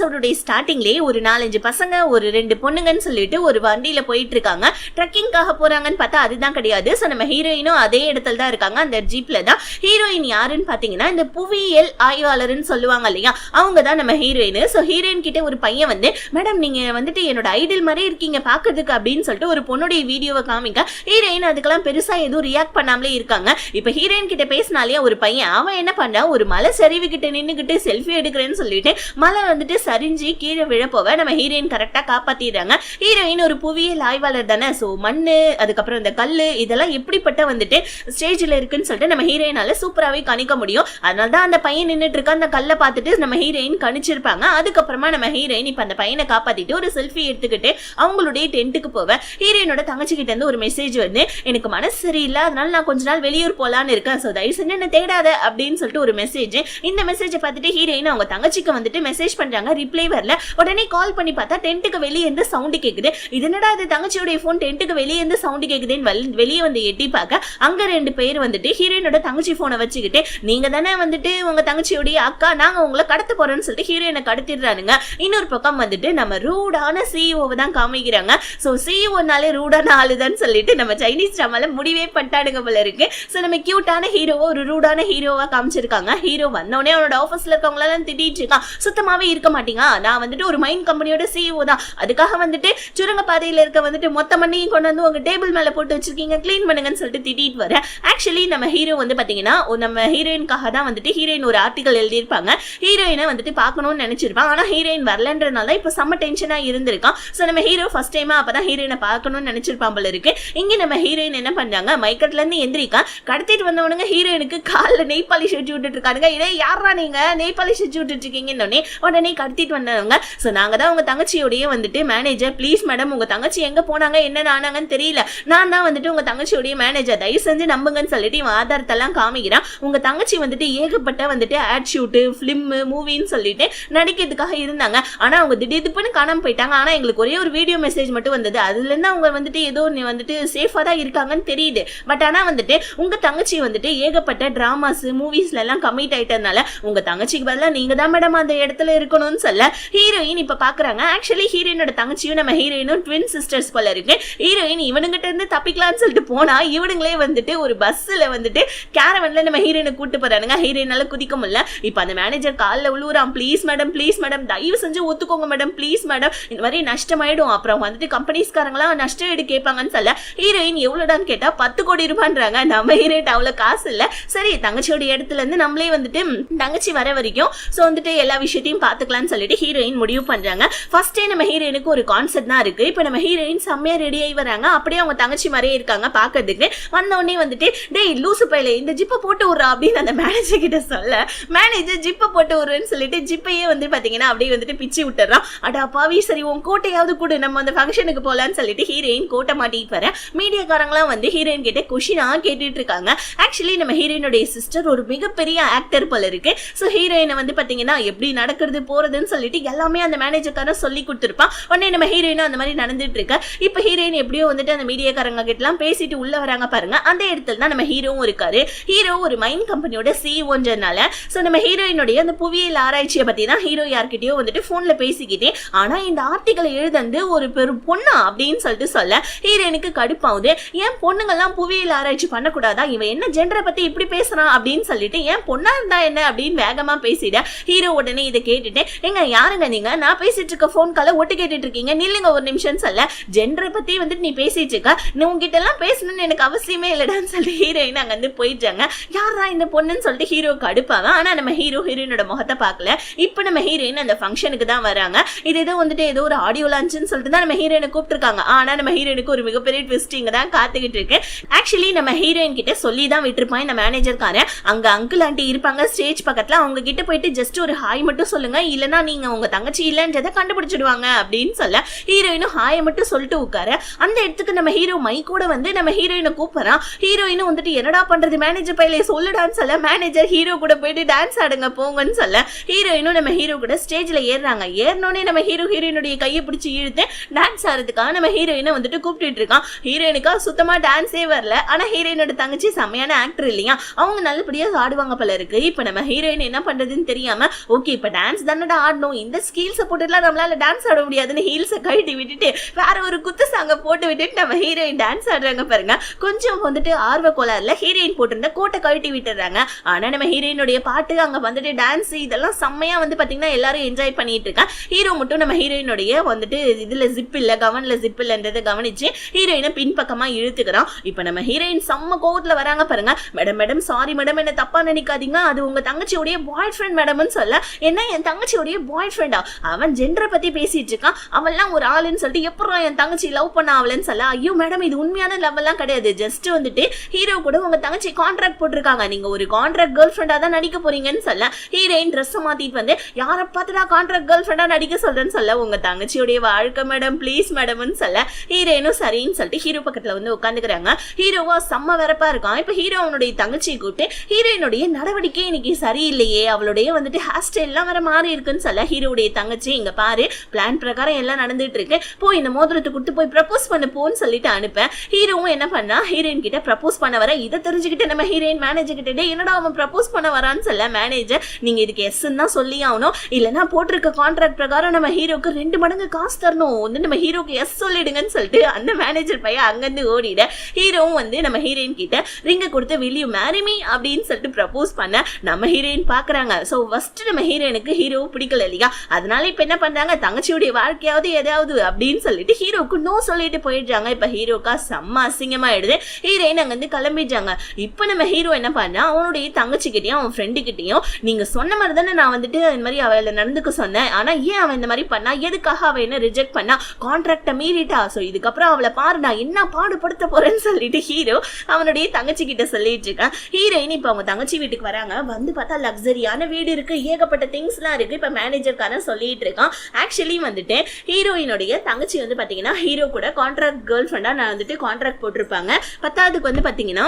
எபிசோடுடைய ஸ்டார்டிங்லேயே ஒரு 4-5 பசங்க ஒரு 2 பொண்ணுங்கன்னு சொல்லிட்டு ஒரு வண்டியில போயிட்டு இருக்காங்க. ட்ரெக்கிங்காக போறாங்கன்னு பார்த்தா அதுதான் கிடையாது. ஸோ நம்ம ஹீரோயினும் அதே இடத்துல தான் இருக்காங்க. அந்த ஜீப்ல தான். ஹீரோயின் யாருன்னு பாத்தீங்கன்னா இந்த புவியியல் ஆய்வாளர்னு சொல்லுவாங்க இல்லையா, அவங்க தான் நம்ம ஹீரோயின். ஸோ ஹீரோயின் கிட்ட ஒரு பையன் வந்து, மேடம் நீங்க வந்துட்டு என்னோட ஐடியல் மாதிரி இருக்கீங்க பாக்குறதுக்கு அப்படின்னு சொல்லிட்டு ஒரு பொண்ணுடைய வீடியோவை காமிக்க ஹீரோயின் அதுக்கெல்லாம் பெருசா எதுவும் ரியாக்ட் பண்ணாமலே இருக்காங்க. இப்ப ஹீரோயின் கிட்ட பேசினாலே ஒரு பையன் அவன் என்ன பண்றான், ஒரு மலை சரிவு கிட்ட நின்னுகிட்டு செல்ஃபி எடுக்கிறேன்னு சொல்லிட்டு மலை வந்துட்டு சரிஞ்சு கீழே விழப்போவ நம்ம ஹீரோயின் கரெக்டா காப்பாத்திடுறாங்க. ஹீரோயின் ஒரு புவியியல் ஆய்வாளர் தானே. ஸோ மண்ணு அதுக்கப்புறம் இந்த கல்லு இதெல்லாம் எப்படிப்பட்ட வந்துட்டு ஸ்டேஜ்ல இருக்குன்னு சொல்லிட்டு நம்ம ஹீரோயினால சூப்பராகவே கணிக்க முடியும். அதனால தான் அந்த பையன் நின்றுட்டு இருக்க அந்த கல்லை பார்த்துட்டு நம்ம ஹீரோயின் கணிச்சிருப்பாங்க. அதுக்கப்புறமா நம்ம ஹீரோயின் இப்ப அந்த பையனை காப்பாத்திட்டு ஒரு செல்ஃபி எடுத்துக்கிட்டு அவங்களுடைய டென்ட்டுக்கு போவேன். ஹீரோயினோட தங்கச்சி கிட்ட இருந்து ஒரு மெசேஜ் வந்து, எனக்கு மனசு சரியில்லை அதனால நான் கொஞ்ச நாள் வெளியூர் போலான்னு இருக்கேன், ஸோ தயவு செஞ்சு என்ன தேடாத அப்படின்னு சொல்லிட்டு ஒரு மெசேஜ். இந்த மெசேஜை பார்த்துட்டு ஹீரோயின் அவங்க தங்கச்சிக்கு வந்துட்டு மெசேஜ் பண்றாங்க, ரிப்ளை வரல. உடனே கால் பண்ணி பார்த்தா டென்ட்டுக்கு வெளியே இருந்து சவுண்டு கேக்குது. இது என்னடா அது தங்கச்சியோட போன் டென்ட்டுக்கு வெளியே இருந்து சவுண்டு கேக்குதுன்னு வெளியே வந்து எட்டி பார்க்க அங்க 2 பேர் வந்துட்டு ஹீரோயினோட தங்கச்சி போனை வச்சுக்கிட்டு, நீங்க தானே வந்துட்டு உங்க தங்கச்சியோடைய அக்கா, நாங்க உங்களை கடத்த போறோம்னு சொல்லிட்டு ஹீரோயினை கடத்திடுறானுங்க. இன்னொரு பக்கம் வந்துட்டு நம்ம ரூடான சிஇஓவை தான் காமிக்கிறாங்க. ஸோ சிஇஓனாலே ரூடான ஆளுதான் சொல்லிட்டு நம்ம சைனீஸ் ட்ராமால முடிவே பண்ணிட்டானுங்க போல இருக்கு. ஸோ நம்ம கியூட்டான ஹீரோவோ ஒரு ரூடான ஹீரோவா காமிச்சிருக்காங்க. ஹீரோ வந்தோடனே அவனோட ஆஃபீஸ்ல இருக்கவங்களெல்லாம் திட்டிட்டு இருக்கான், சுத்தமாவே இருக்க மாட்டீங்க, நான் வந்துட்டு ஒரு மைன் கம்பெனியோட சிஇஓ தான், அதுக்காக வந்துட்டு சுரங்க பாதையில இருக்க வந்துட்டு மொத்த மண்ணையும் கொண்டு வந்து உங்க டேபிள் மேல போட்டு வச்சிருக்கீங்க, கிளீன் பண்ணுங்கன்னு சொல்லிட்டு திட்டிட்டு வர. ஆக்சுவலி நம்ம ஹீரோ வந்து பாத்தீங்கன்னா நம்ம ஹீரோயின்காக தான் வந்துட்டு ஹீரோயின் ஒரு ஆர்டிகல் எழுதியிருப்பாங்க. ஹீரோயினை வந்துட்டு பார்க்கணும்னு நினைச்சிருப்பாங்க. ஆனா ஹீரோயின் வரலன்றனால இப்ப செம்ம டென்ஷனா இருந்திருக்கான். ஸோ நம்ம ஹீரோ ஃபர்ஸ்ட் டைமா அப்பதான் ஹீரோயினை பார்க்கணும்னு நினைச்சிருப்பான் போல இருக்கு. இங்க நம்ம ஹீரோயின் என்ன பண்றாங்க, மைக்கட்ல இருந்து எந்திரிக்கா கடத்திட்டு வந்தவனுங்க ஹீரோயினுக்கு காலில் நெய் பாலிஷ் வச்சு விட்டுட்டு இருக்காங்க. இதே யாரா நீங்க நெய் பாலிஷ் வச்சு விட்டுட்டு இருக்கீங்கன்னு உடனே கடத்திட்டு வந்தவங்க, ஸோ நாங்க தான் உங்க தங்கச்சியோடைய வந்துட்டு மேனேஜர், ப்ளீஸ் மேடம் உங்க தங்கச்சி எங்க போனாங்க என்ன ஆனாங்கன்னு தெரியல, நான் தான் வந்துட்டு உங்க தங்கச்சியோடைய மேனேஜர், தயவு செஞ்சு நம்புங்கன்னு சொல்லிட்டு இவன் ஆதாரத்தெல்லாம் காமிக்கிறான். உங்க தங்கச்சி வந்துட்டு ஏகப்பட்ட வந்துட்டு ஆட் ஷூட்டு ஃபிலிம் மூவின்னு சொல்லிட்டு நடிக்கிறதுக்காக இருந்தாங்க. ஆனா அவங்க திடீர்னு காணாம போயிட்டாங்க. ஆனா எங்களுக்கு ஒரே ஒரு வீடியோ மெசேஜ் மட்டும் வந்தது, அதுல இருந்து அவங்க வந்துட்டு ஏதோ வந்துட்டு சேஃபா தான் இருக்காங்கன்னு தெரியுது. பட் ஆனா வந்துட்டு உங்க தங்கச்சி வந்துட்டு ஏகப்பட்ட டிராமாஸ் மூவிஸ்ல எல்லாம் கமிட் ஆயிட்டதுனால உங்க தங்கச்சிக்கு பதிலா நீங்க தான் மேடம் அந்த இடத்துல இருக்கணும்னு சொல்ல ஹீரோயின் இப்ப பாக்குறாங்க. ஆக்சுவலி ஹீரோயினோட தங்கச்சியும் நம்ம ஹீரோயினும் ட்வின் சிஸ்டர்ஸ் போல இருக்கு. ஹீரோயின் இவனுங்கிட்ட இருந்து தப்பிக்கலாம்னு சொல்லிட்டு போனா இவனுங்களே வந்துட்டு ஒரு பஸ்ல வந்துட்டு கேரவன்ல நம்ம ஹீரோயினை கூட்டு போறானுங்க. ஹீரோயினால குதிக்க முடியல. இப்ப அந்த மேனேஜர் காலில் விழுவுறான், ப்ளீஸ் மேடம் தயவு செஞ்சு ஒத்துக்கோங்க மேடம், ப்ளீஸ் மேடம், இந்த மாதிரி நஷ்டமாயிடும், அப்புறம் வந்துட்டு கம்பெனிஸ்காரங்களாம் நஷ்டம் எடு கேட்பாங்கன்னு சொல்ல ஹீரோயின் எவ்வளவுடான்னு கேட்டா 10 கோடி ரூபான்றாங்க. நம்ம ஹீரோயின் அவ்வளவு காசு இல்ல, சரி தங்கச்சியோட இடத்துல இருந்து நம்மளே வந்துட்டு தங்கச்சி வர வரைக்கும் சோ வந்துட்டு எல்லா விஷயத்தையும் பாத்துக்கலாம்னு சொல்லிட்டு ஹீரோயின் முடிவு பண்றாங்க. ஃபர்ஸ்ட் டே நம்ம ஹீரோயினுக்கு ஒரு கான்செப்ட் தான் இருக்கு. இப்ப நம்ம ஹீரோயின் செம்மையா ரெடி ஆகி வராங்க. அப்படியே அவங்க தங்கச்சி மாதிரியே இருக்காங்க பாக்குறதுக்கு. வந்த உடனே வந்துட்டு டேய் லூசு பையில இந்த ஜிப்பை போட்டு விடுறா அப்படின்னு அந்த மேனேஜர் கிட்ட சொல்ல மேனேஜர் ஜிப்பை போட்டு விடுறேன்னு சொல்லிட்டு ஜிப்பையே வந்து பாத்தீங்கன்னா அப்படியே வந்துட்டு பிச்சு விட்டுறான். அடா பாவி சரி உன் கோட்டையாவது கூட நம்ம அந்த ஃபங்க்ஷனுக்கு போலான்னு சொல்லிட்டு ஹீரோயின் கோட்டை மாட்டிட்டு வர மீடியாக்காரங்களாம் வந்து ஹீரோயின் கிட்ட கொஷினா கேட்டுட்டு இருக்காங்க. ஆக்சுவலி நம்ம ஹீரோயினுடைய சிஸ்டர் ஒரு மிகப்பெரிய ஆக்டர் போல இருக்கு. ஸோ ஹீரோயினை வந்து பாத்தீங்கன்னா எப்படி நடக்கிறது போறதுன்னு சொல்லிட்டு எல்லாமே அந்த மேனேஜர்காரன் சொல்லி கொடுத்துருப்பான். உடனே நம்ம ஹீரோயினும் அந்த மாதிரி நடந்துட்டு இருக்க. இப்ப ஹீரோயின் எப்படியோ வந்துட்டு அந்த மீடியாக்காரங்க கிட்ட எல்லாம் பேசிட்டு உள்ள வராங்க பாருங்க. அந்த இடத்துல தான் நம்ம ஹீரோவும் இருக்காரு. ஹீரோ ஒரு மைன் கம்பெனியோட சிஇஓன்றனால ஸோ நம்ம ஹீரோயினுடைய அந்த புவியியல் ஆராய்ச்சியை பத்தி தான் ஹீரோ யார்கிட்டயோ வந்துட்டு போன்ல பேசிக்கிட்டே, ஆனா இந்த ஆர்டிகலை எழுதந்து ஒரு பெரும் பொண்ணா அப்படின்னு சொல்லிட்டு சொல்ல ஹீரோயினுக்கு கடுப்பாவுது. ஏன் பொண்ணுங்கெல்லாம் புவியியல் ஆராய்ச்சி பண்ணக்கூடாதா, இவன் என்ன ஜெண்டரை பத்தி இப்படி பேசுறான் அப்படின்னு சொல்லிட்டு ஏன் பொண்ணா இருந்தா என்ன அப்படின்னு வேகமா பேசிட ஹீரோ உடனே இதை கேட்டுட்டு, எங்க யாருங்க நீங்க, நான் பேசிட்டு இருக்க போன் கால ஒட்டு கேட்டுட்டு இருக்கீங்க, நில்லுங்க ஒரு நிமிஷம் சொல்ல, ஜெண்டரை பத்தி வந்துட்டு நீ பேசிட்டு இருக்க, நீ உங்ககிட்ட எல்லாம் பேசணும்னு எனக்கு அவசியமே இல்லடான்னு சொல்லிட்டு ஹீரோயின் அங்க வந்து போயிட்டாங்க. யாரா இந்த பொண்ணுன்னு சொல்லிட்டு ஹீரோ கடுப்பாங்க. ஆனா நம்ம ஹீரோயினோட முகத்தை பார்க்கல. இப்ப நம்ம ஹீரோயின் அந்த ஃபங்க்ஷனுக்கு தான் வராங்க. இது ஏதோ வந்துட்டு ஏதோ ஒரு ஆடியோ லான்ச்னு சொல்லிட்டு தான் நம்ம ஹீரோயினை கூப்பிட்டுருக்காங்க. ஆனா நம்ம ஹீரோயினுக்கு ஒரு மிகப்பெரிய ட்விஸ்ட் இங்க தான் காத்துக்கிட்டு இருக்கு. ஆக்சுவலி நம்ம ஹீரோயின் கிட்ட சொல்லி தான் விட்டுருப்பான் இந்த மேனேஜர்காரன். அங்க அங்கிள் ஆண்டி இருப்பாங்க ஸ்டேஜ் பக்கத்துல, அவங்க கிட்ட போயிட்டு ஜஸ்ட் ஒரு ஹாய் மட்டும் சொல்லுங்க, இல்லனா நீங்க உங்க தங்கச்சி இல்லன்றதை கண்டுபிடிச்சிடுவாங்க அப்படின்னு சொல்ல ஹீரோயினும் ஹாயை மட்டும் சொல்லிட்டு உட்கார. அந்த இடத்துக்கு நம்ம ஹீரோ மைக்கோட வந்து நம்ம ஹீரோயினை கூப்பிடுறான். ஹீரோயினும் வந்துட்டு என்னடா பண்றது மேனேஜர் பையில சொல்லுடான்னு சொல்ல மேனேஜர் ஹீரோ கூட போயிட்டு டான்ஸ் ஆடுங்க போங்கன்னு சொல்ல ஹீரோயினும் நம்ம ஹீரோ கூட ஸ்டேஜ்ல ஏறாங்க. ஏறினோடனே நம்ம ஹீரோயினுடைய கையை பிடிச்சி இழுத்து டான்ஸ் ஆடுறதுக்காக நம்ம ஹீரோயினை வந்துட்டு கூப்பிட்டு இருக்கான். ஹீரோயினுக்கா சுத்தமா டான்ஸே வரல. ஆனா ஹீரோயினோட தங்கச்சி செம்மையான ஆக்டர் இல்லையா, அவங்க நல்லபடியா ஆடுவாங்க போல இருக்கு. இப்ப நம்ம ஹீரோயின் என்ன பண்றதுன்னு தெரியாம ஓகே இப்ப டான்ஸ் தானடா ஆட ஆடணும், இந்த ஸ்கில்ஸை போட்டுலாம் நம்மளால டான்ஸ் ஆட முடியாதுன்னு ஹீல்ஸை கழட்டி விட்டுட்டு வேற ஒரு குத்து சாங்க போட்டு விட்டுட்டு நம்ம ஹீரோயின் டான்ஸ் ஆடுறாங்க பாருங்க. கொஞ்சம் வந்துட்டு ஆர்வ கோளாறுல ஹீரோயின் போட்டிருந்த கோட்டை கழட்டி விட்டுறாங்க. ஆனா நம்ம ஹீரோயினுடைய பாட்டு அங்க வந்துட்டு டான்ஸ் இதெல்லாம் செம்மையா வந்து பாத்தீங்கன்னா எல்லாரும் என்ஜாய் பண்ணிட்டு இருக்காங்க. ஹீரோ மட்டும் நம்ம ஹீரோயினுடைய வந்துட்டு இதுல ஜிப் இல்ல, கவன்ல ஜிப் இல்லன்றதை கவனிச்சு ஹீரோயினை பின்பக்கமா இழுத்துக்கிறான். இப்ப நம்ம ஹீரோயின் செம்ம கோவத்துல வராங்க பாருங்க. மேடம் மேடம் சாரி மேடம், என்ன தப்பா நினைக்காதீங்க, அது உங்க தங்கச்சியோடைய பாய் ஃப்ரெண்ட் மேடம்னு சொல்ல. என்ன என் தங்கச்சியோடைய பாய் ஃப்ரெண்டா? அவன் ஜெண்டரை பத்தி பேசிட்டு இருக்கான், அவன்லாம் ஒரு ஆளுன்னு சொல்லிட்டு எப்பறம் என் தங்கச்சி லவ் பண்ண ஆவலன்னு சொல்ல. ஐயோ மேடம் இது உண்மையான லவ் எல்லாம் கிடையாது, ஜஸ்ட் வந்துட்டு ஹீரோ கூட உங்க தங்கச்சி கான்ட்ராக்ட் போட்டிருக்காங்க, நீங்க ஒரு கான்ட்ராக்ட் கேர்ள் ஃப்ரெண்டா தான் நடிக்க போறீங்கன்னு சொல்ல. ஹீரோயின் ட்ரெஸ் மாத்திட்டு வந்து யாரை பார்த்துடா கான்ட்ராக்ட் கேர்ள் ஃப்ரெண்டா நடிக்க சொல்றேன்னு சொல்ல. உங்க தங்கச்சியோடைய வாழ்க்கை மேடம் ப்ளீஸ் மேடம்னு சொல்ல. ஹீரோயினும் சரின்னு சொல்லிட்டு ஹீரோ பக்கத்துல வந்து உட்காந்துக்கிறாங்க. ஹீரோவா செம்ம வெறப்பா இருக்கான். இப்ப ஹீரோ அவனுடைய தங்கச்சியை கூப்பிட்டு ஹீரோயினுடைய நடவடிக்கை இன்னைக்கு சரியில்லையே, அவளுடைய வந்துட்டு ஹேர் ஸ்டைல் எல்லாம் வேற மாறி இருக்குன்னு சொல்ல. ஹீரோடைய தங்கச்சி இங்க பாரு பிளான் பிரகாரம் எல்லாம் நடந்துட்டு இருக்கு, போய் இந்த மோதிரத்தை கொடுத்து போய் ப்ரப்போஸ் பண்ண போன்னு சொல்லிட்டு அனுப்ப. ஹீரோவும் என்ன பண்ணா ஹீரோயின் கிட்ட ப்ரப்போஸ் பண்ண வர. இதை தெரிஞ்சுக்கிட்டு நம்ம ஹீரோயின் மேனேஜர் கிட்ட என்னடா அவன் ப்ரப்போஸ் பண்ண வரான்னு சொல்ல. மேனேஜர் நீங்க இதுக்கு எஸ் தான் சொல்லி ஆகணும், இல்லைன்னா போட்டிருக்க கான்ட்ராக்ட் பிரகாரம் நம்ம ஹீரோக்கு 2 மடங்கு காசு தரணும், வந்து நம்ம ஹீரோக்கு எஸ் சொல்லிடுங்கன்னு சொல்லிட்டு அந்த மேனேஜர் பையன் அங்கிருந்து ஓடிட. ஹீரோவும் வந்து நம்ம ஹீரோயின் கிட்ட ரிங்க கொடுத்து will you marry me அப்படின்னு சொல்லிட்டு ப்ரப்போஸ் பண்ண நம்ம ஹீரோயின் பாக்குறாங்க. சோ ஃபர்ஸ்ட் நம்ம ஹீரோயினுக்கு ஹீரோவும் பிடிக்கல இல்லையா, அதனால இப்ப என்ன பண்றாங்க தங்கச்சியுடைய வாழ்க்கையாவது எதாவது அப்படின்னு சொல்லிட்டு ஹீரோக்கு நோ சொல்லிட்டு போயிடுறாங்க. இப்ப ஹீரோக்கா செம்ம அசிங்கமாயிடுது. ஹீரோயின் அங்க இருந்து கிளம்பிடுறாங்க. இப்ப நம்ம ஹீரோ என்ன பண்ணா அவனுடைய தங்கச்சி கிட்டையும் அவன் ஃப்ரெண்டு கிட்டையும் நீங்க சொன்ன மாதிரி தானே நான் வந்துட்டு இந்த மாதிரி அவளை நடந்துக்க சொன்னேன், ஆனா ஏன் அவன் இந்த மாதிரி பண்ணா, எதுக்காக அவ என்ன ரிஜெக்ட் பண்ணா, கான்ட்ராக்ட மீறிட்டா, சோ இதுக்கப்புறம் அவளை பாரு நான் என்ன பாடுபடுத்த போறேன்னு சொல்லிட்டு ஹீரோ அவனுடைய தங்கச்சி கிட்ட சொல்லிட்டு இருக்கான். ஹீரோயின் இப்ப அவங்க தங்கச்சி வீட்டுக்கு வராங்க. வந்து பார்த்தா லக்ஸரியான வீடு இருக்கு, ஏகப்பட்ட திங்ஸ் எல்லாம் இருக்கு. இப்ப மேனேஜர்காரன் சொல்லிட்டு இருக்கான். ஆக்சுவலி வந்துட்டு ஹீரோயினுடைய தங்கச்சி வந்து பாத்தீங்கன்னா ஹீரோ கூட கான்ட்ராக்ட் கேர்ள் ஃப்ரெண்டா நான் வந்துட்டு கான்ட்ராக்ட் போட்டிருப்பாங்க. பத்தாவதுக்கு வந்து பாத்தீங்கன்னா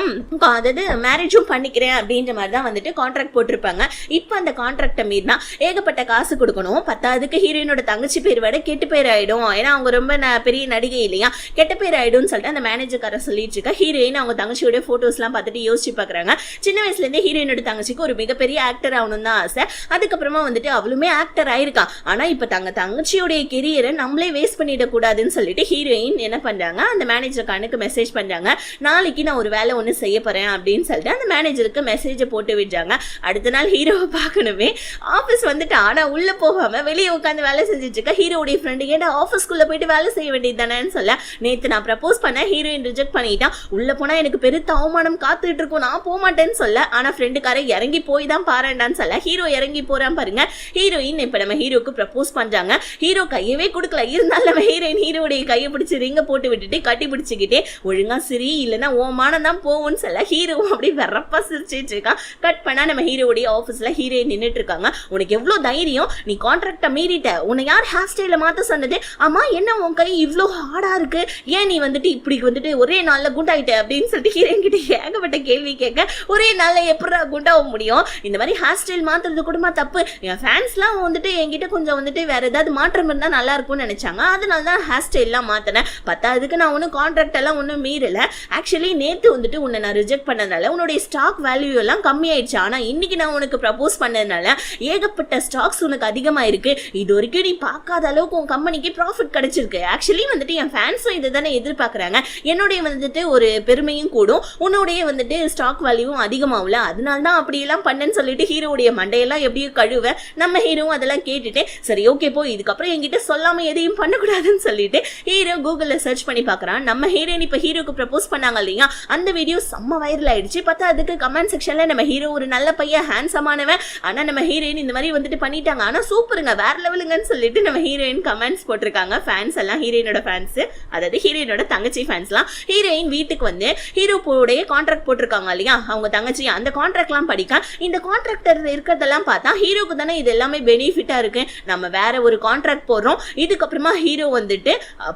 அதாவது மேரேஜும் பண்ணிக்கிறேன் அப்படின்ற மாதிரி தான் வந்துட்டு கான்ட்ராக்ட் போட்டிருப்பாங்க. இப்ப அந்த கான்ட்ராக்ட மீறினா ஏகப்பட்ட காசு கொடுக்கணும். பத்தாவதுக்கு ஹீரோயினோட தங்கச்சி பேர் விட கெட்டு பேர் ஆயிடும், ஏன்னா அவங்க ரொம்ப பெரிய நடிகை இல்லையா, கெட்ட பேர் ஆயிடும்னு சொல்லிட்டு அந்த மேனேஜர்கார சொல்லிட்டு இருக்கா. ஹீரோயின் அவங்க தங்கச்சியோட போட்டோஸ் எல்லாம் பார்த்துட்டு யோசிச்சு பாக்குறாங்க. சின்ன வயசுல இருந்தே ஹீரோயினோட தங்கச்சிக்கு ஒரு மிகப்பெரிய ஆக்டர் ஆகணும் தான் ஆசை. அதுக்கப்புறமா வந்துட்டு அவளுமே ஆக்டர் ஆயிருக்கா. ஆனா இப்ப தங்கச்சியோடைய கெரியரை நம்மளே வேஸ்ட் பண்ணிட கூடாதுன்னு சொல்லிட்டு ஹீரோயின் என்ன பண்றாங்க அந்த மேனேஜர்கானுக்கு மெசேஜ் பண்றாங்க. நாளைக்கு நான் ஒரு வேலை ஒண்ணு செய்ய போறேன் அப்படின்னு சொல்லிட்டு அந்த மேனேஜருக்கு மெசேஜ் போட்டு விடுறாங்க. அடுத்த நாள் ஹீரோவை பார்க்கணுமே ஆபீஸ் வந்துட்டு, ஆனா உள்ள போகாம வெளியே உட்காந்து வேலை செஞ்சுட்டு இருக்க ஹீரோடைய ஃப்ரெண்டு ஏன்டா ஆபீஸ்க்குள்ள போயிட்டு வேலை செய்ய வேண்டியது தானேன்னு சொல்ல. நேத்து நான் ப்ரப்போஸ் பண்ண ஹீரோயின் ரிஜெக்ட் பண்ணிட்டான், உள்ள போனா எனக்கு பெருத்த அவமானம் காத்துட்டு இருக்கும், நான் போக மாட்டேன்னு சொல்ல. ஆனா ஃப்ரெண்டுக்கார இறங்கி போய் தான் பாருண்டான்னு சொல்ல. ஹீரோ இறங்கி போறான் பாருங்க. ஹீரோயின் இப்ப நம்ம ஹீரோக்கு ப்ரப்போஸ் பண்றாங்க. ஹீரோ கையவே கொடுக்கல, இருந்தாலும் நம்ம ஹீரோயின் ஹீரோடைய கையை பிடிச்சி ரிங்க போட்டு விட்டுட்டு கட்டி பிடிச்சிக்கிட்டே ஒழுங்கா சிரி இல்லைன்னா ஓமானம் தான் போகும்னு சொல்ல. ஹீரோவும் அப்படி வரப்பா சிரிச்சிட்டு இருக்கான். கட் பண்ணா நம்ம ஹீரோடைய ஆபீஸ்ல ஹீரோயின் நின்றுட்டு இருக்காங்க. உனக்கு எவ்வளவு தைரியம், நீ கான்ட்ராக்ட மீறிட்ட, உன்னை யார் ஹேர் ஸ்டைல மாத்த சொன்னது, ஆமா என்ன உன் கை இவ்வளோ ஹார்டா இருக்கு, ஏன் நீ வந்துட்டு இப்படி வந்துட்டு ஒரே நாள்ல குண்டாயிட்ட அப்படின்னு சொல்லிட்டு ஹீரோயின் கிட்ட ஏகப்பட்ட கேள்வி கேட்க. ஒரே நாள்ல எப்படா குண்டாக முடியும், இந்த மாதிரி ஹேர் ஸ்டைல் மாத்துறது கூடமா தப்பு, என் ஃபேன்ஸ்லாம் வந்துட்டு என்கிட்ட கொஞ்சம் வந்துட்டு வேற ஏதாவது மாற்றம் இருந்தா நல்லா இருக்கும்னு நினைச்சாங்க, அதனால தான் ஹேர் ஸ்டைல்லாம் மாத்தினேன். பத்தாவதுக்கு நான் ஒன்றும் கான்ட்ராக்ட் எல்லாம் ஒன்றும் மீறல. ஆக்சுவலி நேத்து வந்துட்டு உன்னை நான் ரிஜெக்ட் பண்ணதுனால உன்னுடைய ஸ்டாக் வேல்யூ எல்லாம் கம்மி ஆயிடுச்சு, ஆனா இன்னைக்கு நான் உனக்கு ப்ரப்போஸ் பண்ணதுனால ஏகப்பட்ட ஸ்டாக்ஸ் உனக்கு அதிகமா இருக்கு, இது வரைக்கும் நீ பார்க்காத அளவுக்கு உன் கம்பெனிக்கு ப்ராஃபிட் கிடைச்சிருக்கு. ஆக்சுவலி வந்துட்டு என் ஃபேன்ஸும் இதை தானே எதிர்பார்க்கறாங்க, என்னுடைய வந்துட்டு ஒரு பெருமையும் கூடும், உன்னுடைய வந்துட்டு ஸ்டாக் வேல்யூவும் அதிகமாகல, அதனால தான் அப்படி எல்லாம் பண்ணேன்னு சொல்லிட்டு ஹீரோடைய மண்டையெல்லாம் எப்படியும் கழுவ. நம்ம ஹீரோவும் அதெல்லாம் கேட்டுட்டு சரி ஓகே போ, இதுக்கப்புறம் என்கிட்ட சொல்லாம எதையும் பண்ணக்கூடாதுன்னு சொல்லிட்டு ஹீரோ கூகுள்ல சர்ச் பண்ணி பாக்குறான். நம்ம ஹீரோயின் இப்ப ஹீரோக்கு ப்ரப்போஸ் பண்ணாங்க இல்லையா, அந்த வீடியோ செம்ம வைரல் ஆயிடுச்சு. பார்த்தா அதுக்கு கமெண்ட் செக்ஷன்ல நம்ம ஹீரோ ஒரு நல்ல பையன் ஹேண்ட்ஸமானவன், ஆனா நம்ம ஹீரோயின் இந்த மாதிரி வந்துட்டு பண்ணிட்டாங்க, ஆனா சூப்பருங்க வேற லெவலுங்கன்னு சொல்லிட்டு நம்ம ஹீரோயின் கமெண்ட்ஸ் போட்டிருக்காங்க. ஃபேன்ஸ் எல்லாம் ஹீரோயினோட ஃபேன்ஸ், அதாவது ஹீரோயினோட தங்கச்சி ஃபேன்ஸ்லாம் ஹீரோயின் வீட்டுக்கு வந்து ஹீரோ போடைய கான்ட்ராக்ட் போட்டிருக்காங்க இல்லையா அவங்க தங்கச்சி, அந்த கான்ட்ராக்ட்லாம் படிக்க இந்த கான்ட்ராக்டர் இருக்கிறதெல்லாம் பார்த்தா ஹீரோக்கு தானே இது எல்லாமே பெனிஃபிட்டா இருக்கு, நம்ம வேற ஒரு கான்ட்ராக்ட் போடுறோம், இதுக்கப்புறமா ஹீரோ வந்துட்டு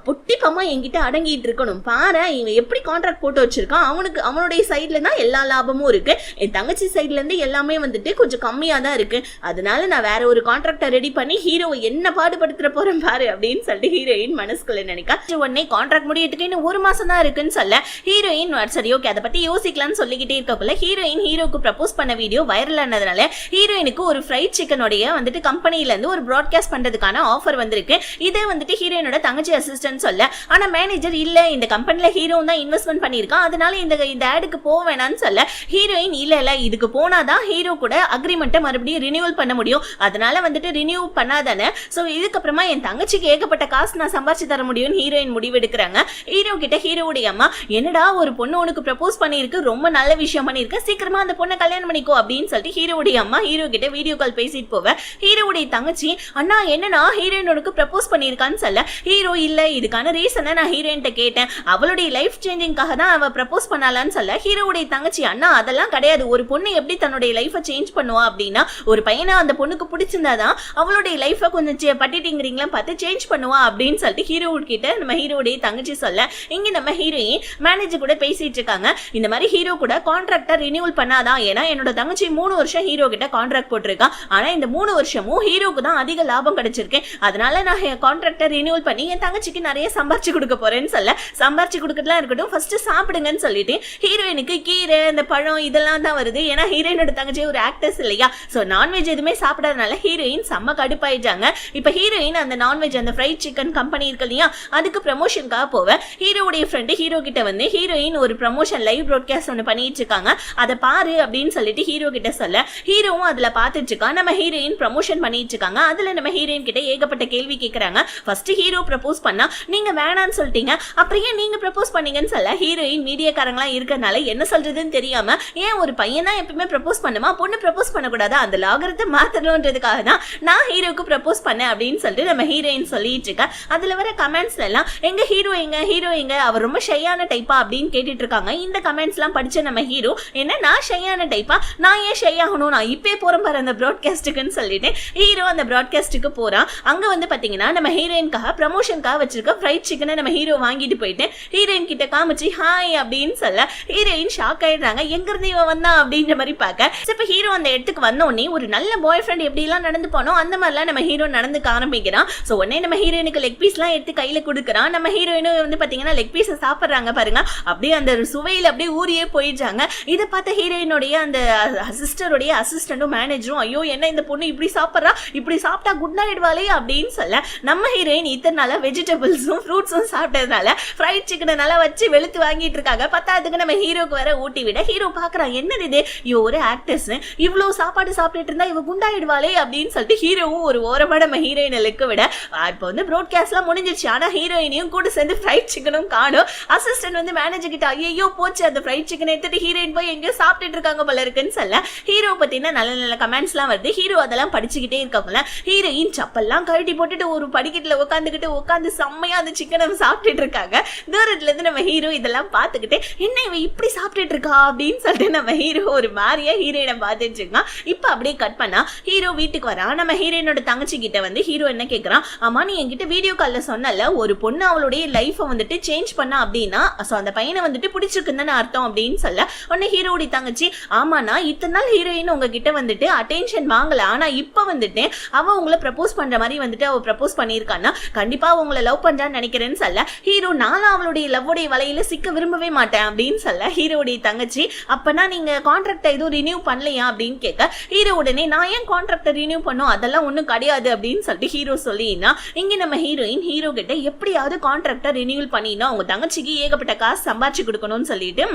புட்டிப்பமா என்கிட்ட அடங்கிட்டு இருக்கணும், பாரு இவன் எப்படி கான்ட்ராக்ட் போட்டு வச்சிருக்கான், அவனுக்கு அவனுடைய சைட்ல தான் எல்லா லாபமும் இருக்கு, என் தங்கச்சி சைட்ல இருந்து எல்லாமே வந்துட்டு கொஞ்சம் கம்மியா தான் இருக்கு, அதனால நான் வேற ஒரு கான்ட்ராக்டை ரெடி பண்ணி ஹீரோவை என்ன பாடுபடுத்த போறேன் பாரு அப்படின்னு சொல்லிட்டு ஹீரோயின் மனசுக்குள்ள நினைக்கா. உடனே கான்ட்ராக்ட் முடியறதுக்கு இன்னும் 1 மாசம் தான் இருக்குன்னு சொல்ல ஹீரோயின் சரி ஓகே அதை பத்தி யோசிக்கலாம்னு சொல்லிக்கிட்டே இருக்கக்குள்ள ஹீரோயின் ஹீரோக்கு ப்ரப்போஸ் பண்ண வீடியோ வைரல் ஆனதுனால ஹீரோயினுக்கு ஒரு ஃப்ரைட் சிக்கனுடைய வந்துட்டு கம்பெனில இருந்து ஒரு பிராட்காஸ்ட் பண்றதுக்கான ஆஃபர் வந்திருக்கு. இதே வந்துட்டு ஹீரோயினோட தங்கச்சி அசிஸ்டன்ட் சொல்ல, ஆனா மேனேஜர் இல்ல இந்த கம்பெனில ஹீரோ தான் இன்வெஸ்ட்மெண்ட் பண்ணிருக்கான், அதனால இந்த ஆடுக்கு போக வேணாம்னு சொல்ல, ஹீரோயின் இல்ல இதுக்கு போனாதான் ஹீரோ கூட அக்ரிமெண்ட்டை மறுபடியும் ரினியூவல் பண்ண முடியும், அதனால வந்துட்டு ரினியூ பண்ணாதானே, சோ இதுக்கப்புறமா என் தங்கச்சிக்கு ஏகப்பட்ட காசு நான் சம்பாரிச்சு தர முடியும் ஹீரோயின் முடிவெடுக்கிறாங்க. ஹீரோ கிட்ட ஹீரோவுடைய அம்மா, என்னடா ஒரு பொண்ணு உனக்கு ப்ரப்போஸ் பண்ணிருக்கு, ரொம்ப நல்ல விஷயம் பண்ணிருக்க, சீக்கிரமா அந்த பொண்ணை கல்யாணம் பண்ணிக்கோ அப்படின்னு சொல்லிட்டு ஹீரோவுடைய அம்மா ஹீரோ கிட்ட வீடியோ கால் பேசிட்டு போவ, ஹீரோவுடைய தங்கச்சி, அண்ணா என்னன்னா ஹீரோயின் உனக்கு ப்ரப்போஸ் பண்ணிருக்கான்னு சொல்ல, ஹீரோ இல்ல இதுக்கான ரீசனை நான் ஹீரோயின் கேட்டேன், அவளுடைய லைஃப் சேஞ்சிங்காக தான் அவ ப்ரப்போஸ் பண்ணலான்னு சொல்ல, ஹீரோவுடைய தங்கச்சி, அண்ணா அதெல்லாம் கிடையாது, ஒரு பொண்ணு எப்படி தன்னுடைய லைஃபை சேஞ்ச் பண்ணுவா அப்படின்னா, ஒரு பையனை அந்த பொண்ணுக்கு பிடிச்சிருந்தாதான் அவளுடைய லைஃபை கொஞ்சம் பட்டிட்டிங்கிறீங்களா பார்த்து சேஞ்ச் பண்ணுவா அப்படின்னு சொல்லிட்டு ஹீரோ கிட்ட நம்ம ஹீரோடைய தங்கச்சி சொல்ல, இங்க நம்ம ஹீரோயின் மேனேஜர் கூட பேசிட்டு இருக்காங்க. இந்த மாதிரி ஹீரோ கூட கான்ட்ராக்டை ரினியூவல் பண்ணாதான், ஏன்னா என்னோட தங்கச்சி 3 வருஷம் ஹீரோ கிட்ட கான்ட்ராக்ட் போட்டிருக்கா, ஆனா இந்த 3 வருஷமும் ஹீரோக்கு தான் அதிக லாபம் கிடைச்சிருக்கு, அதனால நான் கான்ட்ராக்டை ரினியூவல் பண்ணி என் தங்கச்சிக்கு நிறைய சம்பாரிச்சு கொடுக்க போறேன்னு சொல்ல, சம்பாரிச்சு கொடுக்கறதுலாம் இருக்கட்டும் ஃபர்ஸ்ட் சாப்பிடுங்கன்னு சொல்லிட்டு ஹீரோயினுக்கு கீரை இந்த பழம் இதெல்லாம் தான் வருது, ஏன்னா ஹீரோயினோட தங்கச்சி ஒரு ஆக்டர்ஸ் இல்லையா, சோ நான்வெஜ் எதுவுமே சாப்பிடாதனால ஹீரோயின் செம்ம கடுப்பாயிட்டாங்க. இப்ப ஹீரோயின் அந்த நான்வெஜ் அந்த ஃப்ரைட் சிக்கன் கம்பெனி இருக்கு இல்லையா, அதுக்கு ப்ரமோஷனுக்காக போவ, ஹீரோவுடைய ஃப்ரெண்டு ஹீரோ கிட்ட வந்து ஹீரோயின் ஒரு ப்ரமோஷன் லைவ் ப்ராட்காஸ்ட் ஒன்று பண்ணிட்டு இருக்காங்க, அதை பாரு அப்படின்னு சொல்லிட்டு ஹீரோ கிட்ட சொல்ல, ஹீரோவும் அதுல பாத்துட்டு இருக்கா, நம்ம ஹீரோயின் ப்ரமோஷன் பண்ணிட்டு இருக்காங்க, அதுல நம்ம ஹீரோயின் கிட்ட ஏகப்பட்ட கேள்வி கேட்கறாங்க. ஃபர்ஸ்ட் ஹீரோ ப்ரப்போஸ் பண்ணா நீங்க வேணான்னு சொல்லிட்டீங்க, அப்புறம் ஏன் நீங்க ப்ரப்போஸ் பண்ணீங்கன்னு சொல்ல, ஹீரோயின் மீடியாக்காரங்களா இருக்கறனால என்ன சொல்றதுன்னு தெரியாம, ஏன் ஒரு பையன் தான் எப்பவுமே ப்ரப்போஸ் பண்ணுமா, பொண்ணு ப்ரப்போஸ் பண்ணக்கூடாது, அந்த லாகரத்தை மாத்தணும்ன்றதுக்காக தான் நான் ஹீரோக்கு ப்ரப்போஸ் பண்ணேன் அப்படின்னு சொல்லிட்டு நம்ம ஹீரோயின் சொல்லிட்டு இருக்க. அதுல வர கமெண்ட்ஸ்ல எல்லாம் எங்க ஹீரோ எங்க அவர் ரொம்ப ஷையான டைப்பா அப்படின்னு கேட்டுட்டு இருக்காங்க. இந்த கமெண்ட்ஸ் எல்லாம் படிச்ச நம்ம ஹீரோ, என்ன நான் ஷையான டைப்பா, நான் ஏன் ஷை ஆகணும், நான் இப்பே போறேன் பாரு அந்த ப்ராட்காஸ்டுக்குன்னு சொல்லிட்டு ஹீரோ அந்த ப்ராட்காஸ்டுக்கு போறான். அங்க வந்து பாத்தீங்கன்னா நம்ம ஹீரோயின்காக ப்ரமோஷனுக்காக வச்சிருக்க ஃப்ரைட் சிக்கனை நம்ம ஹீரோ வாங்கிட்டு போயிட்டு ஹீரோயின் கிட்ட காமிச்சு ஹாய் அப்படின்னு சொல்ல, ஹீரோயின் ஷாக் ஆயிடுறாங்க, எங்க இருந்து இவன் வந்தா அப்படின்ற மாதிரி பார்க்க. இப்ப ஹீரோ அந்த இடத்துக்கு வந்த உடனே ஒரு நல்ல பாய் ஃப்ரெண்ட் எப்படி எல்லாம் நடந்து போனோம் அந்த மாதிரிலாம் நம்ம ஹீரோ நடந்துக்க ஆரம்பிக்கிறான். சோ உடனே நம்ம ஹீரோயினுக்கு லெக் பீஸ் எல்லாம் எடுத்து கையில கொடுக்குறான். நம்ம ஹீரோயினும் வந்து பாத்தீங்கன்னா லெக் பீஸை சாப்பிடுறாங்க பாருங்க, அப்படியே அந்த சுவையில அப்படியே ஊறியே போயிடுறாங்க. இதை பார்த்த ஹீரோயினுடைய அந்த சிஸ்டருடைய அசிஸ்டன்டும் மேனேஜரும், ஐயோ என்ன இந்த பொண்ணு இப்படி சாப்பிட்றா, இப்படி சாப்பிட்டா குட் ஆயிடுவாளே அப்படின்னு சொல்ல, நம்ம ஹீரோயின் இத்தனை நாளா வெஜிடபிள்ஸும் ஃப்ரூட்ஸும் சாப்பிட்டதுனால ஃப்ரைட் சிக்கனை நல்லா வச்சு வெளுத்து வாங்கிட்டு இருக்காங்க. பத்தாதுக்கு நம்ம ஹீரோக்கு வர ஊட்டி விட ஹீரோ பாக்குறான், என்னது இது, இவ ஒரு ஆக்டர்ஸ் இவ்வளவு சாப்பாடு சாப்பிட்டு இருந்தா இவ குண்டாயிடுவாளே அப்படின்னு சொல்லிட்டு ஹீரோவும் ஒரு ஓரமா நம்ம ஹீரோயினுக்கு விட, இப்போ வந்து ப்ராட்காஸ்ட்லாம் முடிஞ்சிருச்சு, ஆனா ஹீரோயினையும் கூட சேர்ந்து ஃப்ரைட் சிக்கனும் காணும். அசிஸ்டன்ட் வந்து மேனேஜர் கிட்ட, ஐயோ போச்சு அந்த ஃப்ரைட் சிக்கன் எடுத்துட்டு ஹீரோயின் போய் எங்கேயோ சாப்பிட்டுட்டு இருக்காங்க போல இருக்குன்னு சொல்ல, ஹீரோ பத்தின நல்ல நல்ல கமெண்ட்ஸ் எல்லாம் வருது. ஹீரோ அதெல்லாம் படிச்சுக்கிட்டே இருக்காங்கல்ல, ஹீரோயின் சப்பெல்லாம் கழட்டி போட்டுட்டு ஒரு படிக்கட்டுல உட்காந்து செம்மையா அந்த சிக்கனை சாப்பிட்டுட்டு இருக்காங்க. தூரத்துல இருந்து நம்ம ஹீரோ இதெல்லாம் பார்த்துக்கிட்டு, என்ன இவ இப்படி சாப்பிட்டுட்டு இருக்கா அப்படின்னு சொல்லிட்டு நம்ம ஹீரோ ஒரு மாதிரியா ஹீரோயினை பார்த்துட்டு இருக்கான். இப்ப அப்படியே கட் பண்ணா ஹீரோ வீட்டுக்கு வரான். நம்ம ஹீரோயினோட தங்கச்சி கிட்ட வந்து ஹீரோ என்ன கேட்கறான், ஆமா நீ என்கிட்ட வீடியோ கால்ல சொன்னல ஒரு பொண்ணு அவளுடைய லைஃபை வந்துட்டு சேஞ்ச் பண்ணா அப்படின்னா அந்த பையனை வந்துட்டு பிடிச்சிருக்குன்னு அர்த்தம் அப்படின்னு சொல்ல, உடனே ஹீரோடைய தங்கச்சி, ஆமாண்ணா இத்தனை நாள் ஹீரோயின் உங்ககிட்ட வந்துட்டு அட்டென்ஷன் வாங்கல, ஆனா இப்ப வந்துட்டு அவ உங்களை ப்ரப்போஸ் பண்ற மாதிரி வந்துட்டு அவ ப்ரப்போஸ் பண்ணிருக்கான்னா கண்டிப்பா உங்களை லவ் பண்றான்னு நினைக்கிறேன்னு சொல்ல, ஹீரோ நானும் அவளுடைய லவ்வுடைய வலையில சிக்க விரும்பவே மாட்டேன் அப்படின்னு சொல்ல, ஹீரோடைய தங்கச்சி, அப்பனா நீங்க கான்ட்ராக்டை எதுவும் ரினியூ பண்ணலையா அப்படின்னு கேட்க, ஹீரோ உடனே நான் ஏன் கான்ட்ராக்டை ரினியூ பண்ணும், அதெல்லாம் ஒண்ணும் கிடையாது அப்படின்னு சொல்லிட்டு ஹீரோ சொல்லினா, இங்க நம்ம ஹீரோயின் ஹீரோ கிட்ட எப்படியாவது கான்ட்ராக்டை ரினியூவல் பண்ணினா அவங்க தங்கச்சிக்கு ஏகப்பட்ட காசு சம்பாதிச்சு கொடுக்கணும்னு சொல்லிட்டு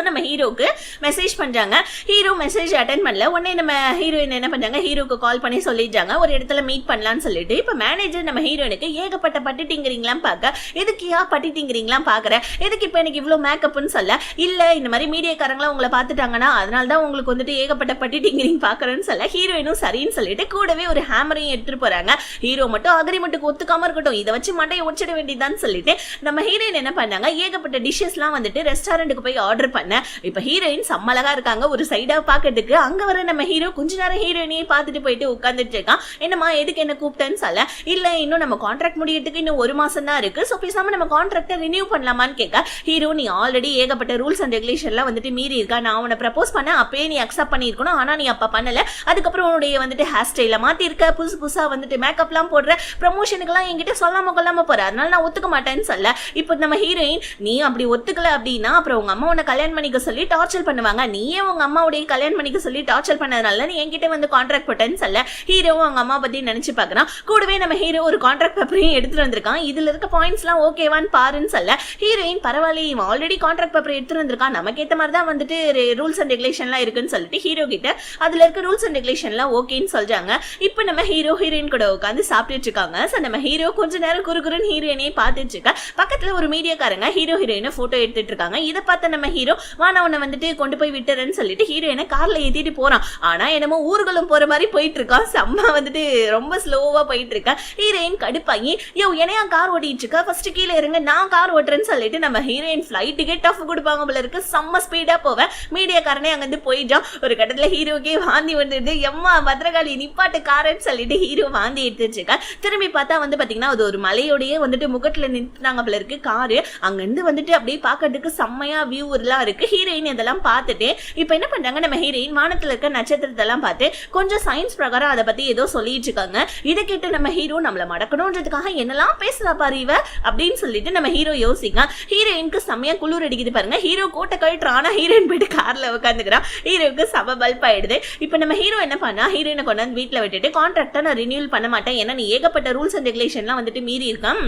நம்ம ஹீரோக்கு மெசேஜ் பண்றாங்க. ஹீரோ மெசேஜ் அட்டென்ட் பண்ணல. உடனே நம்ம ஹீரோயின் என்ன பண்றாங்க, ஹீரோக்கு கால் பண்ணி சொல்லிட்டாங்க ஒரு இடத்துல மீட் பண்ணலாம்னு சொல்லிட்டு. இப்ப மேனேஜர் நம்ம ஹீரோயினுக்கு ஏகப்பட்ட பட்டிட்டிங்கிறீங்களாம் பார்க்க, எதுக்கு பட்டிட்டிங்கிறீங்களாம் பாக்குற, எதுக்கு இப்ப எனக்கு இவ்வளவு மேக்கப்னு சொல்ல, இல்ல இந்த மாதிரி மீடியாக்காரங்களா உங்களை பார்த்துட்டாங்கன்னா அதனாலதான் உங்களுக்கு வந்துட்டு ஏகப்பட்ட பட்டிட்டிங்கிறீங்க பாக்குறேன்னு சொல்ல, ஹீரோயினும் சரின்னு சொல்லிட்டு கூடவே ஒரு ஹேமரையும் எடுத்துட்டு போறாங்க. ஹீரோ மட்டும் அக்ரிமெண்ட்டுக்கு ஒத்துக்காம இருக்கட்டும், இதை வச்சு மண்டையை உடைச்சிட வேண்டியதான்னு சொல்லிட்டு நம்ம ஹீரோயின் என்ன பண்ணாங்க, ஏகப்பட்ட டிஷ்ஷஸ்லாம் வந்துட்டு ரெஸ்டாரண்ட்டுக்கு போய் ஆர்டர் பண்ண. இப்ப ஹீரோயின் செம்மலகா இருக்காங்க ஒரு சைடா பாக்கிறதுக்கு. அங்க வர நம்ம ஹீரோ கொஞ்ச நேரம் ஹீரோயினையே பார்த்துட்டு போயிட்டு உட்காந்துட்டு இருக்கான். என்னமா எதுக்கு என்ன கூப்பிட்டேன்னு சொல்ல, இல்ல இன்னும் நம்ம கான்ட்ராக்ட் முடியறதுக்கு இன்னும் 1 மாசம் தான் இருக்கு, சோ பேசாம நம்ம கான்ட்ராக்டை ரினியூ பண்ணலாமான்னு கேட்க, ஹீரோ நீ ஆல்ரெடி ஏகப்பட்ட ரூல்ஸ் அண்ட் ரெகுலேஷன்லாம் வந்துட்டு மீறி இருக்கா, நான் உன்னை ப்ரப்போஸ் பண்ண அப்பயே நீ அக்செப்ட் பண்ணிருக்கணும், ஆனா நீ அப்ப பண்ணல, அதுக்கப்புறம் உன்னுடைய வந்துட்டு ஹேர் ஸ்டைல மாத்தி இருக்க, புதுசு புதுசா வந்துட்டு மேக்கப்லாம் போடுற, ப்ரமோஷனுக்குலாம் என்கிட்ட சொல்லாம கொள்ளாம போற, அதனால நான் ஒத்துக்க மாட்டேன்னு சொல்ல, இப்போ நம்ம ஹீரோயின் நீ அப்படி ஒத்துக்கல அப்படின்னா அப்புறம் உங்க அம்மா உன்னை கல்யாணம் பண்ணிக்க சொல்லி டார்ச்சர் பண்ணுவாங்க, நீயே உங்க அம்மாவுடைய கல்யாணம் பண்ணிக்க சொல்லி டார்ச்சர் பண்ணதுனால நீ என்கிட்ட வந்து கான்ட்ராக்ட் போட்டேன்னு சொல்ல, ஹீரோவும் அவங்க அம்மா பத்தி நினைச்சு பாக்குறான். கூடவே நம்ம ஹீரோ ஒரு கான்ட்ராக்ட் பேப்பரையும் எடுத்துட்டு வந்திருக்கான். இதுல இருக்க பாயிண்ட்ஸ் எல்லாம் ஓகேவான்னு பாருன்னு சொல்ல ஹீரோயின் பரவாயில்ல, இவன் ஆல்ரெடி கான்ட்ராக்ட் பேப்பர் எடுத்துட்டு வந்திருக்கான், நமக்கு ஏத்த மாதிரி தான் வந்துட்டு ரூல்ஸ் அண்ட் ரெகுலேஷன்லாம் இருக்குன்னு சொல்லிட்டு ஹீரோ கிட்ட அதுல இருக்க ரூல்ஸ் அண்ட் ரெகுலேஷன்லாம் ஓகேன்னு சொல்றாங்க. இப்போ நம்ம ஹீரோ ஹீரோயின் கூட உட்காந்து சாப்பிட்டுட்டு இருக்காங்க. நம்ம ஹீரோ கொஞ்ச நேரம் குறுகுறுன்னு ஹீரோயினையே பார்த்துட்டு இருக்க. பக்கத்துல ஒரு மீடியாக்காரங்க ஹீரோ ஹீரோயினை போட்டோ எடுத்துட்டு இருக்காங்க. இதை பார்த்த நம்ம ஹீரோ வானா உன்னை வந்துட்டு கொண்டு போய் விட்டுறேன்னு சொல்லிட்டு ஹீரோயினை கார்ல ஏத்திட்டு போறான். ஆனா என்னமோ ஊர்களும் போற மாதிரி போயிட்டு இருக்கான். செம்ம வந்துட்டு ரொம்ப ஸ்லோவா போயிட்டு இருக்கா. ஹீரோயின் கடுப்பாகி யோ என்னையா கார் ஓட்டிட்டு இருக்கா, ஃபர்ஸ்ட் கீழே இருங்க நான் கார் ஓட்டுறேன்னு சொல்லிட்டு நம்ம ஹீரோயின் ஃபிளைட் டிக்கெட் ஆஃப் கொடுப்பாங்க போல இருக்கு. செம்ம ஸ்பீடா போவேன். மீடியாக்காரனே அங்க இருந்து போயிட்டான். ஒரு கட்டத்துல ஹீரோக்கே வாந்தி வந்துடுது. எம்மா பத்திரகாளி நிப்பாட்டு காரன்னு சொல்லிட்டு ஹீரோ வாந்தி எடுத்துட்டு இருக்கா. திரும்பி பார்த்தா வந்து பாத்தீங்கன்னா அது ஒரு மலையோடய வந்துட்டு முகத்துல நின்றுட்டாங்க போல இருக்கு காரு. அங்க இருந்து வந்துட்டு அப்படியே பாக்கிறதுக்கு செம்மையா வியூ எல்லாம் இருக்கு. ஹீரோயின் இதெல்லாம் பார்த்துட்டு இப்ப என்ன பண்றாங்க, நம்ம ஹீரோயின் வானத்துல இருக்க நட்சத்திரத்தை எல்லாம் பார்த்து கொஞ்சம் சயின்ஸ் பிரகாரம் அதை பத்தி ஏதோ சொல்லிட்டு இருக்காங்க. இதை கேட்டு நம்ம ஹீரோ நம்மள மடக்கணும்ன்றதுக்காக என்னெல்லாம் பேசுறா பாரு இவ அப்படின்னு சொல்லிட்டு நம்ம ஹீரோ யோசிக்க. ஹீரோயினுக்கு செம்மையா குளிர் அடிக்குது பாருங்க. ஹீரோ கோட்டை கழட்டுறான். ஆனா ஹீரோயின் போயிட்டு கார்ல உட்காந்துக்கிறான். ஹீரோக்கு சப பல்ப் ஆயிடுது. இப்ப நம்ம ஹீரோ என்ன பண்ணா, ஹீரோயினை கொண்டாந்து வீட்டுல விட்டுட்டு கான்ட்ராக்டை நான் ரினியூல் பண்ண மாட்டேன், ஏன்னா நீ ஏகப்பட்ட ரூல்ஸ் அண்ட் ரெகுலேஷன்லாம் வந்துட்டு மீறி இருக்கான்,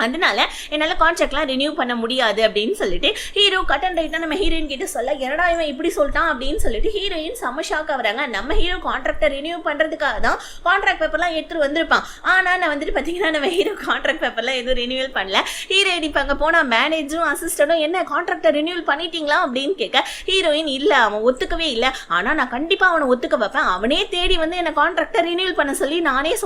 அதனால என்னால கான்ட்ராக்ட்லாம் ரினியூ பண்ண முடியாது அப்படின்னு சொல்லிட்டு ஹீரோ கட் அண்ட் ரைட்டா நம்ம ஹீரோயின் கிட்ட சொல்ல என்னடா இவன் இப்படி சொல்லிட்டான் அப்படின்னு சொல்லிட்டு ஹீரோயின் செம்ம ஷாக் ஆகுறாங்க. நம்ம ஹீரோ கான்ட்ராக்டை ரினியூ பண்றதுக்காக தான் கான்ட்ராக்ட் பேப்பர்லாம் எடுத்துட்டு வந்திருப்பான். ஆனா நான் வந்துட்டு பாத்தீங்கன்னா நம்ம ஹீரோ கான்ட்ராக்ட் பேப்பர்லாம் எதுவும் ரினியூவல் பண்ணல. ஹீரோயின் இப்ப அங்க போனா மேனேஜரும் அசிஸ்டன்டும் என்ன கான்ட்ராக்டை ரினியூவல் பண்ணிட்டீங்களா அப்படின்னு கேட்க ஹீரோயின் இல்ல அவன் ஒத்துக்கவே இல்லை, ஆனா நான் கண்டிப்பா அவனை ஒத்துக்க வைப்பேன், அவனே தேடி வந்து என்ன கான்ட்ராக்டை ரினியூவல் பண்ண சொல்லி நானே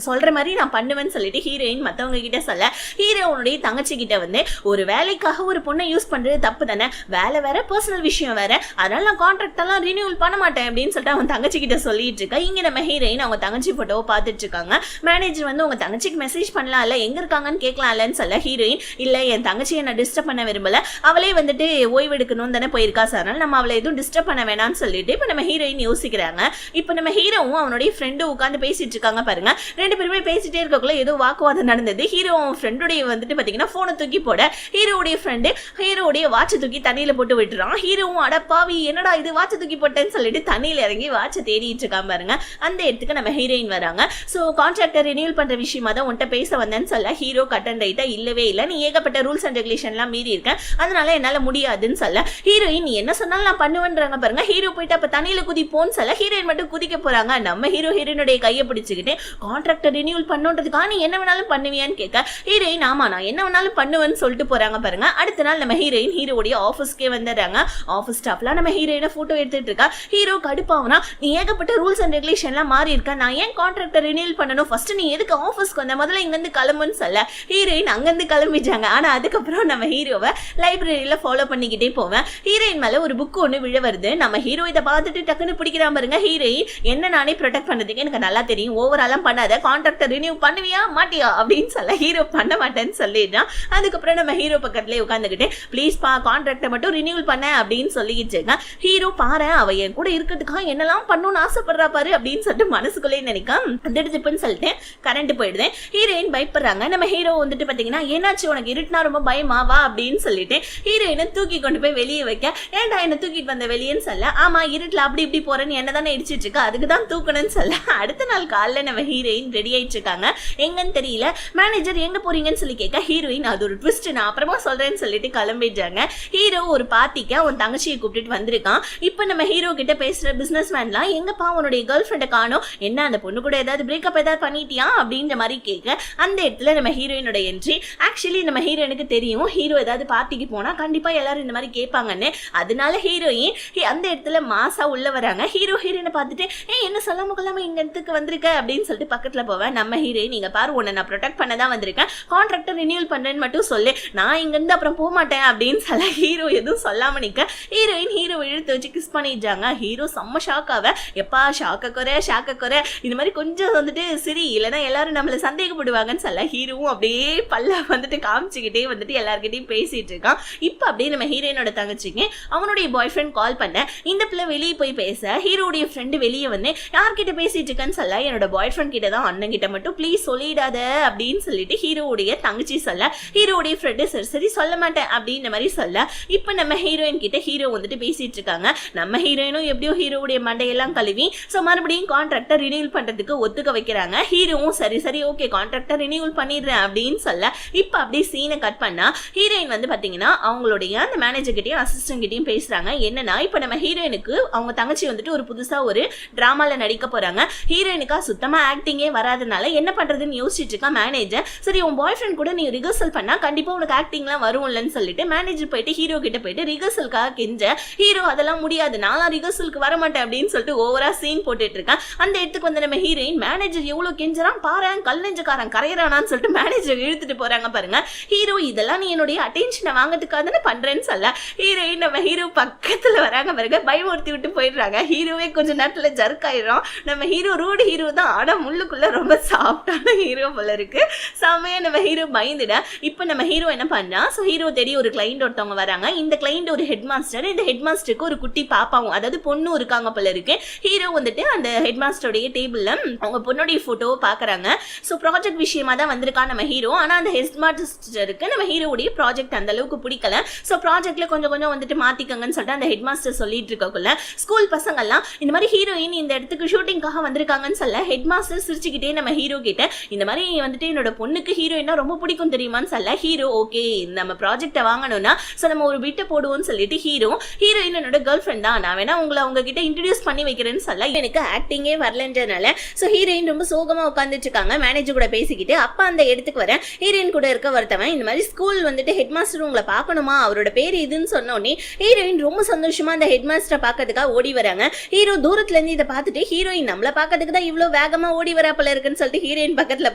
சொல்ற மாதிரி நான் பண்ணுவேன்னு சொல்லிட்டு ஹீரோயின் மத்தவங்க கிட்ட சொல்ல ஹீரோனுடைய தங்கச்சி கிட்ட வந்து ஒரு வேலைக்காக ஒரு பொண்ணை யூஸ் பண்றது தப்பு தானே, வேலை வேற பர்சனல் விஷயம் வேற, அதனால நான் கான்ட்ராக்ட் எல்லாம் ரினியூவல் பண்ண மாட்டேன் அப்படின்னு சொல்லிட்டு அவன் தங்கச்சி கிட்ட சொல்லிட்டு இருக்கா. இங்க நம்ம ஹீரோயின் அவங்க தங்கச்சி போட்டோ பார்த்துட்டு இருக்காங்க. மேனேஜர் வந்து உங்க தங்கச்சிக்கு மெசேஜ் பண்ணலாம் இல்ல, எங்க இருக்காங்கன்னு கேட்கலாம்லன்னு சொல்ல ஹீரோயின் இல்ல என் தங்கச்சியை நான் டிஸ்டர்ப் பண்ண விரும்பல, அவளே வந்துட்டு ஓய்வு எடுக்கணும்னு தானே போயிருக்கா சார், அதனால நம்ம அவளை எதுவும் டிஸ்டர்ப் பண்ண வேணாம்னு சொல்லிட்டு இப்ப நம்ம ஹீரோயின் யோசிக்கிறாங்க. இப்ப நம்ம ஹீரோவும் அவனுடைய ஃப்ரெண்டும் உட்காந்து பேசிட்டு இருக்காங்க பாருங்க. ரெண்டு பேருமே பேசிட்டே இருக்கக்குள்ள ஏதோ வாக்குவாதம் நடந்தது. ஹீரோ ஃப்ரெண்டுடைய வந்துட்டு பாத்தீங்கன்னா போனை தூக்கி போட ஹீரோடைய ஃப்ரெண்டு ஹீரோடைய வாட்சை தூக்கி தண்ணியில போட்டு விட்டுறான். ஹீரோவும் அடப்பாவி என்னடா இது வாட்சை தூக்கி போட்டேன்னு சொல்லிட்டு தண்ணியில இறங்கி வாட்சை தேடிட்டு இருக்காம பாருங்க. அந்த இடத்துக்கு நம்ம ஹீரோயின் வராங்க. சோ கான்ட்ராக்டை ரினியூவல் பண்ற விஷயமா தான் உன்கிட்ட பேச வந்தேன்னு சொல்ல ஹீரோ கட் அண்ட் ரைட்டா இல்லவே இல்லை, நீ ஏகப்பட்ட ரூல்ஸ் அண்ட் ரெகுலேஷன் எல்லாம் மீறி இருக்கேன், அதனால என்னால முடியாதுன்னு சொல்ல ஹீரோயின் நீ என்ன சொன்னாலும் நான் பண்ணுவேன்றாங்க பாருங்க. ஹீரோ போயிட்டு அப்ப தண்ணியில குதிப்போன்னு சொல்ல ஹீரோயின் மட்டும் குதிக்க போறாங்க. நம்ம ஹீரோயினுடைய கையை பிடிச்சுக்கிட்டு கான்ட்ராக்டை ரினியூவல் பண்ணுன்றதுக்காக நீ என்ன வேணாலும் பண்ணுவியான்னு கேட்க ஹீரோயின் ஆமா நான் என்ன வேணாலும் பண்ணுவேன்னு சொல்லிட்டு போறாங்க பாருங்க. அடுத்த நாள் நம்ம ஹீரோயின் ஹீரோடைய ஆஃபீஸ்க்கே வந்துடுறாங்க. ஆஃபீஸ் ஸ்டாஃப்லாம் நம்ம ஹீரோயினை போட்டோ எடுத்துட்டு இருக்கா. ஹீரோ கடுப்பாவனா நீ ஏகப்பட்ட ரூல்ஸ் அண்ட் ரெகுலேஷன்லாம் மாறி இருக்கா, நான் ஏன் கான்ட்ராக்டை ரினியூவல் பண்ணணும், ஃபர்ஸ்ட் நீ எதுக்கு ஆஃபீஸ்க்கு வந்த, முதல்ல இங்க இருந்து கிளம்புன்னு சொல்ல ஹீரோயின் அங்கிருந்து கிளம்பிட்டாங்க. ஆனா அதுக்கப்புறம் நம்ம ஹீரோவை லைப்ரரியில ஃபாலோ பண்ணிக்கிட்டே போவேன். ஹீரோயின் மேல ஒரு புக் ஒன்று விழ வருது. நம்ம ஹீரோ இதை பார்த்துட்டு டக்குன்னு பிடிக்கிறா பாருங்க. ஹீரோயின் என்ன நானே ப்ரொடெக்ட் பண்ணதுக்கு எனக்கு நல்லா தெரியும், ஓவராலாம் பண்ணாத, கான்ட்ராக்டை ரினியூ பண்ணுவியா மாட்டியா அப்படின்னு சொல்ல ஹீரோ பண்ண மாட்டேன்னு சொல்லிடுறான். அதுக்கப்புறம் நம்ம ஹீரோ பக்கத்துல உட்காந்துக்கிட்டு ப்ளீஸ் பா கான்ட்ராக்டை மட்டும் ரினியூவல் பண்ண அப்படின்னு சொல்லிக்கிட்டு ஹீரோ பாரு அவ என் கூட இருக்கிறதுக்காக என்னெல்லாம் பண்ணணும்னு ஆசைப்படுறா பாரு அப்படின்னு சொல்லிட்டு மனசுக்குள்ளே நினைக்காம திடுப்புன்னு சொல்லிட்டு கரண்ட் போயிடுது. ஹீரோயின் பயப்படுறாங்க. நம்ம ஹீரோ வந்துட்டு பாத்தீங்கன்னா என்னாச்சு உனக்கு இருட்டுனா ரொம்ப பயமா வா அப்படின்னு சொல்லிட்டு ஹீரோயினை தூக்கி கொண்டு போய் வெளியே வைக்க ஏன்டா என்ன தூக்கிட்டு வந்த வெளியேன்னு சொல்ல ஆமா இருட்டுல அப்படி இப்படி போறேன்னு என்ன தானே இடிச்சிட்டு இருக்கா அதுக்குதான் தூக்கணும்னு சொல்ல அடுத்த நாள் காலைல நம்ம ஹீரோயின் ரெடி ஆயிட்டு இருக்காங்க. எங்கன்னு தெரியல. மேனேஜர் எங்க போறீங்கன்னு சொல்லி கேட்க ஹீரோயின் அது ஒரு ட்விஸ்ட் நான் அப்புறமா சொல்றேன்னு சொல்லிட்டு கிளம்பிடுறாங்க. ஹீரோ ஒரு பார்ட்டிக்கு அவன் தங்கச்சியை கூப்பிட்டு வந்திருக்கான். இப்ப நம்ம ஹீரோ கிட்ட பேசுற பிசினஸ் மேன்லாம் எங்கப்பா உன்னுடைய கேர்ள் ஃப்ரெண்டை காணோம், என்ன அந்த பொண்ணு கூட ஏதாவது பிரேக்கப் ஏதாவது பண்ணிட்டியா அப்படின்ற மாதிரி கேட்க அந்த இடத்துல நம்ம ஹீரோயினோட என்ட்ரி. ஆக்சுவலி நம்ம ஹீரோயினுக்கு தெரியும் ஹீரோ ஏதாவது பார்ட்டிக்கு போனா கண்டிப்பா எல்லாரும் இந்த மாதிரி கேட்பாங்கன்னு, அதனால ஹீரோயின் அந்த இடத்துல மாசா உள்ள வராங்க. ஹீரோ ஹீரோயினை பார்த்துட்டு என்ன சொல்லாம கொள்ளாம இங்க இடத்துக்கு வந்திருக்க அப்படின்னு சொல்லிட்டு பக்கத்துல போவேன். நம்ம ஹீரோயின் நீங்க பாரு உன்னை நான் ப்ரொடெக்ட் பண்ண தான் வந்திருக்கேன், கான்ட்ராக்டை ரினியூவல் பண்றேன்னு மட்டும் சொல்லு, நான் இங்க இருந்து அப்புறம் போக மாட்டேன் அப்படின்னு சொல்ல ஹீரோ எதுவும் சொல்லாம நிக்க ஹீரோயின் ஹீரோ இழுத்து வச்சு கிஸ் பண்ணிடுறாங்க. ஹீரோ செம்ம ஷாக் ஆவ எப்பா ஷாக்க குறை இந்த மாதிரி கொஞ்சம் வந்துட்டு சரி இல்லைன்னா எல்லாரும் நம்மள சந்தேகப்படுவாங்கன்னு சொல்ல ஹீரோவும் அப்படியே பல்ல வந்துட்டு காமிச்சுக்கிட்டே வந்துட்டு எல்லார்கிட்டையும் பேசிட்டு இருக்கான். இப்ப அப்படியே நம்ம ஹீரோயினோட தங்கச்சிக்கு அவனுடைய பாய் ஃப்ரெண்ட் கால் பண்ண இந்த பிள்ளை வெளியே போய் பேச ஹீரோடைய ஃப்ரெண்டு வெளியே வந்து யார்கிட்ட பேசிட்டு இருக்கேன்னு சொல்ல என்னோட பாய் ஃப்ரெண்ட் கிட்ட தான், அண்ணன் கிட்ட மட்டும் ப்ளீஸ் சொல்லிடாத அப்படின்னு சொல்லி சொல்லிட்டு ஹீரோவுடைய தங்கச்சி சொல்ல ஹீரோவுடைய ஃப்ரெண்டு சரி சரி சொல்ல மாட்டேன் அப்படின்ற மாதிரி சொல்ல இப்ப நம்ம ஹீரோயின் கிட்ட ஹீரோ வந்துட்டு பேசிட்டு இருக்காங்க. நம்ம ஹீரோயினும் எப்படியோ ஹீரோவுடைய மண்டையெல்லாம் கழுவி சோ மறுபடியும் கான்ட்ராக்டை ரினியூல் பண்றதுக்கு ஒத்துக்க வைக்கிறாங்க. ஹீரோவும் சரி சரி ஓகே கான்ட்ராக்டை ரினியூல் பண்ணிடுறேன் அப்படின்னு சொல்ல இப்ப அப்படியே சீனை கட் பண்ணா ஹீரோயின் வந்து பாத்தீங்கன்னா அவங்களுடைய அந்த மேனேஜர் கிட்டயும் அசிஸ்டன்ட் கிட்டயும் பேசுறாங்க. என்னன்னா இப்ப நம்ம ஹீரோயினுக்கு அவங்க தங்கச்சி வந்துட்டு ஒரு புதுசா ஒரு டிராமால நடிக்க போறாங்க. ஹீரோயினுக்கா சுத்தமா ஆக்டிங்கே வராதனால என்ன பண்றதுன்னு யோசிச்சுட்டு இருக்கா மேனேஜர். சரி உன் பாய் ஃப்ரெண்ட் கூட நீ ரிஹர்சல் பண்ணா கண்டிப்பா உனக்கு ஆக்டிங்லாம் வரும்லன்னு சொல்லிட்டு மேனேஜர் போயிட்டு ஹீரோ கிட்ட போயிட்டு ரிஹர்சலுக்காக கெஞ்ச ஹீரோ அதெல்லாம் முடியாது நான்லாம் ரிஹர்சலுக்கு வர மாட்டேன் அப்படின்னு சொல்லிட்டு ஓவரா சீன் போட்டுட்டு இருக்கேன். அந்த இடத்துக்கு வந்து நம்ம ஹீரோயின் மேனேஜர் எவ்வளவு கெஞ்சறான் பாரு கல் நெஞ்சக்காரன் கரையறானான்னு சொல்லிட்டு மேனேஜர் இழுத்துட்டு போறாங்க பாருங்க. ஹீரோ இதெல்லாம் நீ என்னுடைய அட்டென்ஷனை வாங்கிறதுக்காக தானே பண்றேன்னு சொல்ல ஹீரோயின் நம்ம ஹீரோ பக்கத்துல வராங்க பாருங்க பயமுறுத்தி விட்டு போயிடுறாங்க. ஹீரோவே கொஞ்ச நேரத்துல ஜர்க் ஆயிரும். நம்ம ஹீரோ ரூட் ஹீரோ தான் ஆனா முள்ளுக்குள்ள ரொம்ப சாஃப்டான ஹீரோ போல இருக்கு. செமையா நம்ம ஹீரோ பயந்துட இப்ப நம்ம ஹீரோ என்ன பண்றா சோ ஹீரோ தேடி ஒரு கிளைண்ட் ஒருத்தவங்க வராங்க. இந்த கிளைண்ட் ஒரு ஹெட் மாஸ்டர். இந்த ஹெட் மாஸ்டருக்கு ஒரு குட்டி பாப்பாவும் அதாவது பொண்ணும் இருக்காங்க போல இருக்கு. ஹீரோ வந்துட்டு அந்த ஹெட் மாஸ்டருடைய டேபிள்ல அவங்க பொண்ணுடைய போட்டோவை பாக்குறாங்க. சோ ப்ராஜெக்ட் விஷயமா தான் வந்திருக்கா நம்ம ஹீரோ. ஆனா அந்த ஹெட் மாஸ்டருக்கு நம்ம ஹீரோவுடைய ப்ராஜெக்ட் அந்த அளவுக்கு பிடிக்கல. சோ ப்ராஜெக்ட்ல கொஞ்சம் கொஞ்சம் வந்துட்டு மாத்திக்கங்கன்னு சொல்லிட்டு அந்த ஹெட் மாஸ்டர் சொல்லிட்டு இருக்கக்குள்ள ஸ்கூல் பசங்க எல்லாம் இந்த மாதிரி ஹீரோயின் இந்த இடத்துக்கு ஷூட்டிங்காக வந்திருக்காங்கன்னு சொல்ல ஹெட் மாஸ்டர் சிரிச்சுக்கிட்டே நம்ம ஹீரோ கிட்ட இந்த மாதிரி வந்துட்டு என்னோட பொண்ணுக்கு ஹீரோயினா ரொம்ப பிடிக்கும் தெரியுமான்னு சொல்ல ஹீரோ ஓகே நம்ம ப்ராஜெக்டை வாங்கணும்னா சோ நம்ம ஒரு விட்டு போடுவோம்னு சொல்லிட்டு ஹீரோயின் என்னோட கேர்ள் ஃப்ரெண்ட் தான் நான் வேணா உங்களை உங்ககிட்ட இன்ட்ரடியூஸ் பண்ணி வைக்கிறேன்னு சொல்ல எனக்கு ஆக்டிங்கே வரலன்றனால சோ ஹீரோயின் ரொம்ப சோகமா உட்காந்துட்டு இருக்காங்க மேனேஜர் கூட பேசிக்கிட்டு. அப்ப அந்த இடத்துக்கு வர ஹீரோயின் கூட இருக்க ஒருத்தவன் இந்த மாதிரி ஸ்கூல் வந்துட்டு ஹெட் மாஸ்டர் உங்களை பார்க்கணுமா அவரோட பேர் இதுன்னு சொன்னோடனே ஹீரோயின் ரொம்ப சந்தோஷமா அந்த ஹெட் மாஸ்டரை பார்க்கறதுக்காக ஓடி வராங்க. ஹீரோ தூரத்துல இருந்து இதை பார்த்துட்டு ஹீரோயின் நம்மள பார்க்கறதுக்கு தான் இவ்வளவு வேகமா ஓடி வரப்பல இருக்குன்னு சொல்லிட்டு ஹீரோயின் பக்கத்துல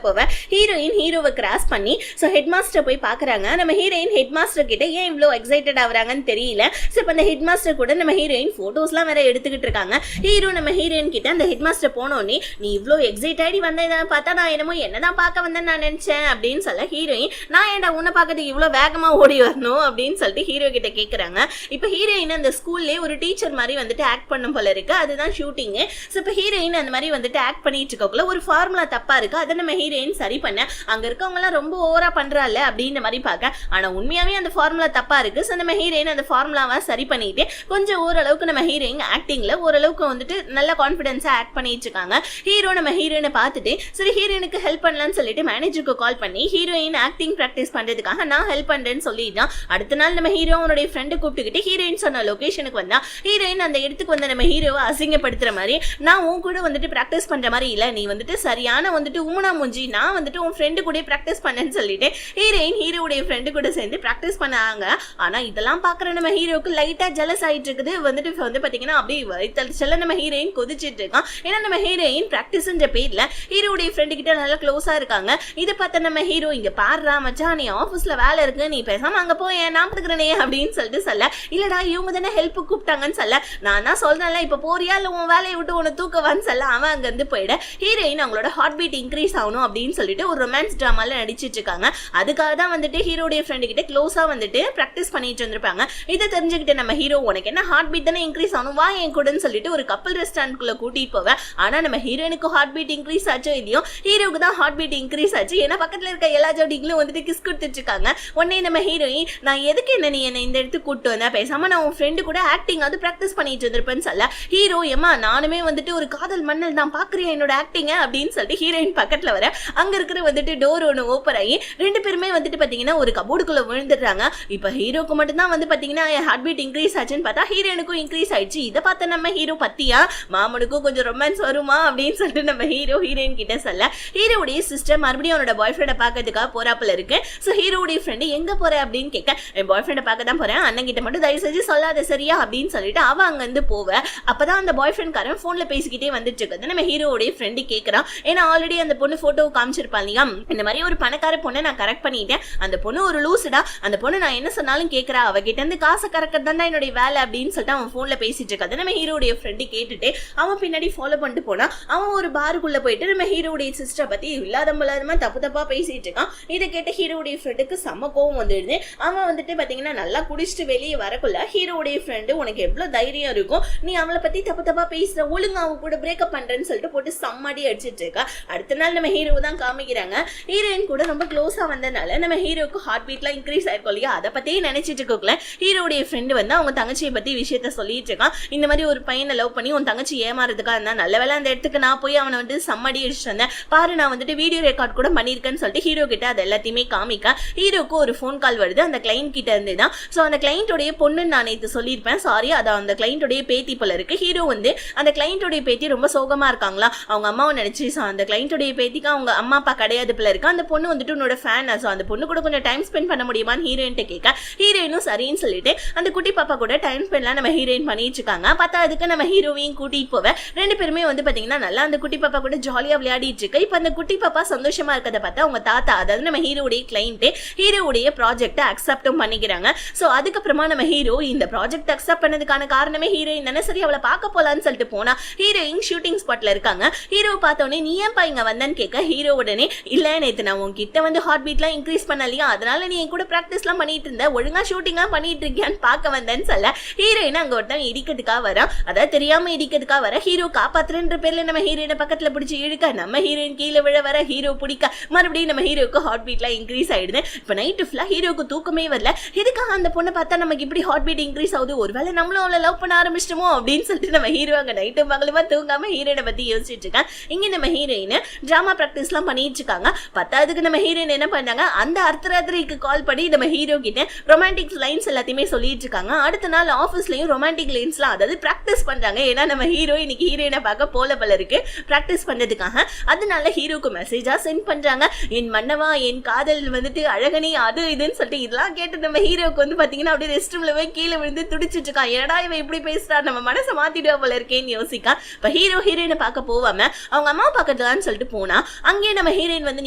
போவ ஹீரோயின் ஹீரோவை கிராஸ் பண்ணி சோ ஹெட் மாஸ்டர் போய் பாக்குறாங்க. நம்ம ஹீரோயின் ஹெட் மாஸ்டர் கிட்ட ஏன் இவ்வளவு எக்ஸைட்டட் ஆகுறாங்கன்னு தெரியல. சோ இப்ப அந்த ஹெட் மாஸ்டர் கூட நம்ம ஹீரோயின் போட்டோஸ்லாம் வேற எடுத்துக்கிட்டு இருக்காங்க. ஹீரோ நம்ம ஹீரோயின் கிட்ட அந்த ஹெட் மாஸ்டர் போனோடனே நீ இவ்வளவு எக்ஸைட் ஆகி வந்தேன் பார்த்தா நான் என்னமோ என்னதான் பார்க்க வந்தேன்னு நான் நினைச்சேன் அப்படின்னு சொல்ல ஹீரோயின் நான் ஏன்டா உன்னை பார்க்கறதுக்கு இவ்வளவு வேகமா ஓடி வரணும் அப்படின்னு சொல்லிட்டு ஹீரோ கிட்ட கேக்குறாங்க. இப்ப ஹீரோயின் அந்த ஸ்கூல்லே ஒரு டீச்சர் மாதிரி வந்துட்டு ஆக்ட் பண்ணும் போல இருக்கு. அதுதான் ஷூட்டிங். சோ இப்ப ஹீரோயின் அந்த மாதிரி வந்துட்டு ஆக்ட் பண்ணிட்டு இருக்கக்குள்ள ஒரு ஃபார்முலா தப்பா இருக்கு. அதை நம்ம ஹீரோயின் சரி பண்ண அங்க இருக்கவங்க எல்லாம் ரொம்ப ஓவரா பண்றாள் அப்படின்ற மாதிரி பார்க்க ஆனா உண்மையாவே அந்த ஃபார்முலா தப்பா இருக்கு. சோ நம்ம ஹீரோயின் அந்த ஃபார்முலாவை சரி பண்ணிட்டு கொஞ்சம் ஓரளவுக்கு நம்ம ஹீரோயின் ஆக்டிங்ல ஓரளவுக்கு வந்துட்டு நல்ல கான்ஃபிடன்ஸா ஆக்ட் பண்ணிட்டு இருக்காங்க. ஹீரோ நம்ம ஹீரோயினை பார்த்துட்டு சரி ஹீரோயினுக்கு ஹெல்ப் பண்ணலாம்னு சொல்லிட்டு மேனேஜருக்கு கால் பண்ணி ஹீரோயின் ஆக்டிங் பிராக்டிஸ் பண்றதுக்காக நான் ஹெல்ப் பண்றேன்னு சொல்லிட்டான். அடுத்த நாள் நம்ம ஹீரோ அவனுடைய ஃப்ரெண்டு கூப்பிட்டுக்கிட்டு ஹீரோயின் சொன்ன லொகேஷனுக்கு வந்தா ஹீரோயின் அந்த இடத்துக்கு வந்து நம்ம ஹீரோவை அசிங்கப்படுத்துற மாதிரி நான் உன் கூட வந்துட்டு பிராக்டிஸ் பண்ற மாதிரி இல்ல நீ வந்துட்டு சரியான வந்துட்டு ஊனா மூஞ்சி நான் வந்துட்டு உன் ஃப்ரெண்டு கூட பிராக்டிஸ் பண்ணேன்னு சொல்லிட்டு ஹீரோயின் ஹீரோவுடைய ஃப்ரெண்டு கூட சேர்ந்து பிராக்டிஸ் பண்ணாங்க. ஆனா இதெல்லாம் பாக்குற நம்ம ஹீரோக்கு லைட்டா ஜெலஸ் ஆயிட்டு இருக்குது. வந்துட்டு வந்து பாத்தீங்கன்னா அப்படியே நம்ம ஹீரோயின் கொதிச்சிட்டு இருக்கான். ஏன்னா நம்ம ஹீரோயின் பிராக்டிஸ்ன்ற பேர்ல ஹீரோவுடைய ஃப்ரெண்டு கிட்ட நல்லா க்ளோஸா இருக்காங்க. இதை பார்த்த நம்ம ஹீரோ இங்க பாடுறா மச்சான் நீ ஆபீஸ்ல வேலை இருக்கு நீ பேசாம அங்க போய் நான் பாத்துக்கிறனே அப்படின்னு சொல்லிட்டு சொல்ல இல்லடா இவங்க தானே ஹெல்ப் கூப்பிட்டாங்கன்னு சொல்ல நான் தான் சொல்றேன்ல இப்ப போறியா இல்ல உன் வேலையை விட்டு உன்னை தூக்கவான்னு சொல்ல அவன் அங்க இருந்து போயிட ஹீரோயின் அவங்களோட ஹார்ட் பீட் இன்க்ரீஸ் ஆகணும் அப்படின்னு சொல்லிட்டு ஒரு ரொமான்ஸ் டிராமால நடிச்சிட்டு இருக்காங்க. அதுக்காக தான் வந்துட்டு ஹீரோடைய ஃப்ரெண்டு கிட்ட க்ளோஸா வந்துட்டு பிராக்டிஸ் பண்ணிட்டு இருந்திருப்பாங்க. இதை தெரிஞ்சுக்கிட்டு நம்ம ஹீரோ உனக்கு என்ன ஹார்ட் பீட் தானே இன்க்ரீஸ் ஆகணும் வா என் கூடன்னு சொல்லிட்டு ஒரு கப்பல் ரெஸ்டாரண்ட்குள்ள கூட்டிட்டு போவேன். ஆனா நம்ம ஹீரோயினுக்கு ஹார்ட் பீட் இன்க்ரீஸ் ஆச்சோ இல்லையோ ஹீரோக்கு தான் ஹார்ட் பீட் இன்க்ரீஸ் ஆச்சு. ஏன்னா பக்கத்துல இருக்க எல்லா ஜோடிகளும் வந்துட்டு கிஸ் கொடுத்துட்டு இருக்காங்க. உடனே நம்ம ஹீரோயின் நான் எதுக்கு என்ன நீ என்ன இந்த இடத்துக்கு கூப்பிட்டு வந்தா பேசாம நான் உன் ஃப்ரெண்டு கூட ஆக்டிங் அது பிராக்டிஸ் பண்ணிட்டு இருந்திருப்பேன்னு சொல்ல ஹீரோ ஏமா நானுமே வந்துட்டு ஒரு காதல் மன்னல் தான் பாக்குறேன் என்னோட ஆக்டிங்க அப்படின்னு சொல்லிட்டு ஹீரோயின் பக்கத்துல வர அங்க இருக்கிற வந்துட்டு டோர் ஒன்று ஓப்பன் ஆகி ரெண்டு பேருமே வந்துட்டு பாத்தீங்கன்னா ஒரு கபோர்டுக்குள்ள விழுந்துடுறாங்க. இப்ப ஹீரோக்கு மட்டும் தான் வந்து பாத்தீங்கன்னா ஹார்ட் பீட் இன்க்ரீஸ் ஆச்சுன்னு பார்த்தா ஹீரோனுக்கும் இன்க்ரீஸ் ஆயிடுச்சு. இதை பார்த்த நம்ம ஹீரோ பத்தியா மாமனுக்கும் கொஞ்சம் ரொமான்ஸ் வருமா அப்படின்னு சொல்லிட்டு நம்ம ஹீரோ ஹீரோயின் கிட்ட சொல்ல ஹீரோடைய சிஸ்டர் மறுபடியும் அவனோட பாய் ஃப்ரெண்டை பார்க்கறதுக்காக போறாப்புல இருக்கு. சோ ஹீரோடைய ஃப்ரெண்டு எங்க போற அப்படின்னு கேட்க என் பாய் ஃப்ரெண்டை பார்க்க தான் போறேன் அண்ணன் கிட்ட மட்டும் தயவு செஞ்சு சொல்லாத சரியா அப்படின்னு சொல்லிட்டு அவன் அங்க இருந்து போவ அப்பதான் அந்த பாய் ஃப்ரெண்ட் காரன் போன்ல பேசிக்கிட்டே வந்துட்டு இருக்குது. நம்ம ஹீரோடைய ஃப்ரெண்டு கேட்கறான் ஏன்னா ஆல்ரெடி அந்த பொண்ணு போட்டோ காமிச்சிருப்பாங்க இல்லையா இந்த மாதிரி ஒரு பணக்கார பொண்ணை நான் கரெக்ட் பண்ணிட்டேன் அந்த பொண்ணு ஒரு லூசுடா அந்த பொண்ணு நான் என்ன சொன்னாலும் கேட்கறா அவகிட்ட இருந்து காசை கரெக்ட் தான் என்னுடைய வேலை அப்படின்னு சொல்லிட்டு அவன் போன்ல பேசிட்டு இருக்காது. நம்ம ஹீரோடைய ஃப்ரெண்டு கேட்டுட்டு அவன் பின்னாடி ஃபாலோ பண்ணிட்டு போனா அவன் ஒரு பாருக்குள்ள போயிட்டு நம்ம ஹீரோடைய சிஸ்டரை பத்தி இல்லாத முல்லாதமா தப்பு தப்பா பேசிட்டு இருக்கான். இதை கேட்ட ஹீரோடைய ஃப்ரெண்டுக்கு செம்ம கோவம் வந்துடுது. அவன் வந்துட்டு பாத்தீங்கன்னா நல்லா குடிச்சிட்டு வெளியே வரக்குள்ள ஹீரோடைய ஃப்ரெண்டு உனக்கு எவ்வளவு தைரியம் இருக்கும் நீ அவளை பத்தி தப்பு தப்பா பேசுற ஒழுங்கு அவன் கூட பிரேக்கப் பண்றேன்னு சொல்லிட்டு போட்டு சம்மாடி அடிச்சிட்டு இருக்கா. அடுத்த நாள் நம்ம ஹீரோ தான் காமிக்கிறாங்க. ஹீரோயின் கூட ரொம்ப க்ளோஸா வந்தனால நம்ம ஹீரோக்கு ஹார்ட் பீட்லாம் இன்க்ரீஸ் ஆயிருக்கும் இல்லையா, அதை பத்தியே நினைச்சிட்டு இருக்கோம்ல ஹீரோடைய ஃப்ரெண்டு வந்து அவங்க தங்கச்சியை பத்தி விஷயத்த சொல்லிட்டு இருக்கான். இந்த மாதிரி ஒரு பையனை லவ் பண்ணி உன் தங்கச்சி ஏமாறதுக்காக இருந்தா நல்ல வேலை அந்த இடத்துக்கு நான் போய் அவனை வந்து சம்மடி அடிச்சுட்டு வந்தேன் பாரு, நான் வந்துட்டு வீடியோ ரெக்கார்ட் கூட பண்ணிருக்கேன்னு சொல்லிட்டு ஹீரோ கிட்ட அது எல்லாத்தையுமே காமிக்க ஹீரோக்கு ஒரு ஃபோன் கால் வருது அந்த கிளைண்ட் கிட்ட இருந்து தான். ஸோ அந்த கிளைண்டோடைய பொண்ணு நான் நேற்று சொல்லியிருப்பேன், சாரி அது அந்த கிளைண்டோடைய பேத்தி போல இருக்கு. ஹீரோ வந்து அந்த கிளைண்டோடைய பேத்தி ரொம்ப சோகமா இருக்காங்களா, அவங்க அம்மாவை நினைச்சு அந்த கிளைண்டோடைய பேத்திக்கு அவங்க அம்மா அப்பா கிடையாது போல இருக்கு. அந்த பொண்ணு வந்துட்டு உன்னோட ஃபேன், ஸோ அந்த பொண்ணு கூட கொஞ்சம் டைம் ஸ்பெண்ட் பண்ண முடியுமான்னு ஹீரோயின் கேட்க ஹீரோயினும் சரின்னு சொல்லிட்டு அந்த குட்டி பாப்பா கூட டைம் ஸ்பெண்ட்லாம் நம்ம ஹீரோயின் பண்ணிட்டு இருக்காங்க. பார்த்தா அதுக்கு நம்ம ஹீரோவையும் கூட்டிட்டு போவேன். ரெண்டு பேருமே வந்து பாத்தீங்கன்னா நல்லா அந்த குட்டி பாப்பா கூட ஜாலியா விளையாடிட்டு இருக்கு. இப்போ அந்த குட்டி பாப்பா சந்தோஷமா இருக்கிறத பார்த்தா அவங்க தாத்தா, அதாவது நம்ம ஹீரோடைய கிளைண்ட் ஹீரோடைய ப்ராஜெக்ட்டை அக்செப்டும் பண்ணிக்கிறாங்க. ஸோ அதுக்கப்புறமா நம்ம ஹீரோ இந்த ப்ராஜெக்ட் அக்செப்ட் பண்ணதுக்கான காரணமே ஹீரோயின் தானே, சரி அவளை பார்க்க போலான்னு சொல்லிட்டு போனா ஹீரோயின் ஷூட்டிங் ஸ்பாட்ல இருக்காங்க. ஹீரோ பார்த்தோன்னே நீ ஏன்பா இங்க வந்தன்னு கேட்க ஹீரோ உடனே இல்ல நேத்து நான் உன்கிட்ட வந்து ஹார்ட் பீட்லாம் இன்க்ரீஸ் பண்ணலையா, அதனால நீ என் கூட ப்ராக்டிஸ்லாம் பண்ணிட்டு இருந்த, ஒழுங்கா ஷூட்டிங்லாம் பண்ணிட்டு இருக்கியான்னு பார்க்க வந்தேன்னு சொல்ல ஹீரோயின் அங்க ஒருத்தன் இடிக்கிறதுக்காக வரா, அதாவது தெரியாம இடிக்கிறதுக்காக வர ஹீரோ காப்பாத்துறன்ற பேர்ல நம்ம ஹீரோயினை பக்கத்துல பிடிச்சி இழுக்க நம்ம ஹீரோயின் கீழே விழ வர ஹீரோ பிடிக்க மறுபடியும் நம்ம ஹீரோக்கு ஹார்ட் பீட்லாம் இன்க்ரீஸ் ஆயிடுது. இப்போ நைட்டு ஃபுல்லா ஹீரோக்கு தூக்கமே வரல, எதுக்காக அந்த பொண்ணை பார்த்தா நமக்கு இப்படி ஹார்ட் பீட் இன்க்ரீஸ் ஆகுது, ஒருவேளை நம்மளும் அவளை லவ் பண்ண ஆரம்பிச்சிட்டோமோ அப்படின்னு சொல்லிட்டு நம்ம ஹீரோ அங்க நைட்டு பகலுமா தூங்காம ஹீரோயினை பத்தி யோசிச்சுட்டு இருக்காங்க. இங்க நம்ம ஹீரோயின் டிராமா பிராக்டிஸ்லாம் பண்ணிட்டு இருக்காங்க. பத்தாவதுக்கு நம்ம ஹீரோயின் என்ன பண்ணாங்க, அந்த அர்த்தராத்திரிக்கு கால் பண்ணி நம்ம ஹீரோ கிட்ட ரொமான்டிக் லைன்ஸ் எல்லாத்தையுமே சொல்லிட்டு இருக்காங்க. அடுத்த நாள் ஆஃபீஸ்லயும் ரொமான்டிக் லைன்ஸ்லாம் அதாவது பிராக்டிஸ் பண்றாங்க. ஏன்னா நம்ம ஹீரோ இன்னைக்கு ஹீரோயினை பார்க்க போல பல இருக்கு பிராக்டிஸ் பண்றதுக்காக. அதனால ஹீரோக்கு மெசேஜா சென்ட் பண்றாங்க, என் மன்னவா என் காதல் வந்துட்டு அழகனே அது இதுன்னு சொல்லிட்டு. இதெல்லாம் கேட்டு நம்ம ஹீரோக்கு வந்து பாத்தீங்கன்னா அப்படியே ரெஸ்ட் ரூம்ல போய் கீழே விழுந்து துடிச்சிட்டு இருக்கான். என்னடா இவன் இப்படி பேசுறா, நம்ம மனசை மாத்திடுவா போல இருக்கேன்னு யோசிக்கா. இப்ப ஹீரோ ஹீரோயினை பார்க்க போவாம அவங்க அம்மா பார்க்கலான்னு சொல்லிட்டு போனா அங்கேயே நம்ம ஹீரோயின் வந்து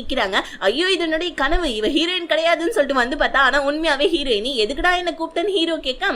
நிக்கிறாங்க. ஐயோ இது என்னுடைய கனவு, இவ ஹீரோயின் கிடையாதுன்னு சொல்லிட்டு வந்து பார்த்தா ஆனா உண்மையாவே ஹீரோயின். எதுக்குடா என்ன கூப்பிட்டேன்னு ஹீரோ கேட்க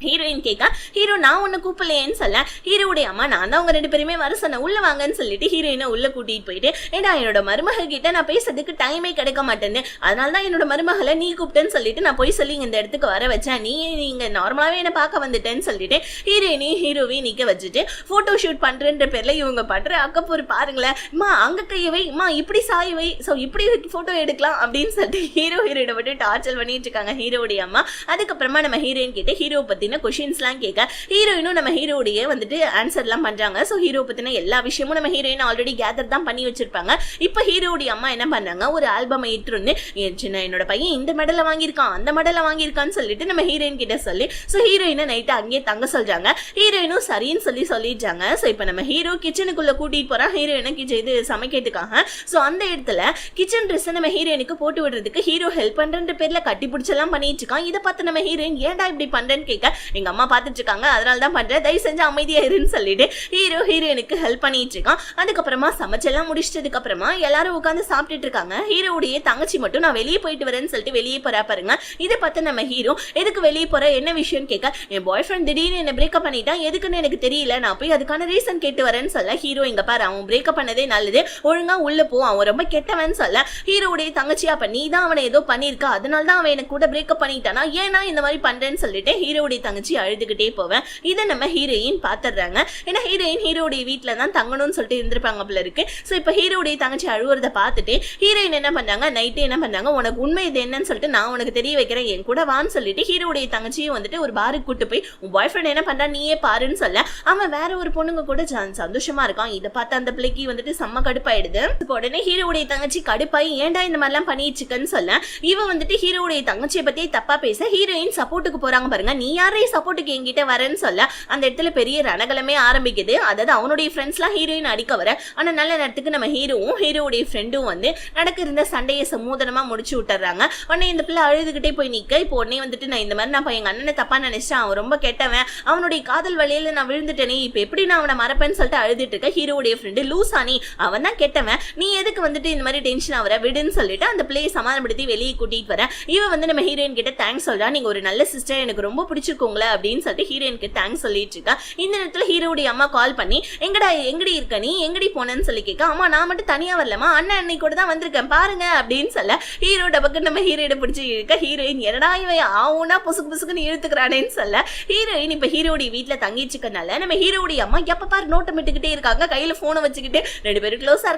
ஹீரோயின் கேட்க ஹீரோ நான் உன்னை கூப்பிடலையேன்னு சொல்ல ஹீரோடைய அம்மா நான் தான் அவங்க ரெண்டு பேருமே வர சொன்னேன் உள்ள வாங்கன்னு சொல்லிட்டு ஹீரோயினை உள்ள கூட்டிட்டு போயிட்டு ஏன்னா என்னோட மருமக கிட்ட நான் பேசுறதுக்கு டைமே கிடைக்க மாட்டேன்னு, அதனால தான் என்னோட மருமகளை நீ கூப்பிட்டேன்னு சொல்லிட்டு நான் போய் சொல்லி இந்த இடத்துக்கு வர வச்சேன், நீங்க நார்மலாவே என்ன பார்க்க வந்துட்டேன்னு சொல்லிட்டு ஹீரோயினையும் ஹீரோவையும் நிக்க வச்சுட்டு போட்டோ ஷூட் பண்றேன்ற பேர்ல இவங்க பண்ற அக்கப்போர் பாருங்களேன், மா அங்க கையவை மா இப்படி சாயவை, ஸோ இப்படி போட்டோ எடுக்கலாம் அப்படின்னு சொல்லிட்டு ஹீரோயினை விட்டு டார்ச்சர் பண்ணிட்டு இருக்காங்க ஹீரோடைய அம்மா. அதுக்கப்புறமா நம்ம ஹீரோயின் கிட்ட ஹீரோ பத்தின கொஸ்டின்ஸ்லாம் கேட்க ஹீரோயினும் நம்ம ஹீரோடைய வந்துட்டு ஆன்சர்லாம் பண்றாங்க. ஸோ ஹீரோ பத்தின எல்லா விஷயமும் நம்ம ஹீரோயின் ஆல்ரெடி கேதர் தான் பண்ணி வச்சிருப்பாங்க. இப்போ ஹீரோடைய அம்மா என்ன பண்ணாங்க, ஒரு ஆல்பம் ஏற்றுன்னு என்னோட பையன் இந்த மெடலை வாங்கியிருக்கான் அந்த மெடலை வாங்கியிருக்கான்னு சொல்லிட்டு நம்ம ஹீரோயின் கிட்ட சொல்லி ஸோ ஹீரோயினை நைட்டு அங்கேயே தங்க சொல்றாங்க. ஹீரோயினும் சரின்னு சொல்லிட்டாங்க. ஸோ இப்போ நம்ம ஹீரோ கிச்சனுக்குள்ள கூட்டிட்டு போறான் ஹீரோயினை இது சமைக்கிறதுக்காக. ஸோ அந்த இடத்துல கிச்சன் ட்ரெஸ் நம்ம ஹீரோயினுக்கு போட்டு விடுறதுக்கு ஹீரோ ஹெல்ப் பண்றன்ற பேர்ல கட்டி பிடிச்செல்லாம் பண்ணிட்டு இருக்கான். இதை பார்த்து நம்ம ஹீரோயின் ஏன்டா இப்படி பண்றேன்னு கேட்க எங்க அம்மா பார்த்துட்டு இருக்காங்க அதனால தான் பண்றேன், தயவு செஞ்சு அமைதியா இருன்னு சொல்லிட்டு ஹீரோ ஹீரோயினுக்கு ஹெல்ப் பண்ணிட்டு இருக்கான். அதுக்கப்புறமா சமைச்செல்லாம் முடிச்சதுக்கு அப்புறமா எல்லாரும் உட்காந்து சாப்பிட்டுட்டு இருக்காங்க. ஹீரோடைய தங்கச்சி மட்டும் நான் வெளியே போயிட்டு வரேன்னு சொல்லிட்டு வெளியே போறா பாருங்க. இதை பார்த்து நம்ம ஹீரோ எதுக்கு வெளியே போற என்ன விஷயம் கேட்க என் பாய் ஃப்ரெண்ட் திடீர்னு என்ன பிரேக்கப் பண்ணிட்டான், எதுக்குன்னு எனக்கு தெரியல, நான் போய் அதுக்கான ரீசன் கேட்டு வரேன்னு சொல்ல ஹீரோ இங்க பாரு அவன் பிரேக்கப் பண்ணதே நல்லது, ஒழுங்கா உள்ள போ, அவன் ரொம்ப கெட்டவன் சொல்ல ஹீரோடைய தங்கச்சி அப்ப நீ தான் அவனை ஏதோ பண்ணிருக்கா அதனால தான் அவன் எனக்கு கூட பிரேக்கப் பண்ணிட்டானா, ஏன்னா இந்த மாதிரி பண்றேன்னு சொல்லிட்டு ஹீரோடைய தங்கச்சி அழுதுகிட்டே போவேன். இதை நம்ம ஹீரோயின் பாத்துறாங்க. ஏன்னா ஹீரோயின் ஹீரோடைய வீட்டுல தான் தங்கணும்னு சொல்லிட்டு இருந்திருப்பாங்க போல இருக்கு. சோ இப்ப ஹீரோடைய தங்கச்சி அழுவுறத பார்த்துட்டு ஹீரோயின் என்ன பண்ணாங்க, நைட்டு என்ன பண்ணாங்க, உனக்கு உண்மை இது என்னன்னு சொல்லிட்டு நான் உனக்கு தெரிய வைக்கிறேன் என் கூட வான்னு சொல்லிட்டு ஹீரோடைய தங்கச்சியும் வந்துட்டு ஒரு பாருக்கு கூட்டு போய் உன் பாய் ஃப்ரெண்ட் என்ன பண்றா நீயே பாருன்னு சொல்ல அவன் வேற ஒரு பொண்ணுங்க கூட சந்தோஷமா இருக்கான். இதை பார்த்து அந்த பிள்ளைக்கு வந்துட்டு செம்ம கடுப்பாயிடுது. உடனே ஹீரோடைய தங்கச்சி கடுப்பாய் ஏன்டா இந்த மாதிரிலாம் பண்ணிச்சுக்கன்னு சொல்ல இவன் வந்துட்டு ஹீரோடைய தங்கச்சியை பத்தி தப்பா பேச ஹீரோயின் சப்போர்ட்டுக்கு போறாங்க பாருங்க. நீ யாரையும் சப்போர்ட்டுக்கு என்கிட்ட வரேன்னு சொல்ல அந்த இடத்துல பெரிய ரணகலமே ஆரம்பிக்குது. அதாவது அவனுடைய ஃப்ரெண்ட்ஸ்லாம் ஹீரோயின் அடிக்க வர ஆனா நல்ல நேரத்துக்கு நம்ம ஹீரோவும் ஹீரோடைய ஃப்ரெண்டும் வந்து நடக்க இருந்த சண்டையை சமூதனமா முடிச்சு விட்டுறாங்க. உடனே இந்த பிள்ளை அழுதுகிட்டே போய் நிக்க இப்போ உடனே வந்துட்டு நான் இந்த மாதிரி நான் எங்க அண்ணனை தப்பா நினைச்சேன், அவன் ரொம்ப கெட்டவன், அவனுடைய காதல் வழியில நான் விழுந்துட்டேனே, இப்ப எப்படி நான் அவனை மறப்பேன்னு சொல்லிட்டு அழுதுட்டு இருக்க ஹீரோடைய ஃப்ரெண்டு லூசானி அவன் தான் கெட்டவன், நீ எதுக்கு வந்துட்டு இந்த மாதிரி டென்ஷன் ஆகிற விடுன்னு சொல்லிட்டு அந்த பிள்ளையை சமாதானப்படுத்தி வெளியே கூட்டிட்டு வர இவன் வந்து நம்ம ஹீரோயின் கிட்ட தேங்க்ஸ் சொல்றா, நீங்க ஒரு நல்ல சிஸ்டர் எனக்கு ரொம்ப பிடிச்சிருக்கு புரிஞ்சுக்கோங்களேன் அப்படின்னு சொல்லிட்டு ஹீரோயினுக்கு தேங்க்ஸ் சொல்லிட்டு இருக்கா. இந்த நேரத்துல ஹீரோடைய அம்மா கால் பண்ணி எங்கடி இருக்க நீ எங்கடி போனேன்னு சொல்லி கேட்க, அம்மா நான் மட்டும் தனியா வரலமா அண்ணன் அன்னை கூட தான் வந்திருக்கேன் பாருங்க அப்படின்னு சொல்ல ஹீரோ டபக்கு நம்ம ஹீரோயினை பிடிச்சி இருக்க. ஹீரோயின் என்னடா இவன் ஆவுனா புசுக்குன்னு இழுத்துக்கிறானேன்னு சொல்ல ஹீரோயின் இப்ப ஹீரோடைய வீட்டுல தங்கிச்சுக்கனால நம்ம ஹீரோடைய அம்மா எப்ப பாரு நோட்டம் விட்டுக்கிட்டே இருக்காங்க, கையில போனை வச்சுக்கிட்டு 2 பேரும் க்ளோஸா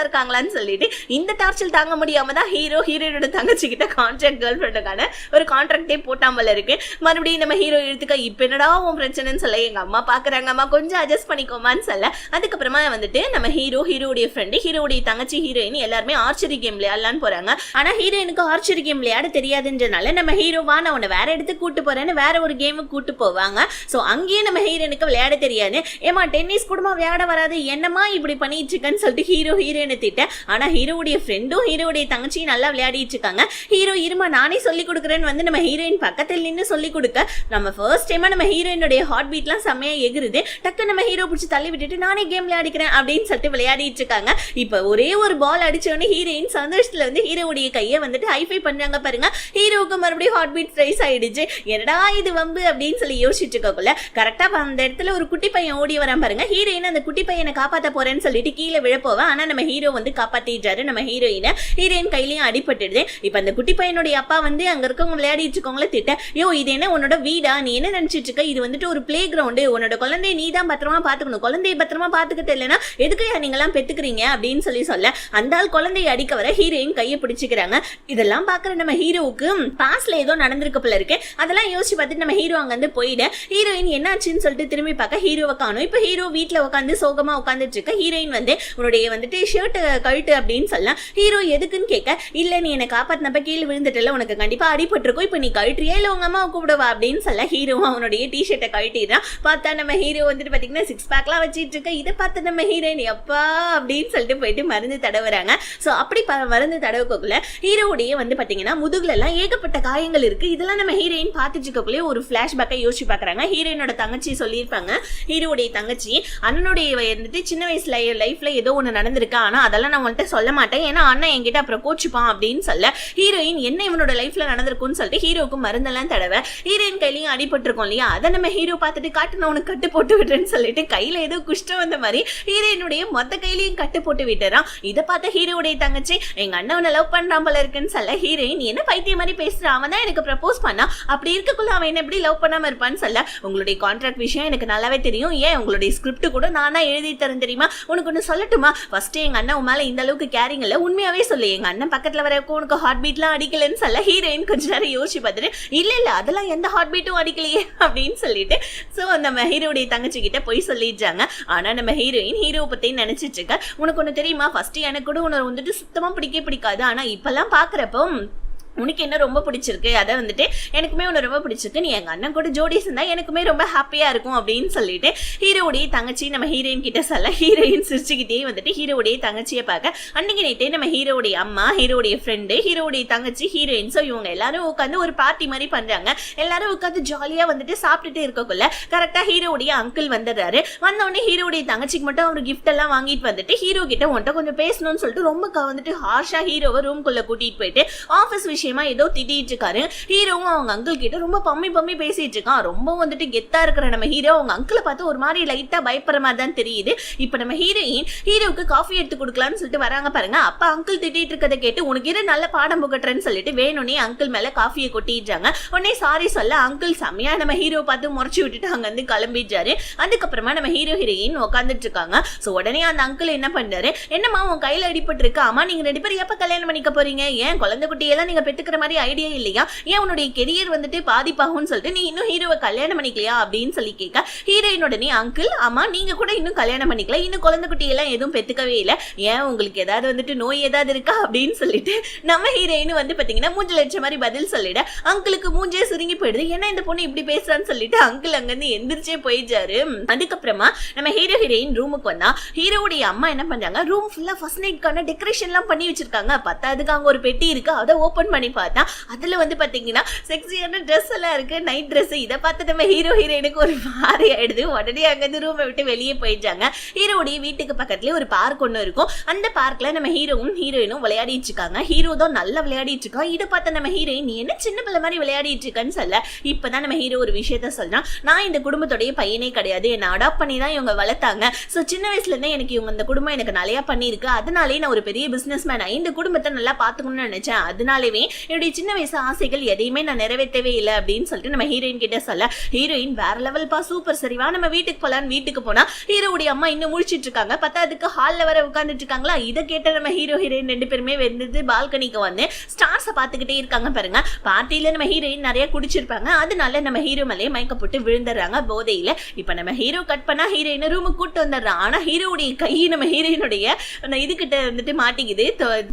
இருக்காங்களான்னு சொல்லிட்டு இந்த டார்ச்சல் தாங்க முடியாம தான் ஹீரோயினோட தங்கச்சிக்கிட்ட கான்ட்ராக்ட் கேர்ள் ஃப்ரெண்டுக்கான ஒரு கான்ட்ராக்டே போட்டாமல இருக்கு. மறுபடியும் நம்ம ஹீரோ இழுத்துக்க இப்ப என்னடா உன் பிரச்சனைன்னு சொல்ல எங்க அம்மா பாக்குறாங்க, அம்மா கொஞ்சம் அட்ஜஸ்ட் பண்ணிக்கோமான்னு சொல்ல அதுக்கப்புறமா வந்துட்டு நம்ம ஹீரோடைய ஃப்ரெண்டு ஹீரோடைய தங்கச்சி ஹீரோயின் எல்லாருமே ஆர்ச்சரி கேம் விளையாடலான்னு போறாங்க. ஆனா ஹீரோயினுக்கு ஆர்ச்சரி கேம் விளையாட தெரியாதுன்றனால நம்ம ஹீரோவா நான் உன்னை வேற இடத்துக்கு கூட்டு போறேன்னு வேற ஒரு கேமுக்கு கூட்டு போவாங்க. சோ அங்கேயே நம்ம ஹீரோயினுக்கு விளையாட தெரியாது. ஏமா டென்னிஸ் கூடமா விளையாட வராது, என்னமா இப்படி பண்ணிட்டு இருக்கன்னு சொல்லிட்டு ஹீரோயினை திட்ட. ஆனா ஹீரோடைய ஃப்ரெண்டும் ஹீரோடைய தங்கச்சியும் நல்லா விளையாடிட்டு இருக்காங்க. ஹீரோ இருமா நானே சொல்லி கொடுக்குறேன்னு வந்து நம்ம ஹீரோயின் பக்கத்துல நின்று சொல்லி கொடுக்க நம்ம ஃபர்ஸ்ட் டைமா நம்ம ஹீரோயினுடைய ஹார்ட் பீட்லாம் செம்மையா எகுருது. டக்கு நம்ம ஹீரோ பிடிச்சி தள்ளி விட்டுட்டு நானே கேம் விளையாடிக்கிறேன் அப்படின்னு சொல்லிட்டு விளையாடிட்டு இருக்காங்க. இப்ப ஒரே ஒரு பால் அடிச்ச உடனே ஹீரோயின் சந்தோஷத்துல வந்து ஹீரோடைய கையை வந்துட்டு ஹைஃபை பண்றாங்க பாருங்க. ஹீரோவுக்கு மறுபடியும் ஹார்ட் பீட் ரைஸ் ஆயிடுச்சு. என்னடா இது வம்பு அப்படின்னு சொல்லி யோசிச்சுட்டு இருக்கக்குள்ள கரெக்டா அந்த இடத்துல ஒரு குட்டி பையன் ஓடி வரான் பாருங்க. ஹீரோயின் அந்த குட்டி பையனை காப்பாத்த போறேன்னு சொல்லிட்டு கீழே விழப்போவா. ஆனா நம்ம ஹீரோ வந்து காப்பாத்திட்டாரு நம்ம ஹீரோயின் கையிலயும் அடிபட்டுடுது. இப்ப அந்த குட்டி பையனுடைய அப்பா வந்து அங்க இருக்கவங்க விளையாடிட்டு இருக்கவங்கள திட்ட, யோ இது என்ன உன்னோட வீடா, நீ என்ன நினைச்சிட்டு இருக்க, இது வந்துட்டு ஒரு பிளே கிரவுண்டு, உன்னோட குழந்தைய நீ தான் பத்திரமா பாத்துக்கணும், குழந்தைய பத்திரமா பாத்துக்கிட்டு இல்லைன்னா எதுக்கு நீங்க எல்லாம் பெத்துக்கிறீங்க அப்படின்னு சொல்ல அந்த ஆள் குழந்தைய அடிக்க வர ஹீரோயின் கையை பிடிச்சிக்கிறாங்க. இதெல்லாம் பாக்குற நம்ம ஹீரோவுக்கு பாஸ்ட்ல ஏதோ நடந்திருக்க போல இருக்கு. அதெல்லாம் யோசிச்சு பார்த்துட்டு நம்ம ஹீரோ அங்க வந்து போயிட ஹீரோயின் என்னாச்சுன்னு சொல்லிட்டு திரும்பி பார்க்க ஹீரோவை காணும். இப்ப ஹீரோ வீட்டுல உட்காந்து சோகமா உட்காந்துட்டு இருக்க. ஹீரோயின் வந்து உன்னுடைய வந்துட்டு ஷர்ட் கழுட்டு அப்படின்னு சொல்லலாம். ஹீரோ எதுக்குன்னு கேட்க, இல்ல நீ என்னை காப்பாத்தினப்ப கீழே விழுந்துட்டல, உனக்கு கண்டிப்பா அடிபட்டிருக்கும், இப்ப நீ கழட்டுறியா இல்ல உங்க அம்மா கூப்பிடுவா அப்படின்னு சொல்ல ஹீரோ அவனுடைய டிஷர்ட்டை கழட்டிடுறான். பார்த்தா நம்ம ஹீரோ வந்துட்டு பாத்தீங்கன்னா 6 பேக்லாம் வச்சிட்டு இருக்க. இதை பார்த்து நம்ம ஹீரோயின் எப்பா அப்படின்னு சொல்லிட்டு போயிட்டு மருந்து தடவுறாங்க. சோ அப்படி மருந்து தடவுக்குள்ள ஹீரோடைய வந்து பாத்தீங்கன்னா முதுகுல எல்லாம் ஏகப்பட்ட காயங்கள் இருக்கு. இதெல்லாம் நம்ம ஹீரோயின் பார்த்துட்டு இருக்கக்குள்ளே ஒரு பிளாஷ்பேக்கை யோசிச்சு பாக்குறாங்க. ஹீரோயினோட தங்கச்சி சொல்லியிருப்பாங்க, ஹீரோடைய தங்கச்சி அண்ணனுடைய வந்துட்டு சின்ன வயசுல லைஃப்ல ஏதோ ஒண்ணு நடந்திருக்கு, ஆனா அதெல்லாம் நான் உன்கிட்ட சொல்ல மாட்டேன், ஏன்னா அண்ணன் என்கிட்ட அப்புறம் கோச்சுப்பான் அப்படின்னு சொல்ல ஹீரோயின் என்ன இவனோட லைஃப்ல நடந்திருக்கும்னு சொல்லிட்டு ஹீரோக்கு மருந்தெல்லாம் தடவை. ஹீரோயின் கையிலயும் அடிபட்டிருக்கோம் இல்லையா, அதை நம்ம ஹீரோ பார்த்துட்டு காட்டு நான் உனக்கு கட்டு போட்டு விட்டுறேன்னு சொல்லிட்டு கையில ஏதோ குஷ்டம் வந்த மாதிரி ஹீரோயினுடைய மொத்த கையிலையும் கட்டு போட்டு விட்டுறான். இதை பார்த்த ஹீரோடைய தங்கச்சி எங்க அண்ணவனை லவ் பண்றான் போல இருக்குன்னு சொல்ல ஹீரோயின் என்ன பைத்தியம் மாதிரி பேசுறான், அவன் தான் எனக்கு ப்ரப்போஸ் பண்ணா, அப்படி இருக்கக்குள்ள அவன் என்ன எப்படி லவ் பண்ணாம இருப்பான்னு சொல்ல உங்களுடைய கான்ட்ராக்ட் விஷயம் எனக்கு நல்லாவே தெரியும், ஏன் உங்களுடைய ஸ்கிரிப்ட் கூட நானா எழுதி தரேன் தெரியுமா, உனக்கு ஒண்ணு சொல்லட்டுமா, ஃபர்ஸ்ட் எங்க அண்ணன் மேல இந்த அளவுக்கு கேரிங் இல்ல, உண்மையாவே சொல்லு எங்க அண்ணன் பக்கத்துல வரக்கும் உனக்கு ஹார்ட் பீட்லாம் அடிக்கலன்னு சொல்ல ஹீரோயின் கொஞ்ச நேரம் யோசிச்சு பார்த்துட்டு இல்ல அதெல்லாம் எந்த ஹார்ட் பீட்டும் அடிக்கலையே அப்படின்னு சொல்லிட்டு சோ நம்ம ஹீரோடைய தங்கச்சி கிட்ட போய் சொல்லிடுறாங்க. ஆனா நம்ம ஹீரோயின் ஹீரோவை பத்தி நினைச்சிட்டு இருக்க, உனக்கு ஒண்ணு தெரியுமா, ஃபர்ஸ்ட் எனக்கு கூட உனக்கு வந்துட்டு சுத்தமா பிடிக்காது, ஆனா இப்பெல்லாம் பாக்குறப்போ உனக்கு என்ன ரொம்ப பிடிச்சிருக்கு, அதை வந்துட்டு எனக்குமே உன்னை ரொம்ப பிடிச்சிருக்கு, நீ எங்க அண்ணன் கூட ஜோடி இருந்தா எனக்குமே ரொம்ப ஹாப்பியா இருக்கும் அப்படின்னு சொல்லிட்டு ஹீரோடைய தங்கச்சி நம்ம ஹீரோயின் கிட்ட சொல்ல ஹீரோயின் சிரிச்சுக்கிட்டே வந்துட்டு ஹீரோடைய தங்கச்சியை பார்க்க அன்னைக்கு நைட்டே நம்ம ஹீரோடைய அம்மா, ஹீரோடைய ஃப்ரெண்டு, ஹீரோடைய தங்கச்சி, ஹீரோயின் ஸோ இவங்க எல்லாரும் உட்காந்து ஒரு பார்ட்டி மாதிரி பண்றாங்க. எல்லாரும் உட்காந்து ஜாலியா வந்துட்டு சாப்பிட்டுட்டு இருக்கக்குள்ள கரெக்டா ஹீரோடைய அங்கிள் வந்துடுறாரு. வந்தோடனே ஹீரோடைய தங்கச்சிக்கு மட்டும் அவர் கிஃப்ட் எல்லாம் வாங்கிட்டு வந்துட்டு ஹீரோ கிட்ட உன்ட்ட கொஞ்சம் பேசணும்னு சொல்லிட்டு ரொம்ப வந்துட்டு ஹார்ஷா ஹீரோவை ரூம்குள்ள கூட்டிட்டு போயிட்டு ஆஃபீஸ் விஷயம் ஏதோ திட்டிட்டு இருக்காரு. ஹீரோவும் அவங்க அங்கிள் கிட்ட ரொம்ப பம்மி பேசிட்டு இருக்கான். ரொம்ப வந்துட்டு கெத்தா இருக்கிற நம்ம ஹீரோ அவங்க அங்கிளை பார்த்து ஒரு மாதிரி லைட்டா பயப்படுற மாதிரி தான் தெரியுது. இப்ப நம்ம ஹீரோவுக்கு காஃபி எடுத்து கொடுக்கலாம்னு சொல்லிட்டு வராங்க பாருங்க. அப்ப அங்கிள் திட்டிட்டு இருக்கதை கேட்டு உனக்கு இது நல்ல பாடம் புகட்டுறேன்னு சொல்லிட்டு வேணும்னே அங்கிள் மேல காஃபியை கொட்டிடுறாங்க. உடனே சாரி சொல்ல அங்கிள் செம்மையா நம்ம ஹீரோ பார்த்து முறைச்சு விட்டுட்டு அங்க வந்து கிளம்பிடுறாரு. அதுக்கப்புறமா நம்ம ஹீரோயின் உட்காந்துட்டு இருக்காங்க. சோ உடனே அந்த அங்கிள் என்ன பண்றாரு, என்னமா உன் கையில அடிபட்டு இருக்கு, ஆமா நீங்க 2 பேரும் எப்ப கல்யாணம் பண்ணிக்க போறீங்க, ஏன் குழந்தை குட்டியெல்லாம் நீங்க பெத்துக்கிற மாதிரி ஐடியா இல்லையா, ஏன் உன்னுடைய கெரியர் வந்துட்டு பாதிப்பாகும்னு சொல்லிட்டு நீ இன்னும் ஹீரோவை கல்யாணம் பண்ணிக்கலையா அப்படின்னு சொல்லி கேட்க ஹீரோயின் உடனே அங்கிள் ஆமா நீங்க கூட இன்னும் கல்யாணம் பண்ணிக்கல, இன்னும் குழந்தை குட்டி எல்லாம் எதுவும் பெத்துக்கவே இல்லை, ஏன் உங்களுக்கு ஏதாவது வந்துட்டு நோய் ஏதாவது இருக்கா அப்படின்னு சொல்லிட்டு நம்ம ஹீரோயின் வந்து பாத்தீங்கன்னா மூஞ்சு லட்சம் மாதிரி பதில் சொல்லிட அங்கிளுக்கு மூஞ்சே சுருங்கி போயிடுது. ஏன்னா இந்த பொண்ணு இப்படி பேசுறான்னு சொல்லிட்டு அங்கிள் அங்கிருந்து எந்திரிச்சே போயிடுறாரு. அதுக்கப்புறமா நம்ம ஹீரோயின் ரூமுக்கு வந்தா ஹீரோவுடைய அம்மா என்ன பண்றாங்க, ரூம் ஃபுல்லா ஃபர்ஸ்ட் நைட்கான டெக்கரேஷன் எல்லாம் பண்ணி வச்சிருக்காங்க. பத்தாவதுக்கு அங்க ஒரு பெட்டி இருக்கு, அதை ஓபன் பண்ணி பார்த்தா அதுல வந்து பாத்தீங்கன்னா செக்ஸியான ட்ரெஸ் எல்லாம் இருக்கு, நைட் ட்ரெஸ். இதை பார்த்து நம்ம ஹீரோ ஹீரோயினுக்கு ஒரு மாதிரி ஆயிடுது. உடனே அங்கிருந்து ரூமை விட்டு வெளியே போயிட்டாங்க. ஹீரோடைய வீட்டுக்கு பக்கத்துலயே ஒரு பார்க் ஒண்ணு இருக்கும். அந்த பார்க்ல நம்ம ஹீரோவும் ஹீரோயினும் விளையாடிட்டு இருக்காங்க. ஹீரோ தான் நல்லா விளையாடிட்டு இருக்கான். இதை பார்த்த நம்ம ஹீரோயின் நீ என்ன சின்ன பிள்ளை மாதிரி விளையாடிட்டு இருக்கன்னு சொல்ல, இப்பதான் நம்ம ஹீரோ ஒரு விஷயத்த சொல்றான். நான் இந்த குடும்பத்தோடைய பையனே கிடையாது, என்னை அடாப்ட் பண்ணி தான் இவங்க வளர்த்தாங்க. சோ சின்ன வயசுல இருந்தே எனக்கு இவங்க இந்த குடும்பம் எனக்கு நிறைய பண்ணிருக்கு. அதனாலே நான் ஒரு பெரிய பிசினஸ் மேன் இந்த குடும்பத்தை நல்லா பாத்துக்கணும்னு நினைச்சேன். அதனாலேயே என்னுடைய சின்ன வயசு ஆசைகள் எதையுமே நான் நிறைவேற்றவே இல்லை அப்படின்னு சொல்லிட்டு நம்ம ஹீரோயின் கிட்ட சொல்ல, ஹீரோயின் வேற லெவல் பா, சூப்பர், சரிவா நம்ம வீட்டுக்கு போலான்னு வீட்டுக்கு போனா ஹீரோவுடைய அம்மா இன்னும் முழிச்சிட்டு இருக்காங்க. பார்த்தா அதுக்கு ஹால்ல வர உட்கார்ந்துட்டு இருக்காங்களா. இதை கேட்ட நம்ம ஹீரோ ஹீரோயின் ரெண்டு பேருமே வந்து பால்கனிக்கு வந்து ஸ்டார்ஸை பார்த்துக்கிட்டே இருக்காங்க. பாருங்க, பார்ட்டியில நம்ம ஹீரோயின் நிறைய குடிச்சிருப்பாங்க. அதனால நம்ம ஹீரோ மேலே மயக்க போட்டு விழுந்துடுறாங்க போதையில. இப்ப நம்ம ஹீரோ கட் பண்ணா ஹீரோயின் ரூமுக்கு கூட்டு வந்துடுறான். ஆனா ஹீரோவுடைய கை நம்ம ஹீரோயினுடைய இதுகிட்ட வந்துட்டு மாட்டிக்குது,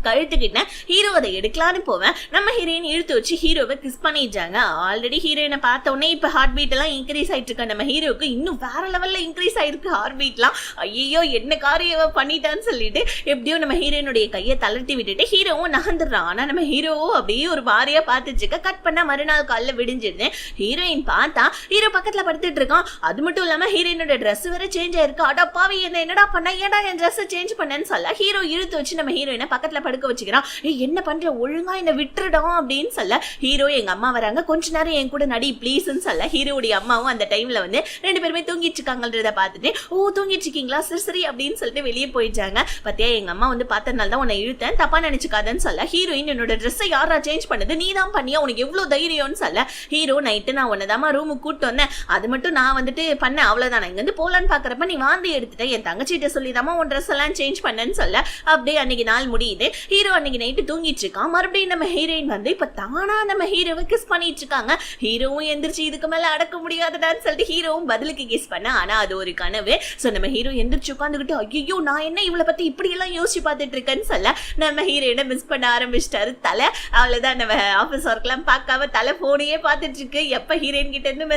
கழுத்துக்கிட்ட. ஹீரோ அதை எடுக்கலான்னு போவேன், நம்ம ஹீரோயின் இழுத்து வச்சு ஹீரோவை கிஸ் பண்ணிட்டாங்க. ஆல்ரெடி ஹீரோயினை பார்த்த உடனே இப்ப ஹார்ட் பீட் எல்லாம் இன்க்ரீஸ் ஆயிட்டு இருக்க நம்ம ஹீரோக்கு இன்னும் வேற லெவல்ல இன்க்ரீஸ் ஆயிருக்கு ஹார்ட் பீட்லாம். ஐயோ என்ன காரியம் பண்ணிட்டான்னு சொல்லிட்டு எப்படியோ நம்ம ஹீரோயினுடைய கையை தளர்த்தி விட்டுட்டு ஹீரோவும் நகர்ந்துடுறான். ஆனா நம்ம ஹீரோவும் அப்படியே ஒரு மாதிரியா பார்த்துச்சுக்க. கட் பண்ணா மறுநாள் காலைல விடிஞ்சிருந்தேன். ஹீரோயின் பார்த்தா ஹீரோ பக்கத்துல படுத்துட்டு இருக்கான். அது மட்டும் இல்லாம ஹீரோயினோட ட்ரெஸ் வேற சேஞ்ச் ஆயிருக்கு. அடா பாவி, என்னடா பண்ண, ஏடா என் ட்ரெஸ் சேஞ்ச் பண்ணேன்னு சொல்ல ஹீரோ இழுத்து வச்சு நம்ம ஹீரோயினை பக்கத்துல படுக்க வச்சுக்கிறான். என்ன பண்ற, ஒழுங்கா என்ன விட்டுடும் அப்படின்னு சொல்ல ஹீரோ எங்க அம்மா வராங்க, கொஞ்ச நேரம் என் கூட நடி ப்ளீஸ்ன்னு சொல்ல ஹீரோடைய அம்மாவும் அந்த டைம்ல வந்து ரெண்டு பேருமே தூங்கிட்டு இருக்காங்கன்றத பார்த்துட்டு, ஓ தூங்கிட்டு இருக்கீங்களா, சரி சரி அப்படின்னு சொல்லிட்டு வெளியே போயிட்டாங்க. பத்தியா எங்க அம்மா வந்து பார்த்தனால தான் உன்னை இழுத்தேன், தப்பா நினைச்சுக்காதன்னு சொல்ல ஹீரோயின் என்னோட ட்ரெஸ்ஸை யாரா சேஞ்ச் பண்ணது, நீ தான் பண்ணியா, உனக்கு எவ்வளவு தைரியம்னு சொல்ல ஹீரோ நைட்டு நான் உன்னதாமா ரூமுக்கு கூட்டு வந்தேன், அது மட்டும் நான் வந்துட்டு பண்ணேன், அவ்வளவுதான். இங்க வந்து போலான்னு பாக்குறப்ப நீ வாந்தி எடுத்துட்டேன், என் தங்கச்சிட்ட சொல்லிதாமா உன் ட்ரெஸ் எல்லாம் சேஞ்ச் பண்ணேன்னு சொல்ல அப்படியே அன்னைக்கு நாள் முடியுது. ஹீரோ அன்னைக்கு நைட்டு தூங்கிட்டு இருக்கான். மறுபடியும் நம்ம ஹீரோயின் வந்து இப்ப தானா நம்ம ஹீரோவை கிஸ் பண்ணிட்டு இருக்காங்க. ஹீரோவும் எந்திரிச்சு இதுக்கு மேல அடக்க முடியாதுடான்னு சொல்லிட்டு ஹீரோவும் பதிலுக்கு கிஸ் பண்ண, ஆனா அது ஒரு கனவு. சோ நம்ம ஹீரோ எந்திரிச்சு உட்காந்துக்கிட்டு ஐயோ நான் என்ன இவளை பத்தி இப்படி எல்லாம் யோசிச்சு பார்த்துட்டு இருக்கேன்னு சொல்ல நம்ம ஹீரோயினை மிஸ் பண்ண ஆரம்பிச்சிட்டாரு. தலை அவ்வளவுதான், நம்ம ஆபீஸ் ஒர்க் எல்லாம் பார்க்காம தலை போனையே பார்த்துட்டு இருக்கு. எப்ப ஹீரோயின் கிட்ட இருந்து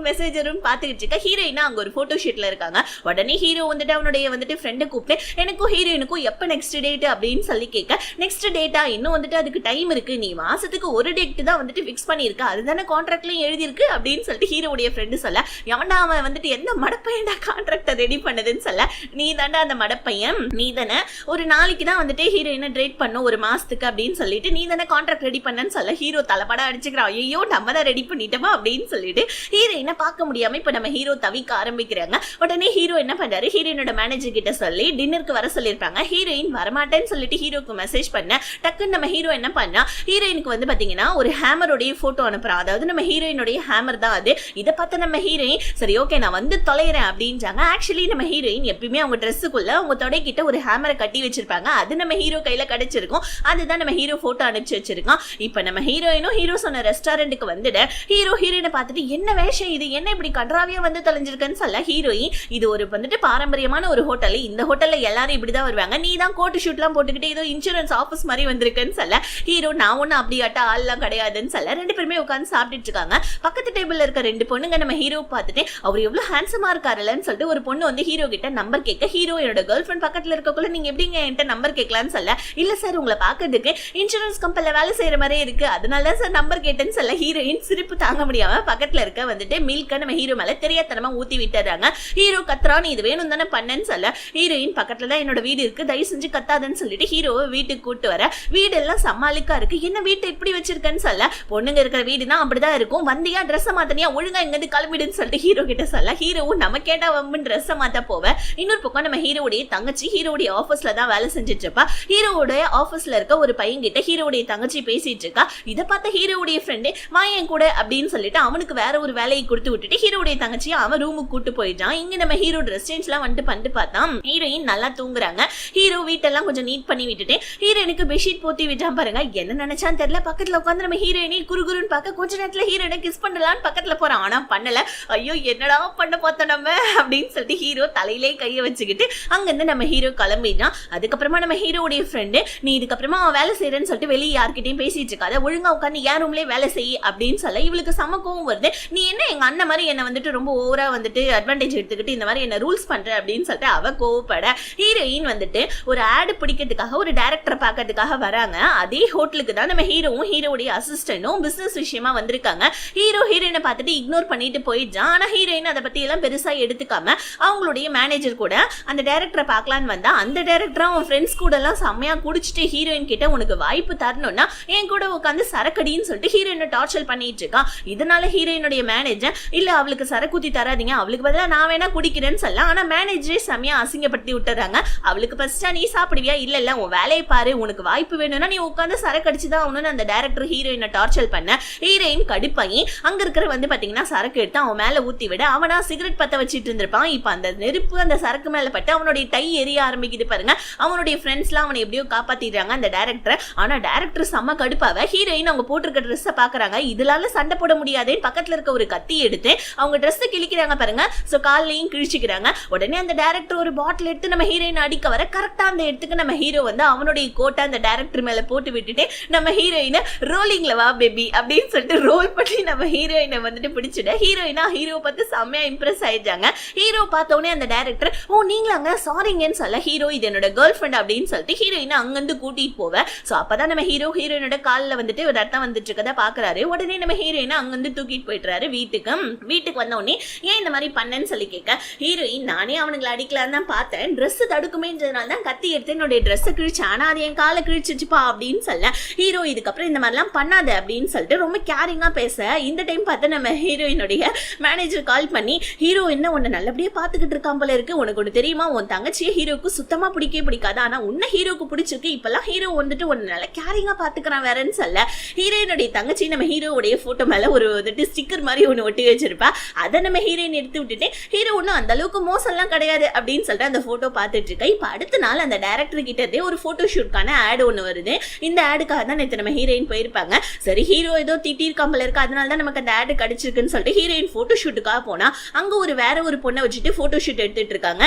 மெசேஜரும் பார்த்துக்கிட்டு இருக்க. ஹீரோயினா அங்க ஒரு போட்டோ ஷூட்ல இருக்காங்க. உடனே ஹீரோ வந்துட்டு அவனுடைய வந்துட்டு ஃப்ரெண்டை கூப்பிட்டு எனக்கும் ஹீரோயினுக்கும் எப்ப நெக்ஸ்ட் டேட் அப்படின்னு சொல்லி கேட்க, நெக்ஸ்ட் டேட்டா இன்னும் வந்துட்டு அதுக்கு டைம் இருக்கு, நீ மாசத்துக்கு ஒரு டேட் தான் வந்துட்டு பிக்ஸ் பண்ணிருக்க, அதுதானே கான்ட்ராக்ட்லயும் எழுதி இருக்கு அப்படின்னு சொல்லிட்டு ஹீரோடைய ஃப்ரெண்டு சொல்ல, எவன்டா அவன் வந்துட்டு எந்த மடப்பையன்டா கான்ட்ராக்ட ரெடி பண்ணதுன்னு சொல்ல, நீ தாண்டா அந்த மடப்பையன், நீ தானே ஒரு நாளைக்கு தான் வந்துட்டு ஹீரோயினை டேட் பண்ணும் ஒரு மாசத்துக்கு அப்படின்னு சொல்லிட்டு நீ தானே கான்ட்ராக்ட் ரெடி பண்ணன்னு சொல்ல ஹீரோ தலைப்படா அடிச்சுக்கிறான். ஐயோ நம்ம தான் ரெடி பண்ணிட்டோமா அப்படின்னு சொல்லிட்டு ஹீரோயினை பார்க்க முடியாம இப்ப நம்ம ஹீரோ தவிக்க ஆரம்பிக்கிறாங்க. உடனே ஹீரோ என்ன பண்றாரு, ஹீரோயினோட மேனேஜர் கிட்ட சொல்லி டின்னருக்கு வர சொல்லிருப்பாங்க. ஹீரோயின் வரமாட்டேன்னு சொல்லிட்டு ஹீரோக்கு மெசேஜ் பண்ண, டக்குன்னு நம்ம ஹீரோ என்ன பண்ணா, ஹீரோயினுக்கு வந்து பாத்தீங்கன்னா ஒரு ஹேமரோடைய போட்டோ அனுப்புறா. அதாவது நம்ம ஹீரோயினுடைய ஹேமர் தான் அது. இதை பார்த்து நம்ம ஹீரோயின் சரி ஓகே நான் வந்து தொலைறேன் அப்படின்றாங்க. ஆக்சுவலி நம்ம ஹீரோயின் எப்பயுமே அவங்க ட்ரெஸ்ஸுக்குள்ள அவங்க தொடைக்கிட்ட ஒரு ஹேமரை கட்டி வச்சிருப்பாங்க. அது நம்ம ஹீரோ கையில கிடைச்சிருக்கும். அதுதான் நம்ம ஹீரோ போட்டோ அனுப்பிச்சு வச்சிருக்கான். இப்ப நம்ம ஹீரோயினும் ஹீரோ சொன்ன ரெஸ்டாரண்ட்டுக்கு வந்துட ஹீரோ ஹீரோயினை பார்த்துட்டு என்ன வேஷம் இது, என்ன இப்படி கன்றாவியா வந்து தொலைஞ்சிருக்குன்னு சொல்ல ஹீரோயின் இது ஒரு வந்துட்டு பாரம்பரியமான ஒரு ஹோட்டல், இந்த ஹோட்டல்ல எல்லாரும் இப்படிதான் வருவாங்க, நீ தான் கோட் ஷூட் எல்லாம் போட்டுக்கிட்டு ஏதோ இன்சூரன்ஸ் ஆபீஸ் மாதிரி வந்திருக்குன்னு சொல்ல ஹீரோ நான் ஒண்ணு அப்படியாட்ட ஆள்லாம் கிடையாதுன்னு சொல்ல ரெண்டு பேருமே உட்காந்து சாப்பிட்டுட்டு இருக்காங்க. பக்கத்து டேபிள்ல இருக்க ரெண்டு பொண்ணுங்க நம்ம ஹீரோ பார்த்துட்டு அவர் எவ்வளவு ஹேண்ட்ஸமா இருக்காருல்லன்னு சொல்லிட்டு ஒரு பொண்ணு வந்து ஹீரோ கிட்ட நம்பர் கேட்க, ஹீரோ என்னோட கேர்ள் ஃபிரெண்ட் பக்கத்துல இருக்கக்குள்ள நீங்க எப்படிங்க என்கிட்ட நம்பர் கேட்கலான்னு சொல்ல, இல்ல சார் உங்களை பாக்கிறதுக்கு இன்சூரன்ஸ் கம்பெனில வேலை செய்யற மாதிரியே இருக்கு, அதனால தான் சார் நம்பர் கேட்டேன்னு சொல்ல ஹீரோயின் சிரிப்பு தாங்க முடியாம பக்கத்துல இருக்க வந்துட்டு மில்க நம்ம ஹீரோ மேல தெரியாதனமா ஊத்தி விட்டுறாங்க. ஹீரோ கத்துறான், இது வேணும் தானே பண்ணேன்னு சொல்ல ஹீரோயின் பக்கத்துல தான் என்னோட வீடு இருக்கு, தயவு செஞ்சு கத்தாதுன்னு சொல்லிட்டு ஹீரோவை வீட்டுக்கு கூட்டு வர வீடு எல்லாம் சமாளிக்கா இருக்கு. என்ன வீட்டை இப்படி வச்சிருக்கேன்னு சொல்ல, பொண்ணுங்க இருக்கிற வீடுனா அப்படிதான் இருக்கும், வந்தியா ட்ரெஸ் மாத்தனியா ஒழுங்கா இங்க இருந்து கிளம்பிடுன்னு சொல்லிட்டு ஹீரோ கிட்ட சொல்ல ஹீரோவும் நம்ம கேட்டா வம்புன்னு ட்ரெஸ் மாத்த போவ. இன்னொரு பக்கம் நம்ம ஹீரோடைய தங்கச்சி ஹீரோடைய ஆபீஸ்ல தான் வேலை செஞ்சுட்டு இருப்பா. ஹீரோடைய ஆபீஸ்ல இருக்க ஒரு பையன் கிட்ட ஹீரோடைய தங்கச்சி பேசிட்டு இருக்கா. இதை பார்த்த ஹீரோடைய ஃப்ரெண்டு வாயன் கூட அப்படின்னு சொல்லிட்டு அவனுக்கு வேற ஒரு வேலையை கொடுத்து விட்டுட்டு ஹீரோடைய தங்கச்சியை அவன் ரூமுக்கு கூட்டு போயிட்டான். இங்க நம்ம ஹீரோ ட்ரெஸ் சேஞ்ச் எல்லாம் பண்ணிட்டு பார்த்தான். ஹீரோயின் நல்லா தூங்குறாங்க. ஹீரோ வீட்டெல்லாம் கொஞ்சம் நீட் பண்ணி விட்டுட்டு ஹீரோயினுக்கு பெட்ஷீட் போத்தி விட்டான். பாருங்க என்ன நினைச்சான்னு தெரியல, பக்கத்துல உட்காந்து நம்ம ஹீரோயினை குறுகுறுன்னு பார்க்க கொஞ்ச நேரத்துல ஹீரோயினை கிஸ் பண்ணலான்னு பக்கத்துல போறான். ஆனா பண்ணல. ஐயோ என்னடா பண்ண பார்த்தோம் நம்ம அப்படின்னு சொல்லிட்டு ஹீரோ தலையிலே கையை வச்சுக்கிட்டு அங்கிருந்து நம்ம ஹீரோ கிளம்பிட்டான். அதுக்கப்புறமா நம்ம ஹீரோடைய ஃப்ரெண்டு நீ இதுக்கப்புறமா அவன் வேலை செய்யறேன்னு சொல்லிட்டு வெளியே யார்கிட்டையும் பேசிட்டு இருக்காத, ஒழுங்கா உட்காந்து ஏன் ரூம்லயே வேலை செய்ய அப்படின்னு சொல்ல இவளுக்கு சமக்கவும் வருது. நீ என்ன எங்க அண்ணன் மாதிரி என்ன வந்துட்டு ரொம்ப ஓவரா வந்துட்டு அட்வான்டேஜ் எடுத்துக்கிட்டு இந்த மாதிரி என்ன ரூல்ஸ் பண்ற அப்படின்னு சொல்லிட்டு அவ கோவப்பட ஹீரோயின் வந்துட்டு ஒரு ஆடு பிடிக்கிறதுக்காக ஒரு டைரக்டரை பார்க்கறதுக்காக வராங்க. அதே ஹோட்டலுக்கு வீட்டுக்கு தான் நம்ம ஹீரோவும் ஹீரோடைய அசிஸ்டன்டும் பிசினஸ் விஷயமா வந்திருக்காங்க. ஹீரோ ஹீரோயினை பார்த்துட்டு இக்னோர் பண்ணிட்டு போயிடுறான். ஆனா ஹீரோயின் அதை பத்தி எல்லாம் பெருசா எடுத்துக்காம அவங்களுடைய மேனேஜர் கூட அந்த டைரக்டரை பார்க்கலான்னு வந்தா அந்த டைரக்டர் அவன் ஃப்ரெண்ட்ஸ் கூட எல்லாம் செம்மையா குடிச்சிட்டு ஹீரோயின் கிட்ட உனக்கு வாய்ப்பு தரணும்னா என் கூட உட்காந்து சரக்கடின்னு சொல்லிட்டு ஹீரோயினை டார்ச்சர் பண்ணிட்டு இருக்கான். இதனால ஹீரோயினுடைய மேனேஜர் இல்ல அவளுக்கு சரக்குத்தி தராதீங்க, அவளுக்கு பதிலா நான் வேணா குடிக்கிறேன்னு சொல்லலாம். ஆனா மேனேஜரே செம்மையா அசிங்கப்படுத்தி விட்டுறாங்க. அவளுக்கு ஃபர்ஸ்டா நீ சாப்பிடுவியா, இல்ல இல்ல உன் வேலையை பாரு, உனக்கு வாய்ப்பு வேணும்னா நீ உட்காந்து சரக்கடிச்சுதான் அவனு அந்த டைரக்டர் ஹீரோயினை டார்ச்சர் பண்ண. ஹீரோயின் கடுப்பாயி அங்க இருக்கிற வந்து பாத்தீங்கன்னா சரக்கு எடுத்து அவன் மேல ஊத்தி விட அவனா சிகரெட் பத்த வச்சிட்டு இருந்திருப்பான். இப்ப அந்த நெருப்பு அந்த சரக்கு மேல பட்டு அவனுடைய டை எரிய ஆரம்பிக்குது பாருங்க. அவனுடைய ஃப்ரெண்ட்ஸ் எல்லாம் அவனை எப்படியோ காப்பாத்திடுறாங்க அந்த டைரக்டர். ஆனா டைரக்டர் செம்ம கடுப்பாவ ஹீரோயின் அவங்க போட்டிருக்க ட்ரெஸ்ஸை பாக்குறாங்க. இதனால சண்டை போட முடியாதேன்னு பக்கத்துல இருக்க ஒரு கத்தி எடுத்து அவங்க ட்ரெஸ் கிழிக்கிறாங்க பாருங்க. சோ காலையும் கிழிச்சுக்கிறாங்க. உடனே அந்த டைரக்டர் ஒரு பாட்டில் எடுத்து நம்ம ஹீரோயின் அடிக்க வர கரெக்டா அந்த இடத்துக்கு நம்ம ஹீரோ வந்து அவனுடைய கோட்டை அந்த டைரக்டர் மேல போட்டு விட்டுட்டு நம்ம ஹீரோயினை ரோலிங்ல வா பேபி அப்படின்னு சொல்லிட்டு ரோல் பண்ணி நம்ம ஹீரோயினை வந்துட்டு பிடிச்சிட ஹீரோயினா ஹீரோ பார்த்து செம்மையா இம்ப்ரெஸ் ஆயிடுறாங்க. ஹீரோ பார்த்தோன்னே அந்த டைரக்டர் ஓ நீங்களாங்க சாரிங்கன்னு சொல்ல ஹீரோ இது என்னோட கேர்ள் ஃப்ரெண்ட் அப்படின்னு சொல்லிட்டு ஹீரோயினை அங்கிருந்து கூட்டிட்டு போவேன். ஸோ அப்பதான் நம்ம ஹீரோயினோட காலில் வந்துட்டு ஒரு ரத்தம் வந்துட்டு இருக்கதை பாக்குறாரு. உடனே நம்ம ஹீரோயினை அங்கிருந்து தூக்கிட்டு போயிட்டுறாரு வீட்டுக்கு வந்த உடனே ஏன் இந்த மாதிரி பண்ணேன்னு சொல்லி கேட்க ஹீரோயின் நானே அவனுங்களை அடிக்கலான்னு தான் பார்த்தேன், ட்ரெஸ் தடுக்குமேன்றதுனால தான் கத்தி எடுத்து என்னுடைய ட்ரெஸ்ஸை கிழிச்சு ஆனா அது என் காலை கிழிச்சிச்சுப்பா அப்படின்னு சொல்ல ஹீரோ இதுக்கப்புறம் இந்த மாதிரிலாம் பண்ணாத அப்படின்னு சொல்லிட்டு ரொம்ப கேரிங்கா பேச இந்த டைம் பார்த்து நம்ம ஹீரோயினுடைய மேனேஜர் கால் பண்ணி ஹீரோ என்ன உன்னை நல்லபடியா பாத்துக்கிட்டு இருக்கான் போல இருக்கு, உனக்கு ஒன்று தெரியுமா உன் தங்கச்சியை ஹீரோக்கு சுத்தமா பிடிக்கவே பிடிக்காது, ஆனா உன்ன ஹீரோக்கு பிடிச்சிருக்கு, இப்பெல்லாம் ஹீரோ வந்துட்டு உன்னை நல்லா கேரிங்கா பாத்துக்கிறான் வேறன்னு சொல்ல ஹீரோயினுடைய தங்கச்சி நம்ம ஹீரோவுடைய போட்டோ மேல ஒரு வந்துட்டு ஸ்டிக்கர் மாதிரி ஒன்று ஒட்டி வச்சிருப்பா. அதை நம்ம ஹீரோயின் எடுத்து விட்டுட்டு ஹீரோ ஒன்னும் அந்த அளவுக்கு மோசம்லாம் கிடையாது அப்படின்னு சொல்லிட்டு அந்த போட்டோ பார்த்துட்டு இருக்கா. இப்ப அடுத்த நாள் அந்த டைரக்டர் கிட்ட இருந்தே ஒரு போட்டோ ஷூட்கான ஆட் ஒன்று வருது. இந்த ஆடுக்காக தான் நேற்று நம்ம ஹீரோயின் போயிருப்பாங்க. சரி ஹீரோ ஏதோ திட்டிருக்காமல் இருக்கு அதனால தான் நமக்கு அந்த ஆடு கிடைச்சிருக்குன்னு சொல்லிட்டு ஹீரோயின் போட்டோ ஷூட்டுக்காக போனா அங்க வேற ஒரு பொண்ணை வச்சுட்டு போட்டோ ஷூட் எடுத்துட்டு இருக்காங்க.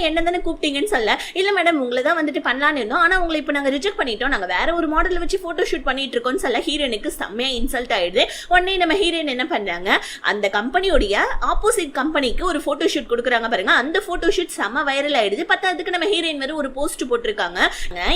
என்ன தானே கூப்பிட்டீங்கன்னு சொல்ல இல்ல மேடம் உங்களை தான் வந்துட்டு பண்ணலான்னு இருந்தோம், ஆனா உங்களை இப்ப நாங்க ரிஜெக்ட் பண்ணிட்டோம், நாங்க வேற ஒரு மாடல் வச்சு போட்டோ ஷூட் பண்ணிட்டு இருக்கோம்னு சொல்ல ஹீரோயினுக்கு செம்மையா இன்சல்ட் ஆயிடுது. உடனே நம்ம ஹீரோயின் என்ன பண்றாங்க அந்த கம்பெனியோடைய ஆப்போசிட் கம்பெனிக்கு ஒரு போட்டோ ஷூட் கொடுக்குறாங்க பாருங்க. அந்த போட்டோ ஷூட் செம்ம வைரல் ஆயிடுது. பத்தாவதுக்கு நம்ம ஹீரோயின் வேற ஒரு போஸ்ட் போட்டிருக்காங்க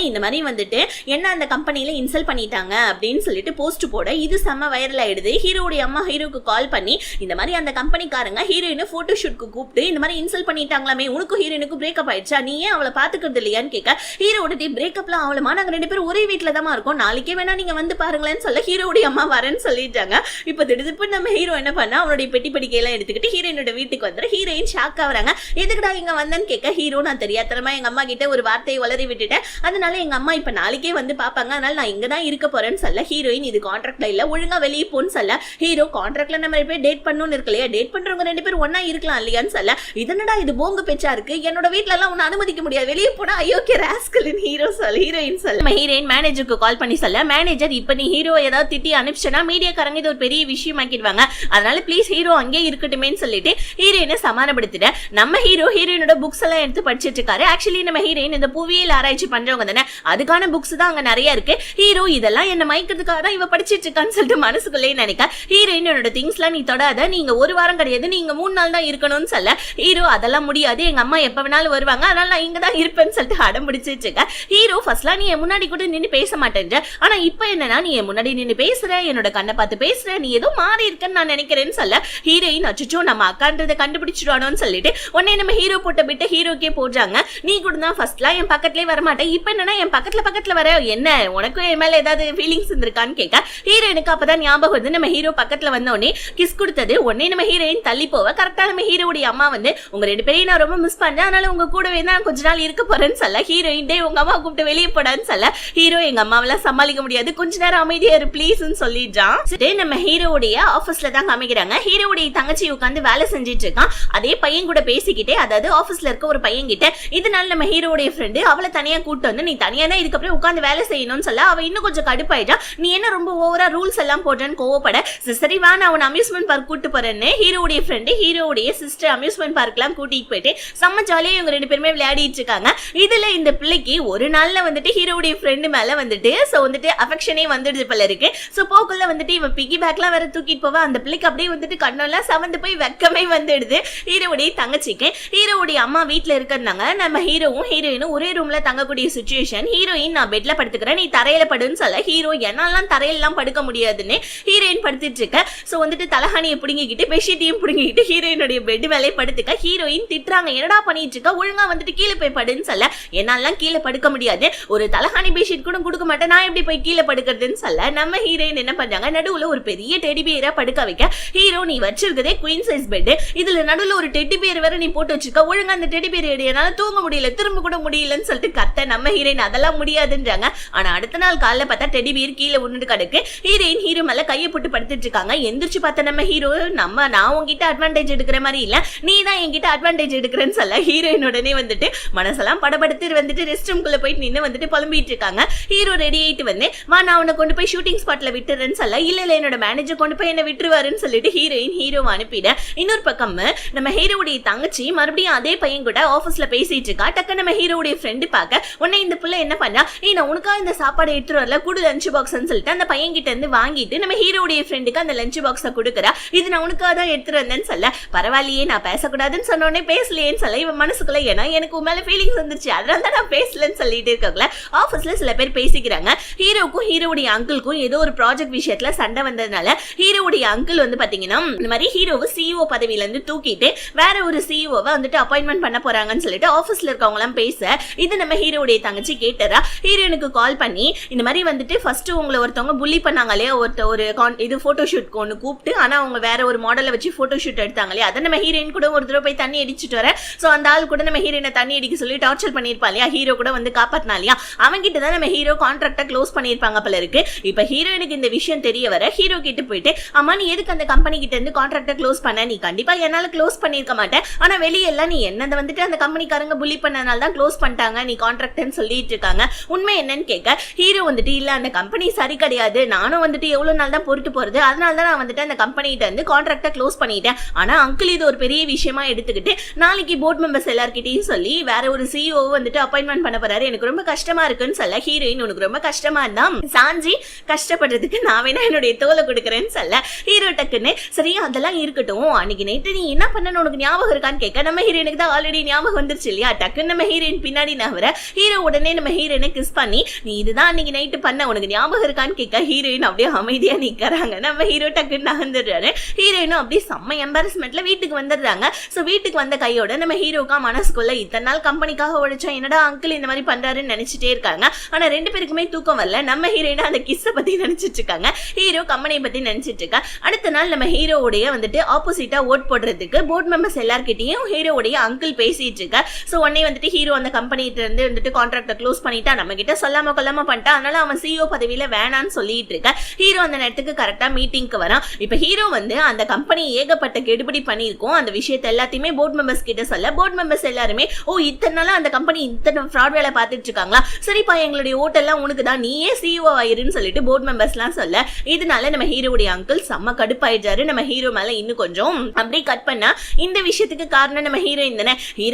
இந்த மாதிரி வந்துட்டு என்ன அந்த கம்பெனில இன்சல்ட் பண்ணிட்டாங்க அப்படின்னு சொல்லிட்டு போஸ்ட் போட இது செம்ம வைரல் ஆயிடுது. ஹீரோடைய அம்மா ஹீரோக்கு கால் பண்ணி இந்த மாதிரி அந்த கம்பெனிக்காரங்க ஹீரோயினை போட்டோ ஷூட்க்கு கூப்பிட்டு இந்த மாதிரி இன்சல்ட் பண்ணிட்டாங்களாமே, உனக்கும் ஹீரோயினுக்கும் பிரேக்கப் ஆயிடுச்சா, நீ ஏன் அவளை பாத்துக்கிறது இல்லையான்னு கேட்க ஹீரோட பிரேக்கப்லாம் அவளமா நாங்க ரெண்டு பேரும் ஒரே வீட்டுல தான் இருக்கோம், நாளைக்கே வேணா நீங்க வந்து பாருங்களேன்னு சொல்ல ஹீரோடைய அம்மா வரேன்னு சொல்லிட்டாங்க. இப்ப திடீர்னு நம்ம ஹீரோ என்ன பண்ணா அவனுடைய பெட்டி படிக்கையெல்லாம் எடுத்துக்கிட்டு ஹீரோயினோட வீட்டுக்கு வந்து ஹீரோயின் ஷாக் ஆகுறாங்க. எதுக்குடா இங்க வந்தேன்னு கேட்க ஹீரோ நான் தெரியாதனமா எங்க அம்மா கிட்ட ஒரு வார்த்தையை வளரி விட்டுட்டேன், அதனால எங்க அம்மா இப்ப நாளைக்கே வந்து பாப்பாங்க, அதனால நான் இங்க தான் இருக்க போறேன்னு சொல்ல ஹீரோயின் இது கான்ட்ராக்ட்ல இல்ல ஒழுங்கா வெளியே போன்னு சொல்ல ஹீரோ கான்ட்ராக்ட்ல நம்ம போய் டேட் பண்ணணும்னு இருக்கலையா, டேட் பண்றவங்க ரெண்டு பேரும் ஒன்னா இருக்கலாம் இல்லையான்னு சொல்ல இதனடா இது போங்க பேச்சா இருக்கு, என்னோட வீட்டுல எல்லாம் உன்னை அனுமதிக்க முடியாது, வெளியே போனா ஐயோக்கே ராஸ்கல்னு ஹீரோயின் சொல்ல ஹீரோயின் மேனேஜருக்கு கால் பண்ணி சொல்ல மேனேஜர் இப்ப நீ ஹீரோ ஏதாவது திட்டி அனுப்பிச்சனா மீடியாக்காரங்க இது ஒரு பெரிய விஷயம் ஆக்கிடுவாங்க, அதனால பிளீஸ் ஹீரோ அங்கே இருக்கட்டுமேன்னு சொல்லிட்டு ஹீரோயினை சமாதானப்படுத்திட்ட. நம்ம ஹீரோயினோட புக்ஸ் எல்லாம் எடுத்து படிச்சிட்டு இருக்காரு. ஆக்சுவலி நம்ம ஹீரோயின் இந்த புவியியல் ஆராய்ச்சி பண்றவங்க தானே, அதுக்கான புக்ஸ் தான் அங்க நிறைய இருக்கு. ஹீரோ இதெல்லாம் என்ன மயக்கிறதுக்காக தான் இவ படிச்சிட்டு இருக்கான்னு சொல்லிட்டு மனசுக்குள்ளே நினைக்க ஹீரோயினோட திங்ஸ் எல்லாம் நீ தொடாத, நீங்க ஒரு வாரம் கிடையாது நீங்க 3 நாள் தான் இருக்கணும்னு சொல்ல ஹீரோ அதெல்லாம் முடியாது, எங்க அம்மா எப்ப வேணாலும் வருவாங்க, அதனால நான் இங்க தான் இருப்பேன்னு சொல்லிட்டு அடம் பிடிச்சிட்டு இருக்க. ஹீரோ ஃபர்ஸ்ட்லாம் நீ என் முன்னாடி கூட நின்று பேச மாட்டேன்ற, ஆனா இப்ப என்னன்னா நீ என் முன்னாடி நின்று பேசுற, என்னோட கண்ணை பார்த்து பேசுற, நீ ஏதோ மாறி இருக்கன்னு நான் நினைக்கிறேன்னு சொல்ல ஹீரோயின் அச்சோ நம்ம அக்கான்றதை கண்டுபிடிச்சிடுவானோன்னு சொல்லிட்டு உடனே நம்ம ஹீரோ போட்ட விட்டு ஹீரோக்கே போடுறாங்க. நீ கூட தான் ஃபர்ஸ்ட்லாம் என் பக்கத்துலயே வரமாட்டேன், இப்ப என்னன்னா என் பக்கத்துல வர, என்ன உனக்கும் என் மேல ஏதாவது ஃபீலிங்ஸ் இருந்திருக்கான்னு கேட்க ஹீரோயினுக்கு அப்பதான் ஞாபகம் வந்து நம்ம ஹீரோ பக்கத்துல வந்த உடனே கிஸ் கொடுத்தது. உடனே நம்ம ஹீரோயின் தள்ளி போவ கரெக்டா நம்ம ஹீரோடைய அம்மா வந்து உங்க ரெண்டு பேரையும் நான் ரொம்ப மிஸ் பண்றேன், அதனால உங்க கூடவே தான் கொஞ்ச நாள் இருக்க போறேன்னு சொல்ல ஹீரோயின் டே உங்க அம்மா கூப்பிட்டு வெளியே போடான்னு சொல்ல ஹீரோ எங்க அம்மாவெல்லாம் சமாளிக்க முடியாது, கொஞ்ச நேரம் அமைதியா இரு ப்ளீஸ்ன்னு சொல்லிடுறான். நம்ம ஹீரோடைய ஆபீஸ்ல தான் காமிக்கிறாங்க. ஹீரோடைய தங்கச்சி உட்காந்து வேலை செஞ்சிட்டு இருக்கான். அதே பையன் கூட பேசிக்கிட்டே, அதாவது ஆபீஸ்ல இருக்க ஒரு பையன் கிட்ட இதனால நம்ம ஹீரோடைய ஃப்ரெண்டு அவளை தனியா கூட்டு வந்து நீ தனியா தான் இதுக்கப்புறம் உட்காந்து வேலை செய்யணும்னு சொல்ல அவ இன்னும் கொஞ்சம் கடுப்பாயிட்டா, நீ என்ன ரொம்ப ஓவரா ரூல்ஸ் எல்லாம் போட்டேன்னு கோவப்பட சரி வா நான் அவன் அம்யூஸ்மெண்ட் பார்க் கூட்டு போறேன்னு ஹீரோடைய ஃப்ரெண்டு ஹீரோடைய சிஸ்டர் அம்யூஸ்மெண்ட் பார்க் எல்லாம் கூட்டிட்டு போயிட்டு செம்ம ஜாலியா இவங்க ரெண்டு பேருமே விளையாடிட்டு இருக்காங்க. இதுல இந்த பிள்ளைக்கு ஒரு நாள்ல வந்துட்டு ஹீரோடைய ஃப்ரெண்டு மேல வந்துட்டு சோ வந்துட்டு அஃபெக்ஷனே வந்துடுது போல இருக்கு. சோ போக்குள்ள வந்துட்டு இவன் பிகி பேக்லாம் வேற தூக்கிட்டு போவா, அந்த பிள்ளைக்கு அப்படியே வந்துட்டு கண்ணெல்லாம் சவந்து போய் வெக்கமே வந்துடுது ஹீரோடைய தங்கச்சிக்கு. ஹீரோடைய அம்மா வீட்டுல இருக்கிறாங்க. நம்ம ஹீரோவும் ஹீரோயினும் ஒரே ரூம்ல தங்கக்கூடிய சிச்சுவேஷன். ஹீரோயின் நான் பெட்ல படுத்துக்கிறேன் நீ தரையில படுன்னு இருக்குன்னு சொல்ல ஹீரோ என்னாலாம் தரையெல்லாம் படுக்க முடியாதுன்னு ஹீரோயின் படுத்துட்டு இருக்க. சோ வந்துட்டு தலகாணியை பிடிங்கிக்கிட்டு பெட்ஷீட்டையும் பிடிங்கிக்கிட்டு ஹீரோயினுடைய பெட் மேலே படுத்துக்க. ஹீரோயின் திட்டுறாங்க, என்னடா பண்ணிட்டு இருக்க, ஒழுங்கா வந்துட்டு கீழே போய் படுன்னு சொல்ல என்னாலாம் கீழே படுக்க முடியாது, ஒரு தலகாணி பெட்ஷீட் கூட கொடுக்க மாட்டேன், நான் எப்படி போய் கீழே படுக்கிறதுன்னு சொல்ல நம்ம ஹீரோயின் என்ன பண்றாங்க, நடுவுல ஒரு பெரிய டெடி பியரை படுக்க வைக்க. ஹீரோ நீ வச்சிருக்கதே குயின் சைஸ் பெட், இதுல நடுவுல ஒரு டெடி பியர் வேற நீ போட்டு வச்சிருக்க, ஒழுங்கா அந்த டெடி பியர் என்னால தூங்க முடியல, திரும்ப கூட முடியலன்னு சொல்லிட்டு கத்த நம்ம ஹீரோயின் அதெல்லாம் முடியாதுன்றாங்க. ஆனா அடுத்த நாள் காலைல பார்த்தா டெடி பியர் கீழே உருண்டு கிடக்கு. ஹீரோயின் ஹீரோ மேல கையை போட்டு படுத்துட்டு இருக்காங்க. எந்திரிச்சு பார்த்த நம்ம ஹீரோ, நான் உங்ககிட்ட அட்வான்டேஜ் எடுக்கிற மாதிரி இல்ல, நீ தான் என்கிட்ட அட்வான்டேஜ் எடுக்கிறேன்னு சொல்ல ஹீரோயின் உடனே வந்துட்டு மனசெல்லாம் படபடுத்து வந்துட்டு ரெஸ்ட் ரூம்குள்ள போயிட்டு நின்று வந்துட்டு புலம்பிட்டு இருக்காங்க. ஹீரோ ரெடி ஆயிட்டு வந்து நான் உன்னை கொண்டு போய் ஷூட்டிங் ஸ்பாட்ல விட்டுறேன்னு சொல்ல இல்ல என்னோட மேனேஜர் கொண்டு போய் என்ன விட்டுருவாருன்னு சொல்லிட்டு ஹீரோயின் ஹீரோ அனுப்பிட. இன்னொரு பக்கம் நம்ம ஹீரோவுடைய தங்கச்சி மறுபடியும் அதே பையன் கூட ஆபீஸ்ல பேசிட்டு இருக்கா. டக்கு நம்ம ஹீரோவுடைய ஃப்ரெண்டு பார்க்க உன்னை இந்த பிள்ளை என்ன பண்ணா, நான் உனக்கா இந்த சாப்பாடு எடுத்துட்டு வரல, குடு லஞ்ச் பாக்ஸ்ன்னு சொல்லிட்டு அந்த பையன் கிட்ட இருந்து வாங்கிட்டு நம்ம ஹீரோவுடைய ஃப்ரெண்டுக்கு அந்த லஞ்ச் பாக்ஸை கொடுக்குறா. இது நான் உனக்காக தான் எடுத்துட்டு வந்தேன்னு சொல்ல பரவாயில்லையே நான் பேசக்கூடாதுன்னு சொன்னோடனே பேசலையேன்னு சொல்ல இவன் மனசுக்குள்ள ஏன்னா எனக்கு உன் மேல ஃபீலிங்ஸ் வந்துருச்சு அதனால தான் நான் பேசலன்னு சொல்லிட்டு இருக்காங்களே. ஆபீஸ்ல சில பேர் பேசிக்கிறாங்க. ஹீரோக்கும் ஹீரோவுடைய அங்கிளுக்கும் ஏதோ ஒரு ப்ராஜெக்ட் விஷயத்துல சண்டை வந்ததுனால ஹீரோவுடைய அங்கிள் வந்து பாத்தீங்கன்னா இந்த மாதிரி ஹீரோவை சிஇஓ பதவியில இருந்து தூக்கிட்டு வேற ஒரு சிஇஓவை வந்துட்டு அப்பாயின்மெண்ட் பண்ண போறாங்கன்னு சொல்லிட்டு ஆபீஸ்ல இருக்கவங்க எல்லாம் பேச இது நம்ம ஹீரோவுடைய தங்கச்சி கேட்டரா. ஹீரோனுக்கு கால் பண்ணி இந்த மாதிரி வந்துட்டு ஃபர்ஸ்ட் உங்களை ஒருத்தவங்க புள்ளி பண்ணாங்களே, ஒரு இது போட்டோ ஷூட்க்கு ஒன்று கூப்பிட்டு ஆனா அவங்க வேற ஒரு மாடலை வச்சு போட்டோ ஷூட் எடுத்தாங்களே, அதை நம்ம ஹீரோயின் கூட ஒரு தடவை போய் தண்ணி அடிச்சுட்டு வர. சோ அந்த ஆள் கூட நம்ம ஹீரோயினை தண்ணி அடிக்க சொல்லி டார்ச்சர் பண்ணிருப்பா இல்லையா, ஹீரோ கூட வந்து காப்பாத்தினா இல்லையா, அவங்கிட்ட தான் நம்ம ஹீரோ கான்ட்ராக்டை க்ளோஸ் பண்ணிருப்பாங்க போல இருக்கு. இப்ப ஹீரோயினுக்கு இந்த விஷயம் தெரிய வர ஹீரோ கிட்ட போயிட்டு அம்மா நீ எதுக்கு அந்த கம்பெனி கிட்ட இருந்து கான்ட்ராக்டை க்ளோஸ் பண்ண, நீ கண்டிப்பா என்னால க்ளோஸ் பண்ணிருக்க மாட்டேன், ஆனா வெளியெல்லாம் நீ என்னதை வந்துட்டு அந்த கம்பெனிக்காரங்க புள்ளி பண்ணனால தான் க்ளோஸ் பண்ணிட்டாங்க நீ கான்ட்ராக்ட்னு சொல்லிட்டு இருக்காங்க, உண்மை என்னன்னு கேட்க ஹீரோ வந்துட்டு இல்ல அந்த கம்பெனி சரி கிடையாது, நானும் வந்துட்டு எவ்வளவு நாள் தான் பொறுத்து போறது, அதனால தான் நான் வந்துட்டு அந்த கம்பெனிட்ட இருந்து கான்ட்ராக்டை க்ளோஸ் பண்ணிட்டேன், ஆனா அங்கிள் இது ஒரு பெரிய விஷயமா எடுத்துக்கிட்டு நாளைக்கு போர்ட் மெம்பர்ஸ் எல்லார்கிட்டையும் சொல்லி வேற ஒரு சிஇஓ வந்துட்டு அப்பாயின்மெண்ட் பண்ண போறாரு, எனக்கு ரொம்ப கஷ்டமா இருக்குன்னு சொல்ல ஹீரோயின் உனக்கு ரொம்ப கஷ்டமா இருந்தா சாஞ்சி கஷ்டப்படுறதுக்கு நான் வேணா என்னுடைய தோலை கொடுக்குறேன்னு சொல்ல ஹீரோ டக்குன்னு சரி அதெல்லாம் இருக்கட்டும் அன்னைக்கு நைட்டு நீ என்ன பண்ண உனக்கு ஞாபகம் இருக்கான்னு கேட்க நம்ம ஹீரோயினுக்கு தான் ஆல்ரெடி ஞாபகம் வந்துருச்சு இல்லையா. டக்குன்னு நம்ம ஹீரோயின் பின்னாடி நகர ஹீரோ உடனே நம்ம ஹீரோயினை கிஸ் பண்ணி நீ இதுதான் அன்னைக்கு நைட்டு பண்ண உனக்கு ஞாபகம் இருக்கான்னு கேட்க ஹீரோயின் அப்படியே அமைதியா நிக்கிறாங்க. நம்ம ஹீரோ டக்குன்னு நகர்ந்துடுறாரு. ஹீரோயினும் அப்படியே செம்ம எம்பாரஸ்மெண்ட்ல வீட்டுக்கு வந்துடுறாங்க. சோ வீட்டுக்கு வந்த கையோட நம்ம ஹீரோக்கா மனசுக்குள்ள இத்தனை நாள் கம்பெனிக்காக உழைச்சோம் என்னடா அங்கிள் இந்த மாதிரி பண்றாருன்னு நினைச்சிட்டே இருக்காங்க. ஆனா ரெண்டு பேருக்குமே தூக்கம் வரல. நம்ம ஹீரோயின் அந்த கிஸ்ஸ பத்தி நினைச்சிட்டு இருக்காங்க, ஹீரோ கம்பெனியை பத்தி நினைச்சிட்டு இருக்கா. அடுத்த நாள் நம்ம ஹீரோவுடைய வந்துட்டு ஆப்போசிட்டா ஓட் போடுறதுக்கு போர்ட் மெம்பர்ஸ் எல்லார்கிட்டையும் ஹீரோவுடைய அங்கிள் பேசிட்டு இருக்க. சோ உடனே வந்துட்டு ஹீரோ அந்த கம்பெனிட்ட இருந்து வந்துட்டு கான்ட்ராக்டை க்ளோஸ் பண்ணிட்டா, நம்ம கிட்ட சொல்லாம கொல்லாம பண்ணிட்டா, அதனால அவன் சிஇஓ பதவியில வேணான்னு சொல்லிட்டு இருக்க. ஹீரோ அந்த நேரத்துக்கு கரெக்டா மீட்டிங்க்கு வரான். இப்ப ஹீரோ வந்து அந்த கம்பெனி ஏகப்பட்ட கெடுபிடி பண்ணிருக்கோம் அந்த விஷயத்தை எல்லாத்தையுமே போர்ட் மெம்பர்ஸ் கிட்ட சொல்ல போர்ட் மெம்பர்ஸ் எல்லாருமே ஓ இத்தனை நாளா அந்த கம்பெனி இத்தனை ஃப்ராட் வேலை பார்த்துட்டு இருக்காங்களா, சரிப்பா எங்களுடைய ஓட்டெல்லாம் உனக்கு தான் நீயே சிஇஓ ஆயிருன்னு சொல்லிட்டு போர்ட் மெம்பர்ஸ் எல்லாம் சொல்ல இதனால நம்ம ஹீரோவுடைய அங்கிள் செம்ம கடுப்பாயிடுறாரு. நம்ம ஹீரோ மேல இன்னும் கொஞ்சம் அப்படியே கட் பண்ணா இந்த விஷயத்துக்கு காரணம் நம்ம ஹீரோயின் தானே,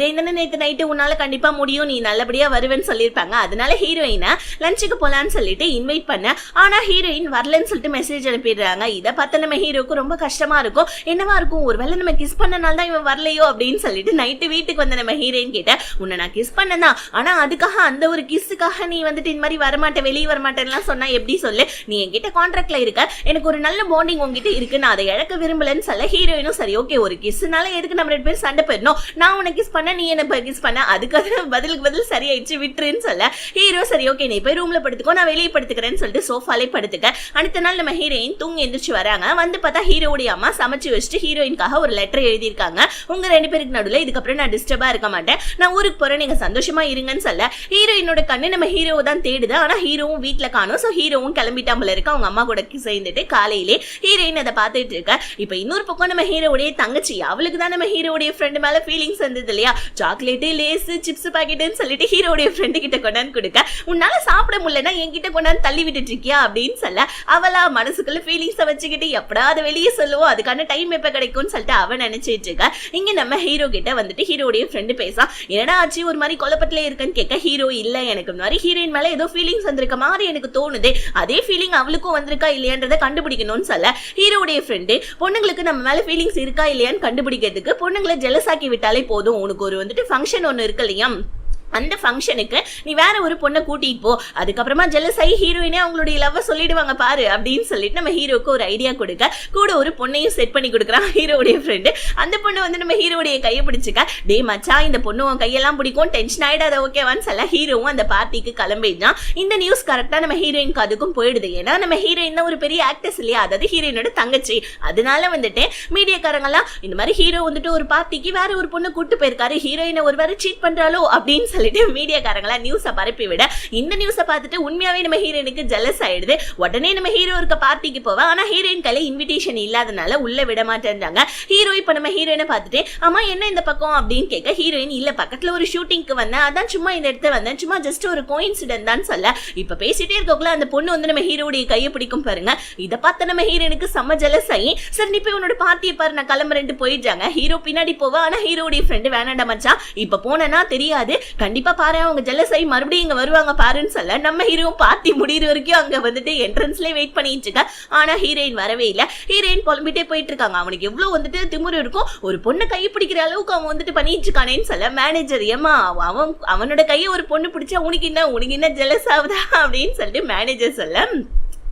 நேற்று நைட்டு உன்னால கண்டிப்பா முடியும் நீ நல்லபடியா வருவேன்னு சொல்லியிருப்பாங்க, அதனால ஹீரோயினை லஞ்சுக்கு போலான்னு சொல்லிட்டு இன்வைட் பண்ண ஆனா ஹீரோயின் வரலன்னு சொல்லிட்டு மெசேஜ் அனுப்பிடுறாங்க. இதை பார்த்த நம்ம ஹீரோக்கு ரொம்ப கஷ்டமா இருக்கும், என்னவா இருக்கும் ஒருவேளை நம்ம கிஸ் பண்ணனால தான் இவன் வரலையோ அப்படின்னு சொல்லிட்டு நைட்டு வீட்டுக்கு வந்த நம்ம ஹீரோயின் கிட்ட உன்னை நான் கிஸ் பண்ணதான் ஆனா அதுக்காக அந்த ஒரு கிஸ்ஸுக்காக நீ வந்துட்டு இந்த மாதிரி வரமாட்டேன் வெளியே வரமாட்டேன்லாம் சொன்னா எப்படி சொல்லு, நீ என்கிட்ட கான்ட்ராக்ட்ல இருக்க, எனக்கு ஒரு நல்ல பாண்டிங் உங்ககிட்ட இருக்கு, நான் அதை இழக்க விரும்பலன்னு சொல்ல ஹீரோயினும் சரி ஓகே ஒரு கிஸ்னால எதுக்கு நம்ம ரெண்டு பேரும் சண்டை போயிடணும், நான் உன்னை கிஸ் பண்ண நீ என்ன கிஸ் பண்ண அதுக்காக பதிலுக்கு பதில் சரியாயிடுச்சு விட்டுருன்னு சொல்ல ஹீரோ சரி ஓகே நீ போய் ரூம்ல படுத்துக்கோ நான் வெளியே படுத்துக்கிறேன்னு சொல்லிட்டு சோஃபாலே படுத்துக்க. அடுத்த நாள் நம்ம ஹீரோயின் தூங்கி எந்திரிச்சு வராங்க. வந்து பார்த்தா ஹீரோவுடைய அம்மா சமைச்சு வச்சுட்டு ஹீரோயின்காக ஒரு லெட்டர் எழுதியிருக்காங்க. உங்க ரெண்டு பேருக்கு நடுவில் இதுக்கப்புறம் நான் டிஸ்டர்பா இருக்க மாட்டேன், நான் ஊருக்கு போறேன் நீங்க சந்தோஷமா இருங்கன்னு சொல்ல ஹீரோயினோட கண்ணு நம்ம ஹீரோவை தான் தேடுது. ஆனா ஹீரோவும் வீட்டுல காணும். சோ ஹீரோவும் கிளம்பிட்டாம்பல இருக்கு அவங்க அம்மா கூட சேர்ந்துட்டு காலையிலே ஹீரோயின் அதை பார்த்துட்டு இருக்க. இப்ப இன்னொரு பக்கம் நம்ம ஹீரோவுடைய தங்கச்சி அவளுக்கு தான் நம்ம ஹீரோவுடைய ஃப்ரெண்டு மேல ஃபீலிங்ஸ் வந்தது இல்லையா, சாக்லேட் லேஸ் சிப்ஸ் பாக்கெட்னு சொல்லிட்டு ஹீரோவுடைய ஃப்ரெண்டு கிட்ட கொண்டாந்து கொடுக்க உன்னால சாப்பிட முடியலன்னா என்கிட்ட கொண்டாந்து தள்ளி விட்டுட்டு இருக்கியா அப்படின்னு சொல்ல அவளா மனசுக்குள்ள ஃபீலிங்ஸை வச்சுக்கிட்டு எப்படா அதை வெளியே சொல்லுவோம் அதுக்கான டைம் எப்ப கிடைக்கும்னு சொல்லிட்டு அவன் நினைச்சிட்டு இருக்க. இங்க நம்ம ஹீரோ கிட்ட வந்துட்டு ஹீரோடைய ஃப்ரெண்டு பேசா என்னடா ஆச்சு ஒரு மாதிரி குழப்பத்துல இருக்குன்னு கேட்க ஹீரோ இல்ல எனக்கு மாதிரி ஹீரோயின் மேல ஏதோ ஃபீலிங்ஸ் வந்திருக்க மாதிரி எனக்கு தோணுது, அதே ஃபீலிங் அவளுக்கும் வந்திருக்கா இல்லையான்றதை கண்டுபிடிக்கணும்னு சொல்ல ஹீரோடைய ஃப்ரெண்டு பொண்ணுங்களுக்கு நம்ம மேல ஃபீலிங்ஸ் இருக்கா இல்லையான்னு கண்டுபிடிக்கிறதுக்கு பொண்ணுங்களை ஜெலஸ் ஆக்கி விட்டாலே போதும், உனக்கு ஒரு வந்துட்டு ஃபங்க்ஷன் ஒன்னு இருக்கு இல்லையா அந்த ஃபங்க்ஷனுக்கு நீ வேற ஒரு பொண்ணை கூட்டிட்டு போ, அதுக்கப்புறமா ஜெலஸ் ஆகி ஹீரோயினே அவங்களுடைய லவ் சொல்லிடுவாங்க பாரு அப்படின்னு சொல்லிட்டு நம்ம ஹீரோக்கு ஒரு ஐடியா கொடுக்க கூட ஒரு பொண்ணையும் செட் பண்ணி கொடுக்குறான் ஹீரோடைய ஃப்ரெண்டு. அந்த பொண்ணு வந்து நம்ம ஹீரோடைய கையை பிடிச்சிக்க, டே மச்சா இந்த பொண்ணு உன் கையெல்லாம் பிடிக்கும், டென்ஷன் ஆயிடாத ஓகேவான்னு சொல்ல ஹீரோவும் அந்த பார்ட்டிக்கு கிளம்பிடுறான். இந்த நியூஸ் கரெக்டா நம்ம ஹீரோயினுக்கு அதுக்கும் போயிடுது. ஏன்னா நம்ம ஹீரோயின் ஒரு பெரிய ஆக்டர்ஸ் இல்லையா, அதாவது ஹீரோயினோட தங்கச்சி. அதனால வந்துட்டு மீடியாக்காரங்கெல்லாம் இந்த மாதிரி ஹீரோ வந்துட்டு ஒரு பார்ட்டிக்கு வேற ஒரு பொண்ணு கூட்டு போயிருக்காரு, ஹீரோயினை ஒரு வேற சீட் பண்றாலோ அப்படின்னு சொல்லிட்டு மீடியாக்காரங்களா நியூஸை பரப்பி விட இந்த நியூஸை பார்த்துட்டு உண்மையாவே நம்ம ஹீரோயினுக்கு ஜெலஸ் ஆயிடுது. உடனே நம்ம ஹீரோ இருக்க பார்ட்டிக்கு போவா, ஆனா ஹீரோயின் கையில இன்விடேஷன் இல்லாதனால உள்ள விட மாட்டேன்றாங்க. ஹீரோ இப்ப நம்ம ஹீரோயினை பார்த்துட்டு அம்மா என்ன இந்த பக்கம் அப்படின்னு கேட்க ஹீரோயின் இல்ல பக்கத்துல ஒரு ஷூட்டிங்க்கு வந்தேன், அதான் சும்மா இந்த இடத்த வந்தேன், சும்மா ஜஸ்ட் ஒரு கோயின்சிடென்ட் தான் சொல்ல. இப்ப பேசிட்டே இருக்கக்குள்ள அந்த பொண்ணு வந்து நம்ம ஹீரோடைய கையை பிடிக்கும் பாருங்க. இதை பார்த்து நம்ம ஹீரோயினுக்கு செம்ம ஜெலஸ் ஆகி சரி நீ போய் உன்னோட பார்ட்டியை பாரு நான் கிளம்புறேன்ட்டு போயிட்டாங்க. ஹீரோ பின்னாடி போவா, ஆனா ஹீரோடைய ஃப்ரெண்டு வேணாண்டா மச்சான் இப்ப போனா தெரியாது, கண்டிப்பா பாரு அவங்க ஜெலஸ் ஆகி மறுபடியும் இங்க வருவாங்க பாருன்னு சொல்ல நம்ம ஹீரோ பார்ட்டி முடிகிற வரைக்கும் அங்க வந்துட்டு என்ட்ரன்ஸ்ல வெயிட் பண்ணிட்டு இருக்க. ஆனா ஹீரோயின் வரவே இல்ல. ஹீரோயின் புலம்பிட்டே போயிட்டு இருக்காங்க. அவனுக்கு எவ்வளவு வந்துட்டு திமுரு இருக்கும், ஒரு பொண்ணு கை பிடிக்கிற அளவுக்கு அவன் வந்துட்டு பண்ணிட்டு இருக்கானேன்னு சொல்ல மேனேஜர் ஏமா அவனோட கையை ஒரு பொண்ணு பிடிச்சா உனக்கு என்ன ஜெலஸ் ஆகுதா அப்படின்னு சொல்லிட்டு மேனேஜர் சொல்ல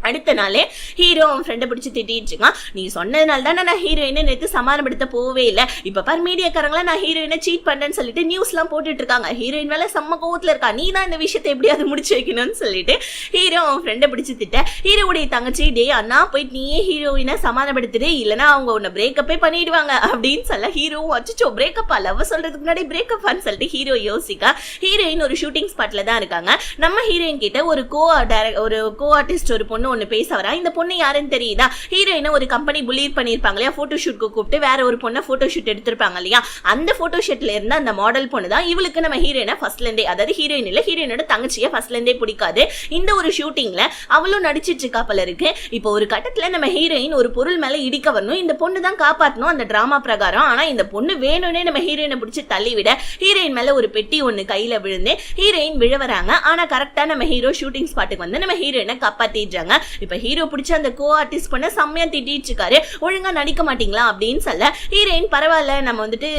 அடுத்த நாளே ஹீரோ அவன் ஃப்ரெண்டை பிடிச்சி திட்டிட்டு இருக்கான். நீ சொன்னதுனால தான் நான் ஹீரோயினை நேற்று சமாதானப்படுத்த போவே இல்லை, இப்ப பாரு மீடியாக்காரங்களா நான் ஹீரோயினை சீட் பண்றேன்னு சொல்லிட்டு நியூஸ் எல்லாம் போட்டுட்டு இருக்காங்க, ஹீரோயின் மேல செம்ம கோவத்துல இருக்கா, நீ தான் இந்த விஷயத்தை எப்படியாவது முடிச்சு வைக்கணும்னு சொல்லிட்டு ஹீரோ அவன் ஃப்ரெண்டை பிடிச்சி திட்ட. ஹீரோடைய தங்கச்சி டே அண்ணா போயிட்டு நீயே ஹீரோயினை சமாதானப்படுத்துடு இல்லைன்னா அவங்க உன்னை பிரேக்கப்பே பண்ணிடுவாங்க அப்படின்னு சொல்ல ஹீரோவும் அச்சோ பிரேக்கப்பா லவ் சொல்றதுக்கு முன்னாடி பிரேக்கப்பான்னு சொல்லிட்டு ஹீரோ யோசிக்க. ஹீரோயின் ஒரு ஷூட்டிங் ஸ்பாட்ல தான் இருக்காங்க. நம்ம ஹீரோயின் கிட்ட ஒரு கோ ஆர்டிஸ்ட் ஒரு பொண்ணு ஒண்ணு பேச வரா. இந்த பொண்ணு யாருன்னு தெரியுதா, ஹீரோயினை ஒரு கம்பெனி புலீட் பண்ணிருப்பாங்க இல்லையா, போட்டோ ஷூட்க்கு கூப்பிட்டு வேற ஒரு பொண்ணை போட்டோ ஷூட் எடுத்திருப்பாங்க இல்லையா, அந்த போட்டோ ஷூட்ல இருந்த அந்த மாடல் பொண்ணு தான். இவளுக்கு நம்ம ஹீரோயினை ஃபர்ஸ்ட்ல இருந்தே, அதாவது ஹீரோயின் இல்ல ஹீரோயினோட தங்கச்சியை ஃபர்ஸ்ட்ல இருந்தே பிடிக்காது. இந்த ஒரு ஷூட்டிங்ல அவளும் நடிச்சிட்டு இருக்கா போல இருக்கு. இப்போ ஒரு கட்டத்துல நம்ம ஹீரோயின் ஒரு பொருள் மேல இடிக்க வரணும், இந்த பொண்ணு தான் காப்பாற்றணும் அந்த டிராமா பிரகாரம். ஆனா இந்த பொண்ணு வேணும்னே நம்ம ஹீரோயினை பிடிச்சி தள்ளி விட ஹீரோயின் மேல ஒரு பெட்டி ஒண்ணு கையில விழுந்து ஹீரோயின் விழவறாங்க. ஆனா கரெக்டா நம்ம ஹீரோ ஷூட்டிங் ஸ்பாட்டுக்கு வந்து நம்ம ஹீரோயினை காப்பாத்திடுறாங்க. இப்ப ஹீரோ பிடிச்ச அந்த கோ ஆர்டிஸ்ட் பண்ண செம்மையா திட்டிட்டு இருக்காரு, ஒழுங்கா நடிக்க மாட்டீங்களா அப்படின்னு சொல்ல ஹீரோயின் பரவாயில்ல நம்ம வந்துட்டு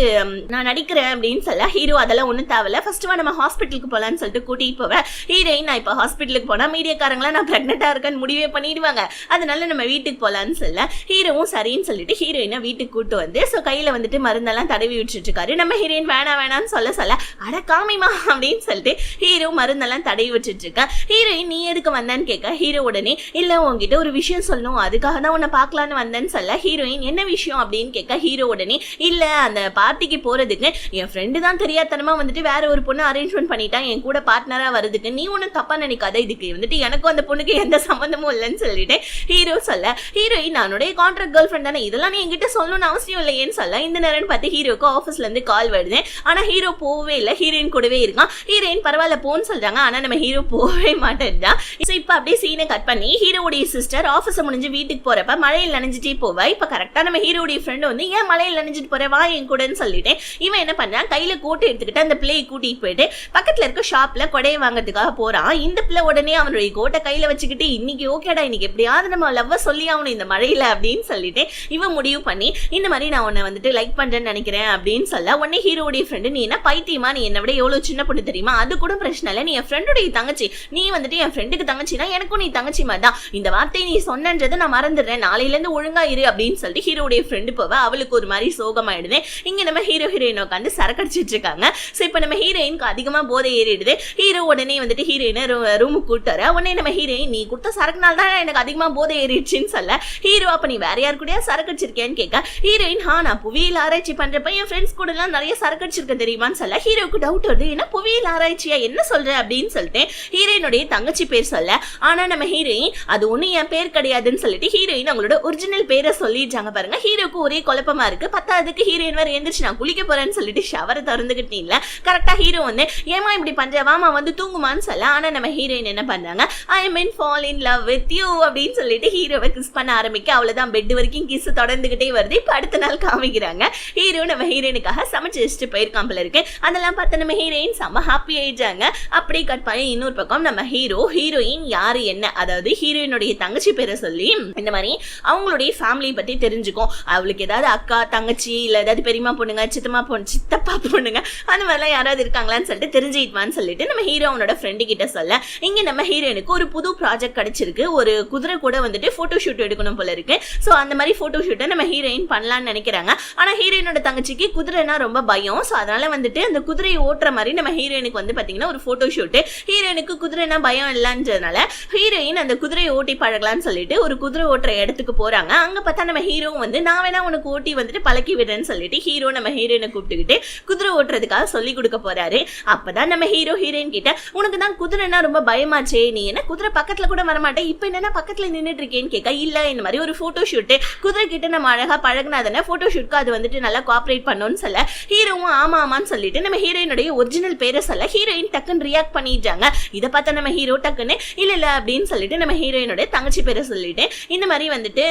நான் நடிக்கிறேன் அப்படின்னு சொல்ல ஹீரோ அதெல்லாம் ஒண்ணும் தேவையில்ல ஃபர்ஸ்ட் நம்ம ஹாஸ்பிட்டலுக்கு போலான்னு சொல்லிட்டு கூட்டிட்டு போவேன். ஹீரோயின் நான் இப்ப ஹாஸ்பிட்டலுக்கு போனா மீடியாக்காரங்களா நான் பிரெக்னெண்டா இருக்கேன்னு முடிவே பண்ணிடுவாங்க, அதனால நம்ம வீட்டுக்கு போலான்னு சொல்ல ஹீரோவும் சரின்னு சொல்லிட்டு ஹீரோயினை வீட்டுக்கு கூட்டு வந்து சோ கையில வந்துட்டு மருந்தெல்லாம் தடவி விட்டுட்டு இருக்காரு. நம்ம ஹீரோயின் வேணான்னு சொல்ல அட காமிமா அப்படின்னு சொல்லிட்டு ஹீரோ மருந்தெல்லாம் தடவி விட்டுட்டு இருக்க. ஹீரோயின் நீ எதுக்கு வந்தான்னு கேட்க ஹீரோ உடனே இல்ல உங்ககிட்ட ஒரு விஷயம் சொல்லணும் அதுக்காக தான் உன்னை பார்க்கலான்னு வந்தேன்னு சொல்ல ஹீரோயின் என்ன விஷயம் அப்படின்னு கேட்க ஹீரோ உடனே இல்ல அந்த பார்ட்டிக்கு போறதுக்கு என் ஃப்ரெண்டு தான் தெரியாதனமா வந்துட்டு வேற ஒரு பொண்ணு அரேஞ்ச்மெண்ட் பண்ணிட்டான் என் கூட பார்ட்னரா வருதுக்கு, நீ ஒன்னும் தப்பா நினைக்காத, இதுக்கு வந்துட்டு எனக்கும் அந்த பொண்ணுக்கு எந்த சம்பந்தமும் இல்லைன்னு சொல்லிட்டு ஹீரோ சொல்ல ஹீரோயின் நானுடைய கான்ட்ராக்ட் கேர்ள் ஃப்ரெண்ட் தானே இதெல்லாம் நீ என்கிட்ட சொல்லணும்னு அவசியம் இல்லையேன்னு சொல்ல இந்த நேரம் பார்த்து ஹீரோக்கு ஆஃபீஸ்ல இருந்து கால் வருது. ஆனா ஹீரோ போவே இல்லை, ஹீரோயின் கூடவே இருக்கான். ஹீரோயின் பரவாயில்ல போன்னு சொல்றாங்க, ஆனா நம்ம ஹீரோ போவே மாட்டேன்டா. இப்ப அப்படியே சீனை கட் பண்ணி ஹீரோடைய சிஸ்டர் ஆஃபீஸ் முடிஞ்சு வீட்டுக்கு போறப்ப மழையில் நனைஞ்சிட்டே போவா. இப்ப கரெக்டா நம்ம ஹீரோடைய ஃப்ரெண்ட் வந்து ஏன் மழையில் நனைஞ்சிட்டு போற வா என் கூடன்னு சொல்லிட்டு இவன் என்ன பண்றான் கையில கோட்டை எடுத்துக்கிட்டு அந்த பிள்ளையை கூட்டிட்டு போயிட்டு பக்கத்துல இருக்க ஷாப்ல கொடையை வாங்கறதுக்காக போறான். இந்த பிள்ளை உடனே அவனுடைய கோட்டை கையில வச்சுக்கிட்டு இன்னைக்கு ஓகேடா இன்னைக்கு எப்படியாவது நம்ம லவ் சொல்லி அவனு இந்த மழையில அப்படின்னு சொல்லிட்டு இவன் முடிவு பண்ணி இந்த மாதிரி நான் உன்னை வந்துட்டு லைக் பண்றேன்னு நினைக்கிறேன் அப்படின்னு சொல்ல உடனே ஹீரோடைய ஃப்ரெண்டு நீ என்ன பைத்தியமா, நீ என்னை விட எவ்வளவு சின்ன பொண்ணு தெரியுமா, அது கூட பிரச்சனை இல்லை, நீ என் ஃப்ரெண்டுடைய தங்கச்சி, நீ வந்துட்டு என் ஃப்ரெண்டுக்கு தங்கச்சினா எனக்கும் நீ தங்கச்சி மாதிரி தான், இந்த வார்த்தை நீ சொன்னன்றதை நான் மறந்துடுறேன், நாளையில இருந்து ஒழுங்கா இரு அப்படின்னு சொல்லிட்டு ஹீரோடைய ஃப்ரெண்டு போவ அவளுக்கு ஒரு மாதிரி சோகமாயிடுது. இங்க நம்ம ஹீரோயின் உட்காந்து சரக்கடிச்சிட்டு இருக்காங்க. சோ இப்ப நம்ம ஹீரோயினுக்கு அதிகமா போதை ஏறிடுது. ஹீரோ உடனே வந்துட்டு ஹீரோயினை ரூமுக்கு கூட்டாரு. உடனே நம்ம ஹீரோயின் நீ கொடுத்த சரக்குனால தான் எனக்கு அதிகமா போதை ஏறிடுச்சுன்னு சொல்ல ஹீரோ அப்ப நீ வேற யாரு கூட சரக்கடிச்சிருக்கேன்னு கேட்க ஹீரோயின் நான் புவியியல் ஆராய்ச்சி பண்றப்ப என் ஃப்ரெண்ட்ஸ் கூட எல்லாம் நிறைய சரக்கடிச்சிருக்கேன் தெரியுமான்னு சொல்ல ஹீரோக்கு டவுட் வருது, என்ன புவியியல் ஆராய்ச்சியா என்ன சொல்ற அப்படின்னு சொல்லிட்டு ஹீரோயினுடைய தங்கச்சி பேர் சொல்ல ஆனா நம்ம ஹீரோயின் அது ஒண்ணு என் பேர் கிடையாதுன்னு சொல்லிட்டு ஹீரோயின் அவங்களோட ஒரிஜினல் பேரை சொல்லிடுறாங்க பாருங்க. ஹீரோக்கு ஒரே குழப்பமா இருக்கு. பத்தாவதுக்கு ஹீரோயின் வேற எந்திரிச்சு நான் குளிக்க போறேன்னு சொல்லிட்டு ஷவரை திறந்துகிட்டீங்கள கரெக்டா ஹீரோ வந்து ஏமா இப்படி பண்ற வாமா வந்து தூங்குமான்னு சொல்ல ஆனா நம்ம ஹீரோயின் என்ன பண்றாங்க I mean fall in love with you அப்படின்னு சொல்லிட்டு ஹீரோவை கிஸ் பண்ண ஆரம்பிக்க அவ்வளவுதான் பெட் வரைக்கும் கிஸ் தொடர்ந்துகிட்டே வருது. இப்ப அடுத்த நாள் காமிக்கிறாங்க ஹீரோ நம்ம ஹீரோயினுக்காக சமைச்சு வச்சுட்டு போயிருக்கான் போல இருக்கு. அதெல்லாம் பார்த்து நம்ம ஹீரோயின் செம்ம ஹாப்பி ஆயிடுறாங்க. அப்படி கட் பண்ணி இன்னொரு பக்கம் நம்ம ஹீரோயின் யாரு என்ன, அதாவது ஹீரோயினுடைய தங்கச்சி பேரை சொல்லி இந்த மாதிரி அவங்களுடைய ஃபேமிலி பத்தி தெரிஞ்சுக்கும். அவளுக்கு ஏதாவது அக்கா தங்கச்சி இல்ல ஏதாவது பெரியமா பொண்ணுங்க சித்தப்பா பொண்ணுங்க அந்த மாதிரிலாம் யாராவது இருக்காங்களான்னு சொல்லிட்டு தெரிஞ்சுக்கிட்டுவான்னு சொல்லிட்டு நம்ம ஹீரோ அவனோட ஃப்ரெண்டு கிட்ட சொல்ல, இங்க நம்ம ஹீரோயினுக்கு ஒரு புது ப்ராஜெக்ட் கிடைச்சிருக்கு. ஒரு குதிரை கூட வந்துட்டு போட்டோ ஷூட் எடுக்கணும் போல இருக்கு. சோ அந்த மாதிரி போட்டோ ஷூட்டை நம்ம ஹீரோயின் பண்ணலாம்னு நினைக்கிறாங்க. ஆனா ஹீரோயினோட தங்கச்சிக்கு குதிரைனா ரொம்ப பயம். சோ அதனால வந்துட்டு அந்த குதிரையை ஓட்டுற மாதிரி நம்ம ஹீரோயினுக்கு வந்து பாத்தீங்கன்னா ஒரு போட்டோ ஷூட். ஹீரோயினுக்கு குதிரைனா பயம் இல்லைன்றதுனால ஹீரோயின் அந்த குதிரையை ஓட்டி பழகலான்னு சொல்லிட்டு ஒரு குதிரை ஓட்டுற இடத்துக்கு போறாங்க. அங்க பார்த்தா நம்ம ஹீரோ வந்து நான் வேணா உனக்கு ஓட்டி வந்துட்டு பழக்கி விடுறேன்னு சொல்லிட்டு ஹீரோ நம்ம ஹீரோயினை கூப்பிட்டுக்கிட்டு குதிரை ஓட்டுறதுக்காக சொல்லி கொடுக்க போறாரு. அப்பதான் நம்ம ஹீரோ ஹீரோயின் கிட்ட, உனக்கு தான் குதிரைனா ரொம்ப பயமாச்சே, நீ என்ன குதிரை பக்கத்துல கூட வரமாட்டேன், இப்ப என்னன்னா பக்கத்துல நின்றுட்டு இருக்கேன்னு கேட்க, இல்ல இந்த மாதிரி ஒரு போட்டோ ஷூட் குதிரை கிட்ட நம்ம அழகா பழகினா தானே போட்டோ ஷூட்க்கு அது வந்துட்டு நல்லா கோஆபரேட் பண்ணணும்னு சொல்ல, ஹீரோவும் ஆமா ஆமான்னு சொல்லிட்டு நம்ம ஹீரோயினுடைய ஒரிஜினல் பேரை சொல்ல ஹீரோயின் டக்குன்னு ரியாக்ட் பண்ணிட்டாங்க. இதை பார்த்தா நம்ம ஹீரோ டக்குன்னு இல்ல அப்படின்னு சொல்லிட்டு நம்ம ஹீரோயினுடைய தங்கச்சி பேரை சொல்லிட்டு, இந்த மாதிரி வந்துட்டு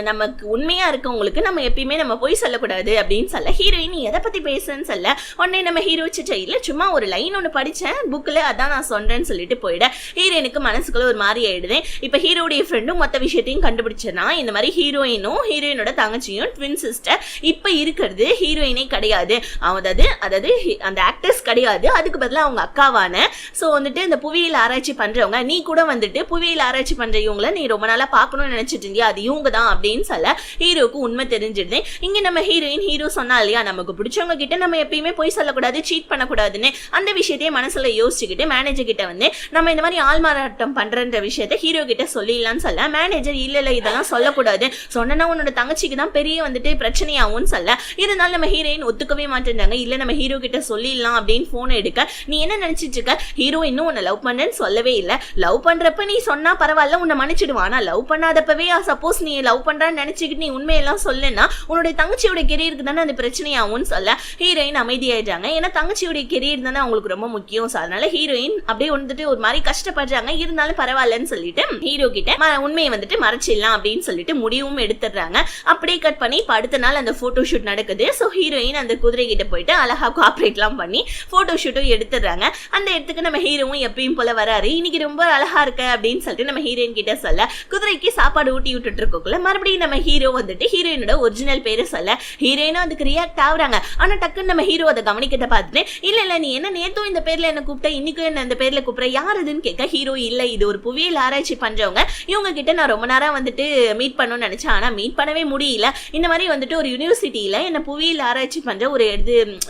நமக்கு உண்மையா இருக்கவங்களுக்கு நம்ம எப்பயுமே நம்ம போய் சொல்லக்கூடாது அப்படின்னு சொல்ல, ஹீரோயின் எதை பத்தி பேசுன்னு சொல்ல உடனே நம்ம ஹீரோ இல்ல சும்மா ஒரு லைன் ஒன்று படிச்சேன் புக்ல அதான் நான் சொல்றேன்னு சொல்லிட்டு போயிட ஹீரோயினுக்கு மனசுக்குள்ள ஒரு மாதிரி ஆயிடுது. இப்ப ஹீரோடைய ஃப்ரெண்டும் மொத்த விஷயத்தையும் கண்டுபிடிச்சனா இந்த மாதிரி ஹீரோயினும் ஹீரோயினோட தங்கச்சியும் ட்வின் சிஸ்டர் இப்ப இருக்கிறது ஹீரோயினே கிடையாது, அதாவது அந்த ஆக்டர்ஸ் கிடையாது, அதுக்கு பதிலாக அவங்க அக்காவான. சோ வந்துட்டு இந்த புவியியல் ஆராய்ச்சி பண்றவங்க, நீ கூட வந்துட்டு புவியியல் ஆராய்ச்சி பண்ற இவங்களை நீ ரொம்ப நாளா பாக்கணும்னு நினைச்சிட்டு இருந்தியா, அது இவங்க தான் அப்படின்னு சொல்ல ஹீரோக்கு உண்மை தெரிஞ்சிடுது. இங்க நம்ம ஹீரோ சொன்னா இல்லையா, நமக்கு பிடிச்சவங்க கிட்ட நம்ம எப்பயுமே போய் சொல்லக்கூடாது, சீட் பண்ணக்கூடாதுன்னு. அந்த விஷயத்தையே மனசுல யோசிச்சுக்கிட்டு மேனேஜர் கிட்ட வந்து நம்ம இந்த மாதிரி ஆள்மாறாட்டம் பண்றன்ற விஷயத்த ஹீரோ கிட்ட சொல்லிடலாம்னு சொல்ல, மேனேஜர் இல்ல இதெல்லாம் சொல்லக்கூடாது, சொன்னா உன்னோட தங்கச்சிக்கு தான் பெரிய வந்துட்டு பிரச்சனையாகும்னு சொல்ல, இருந்தாலும் நம்ம ஹீரோயின் ஒத்துக்கவே மாட்டேன்றாங்க. இல்ல நம்ம ஹீரோ கிட்ட சொல்லிடலாம் அப்படின்னு போன் எடுக்க, நீ என்ன நினைச்சிட்டு இருக்க, ஹீரோ இன்னும் உன்னை லவ் பண்ணேன்னு சொல்லவே இல்ல, லவ் பண்றப்ப நீ சொன்னா பரவாயில்ல உன்னை மன்னிச்சிடுவான், ஆனா லவ் பண்ணாதப்பவே சப்போஸ் நீ லவ் பண்றான்னு நினைச்சுக்கிட்டு நீ உண்மையெல்லாம் சொல்லுன்னா உன்னுடைய தங்கச்சியோட கெரியருக்கு தானே அது பிரச்சனையாகும்னு சொல்ல ஹீரோயின் அமைதியாயிட்டாங்க. ஏன்னா தங்கச்சியோட கெரியர் தானே அவங்களுக்கு ரொம்ப முக்கியம். அதனால ஹீரோயின் அப்படியே வந்துட்டு ஒரு மாதிரி கஷ்டப்படுறாங்க, இருந்தாலும் பரவாயில்லன்னு சொல்லிட்டு ஹீரோ கிட்ட உண்மையை வந்துட்டு மறைச்சிடலாம் அப்படின்னு சொல்லிட்டு முடிவும் எடுத்துடுறாங்க. அப்படியே கட் பண்ணி அடுத்த நாள் அந்த போட்டோ ஷூட் நடக்குது. சோ ஹீரோயின் அந்த குதிரை கிட்ட போயிட்டு அழகா கோஆபரேட்லாம் பண்ணி போட்டோ ஷூட்டும் எடுத்துடுறாங்க. அந்த இடத்துக்கு நம்ம ஹீரோவும் எப்பயும் போல வராரு. இன்னைக்கு ரொம்ப அழகா இருக்க அப்படின்னு சொல்லிட்டு நம்ம ஹீரோயின் கிட்ட சொல்ல, குதிரைக்கு சாப்பாடு ஊட்டி விட்டுட்டு இருக்கோம்ல, மறுபடியும் நம்ம ஹீரோ வந்துட்டு ஹீரோயினோட ஒரிஜினல் பேரை சொல்ல ஹீரோயினும் அதுக்கு ரியாக்ட் ஆகுறாங்க. ஆனா டக்குன்னு நம்ம ஹீரோ அதை கவனிக்கிட்ட பார்த்துட்டு, இல்ல நீ என்ன நேத்தும் இந்த பேர்ல என்ன கூப்பிட்ட, இன்னைக்கு என்ன இந்த பேர்ல கூப்பிடுற, யார் இதுன்னு கேட்க ஹீரோ இல்ல இது ஒரு புவியியல் ஆராய்ச்சி பண்றவங்க, இவங்க கிட்ட நான் ரொம்ப நேரம் வந்துட்டு மீட் பண்ணணும்னு நினைச்சேன், ஆனா மீட் பண்ணவே முடியல, இந்த மாதிரி வந்துட்டு ஒரு யூனிவர்சிட்டியில என்ன புவியியல் ஆராய்ச்சி பண்ற ஒரு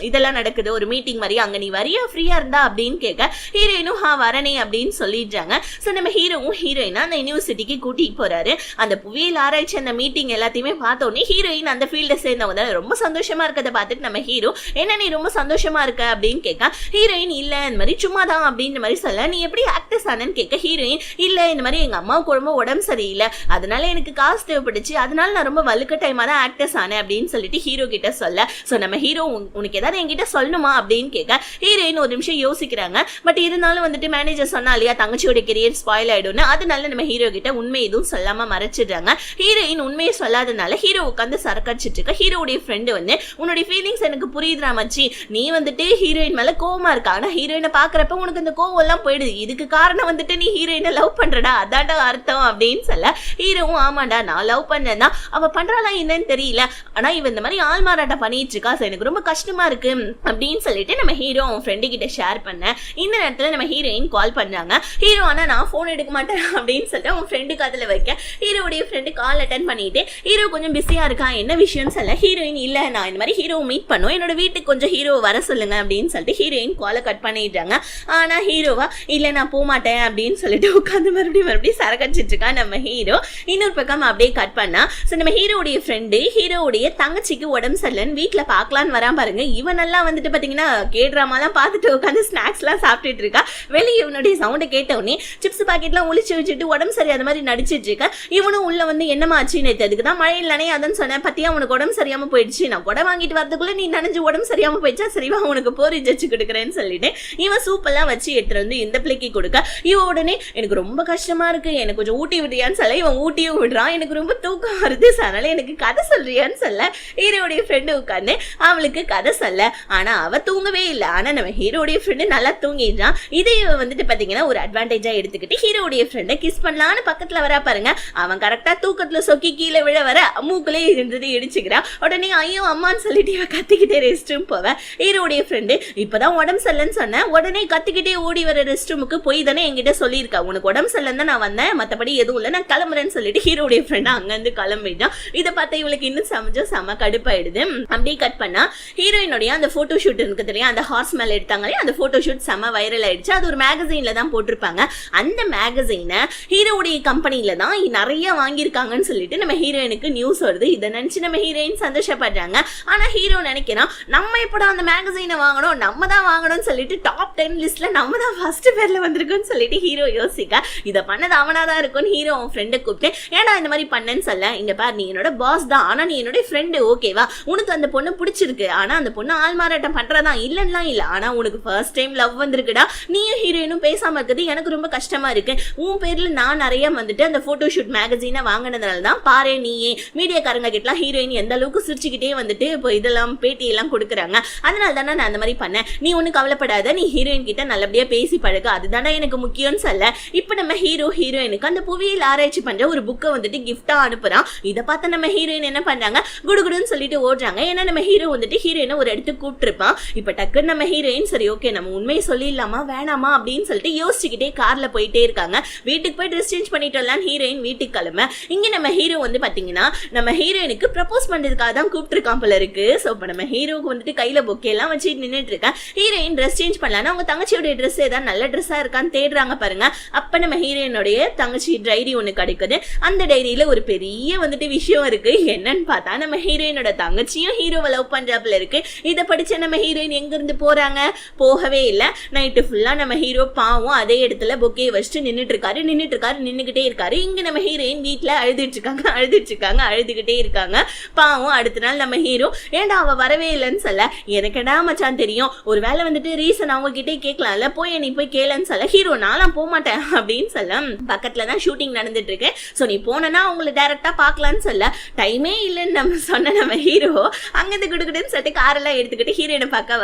இதெல்லாம் நடக்குது ஒரு மீட்டிங் மாதிரி, அங்க நீ வரியா ஃப்ரீயா இருந்தா அப்படின்னு கேட்க ஹீரோயினும் வரனே அப்படின்னு சொல்லிடுறாங்க. சோ நம்ம ஹீரோவும் ஹீரோயினா அந்த யூனிவர்சிட்டிக்கு கூட்டிட்டு போறாரு. அந்த புவியியல் ஆராய்ச்சி அந்த மீட்டிங் எல்லாத்தையுமே பார்த்தோன்னே ஹீரோயின் அந்த ஃபீல்ட சேர்ந்தவங்க ரொம்ப சந்தோஷமா இருக்கதை பார்த்துட்டு நம்ம ஹீரோ என்ன நீ ரொம்ப சந்தோஷமா இருக்க அப்படின்னு கேட்க ஹீரோயின் இல்ல இந்த மாதிரி சும்மா தான் அப்படின்ற மாதிரி சொல்ல, நீ எப்படி ஆக்டர்ஸ் ஆனன்னு கேட்க ஹீரோயின் இல்ல இந்த மாதிரி எங்க அம்மாவுக்கு ரொம்ப உடம்பு சரியில்லை, அதனால எனக்கு காசு தேவைப்படுச்சு, அதனால நான் ரொம்ப வலுக்க டைமா தான் ஆக்டர்ஸ் ஆனேன் அப்படின்னு சொல்லிட்டு ஹீரோ கிட்ட சொல்ல, சோ நம்ம ஹீரோ உனக்கு ஏதாவது என்கிட்ட சொல்லணுமா அப்படின்னு கேட்க ஹீரோயின் ஒரு நிமிஷம் யோசிக்கிறாங்க. பட் இருந்தாலும் வந்துட்டு மேனேஜர் சொன்னா இல்லையா தங்கச்சியோட கெரியர் ஸ்பாயில் ஆயிடும்னு, அதனால நம்ம ஹீரோ கிட்ட உண்மை எதுவும் சொல்லாம மறைச்சிடுறாங்க. ஹீரோயின் உண்மையை சொல்லாதனால ஹீரோ உட்காந்து சரக்கடிச்சிட்டு இருக்க. ஹீரோடைய ஃப்ரெண்டு வந்து உன்னுடைய ஃபீலிங்ஸ் எனக்கு புரியுதுடா மச்சி, நீ வந்துட்டு ஹீரோயின் மேல கோவமா இருக்கா, ஆனா ஹீரோயினை பாக்குறப்ப உனக்கு அந்த கோவம் எல்லாம் போயிடுது, இதுக்கு காரணம் வந்துட்டு நீ ஹீரோயினை லவ் பண்றடா அதான்டா அர்த்தம் அப்படின்னு சொல்ல ஹீரோவும் ஆமாண்டா நான் லவ் பண்ணேன்னா அவ பண்றாளா என்னன்னு தெரியல, ஆனா இவ இந்த மாதிரி ஆள் மாறாட்டம் பண்ணிட்டு இருக்கா, எனக்கு ரொம்ப கஷ்டமா இருக்கு அப்படின்னு சொல்லிட்டு நம்ம ஹீரோ அவன் ஃப்ரெண்டு கிட்ட ஷேர் பண்ண. இந்த நேரத்துல நம்ம ஹீரோயின் கால் பண்றாங்க. ஹீரோ ஆனா நான் போன் எடுக்க மாட்டேன் அப்படின்னு சொல்லிட்டு அவன் ஃப்ரெண்டுக்கு அதுல வைக்க ஹீரோடைய ஃப்ரெண்டு கால் அட்டன் பண்ணிட்டு ஹீரோ கொஞ்சம் பிஸியா இருக்கான் என்ன விஷயம்னு சொல்ல ஹீரோயின் இல்ல நான் இந்த மாதிரி ஹீரோ மீட் பண்ணும் என்னோட வீட்டுக்கு கொஞ்சம் ஹீரோ வர சொல்லுங்க அப்படின்னு சொல்லிட்டு ஹீரோயின் காலை கட் பண்ணிடுறாங்க. ஆனா ஹீரோவா இல்ல நான் போக மாட்டேன் அப்படின்னு சொல்லிட்டு உட்காந்து மறுபடியும் சரக்கடிச்சிட்டு இருக்கா நம்ம ஹீரோ. இன்னொரு பக்கம் அப்படியே கட் பண்ணா நம்ம ஹீரோடைய ஃப்ரெண்டு ஹீரோடைய தங்கச்சிக்கு உடம்பு சரியில்லைன்னு வீட்டுல பாக்கலான்னு வரா பாருங்க. இவன் நல்லா வந்துட்டு பாத்தீங்கன்னா கேட்ராமாலாம் பார்த்துட்டு உட்காந்து ஸ்நாக்ஸ் எல்லாம் சாப்பிட்டுட்டு இருக்கா. வெளியே இவனுடைய சவுண்டை கேட்டவுடனே சிப்ஸ் பாக்கெட்லாம் ஒளிச்சு வச்சுட்டு உடம்பு சரியாத மாதிரி நடிச்சிட்டு இருக்கா. இவனும் உள்ள வந்து என்னமாச்சு நேற்று அதுக்கு தான் மழையில் நனைய அதன்னு சொன்னேன், பத்தியா உனக்கு உடம்பு சரியாம போயிடுச்சு, நான் கொடை வாங்கிட்டு வரதுக்குள்ள நீ நனைஞ்சு உடம்பு சரியாம போயிடுச்சா, சரிவா உனக்கு போரி ஜச்சு கொடுக்குறேன்னு சொல்லிட்டு இவன் சூப்பெல்லாம் வச்சு எடுத்துட்டு வந்து இந்த பிள்ளைக்கு கொடுக்க இவன் உடனே எனக்கு ரொம்ப கஷ்டமா இருக்கு எனக்கு கொஞ்சம் ஊட்டி விடுறியான்னு சொல்ல இவன் ஊட்டியும் விடுறான். எனக்கு ரொம்ப தூக்கம் வருது அதனால எனக்கு கதை சொல்றியான்னு சொல்ல ஹீரோடைய ஃப்ரெண்டு உட்காந்து அவளுக்கு கதை சொல்ல. ஆனா அவ தூங்கவே இல்லை. ஆனா நம்ம ஹீரோடைய ஃப்ரெண்டு நல்லா தூங்கிடுறான். இதை வந்துட்டு பாத்தீங்கன்னா ஒரு அட்வான்டேஜா எடுத்துக்கிட்டு ஹீரோடைய ஃப்ரெண்ட் ஃப்ரெண்டை கிஸ் பண்ணலான்னு பக்கத்துல வரா பாருங்க, அவன் கரெக்டா தூக்கத்துல சொக்கி கீழே விழ வர மூக்குலே இருந்தது இடிச்சுக்கிறான். உடனே ஐயோ அம்மான்னு சொல்லிட்டு இவன் கத்திக்கிட்டே ரெஸ்ட் ரூம் போவேன். ஹீரோடைய ஃப்ரெண்டு இப்பதான் உடம்பு சரியில்லைன்னு சொன்னேன், உடனே கத்திக்கிட்டே ஓடி வர ரெஸ்ட் ரூமுக்கு போய் தானே என்கிட்ட சொல்லியிருக்கா, உனக்கு உடம்பு சரியில்லைன்னு தான் நான் வந்தேன், மற்றபடி எதுவும் இல்லை, நான் கிளம்புறேன்னு சொல்லிட்டு ஹீரோடைய ஃப்ரெண்ட் அங்கிருந்து கிளம்பிட்டான். இதை பார்த்தா இவளுக்கு இன்னும் செம கடுப்பாயிடுது. அப்படியே கட் பண்ணா ஹீரோயினுடைய அந்த போட்டோ ஷூட் இருக்கு தெரியும், அந்த ஹார்ஸ் மேல எடுத்தாங்களே அந்த போட்டோ ஷூட் செம வைரல் ஆயிடுச்சு. அது ஒரு மேகசைன்ல தான் போட்டிருப்பாங்க. அந்த மேகசைனை ஹீரோடைய கம்பெனில தான் நிறைய வாங்கியிருக்காங்கன்னு சொல்லிட்டு நம்ம ஹீரோயினுக்கு நியூஸ் வருது. இதை நினைச்சு நம்ம ஹீரோயின் சந்தோஷப்படுறாங்க. ஆனா ஹீரோ நினைக்கிறான், நம்ம எப்படா அந்த மேகசைனை வாங்கணும், நம்ம தான் வாங்கணும்னு சொல்லிட்டு டாப் 10 லிஸ்ட்ல நம்ம தான் ஃபர்ஸ்ட் பேர்ல வந்திருக்குன்னு சொல்லிட்டு ஹீரோ யோசிக்க, இதை பண்ணது அவனாதான் இருக்கும்னு ஹீரோ அவன் ஃப்ரெண்டை கூப்பிட்டு, ஏன்னா இந்த மாதிரி பண்ணேன்னு சொல்ல, இங்க பாரு நீ என்னோட பாஸ் தான், ஆனா நீ என்னோட ஃப்ரெண்டு, ஓகேவா, உனக்கு அந்த பொண்ணு பிடிச்சிருக்கு, ஆனா அந்த பொண்ணு ஆள் மாறாட்டம் பண்றதா இல்லன்னா இல்ல, ஆனா உனக்கு ஃபர்ஸ்ட் டைம் லவ் வந்திருக்குடா, நீயும் ஹீரோயினும் பேசாம இருக்குது எனக்கு ரொம்ப கஷ்டமா இருக்கு, உன் பேர்ல நான் நிறைய வந்துட்டு அந்த போட்டோ ஷூட் மேகசீனை வாங்கினதுனால தான் பாரு நீயே மீடியாக்காரங்க கிட்டலாம் ஹீரோயின் எந்த அளவுக்கு சிரிச்சுக்கிட்டே வந்துட்டு இப்போ இதெல்லாம் பேட்டி எல்லாம் கொடுக்குறாங்க, அதனால தானே நான் அந்த மாதிரி பண்ணேன், நீ ஒன்னும் கவலைப்படாத, நீ ஹீரோயின் கிட்ட நல்லபடியா பேசி பழக, அதுதானே எனக்கு முக்கியம்னு சொல்ல, இப்ப நம்ம ஹீரோயினுக்கு அந்த புவியியல் ஆராய்ச்சி பண்ற ஒரு புக்கை வந்துட்டு கிஃப்டா அனுப்புறான். இதை பார்த்து நம்ம ஹீரோயின் என்ன பண்றாங்க, குடுகுடுன்னு சொல்லிட்டு ஓடுறாங்க. ஏன்னா நம்ம ஹீரோ வந்துட்டு ஹீரோயினை ஒரு இடத்துக்கு கூப்பிட்டுருப்பான். இப்ப டக்குன்னு நம்ம ஹீரோயின் சரி ஓகே நம்ம உண்மையை சொல்லிடலாமா வேணாமா அப்படின்னு சொல்லிட்டு யோசிச்சுக்கிட்டே கார்ல போயிட்டே இருக்காங்க. வீட்டுக்கு போய் ட்ரெஸ் சேஞ்ச் பண்ணிட்டு வரலாம் ஹீரோயின் வீட்டுக்கு கிளம்ப. இங்க நம்ம ஹீரோ வந்து பாத்தீங்கன்னா நம்ம ஹீரோயினுக்கு ப்ரப்போஸ் பண்றதுக்காக தான் கூப்பிட்டுருக்கான் போல இருக்கு. சோ இப்ப நம்ம ஹீரோக்கு வந்துட்டு கையில பொக்கே எல்லாம் வச்சு நின்றுட்டு இருக்கேன். ஹீரோயின் ட்ரெஸ் சேஞ்ச் பண்ணலாம்னா அவங்க தங்கச்சியோட ட்ரெஸ் ஏதாவது நல்ல ட்ரெஸ்ஸா இருக்கான்னு தேடுறாங்க பாருங்க. அப்ப நம்ம ஹீரோயினுடைய தங்கச்சி டைரி ஒண்ணு கிடைக்குது. அந்த டைரியில ஒரு பெரிய வந்துட்டு விஷயம் இருக்கு. என்னன்னு பார்த்தா நம்ம ஹீரோயினோட தங்கச்சியும் ஹீரோவை லவ் பண்றாப்புல இருக்கு. இதை படிச்ச நம்ம ஹீரோயின் எங்க இருந்து போறாங்க, போகவே இல்லை. நைட்டு ஃபுல்லா நம்ம ஹீரோ பாவம் அதே இடத்துல பொக்கே வச்சுட்டு நின்னுகிட்டே இருக்காரு. இங்க நம்ம ஹீரோயின் வீட்டுல அழுதுகிட்டே இருக்காங்க. பாவம் அடுத்த நாள் நம்ம ஹீரோ ஏன்டா அவ வரவே இல்லைன்னு சொல்ல, எனக்குடா மச்சான் தெரியும், ஒரு வேலை வந்துட்டு ரீசன் அவங்க கிட்டே கேட்கலாம்ல, நீ போய் கேளுன்னு சொல்ல, ஹீரோ நான்லாம் போக மாட்டேன் அப்படின்னு சொல்ல, பக்கத்துலதான் ஷூட்டிங் நடந்துட்டு இருக்கு, சோ நீ போனா உங்களை டைரக்டா பாக்கலான்னு சொல்ல, டைமே இல்லைன்னு நம்ம சொன்ன நம்ம ஹீரோ அங்கிருந்து குடுக்குடுன்னு சொல்லிட்டு காரெல்லாம் எடுத்துக்கிட்டு ஹீரோயினை பார்க்க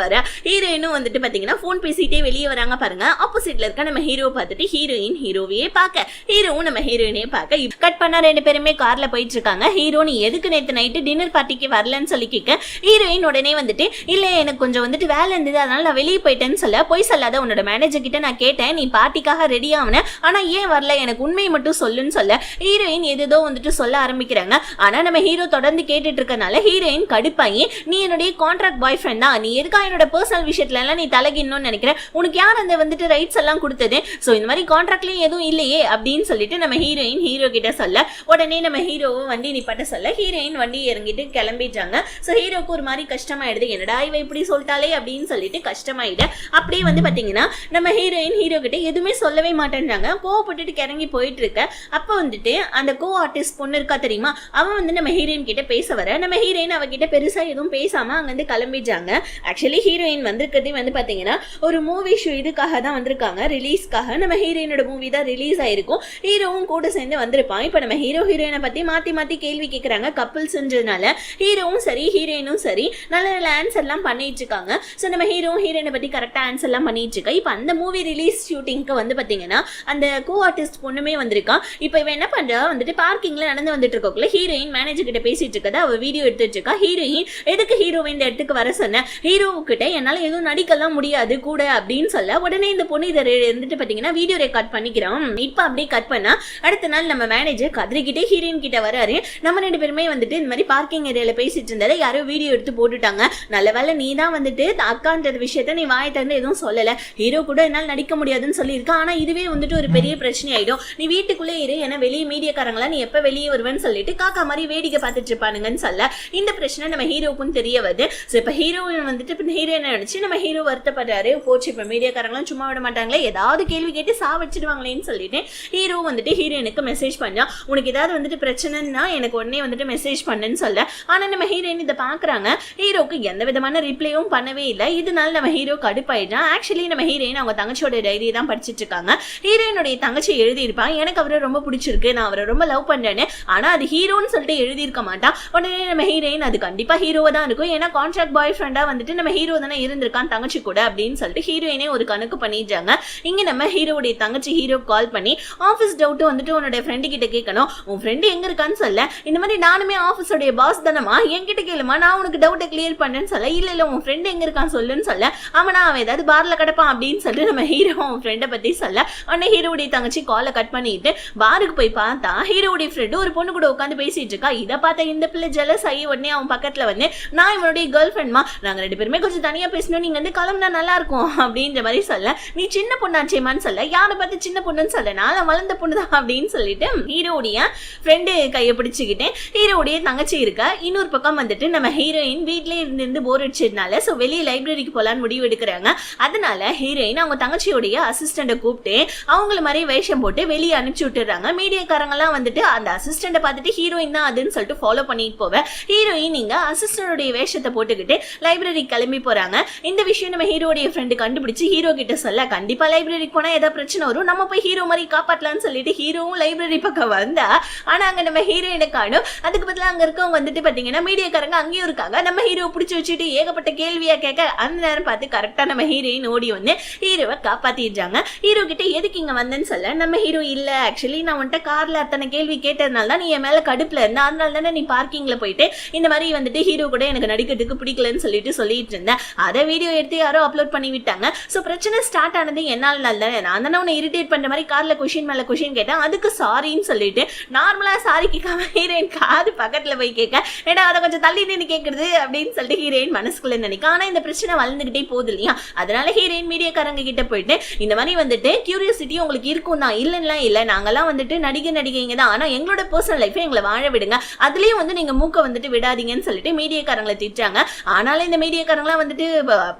வர, ஹீரோயினும் வந்துட்டு பாத்தீங்கன்னா போன் பேசிட்டே வெளியே வராங்க பாருங்க. ஆப்போசிட்ல இருக்க நம்ம ஹீரோ பார்த்துட்டு ஹீரோயின் ஹீரோவையே பார்க்க, ஹீரோவும் நம்ம ஹீரோயினையே பார்க்க, கட் பண்ணா ரெண்டு பேருமே கார்ல போயிட்டு இருக்காங்க. ஹீரோ நீ எதுக்கு நேற்று நைட்டு டின்னர் பார்ட்டிக்கு வரலன்னு சொல்லி கேட்க, ஹீரோயின் உடனே வந்துட்டு இல்ல எனக்கு கொஞ்சம் வந்துட்டு வேலை இருந்தது அதனால நான் வெளியே போயிட்டேன்னு சொல்ல, போய் சொல்லாத உன்னோட மேனேஜர் கிட்ட நான் கேட்டேன் நீ பார்ட்டிக்காக ரெடி ஆகுன, ஆனா ஏன் வரல எனக்கு உண்மையை மட்டும் சொல்லுன்னு சொல்ல, ஹீரோயின் எதோ வந்துட்டு சொல்ல ஆரம்பிக்கிறாங்க. ஆனா நம்ம ஹீரோ தொடர்ந்து கேட்டுட்டு இருக்கனால ஹீரோயின் கடுப்பாயி நீ என்னுடைய கான்ட்ராக்ட் பாய் ஃப்ரெண்ட் தான், நீ எதுக்கா என்னோட பர்சனல் விஷயத்துல எல்லாம் நீ தலைகிடணும்னு நினைக்கிறேன், உனக்கு யார் அந்த வந்துட்டு ரைட்ஸ் எல்லாம் கொடுத்தது, சோ இந்த மாதிரி கான்ட்ராக்ட்லயும் எதுவும் இல்லையே அப்படின்னு சொல்லிட்டு நம்ம ஹீரோயின் ஹீரோ கிட்ட சொல்ல, உடனே நம்ம ஹீரோவும் வண்டி நிப்பாட்ட சொல்ல ஹீரோயின் வண்டி இறங்கிட்டு கிளம்பிட்டாங்க. சோ ஹீரோக்கு ஒரு மாதிரி கஷ்டமாயிடுது, என்னடா இவ இப்படி சொல்லிட்டாலே அப்படின்னு சொல்லிட்டு கஷ்டமாயிடு. அப்படியே வந்து பாத்தீங்கன்னா நம்ம ஹீரோயின் ஹீரோ கிட்ட எதுவுமே சொல்லவே மாட்டேன்றாங்க. கோவப்பட்டுட்டு கிறங்கி போயிட்டு இருக்க, அப்ப வந்துட்டு அந்த கோ ஆர்டிஸ்ட் பொண்ணு இருக்கா தெரியுமா, அவன் வந்து நம்ம ஹீரோயின் கிட்ட பேச வர, நம்ம ஹீரோயின் அவகிட்ட பெருசா எதுவும் பேசாம அங்க இருந்து கிளம்பிட்டாங்க. ஆக்சுவலி ஹீரோயின் வந்திருக்கிறதே வந்து பாத்தீங்கன்னா ஒரு மூவி ஷோ இதுக்காக தான் வந்திருக்காங்க, ரிலீஸ்க்காக. நம்ம ஹீரோயினோட மூவி தான் ரிலீஸ் ஆயிருக்கும், ஹீரோவும் கூட சேர்ந்து வந்திருப்பான். இப்ப நம்ம ஹீரோயினை பத்தி மாத்தி கேள்வி கேட்கறாங்க கப்பிள்ஸ்ன்றதுனால, ஹீரோவும் சரி ஹீரோயினும் சரி நல்ல நல்ல ஆன்சர் எல்லாம் பண்ணிட்டு இருக்காங்க. சோ நம்ம ஹீரோவும் ஹீரோயினை பத்தி கரெக்டா ஆன்சர் எல்லாம் பண்ணிட்டு இருக்கா. இப்ப அந்த மூவி ரிலீஸ் ஷூட்டிங்க்கு வந்து பாத்தீங்கன்னா அந்த கோ ஆர்டிஸ்ட் பொண்ணுமே வந்திருக்கான். இப்ப இவன் என்ன பண்றா வந்துட்டு பார்க்கிங்ல நடந்து வந்துட்டு இருக்கோக்குள்ள ஹீரோயின் மேனேஜர் கிட்ட பேசிட்டு இருக்கா, அவ வீடியோ எடுத்துட்டு இருக்கா. ஹீரோயின் எதுக்கு ஹீரோவை இந்த இடத்துக்கு வர சொன்ன, ஹீரோ கிட்ட என்னால எதுவும் நடிக்கலாம் முடியாது கூட அப்படின்னு சொல்ல, உடனே இந்த பொண்ணு இதை இருந்துட்டு பாத்தீங்கன்னா வீடியோ ரெக்கார்ட் பண்ணிக்கிறோம். இப்ப அப்படியே கட் பண்ணா அடுத்த நாள் நம்ம மேனேஜர் கதறிக்கிட்டே ஹீரோயின் கிட்ட வராரு. நம்ம ரெண்டு பேருமே வந்துட்டு இந்த மாதிரி பார்க்கிங் ஏரியால பேசிட்டு இருந்ததை யாரோ வீடியோ எடுத்து போட்டுட்டாங்க, நல்ல வேலை நீ தான் வந்துட்டு அக்கான்ற விஷயத்த நீ வாயை திறந்து எதுவும் சொல்லல, ஹீரோ கூட என்னால் நடிக்க முடியாதுன்னு சொல்லியிருக்கா, ஆனா இதுவே வந்துட்டு ஒரு பெரிய பிரச்சனை ஆயிடும், நீ வீட்டுக்குள்ளே இரு, ஏன்னா வெளியே மீடியாக்காரங்களா நீ எப்ப வெளியே வருவேன்னு சொல்லிட்டு காக்கா மாதிரி வேடிக்கை பார்த்துட்டு இருப்பானுங்கன்னு சொல்ல, இந்த பிரச்சனை நம்ம ஹீரோக்கும் தெரிய வருது. சோ இப்ப ஹீரோயின் வந்துட்டு ஹீரோயினை நினைச்சு நம்ம ஹீரோ வருத்தப்படுறாரு, போச்சு இப்ப மீடியாக்காரங்களும் சும்மா விட மாட்டாங்களே, ஏதாவது கேள்வி கேட்டு சாவச்சிடுவாங்களேன்னு சொல்லிட்டு ஹீரோ வந்துட்டு ஹீரோயினுக்கு மெசேஜ் பண்ணா, உனக்கு ஏதாவது வந்துட்டு பிரச்சனைன்னா எனக்கு உடனே வந்துட்டு மெசேஜ் பண்ணுன்னு சொல்ல, ஆனா நம்ம ஹீரோயின் இதை பாக்குறாங்க, ஹீரோக்கு எந்த விதமான ரிப்ளையும் பண்ணவே இல்லை. இதனால நம்ம ஹீரோ கடுப்பாயிட்டான். ஆக்சுவலி நம்ம ஹீரோயின் அவங்க தங்கச்சியோட டைரி தான் படிச்சிட்டு இருக்காங்க. ஹீரோயினுடைய தங்கச்சி எழுதியிருப்பான், எனக்கு அவரை ரொம்ப பிடிச்சிருக்கு, நான் அவரை ரொம்ப லவ் பண்றேன்னு, ஆனா அது ஹீரோன்னு சொல்லிட்டு எழுதியிருக்க மாட்டான். உடனே நம்ம ஹீரோயின் அது கண்டிப்பா ஹீரோவா தான் இருக்கும், ஏன்னா கான்ட்ராக்ட் பாய் ஃப்ரெண்டா வந்துட்டு நம்ம ஹீரோ தானே இருந்திருக்கான் தங்கச்சி கூட அப்படின்னு சொல்லிட்டு ஹீரோயினே ஒரு கணக்கு பண்ணிட்டாங்க. இங்க நம்ம ஹீரோடைய தங்கச்சி ஹீரோ கால் பண்ணி ஆஃபீஸ் டவுட் வந்துட்டு உன்னோட ஃப்ரெண்டு கிட்ட கேட்கணும். உன் ஃப்ரெண்டு எங்க இருக்கான்னு சொல்ல, இந்த மாதிரி நானுமே ஆஃபீஸோடைய பாஸ் தானமா, என்கிட்ட கேளுமா, நான் உனக்கு டவுட்டை கிளியர் பண்ணேன்னு சொல்ல, இல்ல உன் ஃப்ரெண்டு எங்க இருக்கான்னு சொல்லுன்னு சொல்ல, அவனா அவன் ஏதாவது பார்ல கிடப்பான் அப்படின்னு சொல்லிட்டு நம்ம ஹீரோ அவன் ஃப்ரெண்டை பத்தி சொல்ல, உடனே ஹீரோடைய தங்கச்சி காலை கட் பண்ணிட்டு பாருக்கு போய் பார்த்தா ஹீரோடைய ஃப்ரெண்டு ஒரு பொண்ணு கூட உட்காந்து பேசிட்டு இருக்கா. இதை பார்த்த இந்த பிள்ளை ஜெலஸ் ஆகி உடனே அவன் பக்கத்துல வந்து, நான் இவனுடைய கேர்ள் ஃப்ரெண்ட்மா, நாங்க 2 பேருமே கொஞ்சம் தனியா பேசணும், நீங்க வந்து கிளம்புனா நல்லா இருக்கும் அப்படின்ற மாதிரி சொல்ல, நீ சின்ன பொண்ணாச்சேமான்னு சொல்ல, யாரை பார்த்து சின்ன பொண்ணுன்னு சொல்ல, நான் வளர்ந்த பொண்ணுதான் அப்படின்னு சொல்லிட்டு ஹீரோடைய ஃப்ரெண்டு கையை பிடிச்சிக்கிட்டேன். ஹீரோடைய தங்கச்சி இருக்கா. இன்னொரு பக்கம் வந்துட்டு நம்ம ஹீரோயின் வீட்லயே இருந்து போர் அடிச்சதுனால சோ வெளியே லைப்ரரிக்கு போலான்னு முடிவு எடுக்கிறாங்க. அதனால ஹீரோயின் அவங்க தங்கச்சியோடைய அசிஸ்டண்ட்டை கூப்பிட்டு அவங்கள மாதிரி வேஷம் போட்டு வெளியே அனுப்பிச்சு விட்டுறாங்க. மீடியாக்காரங்க எல்லாம் வந்துட்டு அந்த அசிஸ்டண்ட்டை பார்த்துட்டு ஹீரோயின் தான் அதுன்னு சொல்லிட்டு ஃபாலோ பண்ணிட்டு போவேன். ஹீரோயின் இங்க அசிஸ்டன்டோடைய வேஷத்தை போட்டுக்கிட்டு லைப்ரரி கிளம்பி போறாங்க. இந்த விஷயம் நம்ம ஹீரோடைய ஃப்ரெண்டு கண்டுபிடிச்சு ஹீரோ கிட்ட சொல்ல, கண்டிப்பா லைப்ரரிக்கு போனா ஏதாவது பிரச்சனை வரும், நம்ம போய் ஹீரோ மாதிரி காப்பாற்றலாம்னு சொல்லிட்டு ஹீரோவும் லைப்ரரி பக்கம் வந்தா, ஆனா அங்க நம்ம ஹீரோயினை காணும். அதுக்கு பதிலா அங்க இருக்கவங்க வந்துட்டு பாத்தீங்கன்னா மீடியாக்காரங்க அங்கேயும் இருக்காங்க. நம்ம ஹீரோ பிடிச்சி வச்சுட்டு ஏகப்பட்ட கேள்வியா கேட்க, அந்த நேரம் பார்த்து கரெக்டா நம்ம ஹீரோயின் ஓடி வந்து ஹீரோவை காப்பாத்திடுறாங்க. ஹீரோ கிட்ட எதுக்கு இங்க வந்தேன்னு சொல்ல, நம்ம ஹீரோ இல்ல ஆக்சுவலி நான் வந்துட்டு கார்ல அத்தனை கேள்வி கேட்டதுனால தான் நீ என் மேல கடுப்புல இருந்த, அதனால தானே நீ பார்க்கிங்ல போயிட்டு இந்த மாதிரி வந்துட்டு ஹீரோ கூட எனக்கு நடிக்கிறதுக்கு பிடிக்கலன்னு சொல்லிட்டு இருந்தேன். அதை வீடியோ எடுத்து யாரோ அப்லோட் பண்ணி விட்டாங்க. சோ பிரச்சனை ஸ்டார்ட் ஆனது என்னால தானே, நான் தானே உன்னை இரிட்டேட் பண்ற மாதிரி கார்ல கொஸ்டின் மேல கொஸ்டின் கேட்டேன், அதுக்கு சாரின்னு சொல்லிட்டு நார்மலா சாரி கேட்காம ஹீரோயின் காது பக்கத்துல போய் கேட்க, ஏடா அதை கொஞ்சம் தள்ளி நின்று கேட்கறது அப்படின்னு சொல்லிட்டு ஹீரோயின் மனசுக்குள்ள நினைக்க. ஆனா இந்த பிரச்சனை வளர்ந்துகிட்டே போகுது இல்லையா, அதனால ஹீரோயின் மீடியாக்காரங்க கிட்ட போயிட்டு இந்த மாதிரி வந்துட்டு கியூரியாசிட்டி உங்களுக்கு இருக்கும் தான், இல்லைன்னா இல்ல நாங்கெல்லாம் வந்துட்டு நடிகைங்க தான், ஆனா எங்களோட பர்சனல் லைஃப் எங்களை வாழ விடுங்க, அதுலயும் வந்து நீங்க மூக்க வந்துட்டு விடாதீங்கன்னு சொல்லிட்டு மீடியாக்காரங்களை திட்டாங்க. ஆனாலும் இந்த மீடியாக்காரங்களாம் வந்துட்டு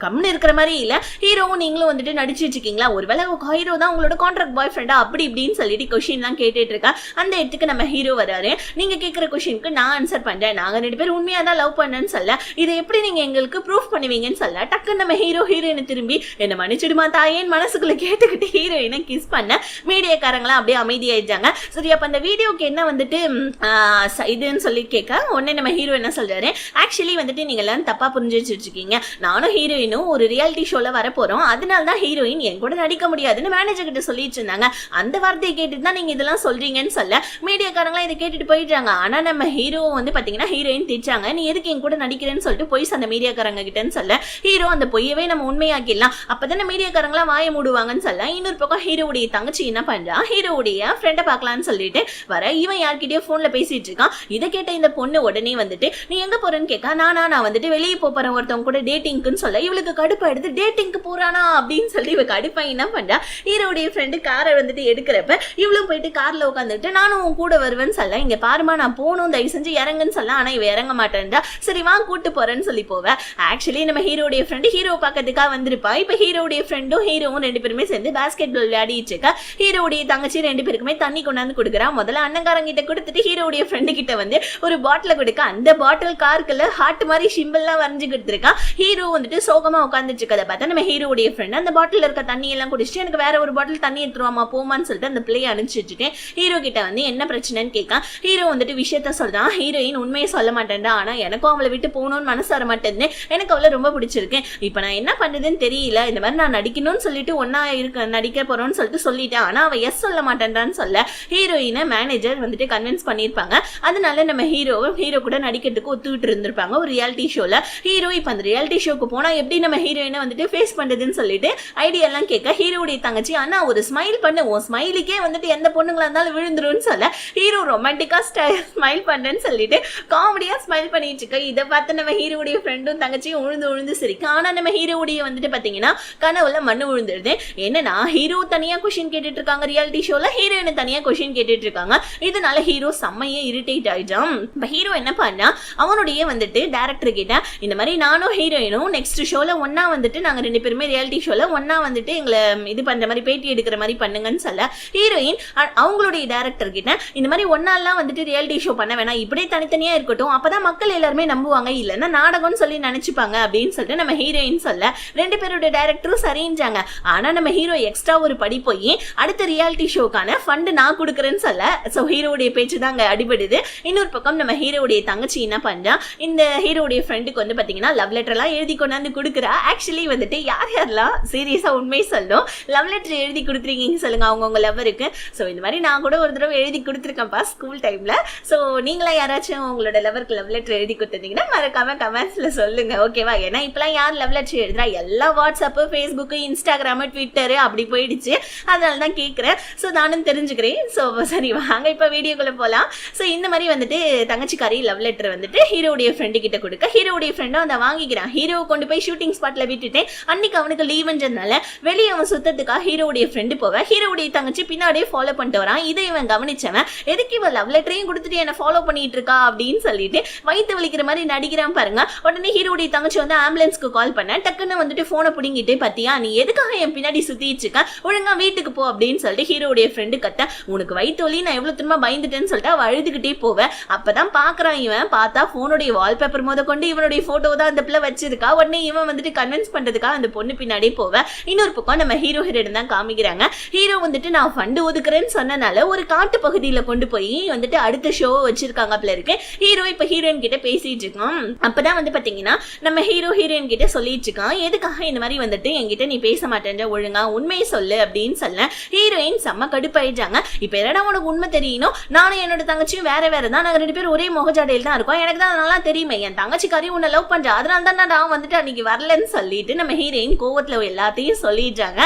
கம்னு இருக்கிற மாதிரி இல்ல, ஹீரோவும் நீங்களும் வந்துட்டு நடிச்சிட்டு இருக்கீங்களா, ஒருவேளை ஹீரோ தான் உங்களோட கான்ட்ராக்ட் பாய் ஃப்ரெண்டா அப்படி இப்படின்னு சொல்லிட்டு கொஸ்டின் எல்லாம் கேட்டுட்டு இருக்கா. அந்த இடத்துக்கு நம்ம ஹீரோ வராரு. நீங்க கேட்கிற கொஸ்டினுக்கு நான் ஆன்சர் பண்றேன், நாங்க 2 பேரும் உண்மையா தான் லவ் பண்ணேன்னு சொல்ல, இதை எப்படி நீங்க எங்களுக்கு ப்ரூஃப் பண்ணுவீங்கன்னு சொல்ல, டக்குன்னு நம்ம ஹீரோயினை திரும்பி என்ன மன்னிச்சிடுமா தாயேன்னு மனசுக்குள்ள கேட்டுக்கிட்டு ஹீரோயினை கிஸ் பண்ண மீடியாக்காரங்களாம் அப்படியே அமைதியாயிட்டாங்க. சரி, அப்ப அந்த வீடியோக்கு என்ன வந்துட்டு இதுன்னு சொல்லி கேட்க, உடனே நம்ம ஹீரோ என்ன சொல்றாரு, ஆக்சுவலி வந்துட்டு நீங்க எல்லாம் தப்பா புரிஞ்சு வச்சிருக்கீங்க, நானும் ஹீரோயினும் ஒரு ரியாலிட்டி ஷோல வர போறோம், அதனால தான் ஹீரோயின் என் கூட நடிக்க முடியாதுன்னு மேனேஜர் கிட்ட சொல்லிட்டு இருந்தாங்க, அந்த வார்த்தையை கேட்டுட்டு தான் நீங்க இதெல்லாம் சொல்றீங்கன்னு சொல்ல மீடியாக்காரங்களாம் இதை கேட்டுட்டு போயிட்டாங்க. ஆனா நம்ம ஹீரோ வந்து பாத்தீங்கன்னா ஹீரோயின் திட்டாங்க, நீ எதுக்கு என் கூட நடிக்கிறேன்னு சொல்லிட்டு பொய் அந்த மீடியாக்காரங்க கிட்டன்னு சொல்ல, ஹீரோ அந்த பொய்யவே நம்ம உண்மையாக்கிடலாம், அப்பதானே மீடியாக்காரங்களாம் வாய மூடுவாங்கன்னு சொல்ல, இன்னொரு பக்கம் ஹீரோவுடைய தங்கச்சி என்ன பண்றா, ஹீரோவுடைய ஃப்ரெண்டை பார்க்கலான்னு சொல்லிட்டு வர, இவன் யார்கிட்டயோ போன்ல பேசிட்டு இருக்கான். இதை கேட்ட இந்த பொண்ணு உடனே வந்துட்டு நீ எங்க போறேன்னு கேட்க, நான் வந்துட்டு வெளியே போறேன் ஒருத்தவங்க கூட டேட்டிங்க்குன்னு சொல்ல, இவளுக்கு கடுப்பா எடுத்து டேட்டிங்க்கு போறானா அப்படின்னு சொல்லி இவ கடுப்பா என்ன பண்றா, ஹீரோடைய ஃப்ரெண்டு காரை வந்துட்டு எடுக்கிறப்ப இவளும் போயிட்டு கார்ல உட்காந்துட்டு நானும் உன் கூட வருவேன்னு சொல்ல, இங்க பாருமா நான் போகணும் தயவு செஞ்சு இறங்குன்னு சொல்ல, ஆனா இவ இறங்க மாட்டேன்டா, சரி வா கூட்டு போறேன்னு சொல்லி போவேன். ஆக்சுவலி நம்ம ஹீரோடைய ஃப்ரெண்டு ஹீரோ பார்க்கறதுக்காக வந்திருப்பா. இப்ப ஹீரோடைய ஃப்ரெண்டும் ஹீரோவும் 2 பேருமே சேர்ந்து பாஸ்கெட் பால் விளையாடிட்டு இருக்கா. ஹீரோடைய தங்கச்சி 2 பேருக்குமே தண்ணி கொண்டாந்து கொடுக்குறா. முதல்ல அண்ணங்காரங்கிட்ட கொடுத்துட்டு ஹீரோடைய ஃப்ரெண்டு கிட்ட வந்து ஒரு பாட்டில் கொடுக்க, அந்த பாட்டில் கார்க்குள்ள ஹார்ட் மாதிரி சிம்பிள்லாம் வரைஞ்சு கொடுத்துருக்கா. ஹீரோ வந்துட்டு சோகமா உட்காந்துட்டு இருக்கதை பார்த்தா நம்ம ஹீரோடைய ஃப்ரெண்ட் அந்த பாட்டில் இருக்க தண்ணி எல்லாம் குடிச்சிட்டு எனக்கு வேற ஒரு பாட்டில் தண்ணி எடுத்துருவாமா போமான்னு சொல்லிட்டு அந்த பிள்ளையை அனுப்பிச்சுட்டு ஹீரோ கிட்ட வந்து என்ன பிரச்சனைன்னு கேட்க, ஹீரோ வந்துட்டு விஷயத்த சொல்றான். ஹீரோயின் உண்மையை சொல்ல மாட்டேன்டா, ஆனா எனக்கும் அவளை விட்டு போகணும்னு மனசு வர மாட்டேன்னு, எனக்கு அவளை ரொம்ப பிடிச்சிருக்கேன், இப்ப நான் என்ன பண்றதுன்னு தெரியல, இந்த மாதிரி நான் நடிக்கணும்னு சொல்லிட்டு ஒன்னா நடிக்க போறோம்னு சொல்லிட்டு சொல்லிட்டேன், ஆனா அவ எஸ் சொல்ல மாட்டேன்றான்னு சொல்ல ஹீரோயினை மேனேஜர் வந்துட்டு கன்வின்ஸ் பண்ணிருப்பாங்க. அதனால நம்ம ஹீரோ கூட நடிக்கிறதுக்கு ஒத்துக்கிட்டு இருந்திருப்பாங்க ஒரு ரியாலிட்டி ஷோல. ஹீரோ இப்ப அந்த ரியாலிட்டி ஷோக்கு போனா எப்படி நம்ம ஹீரோயினை வந்துட்டு ஃபேஸ் பண்றதுன்னு சொல்லிட்டு ஐடியா எல்லாம் கேட்க, ஹீரோடைய தங்கச்சி ஆனா ஒரு ஸ்மைல் பண்ணு, உன் ஸ்மைலுக்கே வந்துட்டு எந்த பொண்ணுங்களா இருந்தாலும் விழுந்துரும்னு சொல்ல, ஹீரோ ரொமான்டிக்கா ஸ்மைல் பண்றேன்னு சொல்லிட்டு காமெடியா ஸ்மைல் பண்ணிட்டு இருக்க. இதை பார்த்து நம்ம ஹீரோடைய ஃப்ரெண்டும் தங்கச்சியும் உழுந்து சிரிக்க. ஆனா நம்ம ஹீரோடைய வந்துட்டு பாத்தீங்கன்னா கனவுல மண்ணு விழுந்துருது. என்னன்னா ஹீரோ தனியா கொஸ்டின் கேட்டுட்டு இருக்காங்க ரியாலிட்டி ஷோல, ஹீரோயினை தனியா கொஸ்டின் கேட்டுட்டு இருக்காங்க. இதனால ஹீரோ செம்மையே இரிட்டேட் ஆயிட்டான். இப்ப ஹீரோ என்ன பண்ணா, அவனுடைய வந்துட்டு டைரக்டர் கிட்ட இந்த மாதிரி நானும் ஹீரோயினும் நெக்ஸ்ட் ஷோல ஒன்னா வந்துட்டு நாங்க 2 பேருமே ரியாலிட்டி ஷோல ஒன்னா வந்துட்டு எங்களை இது பண்ற மாதிரி பேட்டி எடுக்கிற மாதிரி பண்ணுங்கன்னு சொல்ல, ஹீரோயின் அவங்களுடைய டைரக்டர் கிட்ட இந்த மாதிரி ஒன்னாலாம் வந்துட்டு ரியாலிட்டி ஷோ பண்ண வேணாம், இப்படியே தனித்தனியா இருக்கட்டும், அப்பதான் மக்கள் எல்லாருமே நம்புவாங்க, இல்லன்னா நாடகம்னு சொல்லி நினைச்சுப்பாங்க அப்படின்னு சொல்லிட்டு நம்ம ஹீரோயின் சொல்ல 2 பேருடைய டைரக்டரும் சரிஞ்சாங்க. ஆனா நம்ம ஹீரோ எக்ஸ்ட்ரா ஒரு படி போய் அடுத்த ரியாலிட்டி ஷோக்கான ஃபண்ட் நான் கொடுக்குறேன்னு சொல்ல, சோ ஹீரோடைய பேச்சு தாங்க அடிபடுது. இன்னொரு பக்கம் நம்ம ஹீரோடைய தங்கச்சி என்ன பண்றா, இந்த ஹீரோடைய ஃப்ரெண்டுக்கு வந்து பாத்தீங்கன்னா லவ் லெட்டர் எல்லாம் எழுதி கொண்டாந்து கொடுக்குறா. ஆக்சுவலி வந்துட்டு யாரெல்லாம் சீரியஸா உண்மை சொல்லும் லவ் லெட்டர் எழுதி கொடுத்துருக்கீங்க சொல்லுங்க அவங்கவுங்க லவ்வருக்கு. ஸோ இந்த மாதிரி நான் கூட ஒரு தடவை எழுதி கொடுத்துருக்கேன்ப்பா ஸ்கூல் டைம்ல. ஸோ நீங்களா யாராச்சும் உங்களோட லவருக்கு லவ் லெட்டர் எழுதி கொடுத்துருந்தீங்கன்னா மறக்காம கமெண்ட்ஸ்ல சொல்லுங்க, ஓகேவா? ஏன்னா இப்பெல்லாம் யார் லவ் லெட்டர் எழுதுறா, எல்லா வாட்ஸ்அப்பு, ஃபேஸ்புக்கு, இன்ஸ்டாகிராமு, ட்விட்டரு அப்படி போயிடுச்சு. அதனால தான் கேட்குறேன். ஸோ நானும் தெரிஞ்சுக்கிறேன். ஸோ சரி வாங்க இப்போ வீடியோக்குள்ள போகலாம். ஸோ இந்த மாதிரி வந்துட்டு தங்கச்சிக்காரி லவ் லெட்டர் வந்துட்டு ஹீரோடைய ஃப்ரெண்டு கிட்ட கொடுக்க, ஹீரோடைய ஃப்ரெண்டும் அதை வாங்கிக்கிறான். ஹீரோ கொண்டு போய் ஷூட்டிங் ஸ்பாட்ல விட்டுட்டேன். அன்னைக்கு அவனுக்கு லீவுன்றதுனால வெளியே அவன் சுத்தத்துக்காக ஹீரோடைய ஃப்ரெண்டு போவ, ஹீரோடைய தங்கச்சி பின்னாடியே ஃபாலோ பண்ணிட்டு வரான். இதை இவன் கவனிச்சவன், எதுக்கு இவன் லவ் லெட்டரையும் கொடுத்துட்டு என்ன ஃபாலோ பண்ணிட்டு இருக்கா அப்படின்னு சொல்லிட்டு வயிற்று வலிக்கிற மாதிரி நடிக்கிறான் பாருங்க. உடனே ஹீரோடைய தங்கச்சி வந்து ஆம்புலன்ஸ்க்கு கால் பண்ண, டக்குன்னு வந்துட்டு போனை பிடிங்கிட்டு, பத்தியா நீ எதுக்காக என் பின்னாடி சுத்திட்டு இருக்க, ஒழுங்கா வீட்டுக்கு போ அப்படின்னு சொல்லிட்டு ஹீரோடைய ஃப்ரெண்டு கத்த, உனக்கு வயிற்று வலி நான் எவ்வளவு திரும்ப பயந்துட்டேன்னு சொல்லிட்டு அவ அழுதுகிட்டே போவேன். அப்பதான் பாக்குறான் இவன், பார்த்தா போனுடைய வால்பேப்பர் முத கொண்டு இவனுடைய போட்டோ தான் அந்த பிள்ளை வச்சிருக்கா. உடனே இவன் வந்துட்டு கன்வின்ஸ் பண்றதுக்காக அந்த பொண்ணு பின்னாடியே போவேன். இன்னொரு பக்கம் நம்ம ஹீரோ ஹீரோயின் தான் காமிக்கிறாங்க. ஹீரோ வந்துட்டு நான் ஃபண்டு ஒதுக்குறேன்னு சொன்னனால ஒரு காட்டு பகுதியில கொண்டு போய் வந்துட்டு அடுத்த ஷோ வச்சிருக்காங்க அப்பல இருக்கு. ஹீரோ இப்ப ஹீரோயின் கிட்ட பேசிட்டு இருக்கான். அப்பதான் வந்து பாத்தீங்கன்னா நம்ம ஹீரோ ஹீரோயின் கிட்ட சொல்லிட்டு இருக்கான், எதுக்காக இந்த மாதிரி வந்துட்டு என்கிட்ட நீ பேச மாட்டேன்ற, ஒழுங்கா உண்மையை சொல்லு அப்படின்னு சொல்ல. ஹீரோயின் செம்ம கடுப்பாயிட்டாங்க. இப்ப என்னடா உனக்கு உண்மை தெரியணும், நானும் என்னோட தங்கச்சியும் வேற வேற தான், நாங்க 2 பேரும் ஒரே முகஜாடையில் தான் இருக்கோம், எனக்கு தான் நல்லா தெரியுமே, என் தங்கச்சிக்காரி உன்னை லவ் பண்ற, அதனால தான் நான் வந்துட்டு அன்னைக்கு வரலன்னு சொல்லிட்டு நம்ம ஹீரோயின் கோவத்துல எல்லாத்தையும் சொல்லிடுறாங்க.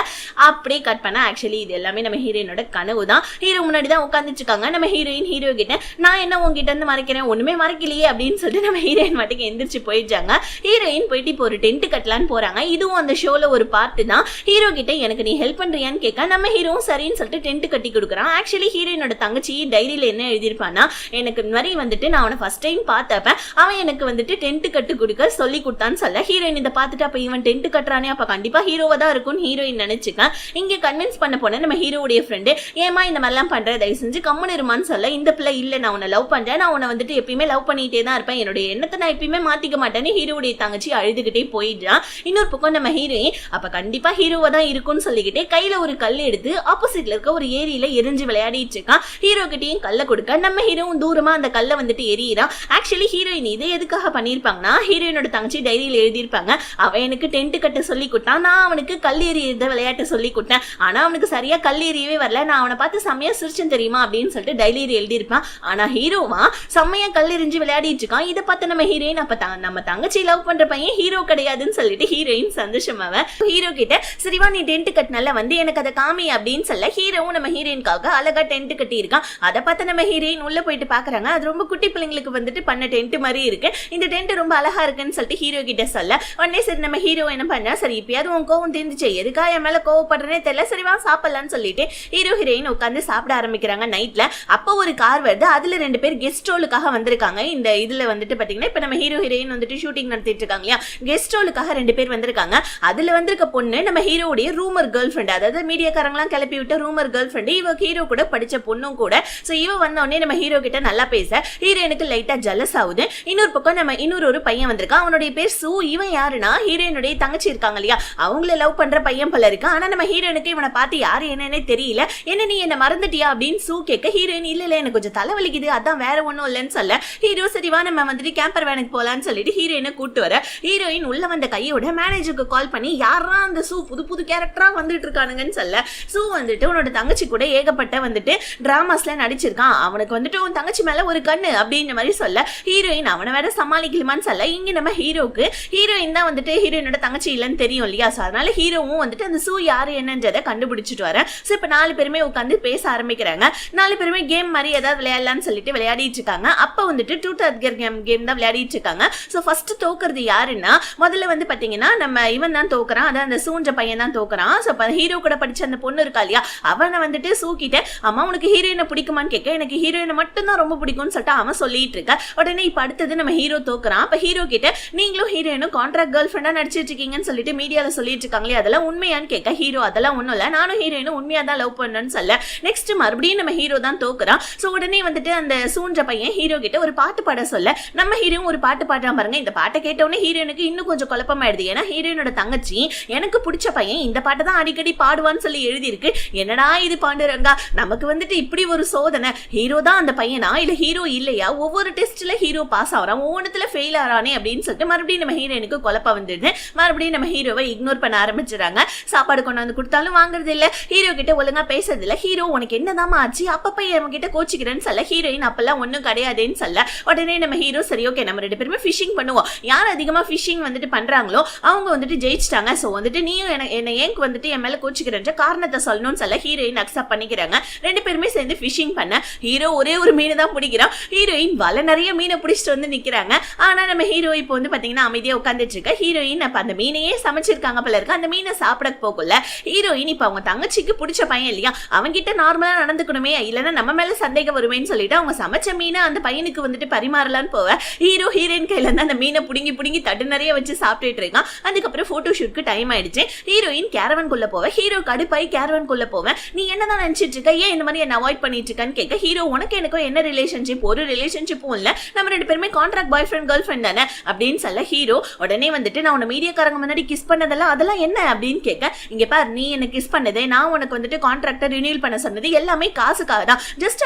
அப்படியே கட் பண்ண ஆக்சுவலி இது எல்லாமே நம்ம ஹீரோயினோட கனவு தான். ஹீரோ முன்னாடி தான் உட்காந்துட்டு இருக்காங்க. நம்ம ஹீரோயின் ஹீரோ கிட்ட, நான் என்ன உங்ககிட்ட இருந்து மறைக்கிறேன், ஒண்ணுமே மறைக்கலையே அப்படின்னு சொல்லிட்டு நம்ம ஹீரோயின் மட்டும் எந்திரிச்சு போயிட்டாங்க. ஹீரோயின் போயிட்டு இப்போ ஒரு டென்ட் கட்டலான்னு போறாங்க. இதுவும் அந்த ஷோல ஒரு பார்ட் தான். ஹீரோ கிட்ட எனக்கு நீ ஹெல்ப் பண்றியான்னு கேட்க, நம்ம ஹீரோவும் சரின்னு சொல்லிட்டு டென்ட் கட்டி கொடுக்குறான். ஆக்சுவலி ஹீரோயினோட தங்கச்சி டைரியில என்ன எழுதியிருப்பானா, எனக்கு இந்த மாதிரி வந்துட்டு நான் அவனை ஃபர்ஸ்ட் டைம் பார்த்தப்ப அவன் எனக்கு வந்துட்டு டென்ட் கட்டு கொடுக்க சொல்லி கொடுத்தான்னு சொல்ல, ஹீரோயின் இதை பார்த்துட்டு அப்ப இவன் டென்ட் கட்டுறானே, அப்ப கண்டிப்பா ஹீரோவா தான் இருக்கும்னு ஹீரோயின் நினைச்சுக்கேன். இங்க கன்வின்ஸ் பண்ண போன நம்ம ஹீரோடைய ஃப்ரெண்டு, ஏமா இந்த மாதிரிலாம் பண்ற, தயவு செஞ்சு கம்முன்னு இருமான்னு சொல்ல, இந்த பிள்ளை இல்ல நான் உன்னை லவ் பண்றேன், நான் உன்னை வந்துட்டு எப்பயுமே லவ் பண்ணிட்டே தான் இருப்பேன், என்னுடைய எண்ணத்தை நான் எப்பயுமே மாத்திக்க மாட்டேன்னு ஹீரோடைய தங்கச்சி அழுதுகிட்டே போயிடுறான். இன்னொரு பக்கம் நம்ம ஹீரோயின் அப்ப கண்டிப்பா ஹீரோவா தான் இருக்கும்னு சொல்லிக்கிட்டே கையில ஒரு கல் எடுத்து ஆப்போசிட்ல இருக்க ஒரு ஏரியில எரிஞ்சு விளையாடிட்டு இருக்கான். ஹீரோ கிட்டையும் கல்ல கொடுக்க நம்ம ஹீரோவும் தூரமா அந்த கல்ல வந்துட்டு எரியிறான். ஆக்சுவலி ஹீரோயின் இதை எதுக்காக பண்ணிருப்பாங்கன்னா, ஹீரோயினோட தங்கச்சி டைரியில எழுதியிருப்பாங்க, அவன் எனக்கு டென்ட் கட்ட சொல்லி கொடுத்தான், நான் அவனுக்கு கல் எறியத விளையாட்டு சொல்லி கொடுத்தேன், ஆனா அவனுக்கு சரியா கல் எறியவே வரல, நான் அவனை பார்த்து செம்மையா சிரிச்சேன் தெரியுமா அப்படின்னு சொல்லிட்டு டைரியில எழுதியிருப்பான். ஆனா ஹீரோவா செம்மையா கல் எறிஞ்சு விளையாடிட்டு இருக்கான். இதை பார்த்து நம்ம ஹீரோயின் அப்ப நம்ம தங்கச்சி லவ் பண்ற பையன் ஹீரோ கிடையாதுன்னு சொல்லிட்டு ஹீரோயின் சந்தோஷமாவ ஹீரோ கிட்ட, சரிவா நீ டென்ட் கட்டினால வந்து எனக்கு அதை காமி அப்படின்னு சொல்ல, ஹீரோவும் நம்ம ஹீரோயின்காக அழகா டென்ட் கட்டி இருக்கான். அதை பார்த்து நம்ம ஹீரோயின் உள்ள போயிட்டு பாக்குறாங்க. அது ரொம்ப குட்டி பிள்ளைங்களுக்கு வந்துட்டு பண்ண டென்ட் மாதிரி இருக்கு, இந்த டென்ட் ரொம்ப அழகா இருக்குன்னு சொல்லிட்டு ஹீரோ கிட்ட சொல்ல, உடனே சரி நம்ம ஹீரோ என்ன பண்ணா, சரி இப்பயாவது உன் கோவம் தெரிஞ்சிச்சு, எதுக்கா என் மேல கோவப்படுறேனே தெரியல, சரிவா சாப்பிடலான்னு சொல்லிட்டு ஹீரோ ஹீரோயின் உட்காந்து சாப்பிட ஆரம்பிக்கிறாங்க நைட்ல. அப்போ ஒரு கார் வருது, அதுல 2 பேர் கெஸ்ட் ரோலுக்காக வந்திருக்காங்க. இந்த இதுல வந்துட்டு பாத்தீங்கன்னா இப்ப நம்ம ஹீரோ ஹீரோயின் வந்துட்டு ஷூட்டிங் நடத்திட்டு இருக்காங்க இல்லையா, கெஸ்ட் ரோலுக்காக 2 பேர் வந்திருக்காங்க. அதுல வந்திருக்க பொண்ணு நம்ம ஹீரோடைய ரூமர் கேர்ள் ஃப்ரெண்ட், அதாவது மீடியாக்காரங்களாம் கிளப்பி விட்ட ரூமர் கேர்ள் ஃப்ரெண்ட், இவ ஹீரோ கூட படிச்ச பொண்ணும் கூட. சோ இவ வந்த உடனே நம்ம ஹீரோ கிட்ட நல்லா பேச ஹீரோயினுக்கு லைட்டா ஜலஸ் ஆகுது. இன்னொரு பக்கம் நம்ம இன்னொரு பையன் வந்திருக்கான், அவனுடைய பேர் சூ. இவன் யாருன்னா ஹீரோயினுடைய தங்கச்சி இருக்காங்க இல்லையா, அவங்கள லவ் பண்ற பையன் போல இருக்கு. ஆனா நம்ம ஹீரோயினுக்கு இவனை பார்த்து யாரு என்னன்னே தெரியல. என்ன நீ என்ன மறந்துட்டியா அப்படின்னு சூ கேட்க, ஹீரோயின் இல்ல இல்ல எனக்கு கொஞ்சம் தலைவலிக்குது, அதான் வேற ஒண்ணும் இல்லைன்னு சொல்ல, ஹீரோ சரிவா நம்ம வந்துட்டு கேம்பர் வேனுக்கு போலான்னு சொல்லிட்டு ஹீரோயினை கூட்டு வர, ஹீரோயின் உள்ள வந்த கையோட மேனேஜருக்கு கால் பண்ணி, யாரா அந்த சூ புது புது கேரக்டரா வந்துட்டு இருக்கானுங்கன்னு சொல்ல, சூ வந்துட்டு உன்னோட தங்கச்சி கூட ஏகப்பட்ட வந்துட்டு டிராமாஸ்ல நடிச்சிருக்கான், அவனுக்கு வந்துட்டு உன் தங்கச்சி மேல ஒரு கண்ணு அப்படின்ற மாதிரி சொல்ல, ஹீரோயின் அவனை வேற சமாளிக்கலுமான்னு சொல்ல, இங்க நம்ம ஹீரோக்கு ஹீரோயின் தான் வந்துட்டு ஹீரோயினோட தங்கச்சி இல்லைன்னு தெரியும் இல்லையா, சோ அதனால ஹீரோவும் வந்துட்டு அந்த சூ யாரு என்னன்றதை கண்டுபிடிச்சிட்டு வர. சோ இப்ப 4 பேருமே உட்காந்து பேச ஆரம்பிக்கிறாங்க. 4 பேருமே கேம் மாதிரி ஏதாவது விளையாடலாம்னு சொல்லிட்டு விளையாடிட்டு இருக்காங்க. அப்ப வந்துட்டு ட்ரூத் ஆர் டேர் கேம் தான் விளையாடிட்டு இருக்காங்க. சோ ஃபர்ஸ்ட் தோக்குறது யாருன்னா, முதல்ல வந்து பாத்தீங்கன்னா நம்ம இவன் தான் தோக்குறான், அதான் அந்த சூன்ற பையன் தான் தோக்குறான். சோ ஹீரோ கூட படிச்ச அந்த பொண்ணு இருக்கா இல்லையா, அவனை வந்துட்டு சூக்கிட்ட, அம்மா உனக்கு ஹீரோயினை பிடிக்குமான்னு கேட்க, எனக்கு ஹீரோயினை மட்டும் தான் ரொம்ப பிடிக்கும்னு சொல்லிட்டு அவன் சொல்லிட்டு இருக்க. உடனே இப்ப அடுத்தது நம்ம ஹீரோ தோக்குறான். அப்ப ஹீரோ கிட்ட, நீங்களும் ஹீரோயினும் கான்ட்ராக்ட் கேர்ள் ஃப்ரெண்டா நடிச்சிட்டு இருக்கீங்கன்னு சொல்லிட்டு மீடியால சொல்லிட்டு இருக்காங்களே, அதெல்லாம் உண்மையான்னு கேட்க, ஹீரோ அதெல்லாம் ஒண்ணும் இல்ல, நானும் ஹீரோயினும் உண்மையா தான் லவ் பண்ணணும்னு சொல்ல. நெக்ஸ்ட் மறுபடியும் நம்ம ஹீரோ தான் தோக்குறான். சோ உடனே வந்துட்டு அந்த சூன்ற பையன் ஹீரோ கிட்ட ஒரு பாட்டு பாட சொல்ல, நம்ம ஹீரோவும் ஒரு பாட்டு பாடுறான் பாருங்க. இந்த பாட்டை கேட்ட உடனே ஹீரோயினுக்கு இன்னும் கொஞ்சம் குழப்பமாயிடுது. ஏன்னா ஹீரோயினோட தங்கச்சி எனக்கு பிடிச்ச பையன் இந்த பாட்டை தான் அடிக்கடி பாடுவான்னு சொல்லி எழுதி இருக்கு. என்னடா இது பாண்டுரங்கா, நமக்கு வந்துட்டு இப்படி ஒரு சோதனை, ஹீரோ தான் அந்த பையனா இல்ல ஹீரோ இல்லையா, ஒவ்வொரு டெஸ்ட்ல ஹீரோ பாஸ் ஆகிறான், ஒவ்வொன்றுல ஃபெயில் ஆறானே அப்படின்னு சொல்லிட்டு மறுபடியும் நம்ம ஹீரோயினுக்கு குழப்பம் வந்துடுது. மறுபடியும் நம்ம ஹீரோவை இக்னோர் பண்ண ஆரம்பிச்சிடறாங்க. சாப்பாடு கொண்டு வந்து கொடுத்தாலும் வாங்குறது இல்ல, ஹீரோ ஹீரோ கிட்ட ஒழுங்கா பேசுறது இல்ல. ஹீரோ உனக்கு என்னதாமா ஆச்சு, அப்பப்ப என் கிட்ட கோச்சிக்கிறேன்னு சொல்ல ஹீரோயின் அப்பெல்லாம் ஒண்ணும் கிடையாதுன்னு சொல்ல உடனே நம்ம ஹீரோ சரி ஓகே நம்ம 2 பேருமே ஃபிஷிங் பண்ணுவோம், யார் அதிகமா ஃபிஷிங் வந்துட்டு பண்றாங்களோ அவங்க வந்துட்டு ஜெயிச்சிட்டாங்க, சோ வந்துட்டு நீயும் என்ன ஏன் வந்துட்டு என் மேல கோச்சிக்கிறன்ற காரணத்தை சொல்லணும்னு சொல்ல ஹீரோயின் அக்செப்ட் பண்ணிக்கிறாங்க. 2 பேருமே சேர்ந்து ஃபிஷிங் பண்ண ஹீரோ ஒரே ஒரு மீனை தான் பிடிக்கிறான், ஹீரோயின் வலை நிறைய மீனை பிடிச்சிட்டு வந்து நிக்கிறாங்க. ஆனா நம்ம ஹீரோ இப்போ வந்து பாத்தீங்கன்னா அமைதியா உட்காந்துட்டு இருக்க. ஹீரோயின் அப்ப அந்த மீனையே சமைச்சிருக்காங்க போல இருக்கு, அந்த மீனை சாப்பிட போகல. ஹீரோயின் இப்ப அவங்க தங்கச்சிக்கு பிடிச்ச பையன் இல்லையா, அவங்க கிட்ட நார்மலா நடந்துக்கணுமே, இல்லன்னா நம்ம மேல சந்தேகம் வருமேன்னு சொல்லிட்டு அவங்க சமைச்ச மீனை அந்த பையனுக்கு வந்துட்டு பரிமாறலான்னு போவ ஹீரோ ஹீரோயின் கையில இருந்து அந்த மீனை புடுங்கி தட்டு நிறைய வச்சு சாப்பிட்டுட்டு இருக்கான். அதுக்கப்புறம் போட்டோ ஷூட்க்கு டைம் ஆயிடுச்சு. ஹீரோயின் கேரவன் குள்ள போவ, ஹீரோ கடுப்பாய் கேரவன் குள்ள போவேன், நீ என்னதான் நினைச்சிட்டு இருக்க, ஏன் இந்த மாதிரி என்ன அவாய்ட் பண்ணிட்டு இருக்கான்னு கேட்க ஹீரோ உனக்கு எனக்கும் என்ன ரிலேஷன்ஷிப், ஒரு ரிலேஷன்ஷிப்பும் இல்ல, நம்ம 2 பேருமே கான்ட்ராக்ட் பாய் ஃப்ரெண்ட் கேர்ள் ஃப்ரெண்ட் தானே அப்படின்னு சொல்ல ஹீரோ உடனே வந்துட்டு நான் உன்னை மீடியாக்காரங்க முன்னாடி கிஸ் பண்ணதெல்லாம் அதெல்லாம் என்ன அப்படின்னு கேட்க இங்க பார் நீ என்ன கிஸ் பண்ணதே நான் உனக்கு வந்துட்டு கான்ட்ராக்டை ரினியூல் பண்ண சொன்னது எல்லாமே காசுக்காக தான், ஜஸ்ட்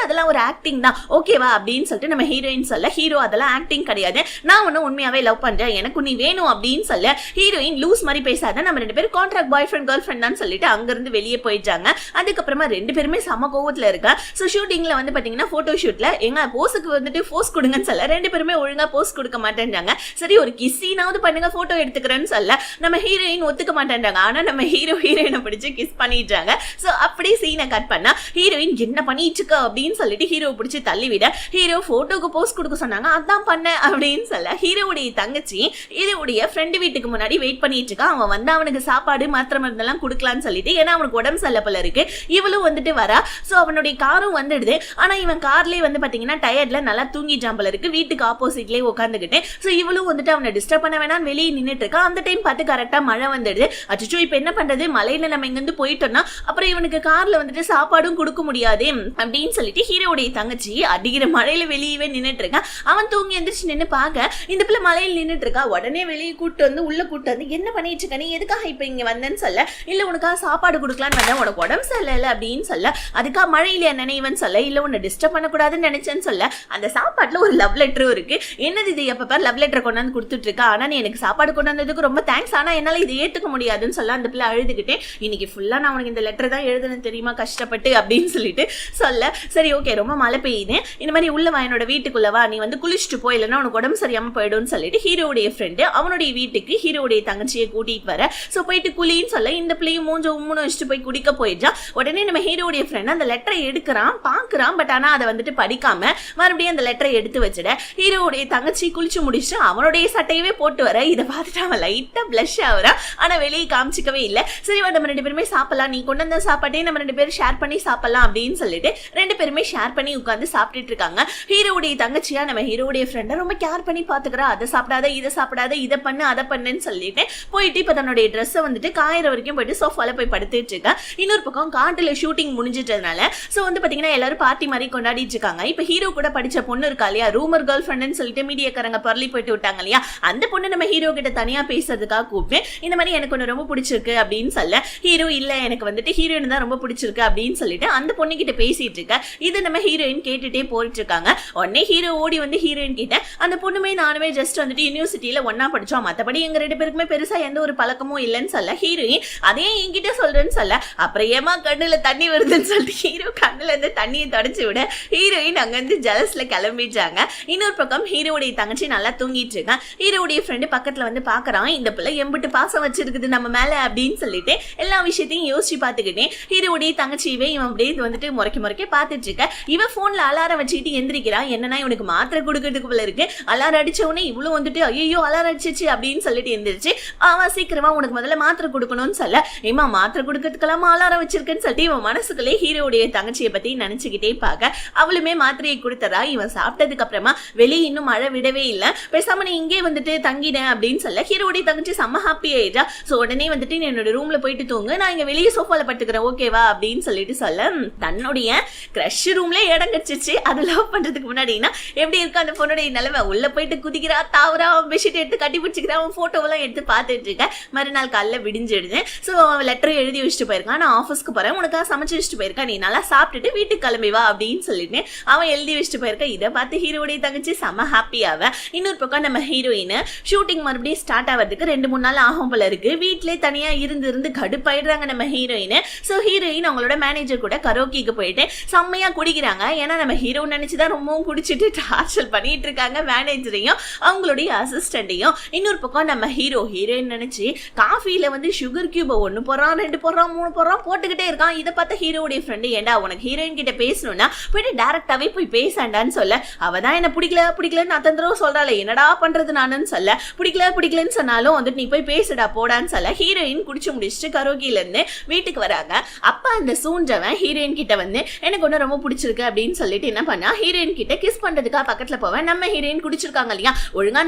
அதெல்லாம் ஒரு ஆக்டிங் தான் ஓகேவா அப்படின்னு சொல்லிட்டு நம்ம ஹீரோயின் சொல்ல ஹீரோ அதெல்லாம் ஆக்டிங் கிடையாது, நான் உன்னை உண்மையாவே லவ் பண்றேன், எனக்கு நீ வேணும் அப்படின்னு சொல்ல ஹீரோயின் லூஸ் மாதிரி பேசாத, நம்ம 2 பேரும் கான்ட்ராக்ட் பாய் ஃப்ரெண்ட் கேர்ள் ஃப்ரெண்ட் தான் சொல்லிட்டு அங்க இருந்து வெளியே போயிட்டாங்க. அதுக்கப்புறமா 2 பேருமே சம கோவத்துல இருக்கா. சோ ஷூட்டிங்ல வந்து பாத்தீங்கன்னா போட்டோ ஷூட்ல எங்க போஸுக்கு வந்துட்டு போஸ் கொடுங்கன்னு சொல்ல 2 பேருமே ஒழுங்கா போஸ் கொடுக்க மாட்டேன்றாங்க. சரி ஒரு கிஸ்ஸினாவது பண்ணுங்க போட்டோ எடுத்துக்கிறேன்னு சொல்ல நம்ம ஹீரோயின் ஒத்துக்க மாட்டேன்றாங்க. ஆனா நம்ம ஹீரோயினை பிடிச்சு கிஸ் பண்ணிடுறாங்க. சோ அப்படி சீனை கட் பண்ணா ஹீரோயின் என்ன பண்ணிட்டு இருக்க அப்படின்னு சொல்லிட்டு ஹீரோ பிடிச்சு தள்ளிவிட ஹீரோ போட்டோக்கு போஸ் கொடுக்க சொன்னாங்க அதான் பண்ண அப்படின்னு சொல்ல ஹீரோவுடைய தங்கச்சி ஹீரோவுடைய ஃப்ரெண்டு வீட்டுக்கு முன்னாடி வெயிட் பண்ணிட்டு இருக்கா. அவன் வந்து அவனுக்கு சாப்பாடு மாத்திரை மருந்தெல்லாம் கொடுக்கலான்னு சொல்லிட்டு, ஏன்னா அவனுக்கு உடம்பு சரியில்லை போல இருக்கு. இவளும் வந்துட்டு வரா. சோ அவனுடைய காரும் வந்துடுது. ஆனா இவன் கார்லயே வந்து பாத்தீங்கன்னா டயர்ட்ல நல்லா தூங்கிட்டான் போல இருக்கு. வீட்டுக்கு ஆப்போசிட்லயே உட்காந்துக்கிட்டு சோ இவளும் வந்துட்டு அவனை டிஸ்டர்ப் பண்ண வேணாம் வெளியே நின்னுட்டு இருக்கா. அந்த டைம் பார்த்து கரெக்டா மழை வந்துடுது. அச்சோ இப்ப என்ன பண்றது, மலையில நம்ம இங்க இருந்து போயிட்டோம்னா அப்புறம் இவனுக்கு கார்ல வந்துட்டு சாப்பாடும் கொடுக்க முடியாது அப்படின்னு சொல்லிட்டு ஹீரோடைய தங்கச்சி அடிக்கிற மழையில வெளியவே நின்னுட்டு இருக்கான். அவன் தூங்கி எந்திரிச்சு நின்று பார்க்க இந்த பிள்ளை மலையில் நின்னுட்டு இருக்கா. உடனே வெளியே கூட்டு வந்து உள்ள கூட்டு வந்து என்ன பண்ணிட்டு இருக்க, நீ எதுக்காக இப்ப இங்க வந்தேன்னு சொல்ல இல்ல உனக்காக சாப்பாடு கொடுக்கலான்னு வந்தேன், உனக்கு உடம்பு சரியில்லை அப்படின்னு சொல்ல அதுக்காக மழையில நினைவன் சொல்ல இல்ல உன்னை டிஸ்டர்ப் பண்ணக்கூடாதுன்னு நினைச்சேன்னு சொல்ல அந்த சாப்பாட்டுல ஒரு லவ் லெட்டரும் இருக்கு. என்னது இது எப்ப லவ் லெட்டர் கொண்டாந்து கொடுத்துட்டு இருக்கா, ஆனா நீ எனக்கு சாப்பாடு கொண்டாந்ததுக்கு ரொம்ப தேங்க்ஸ், ஆனா என்னால இதை ஏத்துக்க முடியாதுன்னு சொல்ல அந்த பிள்ளை அழுதுகிட்டே இன்னைக்கு ஃபுல்லா நான் உனக்கு இந்த லெட்டர் தான் எழுதுனேன் தெரியுமா கஷ்டப்பட்டு அப்படின்னு சொல்லிட்டு சொல்ல சரி ஓகே ரொம்ப மழை பெய்யுது இந்த மாதிரி உள்ளவா என்னோட வீட்டுக்குள்ளவா நீ வந்து குளிச்சுட்டு போய் இல்லைன்னா உனக்கு உடம்பு சரியாம போயிடும்னு சொல்லிட்டு ஹீரோடைய ஃப்ரெண்டு அவனுடைய வீட்டுக்கு ஹீரோடைய தங்கச்சியை கூட்டிட்டு வர சோ போயிட்டு குளின்னு சொல்ல இந்த பிள்ளையும் மூஞ்ச உம்முன்னு வச்சுட்டு போய் குடிக்க போயிடுச்சா. உடனே நம்ம ஹீரோடைய ஃப்ரெண்ட் அந்த லெட்டரை எடுக்கிறான் பாக்குறான், பட் ஆனா அதை வந்துட்டு படிக்காம மறுபடியும் அந்த லெட்டரை எடுத்து வச்சுட ஹீரோடைய தங்கச்சி குளிச்சு முடிச்சுட்டு அவனுடைய சட்டையவே போட்டு வர. இதை பார்த்துட்டு அவன் லைட்டா பிளஷ் ஆகுறா, ஆனா வெளியே காமிச்சிக்கவே இல்லை. சரி நம்ம 2 பேருமே சாப்பிடலாம், நீ கொண்டு வந்த சாப்பாட்டையும் நம்ம 2 பேரும் ஷேர் பண்ணி சாப்பிடலாம் அப்படின்னு சொல்லிட்டு 2 பேருமே ஷேர் பண்ணி உட்காந்து சாப்பிட்டுட்டு இருக்காங்க. ஹீரோடைய தங்கச்சியா நம்ம ஹீரோடைய ஃப்ரெண்டை ரொம்ப கேர் பண்ணி பாத்துக்கிறா, அதை சாப்பிடாத இதை சாப்பிடாத இதை பண்ணு அதை பண்ணுன்னு சொல்லிட்டு போயிட்டு இப்ப தன்னுடைய ட்ரெஸ்ஸை வந்துட்டு காயிற வரைக்கும் போயிட்டு சோஃபால போய் படுத்துட்டு இருக்கா. இன்னொரு பக்கம் காட்டுல ஷூட்டிங் முடிஞ்சிட்டதுனால சோ வந்து பாத்தீங்கன்னா எல்லாரும் பார்ட்டி மாதிரி கொண்டாடிட்டு இருக்காங்க. இப்ப ஹீரோ கூட படிச்ச பொண்ணு இருக்கா இல்லையா ரூமர் கேர்ள் ஃப்ரெண்ட்னு சொல்லிட்டு மீடியாக்காரங்க பரளி போயிட்டு விட்டாங்க இல்லையா, அந்த பொண்ணு நம்ம ஹீரோ கிட்ட தனியா பேசுறதுக்காக கூப்பிட்டு இந்த மாதிரி எனக்கு ஒண்ணு ரொம்ப பிடிச்சிருக்கு அப்படின்னு சொல்ல ஹீரோ இல்ல எனக்கு வந்துட்டு ஹீரோயின் தான் ரொம்ப பிடிச்சிருக்கு அப்படின்னு சொல்லிட்டு அந்த பொண்ணு கிட்ட பேசிட்டு இருக்க. இது நம்ம ஹீரோயின் கேட்டுட்டே போயிட்டு இருக்காங்க. உடனே ஹீரோ ஓடி வந்து ஹீரோயின் கிட்ட அந்த பொண்ணுமே நானுமே ஜஸ்ட் வந்துட்டு யூனிவர்சிட்டியில ஒன்னா படிச்சோம், மத்தபடி எங்க 2 பேருக்குமே பெருசா எந்த ஒரு பழக்கமும் இல்லைன்னு சொல்ல ஹீரோயின் அதே என்கிட்ட சொல்றேன்னு சொல்ல அப்புறம் ஏமா கண்ணுல தண்ணி வருதுன்னு சொல்லிட்டு ஹீரோ கண்ணுல இருந்து தண்ணியை தொடச்சு விட ஹீரோயின் அங்க இருந்து ஜலஸ்ல கிளம்பிட்டாங்க. இன்னொரு பக்கம் ஹீரோடைய தங்கச்சி நல்லா தூங்கிட்டு இருக்கான். ஹீரோடைய ஃப்ரெண்டு பக்கத்துல வந்து பாக்குறான் இந்த பிள்ளை எம்பிட்டு பாசம் வச்சிருக்குது நம்ம மேல அப்படின்னு சொல்லிட்டு எல்லா விஷயத்தையும் யோசிச்சு பாத்துக்கிட்டே ஹீரோடைய தங்கச்சியவே இவன் அப்படியே வந்துட்டு முறைக்க பாத்துட்டு இருக்க. இவன் போன்ல அலாரம் வச்சுக்கிட்டு எந்திரிக்கிறான். என்னன்னா இவனுக்கு மாத்திரை கொடுக்கறதுக்கு போல இருக்கு. அலாரம் அடிச்ச உடனே இவ்வளவு வந்துட்டு ஐயோ அலாரம் அடிச்சிச்சு அப்படின்னு சொல்லிட்டு எந்திரிச்சு அவன் சீக்கிரமா உனக்கு முதல்ல மாத்திரை கொடுக்கணும்னு சொல்ல ஏமா மாத்திரை கொடுக்கறதுக்கெல்லாம் அலாரம் வச்சிருக்கேன்னு சொல்லிட்டு இவன் மனசுக்குள்ளே ஹீரோடைய தங்கச்சியை பத்தி நினைச்சுக்கிட்டே பார்க்க அவளுமே மாத்திரையை கொடுத்தரா. இவன் சாப்பிட்டதுக்கு அப்புறமா வெளியே இன்னும் மழை விடவே இல்லை, பேசாம நீ இங்கே வந்துட்டு தங்கினேன் அப்படின்னு சொல்ல ஹீரோடைய தங்கச்சி செம்ம ஹாப்பி ஆயிட்டா. சோ உடனே வந்துட்டு நீ என்னோட ரூம்ல போயிட்டு தூங்கு, நான் இங்க வெளியே சோஃபால பட்டுக்கிறேன் ஓகேவா அப்படின்னு சொல்லிட்டு சொல்ல தன்னுடைய கிரஷ் ரூம்ல இடம் கிடைச்சிச்சு. அது லவ் பண்றதுக்கு முன்னாடினா எப்படி இருக்கு அந்த பொண்ணுடைய நிலைமை, உள்ள போயிட்டு குதிக்கிறா தாவரா பெட்ஷீட் எடுத்து கட்டி பிடிச்சிக்கிறா, அவன் போட்டோவெல்லாம் எடுத்து பார்த்துட்டு இருக்க. மறுநாள் காலைல விடிஞ்சிடுது. ஸோ அவன் லெட்டர் எழுதி வச்சுட்டு போயிருக்கான், நான் ஆஃபீஸ்க்கு போறேன் உனக்காக சமைச்சு வச்சுட்டு போயிருக்கேன், நீ நல்லா சாப்பிட்டுட்டு வீட்டுக்கு கிளம்பி கிளம்பி வா அப்படின்னு சொல்லிட்டு அவன் எழுதி வச்சுட்டு போயிருக்க. இதை பார்த்து ஹீரோடைய தங்கச்சி செம ஹாப்பியாவ. இன்னொரு பக்கம் நம்ம ஹீரோயின் ஷூட்டிங் மறுபடியும் ஸ்டார்ட் ஆகிறதுக்கு 2-3 நாள் ஆகும் போல இருக்கு. வீட்டிலே தனியா இருந்து கடுப்பாயிடுறாங்க நம்ம ஹீரோயின். ஸோ ஹீரோயின் அவங்களோட மேனேஜர் கூட கரோக்கிக்கு போயிட்டு செம்மையா குடிக்கிறாங்க. ஏன்னா நம்ம ஹீரோ நினைச்சுதான் ரொம்பவும் குடிச்சிட்டு டார்ச்சர் பண்ணிட்டு இருக்காங்க மேனேஜரையும் அவங்களுடைய அசிஸ்டண்ட்டையும். இன்னொரு பக்கம் நம்ம ஹீரோயின் நினைச்சு காஃபில வந்து சுகர் கியூப் 1 போடுறான் 2 போடுறான் 3 போடுறான் போட்டுக்கிட்டே இருக்கான். இதை பார்த்த ஹீரோடைய ஃப்ரெண்டு, ஏண்டா உனக்கு ஹீரோயின் கிட்ட பேசணும்னா போயிட்டு டைரக்டாவே போய் பேசாண்டான்னு சொல்ல, அவதான் என்ன பிடிக்கலன்னு அத்தந்தரவும் சொல்றாள். என்னடா பண்றது நானுன்னு சொல்ல, பிடிக்கலன்னு சொன்னாலும் வந்துட்டு நீ போய் பேசுடா போடான்னு சொல்ல ஹீரோயின் குடிச்சு முடிச்சுட்டு கரோக்கில இருந்து வீட்டுக்கு வராங்க. அப்ப அந்த சூஞ்சவன் ஹீரோயின் கிட்ட வந்து எனக்கு ஒண்ணு ரொம்ப பிடிச்சிருக்கு அப்படின்னு சொல்லிட்டு என்ன பண்ணா, ஹீரோயின் கிட்ட கிஸ் பண்றதுக்கா பக்கத்துல போவேன். நம்ம ஹீரோயின் குடிச்சிருக்காங்க இல்லையா, ஒழுங்கா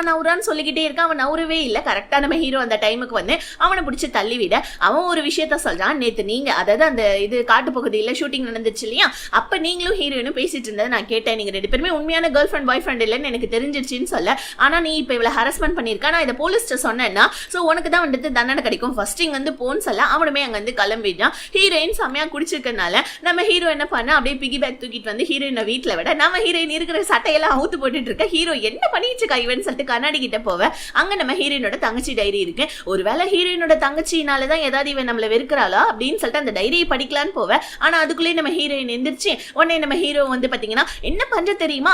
நவுறான்னு சொல்லிக்கிட்டே இருக்கான். அவன் நவுறவே இல்லை. கரெக்டா நம்ம ஹீரோ அந்த டைமுக்கு வந்து அவனை பிடிச்சி தள்ளி விட அவன் ஒரு விஷயத்த சொல்றான். நேத்து நீங்க அதாவது அந்த இது காட்டு பகுதியில ஷூட்டிங் நடந்துச்சு இல்லையா, அப்ப நீங்களும் ஹீரோயினும் பேசிட்டு இருந்ததை நான் கேட்டேன். நீங்க 2 பேருமே உண்மையான கேர்ள் ஃப்ரெண்ட் பாய் ஃப்ரெண்ட் இல்லைன்னு எனக்கு தெரிஞ்சிருச்சுன்னு சொல்ல, ஆனா நீ இப்ப இவ்வளவு ஹராஸ்மெண்ட் பண்ணிருக்கா, நான் இதை போலீஸ்ட சொன்னேன்னா சோ உனக்கு தான் வந்துட்டு தண்டனை கிடைக்கும், ஃபர்ஸ்ட் இங்க வந்து போன்னு சொல்ல அவனுமே அங்க வந்து கிளம்பிட்டான். ஹீரோயின் செம்மையா குடிச்சிருக்கனால நம்ம ஹீரோ என்ன பண்ணா, அப்படியே பிகி பேக் தூக்கிட்டு வந்து ஹீரோயினை வீட்டுல விட நம்ம ஹீரோயின் இருக்கிற சட்டையெல்லாம் அவுத்து போட்டுட்டு இருக்க. ஹீரோ என்ன பண்ணிட்டு இருக்கா இவன் சொல்லிட்டு கண்ணாடி கிட்ட போவ. அங்க நம்ம ஹீரோயினோட தங்கச்சி டைரி இருக்கு. ஒருவேளை ஹீரோயினோட தங்கச்சினாலதான் ஏதாவது இவன் நம்மள வெறுக்கிறாளா அப்படின்னு சொல்லிட்டு அந்த டைரியை படிக்கலான்னு போவ. ஆனா அதுக்குள்ளே நம்ம ஹீரோயின் எந்திரிச்சு உடனே நம்ம ஹீரோ வந்து பாத்தீங்கன்னா என்ன பண்ற தெரியுமா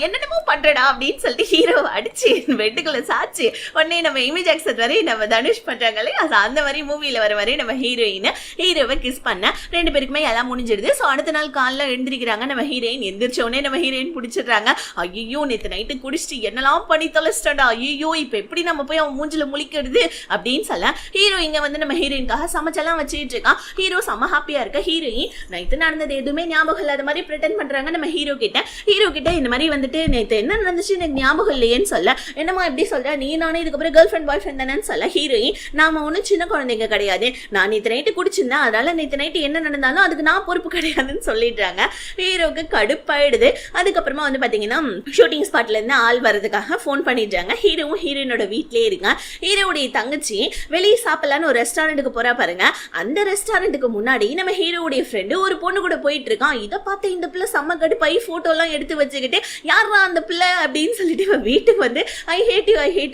என்னென்னமோ பண்றடா அப்படின்னு சொல்லிட்டு ஹீரோ அடிச்சு வெட்டுக்குள்ள சாச்சு உடனே நம்ம இமேஜ் ஆக்சர் வரை நம்ம தனுஷ் பண்றாங்களே அந்த மாதிரி மூவில வர வரை நம்ம ஹீரோவை கிஸ் பண்ண 2 பேருக்குமே எல்லாம் முடிஞ்சிடுது. ஸோ அடுத்த நாள் காலைல எழுந்திருக்கிறாங்க. நம்ம ஹீரோயின் எந்திரிச்ச உடனே நம்ம ஹீரோயின் பிடிச்சிடுறாங்க. ஐயோ நேற்று நைட்டு குடிச்சிட்டு என்னெல்லாம் பண்ணி தொலைச்சிட்டா, ஐயோ இப்ப எப்படி நம்ம போய் அவன் மூஞ்சில முழிக்கிறது அப்படின்னு சொல்ல ஹீரோ இங்க வந்து நம்ம ஹீரோயின்காக சமைச்செல்லாம் வச்சுட்டு இருக்கான். ஹீரோ செம்ம ஹாப்பியா இருக்க. ஹீரோயின் நைட்டு நடந்தது எதுவுமே ஞாபகம் இல்லாத மாதிரி பிரிட்டன் பண்றாங்க நம்ம ஹீரோ கிட்ட இந்த மாதிரி வந்துட்டு நேற்று என்ன நடந்துச்சு எனக்கு ஞாபகம் இல்லையேன்னு சொல்ல, என்னமா எப்படி சொல்ற, நீ நானே இதுக்கப்புறம் கேர்ள் ஃப்ரெண்ட் பாய் ஃப்ரெண்ட் தானேன்னு சொல்ல ஹீரோயின் நாம ஒன்னும் சின்ன குழந்தைங்க கிடையாது, நான் நேற்று நைட்டு குடிச்சிருந்தேன், அதனால நேற்று நைட்டு என்ன நடந்தாலும் அதுக்கு நான் பொறுப்பு கிடையாதுன்னு சொல்லிடுறாங்க. ஹீரோக்கு கடுப்பாயிடுது. அதுக்கப்புறமா வந்து பாத்தீங்கன்னா ஷூட்டிங் ஸ்பாட்ல இருந்து ஆள் வரதுக்காக போன் பண்ணிடுறாங்க. ஹீரோவும் ஹீரோயினோட வீட்லயே இருக்கான். ஹீரோடைய தங்கச்சி வெளியே சாப்பிடலான்னு ஒரு ரெஸ்டாரண்ட்டுக்கு போறா பாருங்க. அந்த ரெஸ்டாரண்ட்டுக்கு முன்னாடி நம்ம ஹீரோடைய ஃப்ரெண்டு ஒரு பொண்ணு கூட போயிட்டு இருக்கான். இதை பார்த்து இந்த பிள்ளை செம்ம கடுப்பாயி போட்டோ எல்லாம் எடுத்து வச்சுக்கிட்டு யாரா அந்த பிள்ளை அப்படின்னு சொல்லிட்டு வீட்டுக்கு வந்து ஐ ஹேட்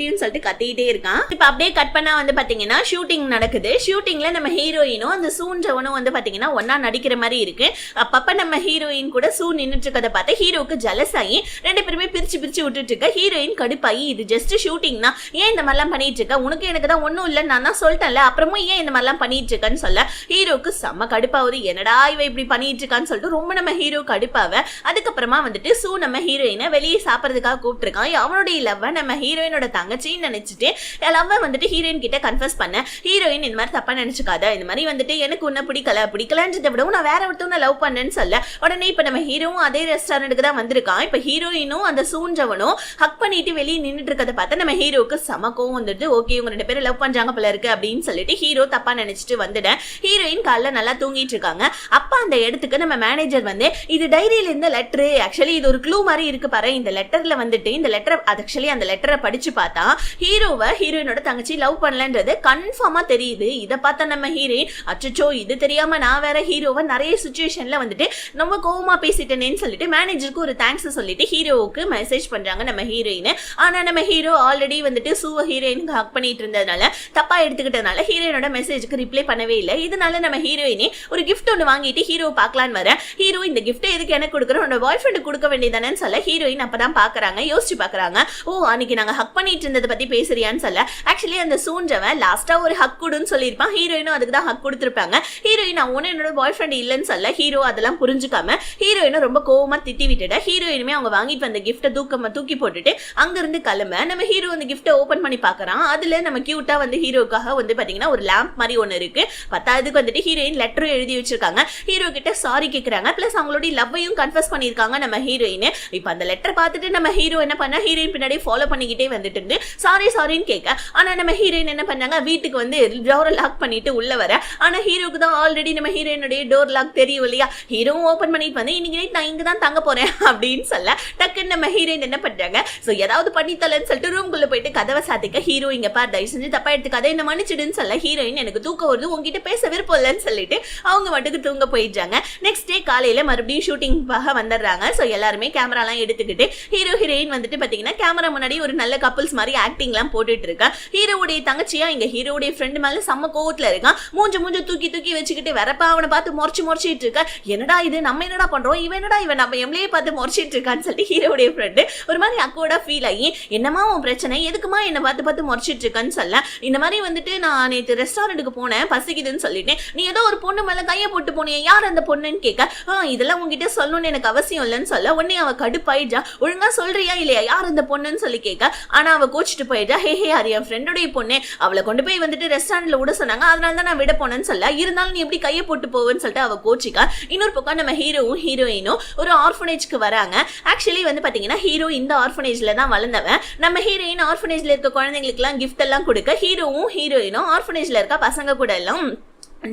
யூன்னு சொல்லிட்டு கத்திக்கிட்டே இருக்கான். இப்ப அப்படியே கட் பண்ணா வந்து பாத்தீங்கன்னா ஷூட்டிங் நடக்குது. ஷூட்டிங்ல நம்ம ஹீரோயினும் அந்த சூன்றவனும் வந்து பாத்தீங்கன்னா ஒன்னா நடிக்கிற மாதிரி இருக்கு. அப்பப்ப நம்ம ஹீரோயின் கூட சூ நின்னுட்டு இருக்கதை பார்த்து ஹீரோக்கு ஜலஸ் ஆகி 2 பேருமே பிரிச்சு விட்டுட்டு இருக்க. ஹீரோயின் கடுப்பாயி இது ஜஸ்ட் ஷூட்டிங் தான், ஏன் இந்த மாதிரிலாம் பண்ணிட்டு இருக்க, உனக்கு எனக்கு தான் ஒன்னும் இல்ல நான் தான் சொல்லிட்டேன்ல, அப்புறமும் ஏன் இந்த மாதிரிலாம் பண்ணிட்டு இருக்கன்னு சொல்ல ஹீரோக்கு செம்ம கடுப்பாவது. என்னடா இவ இப்படி பண்ணிட்டு இருக்கான்னு சொல்லிட்டு ரொம்ப நம்ம ஹீரோ கடுப்பாவ. அதுக்கப்புறமா வந்துட்டு சூ நம்ம ஹீரோயினை வெளியே சாப்பிட்றதுக்காக கூப்பிட்டுருக்கான். அவனுடைய லவ்வை நம்ம ஹீரோயினோட தங்கச்சின்னு நினைச்சிட்டு லவ்வை வந்துட்டு ஹீரோயின் கிட்ட கன்ஃபர்ஸ் பண்ண ஹீரோயின் இந்த மாதிரி தப்பா நினைச்சுக்காத, இந்த மாதிரி வந்துட்டு எனக்கு உன்ன பிடிக்கலன்றதை விடவும் நான் வேற ஒருத்தவங்க லவ் பண்ணேன்னு சொல்ல உடனே இப்ப நம்ம ஹீரோவும் அதே ரெஸ்டாரண்ட்டுக்கு தான் வந்திருக்கான். இப்ப ஹீரோயினும் அந்த சூன்றவனும் ஹக் பண்ணிட்டு வெளியே நின்றுட்டு இருக்கதை பார்த்து நம்ம ஹீரோக்கு சமக்கவும் வந்துட்டு ஓகே இவங்க 2 பேரும் லவ் பண்றாங்க போல இருக்கு அப்படின்னு சொல்லிட்டு ஹீரோ தப்பா நினைச்சிட்டு வந்துட்டேன். ஹீரோயின் காலைல நல்லா தூங்கிட்டு இருக்காங்க. அப்ப அந்த இடத்துக்கு நம்ம மேனேஜர் வந்து இது டைரியில இருந்த லெட்டர், ஆக்சுவலி இது ஒரு க்ளூ மாதிரி இருக்கு பாரு, இந்த லெட்டர்ல வந்துட்டு இந்த லெட்டர் ஆக்சுவலி அந்த லெட்டரை படிச்சு பார்த்தா ஹீரோயினோட தங்கச்சி லவ் பண்ணலன்றது கன்ஃபார்மா தெரியுது. இதை பார்த்தா நம்ம ஹீரோயின் அச்சோ இது தெரியாம நான் வேற ஹீரோவை நிறைய சிச்சுவேஷன்ல வந்துட்டு ரொம்ப கோவமா பேசிட்டேனேன்னு சொல்லிட்டு மேனேஜருக்கு ஒரு தேங்க்ஸ் சொல்லிட்டு ஹீரோவுக்கு மெசேஜ் பண்றாங்க நம்ம ஹீரோயின். ஆனா நம்ம ஹீரோ ஆல்ரெடி வந்துட்டு சூவ ஹீரோயினுக்கு ஹக் பண்ணிட்டு இருந்ததுனால தப்பா எடுத்துக்கிட்டதுனால ஹீரோயினோட மெசேஜுக்கு ரிப்ளை பண்ணவே இல்லை. இதனால நம்ம ஹீரோயினே ஒரு கிஃப்ட் ஒன்று வாங்கிட்டு ஹீரோ பார்க்கலான்னு வர ஹீரோ இந்த கிஃப்ட் எதுக்கு எனக்கு கொடுக்குறோம், உன்னோட பாய் ஃப்ரெண்டு கொடுக்க வேண்டியதானேன்னு சொல்ல ஹீரோயின் அப்பதான் பாக்குறாங்க, யோசிச்சு பாக்குறாங்க. ஓ அன்னைக்கு நாங்க ஹக் பண்ணிட்டு இருந்ததை பத்தி பேசுறியான்னு சொல்ல ஆக்சுவலி அந்த சூன்றவன் லாஸ்டா ஒரு ஹக் கொடுன்னு சொல்லியிருப்பான். ஹீரோயினும் அதுக்கு தான் ஹக் கொடுத்துருப்பாங்க. ஹீரோயின் அவனும் என்னோட பாய் ஃப்ரெண்ட் இல்லைன்னு சொல்ல ஹீரோ அதெல்லாம் புரிஞ்சுக்காம ஹீரோயினும் ரொம்ப கோவமா திட்டி விட்டுட. ஹீரோயினுமே அவங்க வாங்கிட்டு வந்த கிஃப்ட்டை தூக்கி போட்டுட்டு அங்கிருந்து கிளம்ப நம்ம ஹீரோ அந்த கிஃப்ட்டை ஓபன் பண்ணி பாக்குறான். அதுல நம்ம கியூட்டா வந்து ஹீரோக்காக வந்து பாத்தீங்கன்னா ஒரு லேம்ப் மாதிரி ஒன்னு இருக்கு. பத்தாவதுக்கு வந்துட்டு ஹீரோயின் லெட்டரும் எழுதி வச்சிருக்காங்க. ஹீரோ கிட்ட சாரி கேக்குறாங்க. பிளஸ் அவங்களுடைய லவ்வையும் கன்ஃபஸ் பண்ணிருக்காங்க நம்ம ஹீரோயின். இப்ப அந்த லெட்டர் பார்த்துட்டு நம்ம ஹீரோ என்ன பண்ணா ஹீரோயின் பின்னாடி ஃபாலோ பண்ணிக்கிட்டே வந்துட்டு சாரின்னு கேட்க ஆனா நம்ம ஹீரோயின் என்ன பண்ணாங்க வீட்டுக்கு வந்து டோரை லாக் பண்ணிட்டு உள்ள வர. ஆனா ஹீரோக்கு தான் ஆல்ரெடி நம்ம ஹீரோயினுடைய டோர் லாக் தெரியும் இல்லையா. ஹீரோவும் ஓபன் பண்ணிட்டு வந்து இன்னைக்கு நைட் நான் இங்க தான் தங்க போறேன் அப்படின்னு சொல்ல டக்குன்னு நம்ம ஹீரோயின் என்ன பண்றாங்க சோ ஏதாவது பண்ணி தரலன்னு சொல்லிட்டு ரூம்குள்ள போயிட்டு கதவை சாத்திக்க ஹீரோ இங்க பார் தயவு செஞ்சு தப்பா எடுத்துக்காத என்ன மன்னிச்சிடுன்னு சொல்ல ஹீரோயின் எனக்கு தூக்கம் வருது உங்ககிட்ட பேச விருப்பம் இல்லைன்னு சொல்லிட்டு அவங்க மட்டுக்கு தூங்க போயிடுறாங்க. சொல்லிடுறாங்க. நெக்ஸ்ட் டே காலையில மறுபடியும் ஷூட்டிங்காக வந்துடுறாங்க. ஸோ எல்லாருமே கேமராலாம் எடுத்துக்கிட்டு ஹீரோ ஹீரோயின் வந்துட்டு பாத்தீங்கன்னா கேமரா முன்னாடி ஒரு நல்ல கப்பல்ஸ் மாதிரி ஆக்டிங்லாம் போட்டுட்டு இருக்கா. ஹீரோவுடைய தங்கச்சியா இங்க ஹீரோவுடைய ஃப்ரெண்டு மேல செம்ம கோவத்துல இருக்கான். மூஞ்ச தூக்கி தூக்கி வச்சுக்கிட்டு வரப்பா அவனை பார்த்து முறைச்சிட்டு இருக்கா. என்னடா இது, நம்ம என்னடா பண்றோம், இவன் நம்ம எம்லையே பார்த்து முறைச்சிட்டு இருக்கான்னு சொல்லிட்டு ஹீரோவுடைய ஃப்ரெண்டு ஒரு மாதிரி அக்கோடா ஃபீல் ஆகி, என்னமா உன் பிரச்சனை, எதுக்குமா என்ன பார்த்து முறைச்சிட்டு இருக்கான்னு சொல்ல, இந்த மாதிரி வந்துட்டு நான் நேற்று ரெஸ்டாரண்ட்டுக்கு போனேன், பசிக்குதுன்னு சொல்லிட்டேன், நீ ஏதோ ஒரு பொண்ணு மேல கையை போட்டு போனியா, யார் அந்த பொண்ணுன்னு கேட்க, இதெல்லாம் உங்ககிட்ட சொல்லணும்னு எனக்கு அவசியம் இல்லைன்னு சொல்ல, உடனே அவ கடுப்பாயிடுச்சா, ஒழுங்கா சொல்றியா இல்லையா யார் அந்த பொண்ணுன்னு சொல்லி கேட்க, ஆனா அவ கோச்சிட்டு போயிடுறா, ஹே அது என் ஃப்ரெண்டுடைய பொண்ணு, அவளை கொண்டு போய் வந்துட்டு ரெஸ்டாரண்ட்ல விட சொன்னாங்க, அதனால தான் நான் விட போனேன்னு சொல்ல, இருந்தாலும் நீ எப்படி கையை போட்டு போவேன்னு சொல்லிட்டு அவ கோச்சிக்கா. இன்னொரு பக்கம் நம்ம ஹீரோவும் ஹீரோயினும் ஒரு ஆர்ஃபனேஜ்க்கு வராங்க. ஆக்சுவலி வந்து பாத்தீங்கன்னா ஹீரோ இந்த ஆர்ஃபனேஜ்ல தான் வளர்ந்தவன். நம்ம ஹீரோயின் ஆர்ஃபனேஜ்ல இருக்க குழந்தைங்களுக்கு எல்லாம் கிஃப்ட் எல்லாம் கொடுக்க ஹீரோவும் ஹீரோயினும் ஆர்ஃபனேஜ்ல இருக்க பசங்க கூட எல்லாம்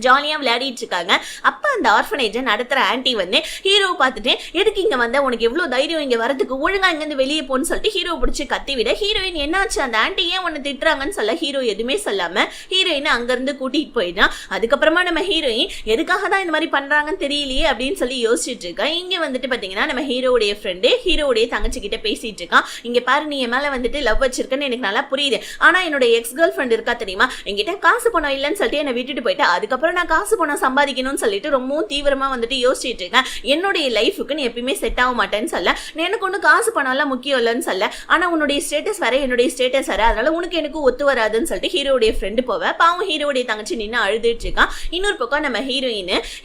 ஜாலியா விளையாடிட்டு இருக்காங்க. அப்ப அந்த ஆர்ஃபனேஜை நடத்துற ஆன்டி வந்து ஹீரோ பார்த்துட்டு, எதுக்கு இங்க வந்த, உனக்கு எவ்வளவு தைரியம் இங்க வரதுக்கு, ஒழுங்கா இங்க இருந்து வெளியே போன்னு சொல்லிட்டு ஹீரோ பிடிச்சி கத்தி விட, ஹீரோயின் என்னாச்சு அந்த ஆன்டி ஏன் உன்னை திட்டுறாங்கன்னு சொல்ல ஹீரோ எதுவுமே சொல்லாம ஹீரோயினை அங்க இருந்து கூட்டிட்டு போயிட்டான். அதுக்கப்புறமா நம்ம ஹீரோயின் எதுக்காக தான் இந்த மாதிரி பண்றாங்கன்னு தெரியலையே அப்படின்னு சொல்லி யோசிச்சுட்டு இருக்கா. இங்க வந்துட்டு பாத்தீங்கன்னா நம்ம ஹீரோடைய ஃப்ரெண்டு ஹீரோடைய தங்கச்சி கிட்ட பேசிட்டு இருக்கான். இங்க பாரு, நீ என் மேல வந்துட்டு லவ் வச்சிருக்கன்னு எனக்கு நல்லா புரியுது, ஆனா என்னோட எக்ஸ் கேர்ள் ஃப்ரெண்ட் இருக்கா தெரியுமா, என்கிட்ட காசு பணம் இல்லைன்னு சொல்லிட்டு என்னை விட்டுட்டு போயிட்டு அதுக்கப்புறம் நான் காசு பணம் சம்பாதிக்கணும்னு சொல்லிட்டு ரொம்பவும் தீவிரமா வந்துட்டு யோசிச்சுட்டு இருக்கேன். என்னுடைய லைஃபுக்கு நீ எப்பயுமே செட் ஆக மாட்டேன்னு சொல்ல, எனக்கு ஒண்ணு காசு பணம் எல்லாம் முக்கியம் இல்லைன்னு சொல்ல, ஆனா உன்னுடைய ஸ்டேட்டஸ் வேற என்னுடைய ஸ்டேட்டஸ் வேற, அதனால உனக்கு எனக்கு ஒத்து வராதுன்னு சொல்லிட்டு ஹீரோடைய ஃப்ரெண்டு போவ, பாவம் ஹீரோடைய தங்கச்சி நின்று அழுதுட்டு இருக்கான். இன்னொரு பக்கம் நம்ம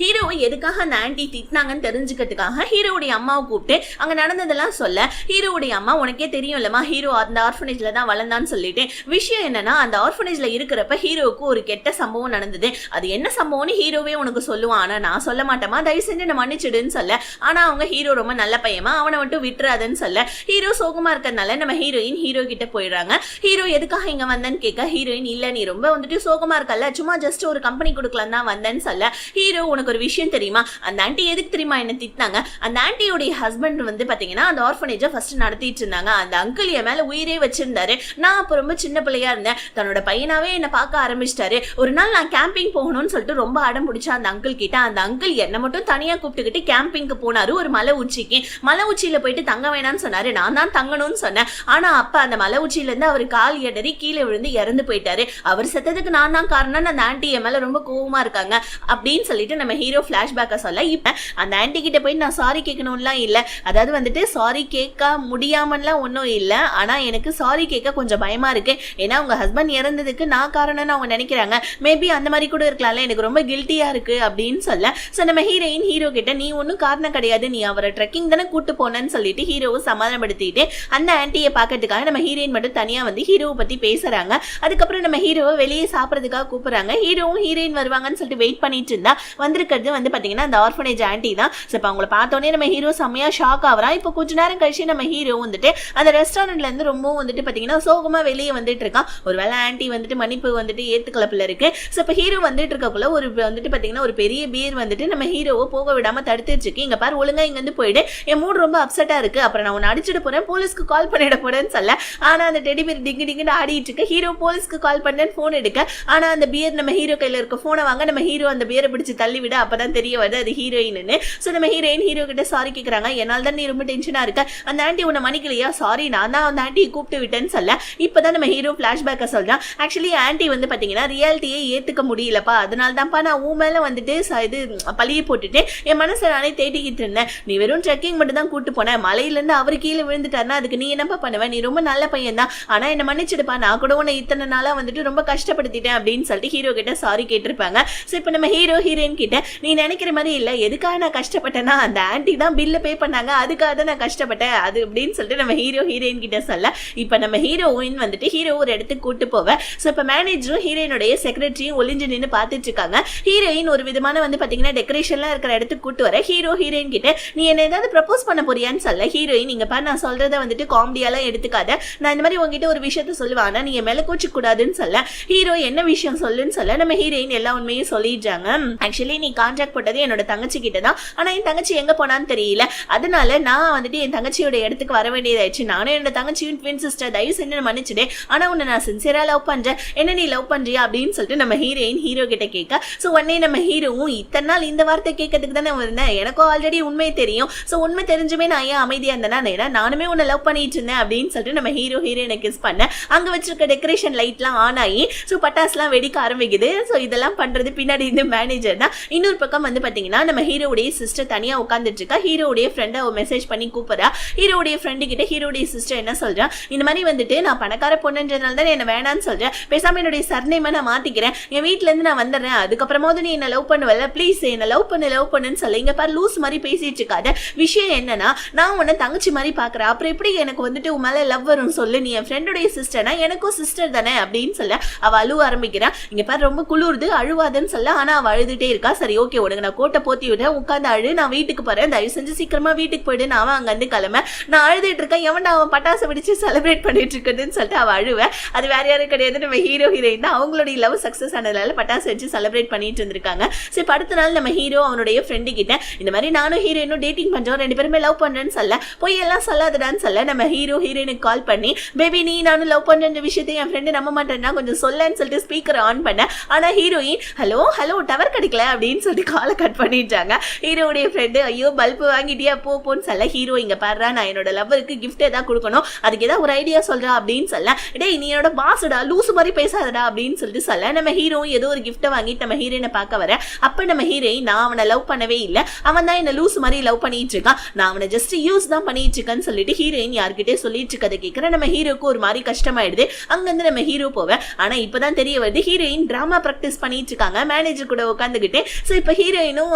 ஹீரோவை எதுக்காக அந்த ஆன்டி திட்டினாங்கன்னு தெரிஞ்சுக்கிறதுக்காக ஹீரோடைய அம்மாவை கூப்பிட்டு அங்க நடந்ததெல்லாம் சொல்ல, ஹீரோடைய அம்மா உனக்கே தெரியும் இல்லமா ஹீரோ அந்த ஆர்ஃபனேஜ்ல தான் வளர்ந்தான்னு சொல்லிட்டு, விஷயம் என்னன்னா அந்த ஆர்ஃபனேஜ்ல இருக்கிறப்ப ஹீரோவுக்கு ஒரு கெட்ட சம்பவம் நடந்தது, அது என்ன சம்பவம்னு ஹீரோவே உனக்கு சொல்லுவான், ஆனா நான் சொல்ல மாட்டேமா, தயவு செஞ்சு என்ன மன்னிச்சிடுன்னு சொல்ல, ஆனா அவங்க ஹீரோ ரொம்ப நல்ல பையமா, அவனை மட்டும் விட்டுறாதுன்னு சொல்ல, ஹீரோ சோகமா இருக்கிறதுனால நம்ம ஹீரோயின் ஹீரோ கிட்ட போயிடுறாங்க. ஹீரோ எதுக்காக இங்க வந்தேன்னு கேட்க, ஹீரோயின் இல்ல நீ ரொம்ப வந்துட்டு சோகமா இருக்கல, சும்மா ஜஸ்ட் ஒரு கம்பெனி கொடுக்கலாம் தான் வந்தேன்னு சொல்ல, ஹீரோ உனக்கு ஒரு விஷயம் தெரியுமா, அந்த ஆன்டி எதுக்கு தெரியுமா என்ன திட்டினாங்க, அந்த ஆன்டியோடைய ஹஸ்பண்ட் வந்து பாத்தீங்கன்னா அந்த ஆர்ஃபனேஜை ஃபர்ஸ்ட் நடத்திட்டு இருந்தாங்க, அந்த அங்கிள் என் மேல உயிரே வச்சிருந்தாரு, நான் அப்ப ரொம்ப சின்ன பிள்ளையா இருந்தேன், தன்னோட பையனாவே என்ன பார்க்க ஆரம்பிச்சிட்டாரு, ஒரு நாள் நான் கேம்பிங் போகணும்னு சொல்லிட்டு ரொம்ப அடம் பிடிச்சா அந்த அங்கிள் கிட்ட, அந்த அங்கிள் என்ன மட்டும் தனியா கூப்பிட்டுக்கிட்டு கேம்பிங்க்கு போனாரு ஒரு மலை உச்சிக்கு, மலை உச்சியில போயிட்டு தங்க வேணாம்னு சொன்னாரு, நான் தான் தங்கணும்னு சொன்னேன், ஆனா அப்ப அந்த மலை உச்சியில இருந்து அவர் கால் இடறி கீழே விழுந்து இறந்து போயிட்டாரு, அவர் செத்ததுக்கு நான் தான் காரணம், அந்த ஆன்டி என் மேல ரொம்ப கோவமா இருக்காங்க அப்படின்னு சொல்லிட்டு நம்ம ஹீரோ பிளாஷ்பேக்க சொல்ல, இப்ப அந்த ஆன்டி கிட்ட போயிட்டு நான் சாரி கேட்கணும்லாம் இல்ல, அதாவது வந்துட்டு சாரி கேட்க முடியாமலாம் ஒன்னும் இல்ல, ஆனா எனக்கு சாரி கேட்க கொஞ்சம் பயமா இருக்கு, ஏன்னா உங்க ஹஸ்பண்ட் இறந்ததுக்கு நான் காரணம்னு அவங்க நினைக்கிறாங்க, மேபி அந்த மாதிரி கூட இருக்கலாம்ல, எனக்கு ரொம்ப கில்ட்டியா இருக்கு அப்படின்னு சொல்ல, சோ நம்ம ஹீரோயின் ஹீரோ கிட்ட நீ ஒன்னும் காரணம் கிடையாது, நீ அவரை ட்ரெக்கிங் தானே கூட்டு போனன்னு சொல்லிட்டு ஹீரோவை சமாதானப்படுத்திட்டு அந்த ஆன்டியை பாக்கிறதுக்காக நம்ம ஹீரோயின் மட்டும் தனியா வந்து ஹீரோவை பத்தி பேசுறாங்க. அதுக்கப்புறம் நம்ம ஹீரோவை வெளியே சாப்பிடறதுக்காக கூப்பிடுறாங்க. ஹீரோவும் ஹீரோயின் வருவாங்கன்னு சொல்லிட்டு வெயிட் பண்ணிட்டு இருந்தா வந்திருக்கிறது வந்து பாத்தீங்கன்னா அந்த ஆர்ஃபனேஜ் ஆன்டி தான். சோ இப்ப அவங்கள பார்த்தோன்னே நம்ம ஹீரோ செம்மையா ஷாக் ஆகுறான். இப்போ கொஞ்ச நேரம் கழிச்சு நம்ம ஹீரோ வந்துட்டு அந்த ரெஸ்டாரண்ட்ல இருந்து ரொம்ப வந்துட்டு பாத்தீங்கன்னா சோகமா வெளியே வந்துட்டு இருக்கான். ஒருவேளை ஆன்டி வந்துட்டு மன்னிப்பு வந்துட்டு ஏத்துக்கலப்புல இருக்கு. சோ இப்ப ஹீரோ வந்துட்டு இருக்கக்குள்ள ஒரு வந்துட்டு பாத்தீங்கன்னா ஒரு பெரிய பீர் வந்துட்டு நம்ம ஹீரோவை போக விடாம தடுத்துட்டு இருக்கு. இங்க பாரு ஒழுங்கா இங்க இருந்து போயிடு, என் மூடு ரொம்ப அப்செட்டா இருக்கு, அப்புறம் நான் உன்னை அடிச்சுட்டு போறேன், போலீஸ்க்கு கால் பண்ணிட போறேன்னு சொல்ல, ஆனா அந்த டெடி பீர் டிங்கு டிங்குன்னு ஆடிட்டு இருக்கு. ஹீரோ போலீஸ்க்கு கால் பண்ணேன்னு போன் எடுக்க, ஆனா அந்த பியர் நம்ம ஹீரோ கையில இருக்க போனை வாங்க நம்ம ஹீரோ அந்த பியரை பிடிச்சு தள்ளி விட, அப்பதான் தெரிய வருது அது ஹீரோயின்னு. சோ நம்ம ஹீரோயின் ஹீரோ கிட்ட சாரி கேக்குறாங்க, என்னால தான் நீ ரொம்ப டென்ஷனா இருக்க, அந்த ஆன்டி உன்னை மன்னிக்கலையா, சாரி நான் தான் அந்த ஆன்டியை கூப்பிட்டு விட்டேன்னு சொல்ல, இப்பதான் நம்ம ஹீரோ பிளாஷ்பேக்க சொல்றான். ஆக்சுவலி ஆன்டி வந்து பாத்தீங்கன்னா ரியாலிட்டியை ஏத்துக்க முடியலப்பா, அதனால தான்ப்பா நான் உன் மேல வந்துட்டு இது பழிய போட்டுட்டு என் மனசை நானே தேடிக்கிட்டு இருந்தேன், நீ வெறும் ட்ரெக்கிங் மட்டும் தான் கூட்டு போன, மலையில இருந்து அவரு கீழே விழுந்துட்டாருன்னா அதுக்கு நீ என்னப்பா பண்ணுவ, நீ ரொம்ப நல்ல பையன் தான், ஆனா என்ன மன்னிச்சிடுப்பா, நான் கூட உன்னை இத்தனை நாளா வந்துட்டு ரொம்ப கஷ்டப்படுத்திட்டேன் அப்படின்னு சொல்லிட்டு ஹீரோ கிட்ட சாரி கேட்டிருப்பாங்க. சோ இப்ப நம்ம ஹீரோ ஹீரோயின் கிட்ட நீ நினைக்கிற மாதிரி இல்ல, எதுக்காக நான் கஷ்டப்பட்டேன்னா அந்த ஆன்டி தான் பில்ல பே பண்ணாங்க, அதுக்காக தான் நான் கஷ்டப்பட்டேன் அது அப்படின்னு சொல்லிட்டு நம்ம ஹீரோ ஹீரோயின் கிட்ட சொல்ல, இப்ப நம்ம ஹீரோயின் வந்துட்டு ஹீரோ ஒரு இடத்துக்கு கூட்டு போவ. சோ இப்ப மேனேஜரும் ஹீரோயினுடைய செக்ரட்டரியும் ஒளிஞ்சு நின்று பாத்துட்டு இருக்காங்க. ஹீரோயின் ஒரு விதமான வந்து பாத்தீங்கன்னா டெக்கரேஷன்லாம் இருக்கிற இடத்துக்கு கூட்டு வர ஹீரோ ஹீரோயின் கிட்ட நீ என்ன ஏதாவது ப்ரப்போஸ் பண்ண போறியான்னு சொல்ல, ஹீரோயின் இங்க பாரு நான் சொல்றத வந்துட்டு காமெடியாலாம் எடுத்துக்காத, நான் இந்த மாதிரி உங்ககிட்ட ஒரு விஷயத்த சொல்லுவானா நீ என் மேல கோச்சு கூடாதுன்னு சொல்ல, ஹீரோ என்ன விஷயம் சொல்லுன்னு சொல்ல நம்ம ஹீரோயின் எல்லா உண்மையும் சொல்லிடுறாங்க. ஆக்சுவலி நீ கான்ட்ராக்ட் போட்டது என்னோட தங்கச்சி கிட்ட தான், ஆனா என் தங்கச்சி எங்க போனான்னு தெரியல, அதனால நான் வந்துட்டு என் தங்கச்சியோட இடத்துக்கு வர வேண்டியதாயிடுச்சு, நானும் என்னோட தங்கச்சியும் ட்வின் சிஸ்டர், தயவு செஞ்சு மன்னிச்சுடே, ஆனா உன்னை நான் சின்சியரா லவ் பண்றேன், என்ன நீ லவ் பண்றியா அப்படின்னு சொல்லிட்டு நம்ம ஹீரோயின் ஹீரோ கிட்ட கேட்க சோ உடனே நம்ம ஹீரோவும் இத்தனை நாள் இந்த வார்த்தை கேட்கறதுக்கு தானே வந்தேன், எனக்கும் ஆல்ரெடி உண்மை தெரியும், சோ உண்மை தெரிஞ்சுமே நான் ஏன் அமைதியா இருந்தேன்னா நானுமே உன்னை லவ் பண்ணிட்டு இருந்தேன் அப்படின்னு சொல்லிட்டு நம்ம ஹீரோயினை கிஸ் பண்ண அங்க வச்சிருக்க டெக்கரேஷன் லைட்லாம் ஆன் ஆகி சோ பட்டாசுலாம் வெடிக்க ஆரம்பிக்குது. சோ இதெல்லாம் பண்றது பின்னாடி இந்த மேனேஜர் தான். இன்னொரு பக்கம் வந்து பாத்தீங்கன்னா நம்ம ஹீரோவுடைய சிஸ்டர் தனியா உட்காந்துட்டு இருக்கா. ஹீரோவுடைய ஃப்ரெண்ட் அவ மெசேஜ் பண்ணி கூப்பிடுறா. ஹீரோவுடைய ஃப்ரெண்டு கிட்ட ஹீரோவுடைய சிஸ்டர் என்ன சொல்றா, இந்த மாதிரி வந்துட்டு நான் பணக்கார பொண்ணுன்றதுனால தான் என்ன வேணான்னு சொல்றேன், பேசாம என்னுடைய சர்நேமை நான் மாத்திக்கிறேன், என் வீட்டுல இருந்து நான் வந்துடுறேன், அதுக்கப்புறமாவது நீ என்ன லவ் பண்ணுவல, ப்ளீஸ் என்ன லவ் பண்ணுன்னு சொல்ல. இங்க பாரு லூஸ் மாதிரி பேசிட்டு இருக்காத, விஷயம் என்னன்னா நான் உன்னை தங்கச்சி மாதிரி பாக்குறேன், அப்புறம் எப்படி எனக்கு வந்துட்டு உன் மேல லவ் வரும் சொல்லு, நீ என் ஃப்ரெண்டுடைய சிஸ்டர்னா எனக்கும் சிஸ்டர் தானே அப்படின்னு சொல்ல அவ அழுவ ஆரம்பிக்கிறான். இங்க பாரு ரொம்ப குளிருது அழுவாதுன்னு சொல்ல, ஆனா அவ அழுதுட்டே இருக்கா. சரி ஓகே உனக்கு நான் கோட்டை போத்தி விடுறேன், உட்காந்து அழு, நான் வீட்டுக்கு போறேன், தயவு செஞ்சு சீக்கிரமா வீட்டுக்கு போயிடு, நான் அவன் அங்க இருந்து கிளம்ப, நான் அழுதுட்டு இருக்கேன், எவன்டா அவன் பட்டாசு வெடிச்சு செலிப்ரேட் பண்ணிட்டு இருக்குன்னு சொல்லிட்டு அவ அழுவேன். அது வேற யாரும் கிடையாது, நம்ம ஹீரோ ஹீரோயின் தான். அவங்களுடைய லவ் சக்சஸ் ஆனதுனால பட்டாசு வச்சு செலிப்ரேட் பண்ணிட்டு இருந்திருக்காங்க. சரி அடுத்த நாள் நம்ம ஹீரோ அவனுடைய ஃப்ரெண்டு கிட்ட இந்த மாதிரி நானும் ஹீரோயினும் டேட்டிங் பண்றோம், ரெண்டு பேருமே லவ் பண்றேன்னு சொல்ல, போய் எல்லாம் சொல்லாதடான்னு சொல்ல நம்ம ஹீரோ ஹீரோயினுக்கு கால் பண்ணி பேபி நீ நானும் லவ் பண்ற விஷயத்தை என் ஃப்ரெண்டு நம்ப மாட்டேன்னா கொஞ்சம் சொல்லன்னு சொல்லிட்டு ஸ்பீக்கர் ஆன் பண்ண, ஆனா ஹீரோயின் ஹலோ ஹலோ டவர் கிடைக்கல அப்படின்னு சொல்லிட்டு காலை கட் பண்ணிட்டாங்க. ஹீரோடைய ஃப்ரெண்டு ஐயோ பல்பு வாங்கிட்டியா போன்னு சொல்ல, ஹீரோ இங்க பாரு நான் என்னோட லவ்வருக்கு கிஃப்ட் ஏதாவது கொடுக்கணும், அதுக்கு ஏதாவது ஒரு ஐடியா சொல்றா அப்படின்னு சொல்ல, டேய் நீ என்னோட பாஸ்டா லூசு மாதிரி பேசாதடா அப்படின்னு சொல்லிட்டு சொல்ல, நம்ம ஹீரோ ஏதோ ஒரு கிஃப்ட்டை வாங்கிட்டு நம்ம ஹீரோயினை பார்க்க வர, அப்ப நம்ம ஹீரோயின் நான் அவனை லவ் பண்ணவே இல்லை, அவன் தான் என்ன லூஸ் மாதிரி லவ் பண்ணிட்டு இருக்கான், நான் அவனை ஜஸ்ட் யூஸ் தான் பண்ணிட்டு இருக்கேன்னு சொல்லிட்டு ஹீரோயின் யார்கிட்டே சொல்லிட்டு இருக்கதை கேட்கிற நம்ம ஹீரோக்கு ஒரு மாதிரி கஷ்டமாயிடுது. அங்கிருந்து நம்ம ஹீரோ போவேன். ஆனா இப்பதான் தெரிய வருது ஹீரோயின் டிராமா பிராக்டிஸ் பண்ணிட்டு இருக்காங்க மேனேஜர் கூட உட்காந்துக்கிட்டு. சோ இப்ப ஹீரோயினும்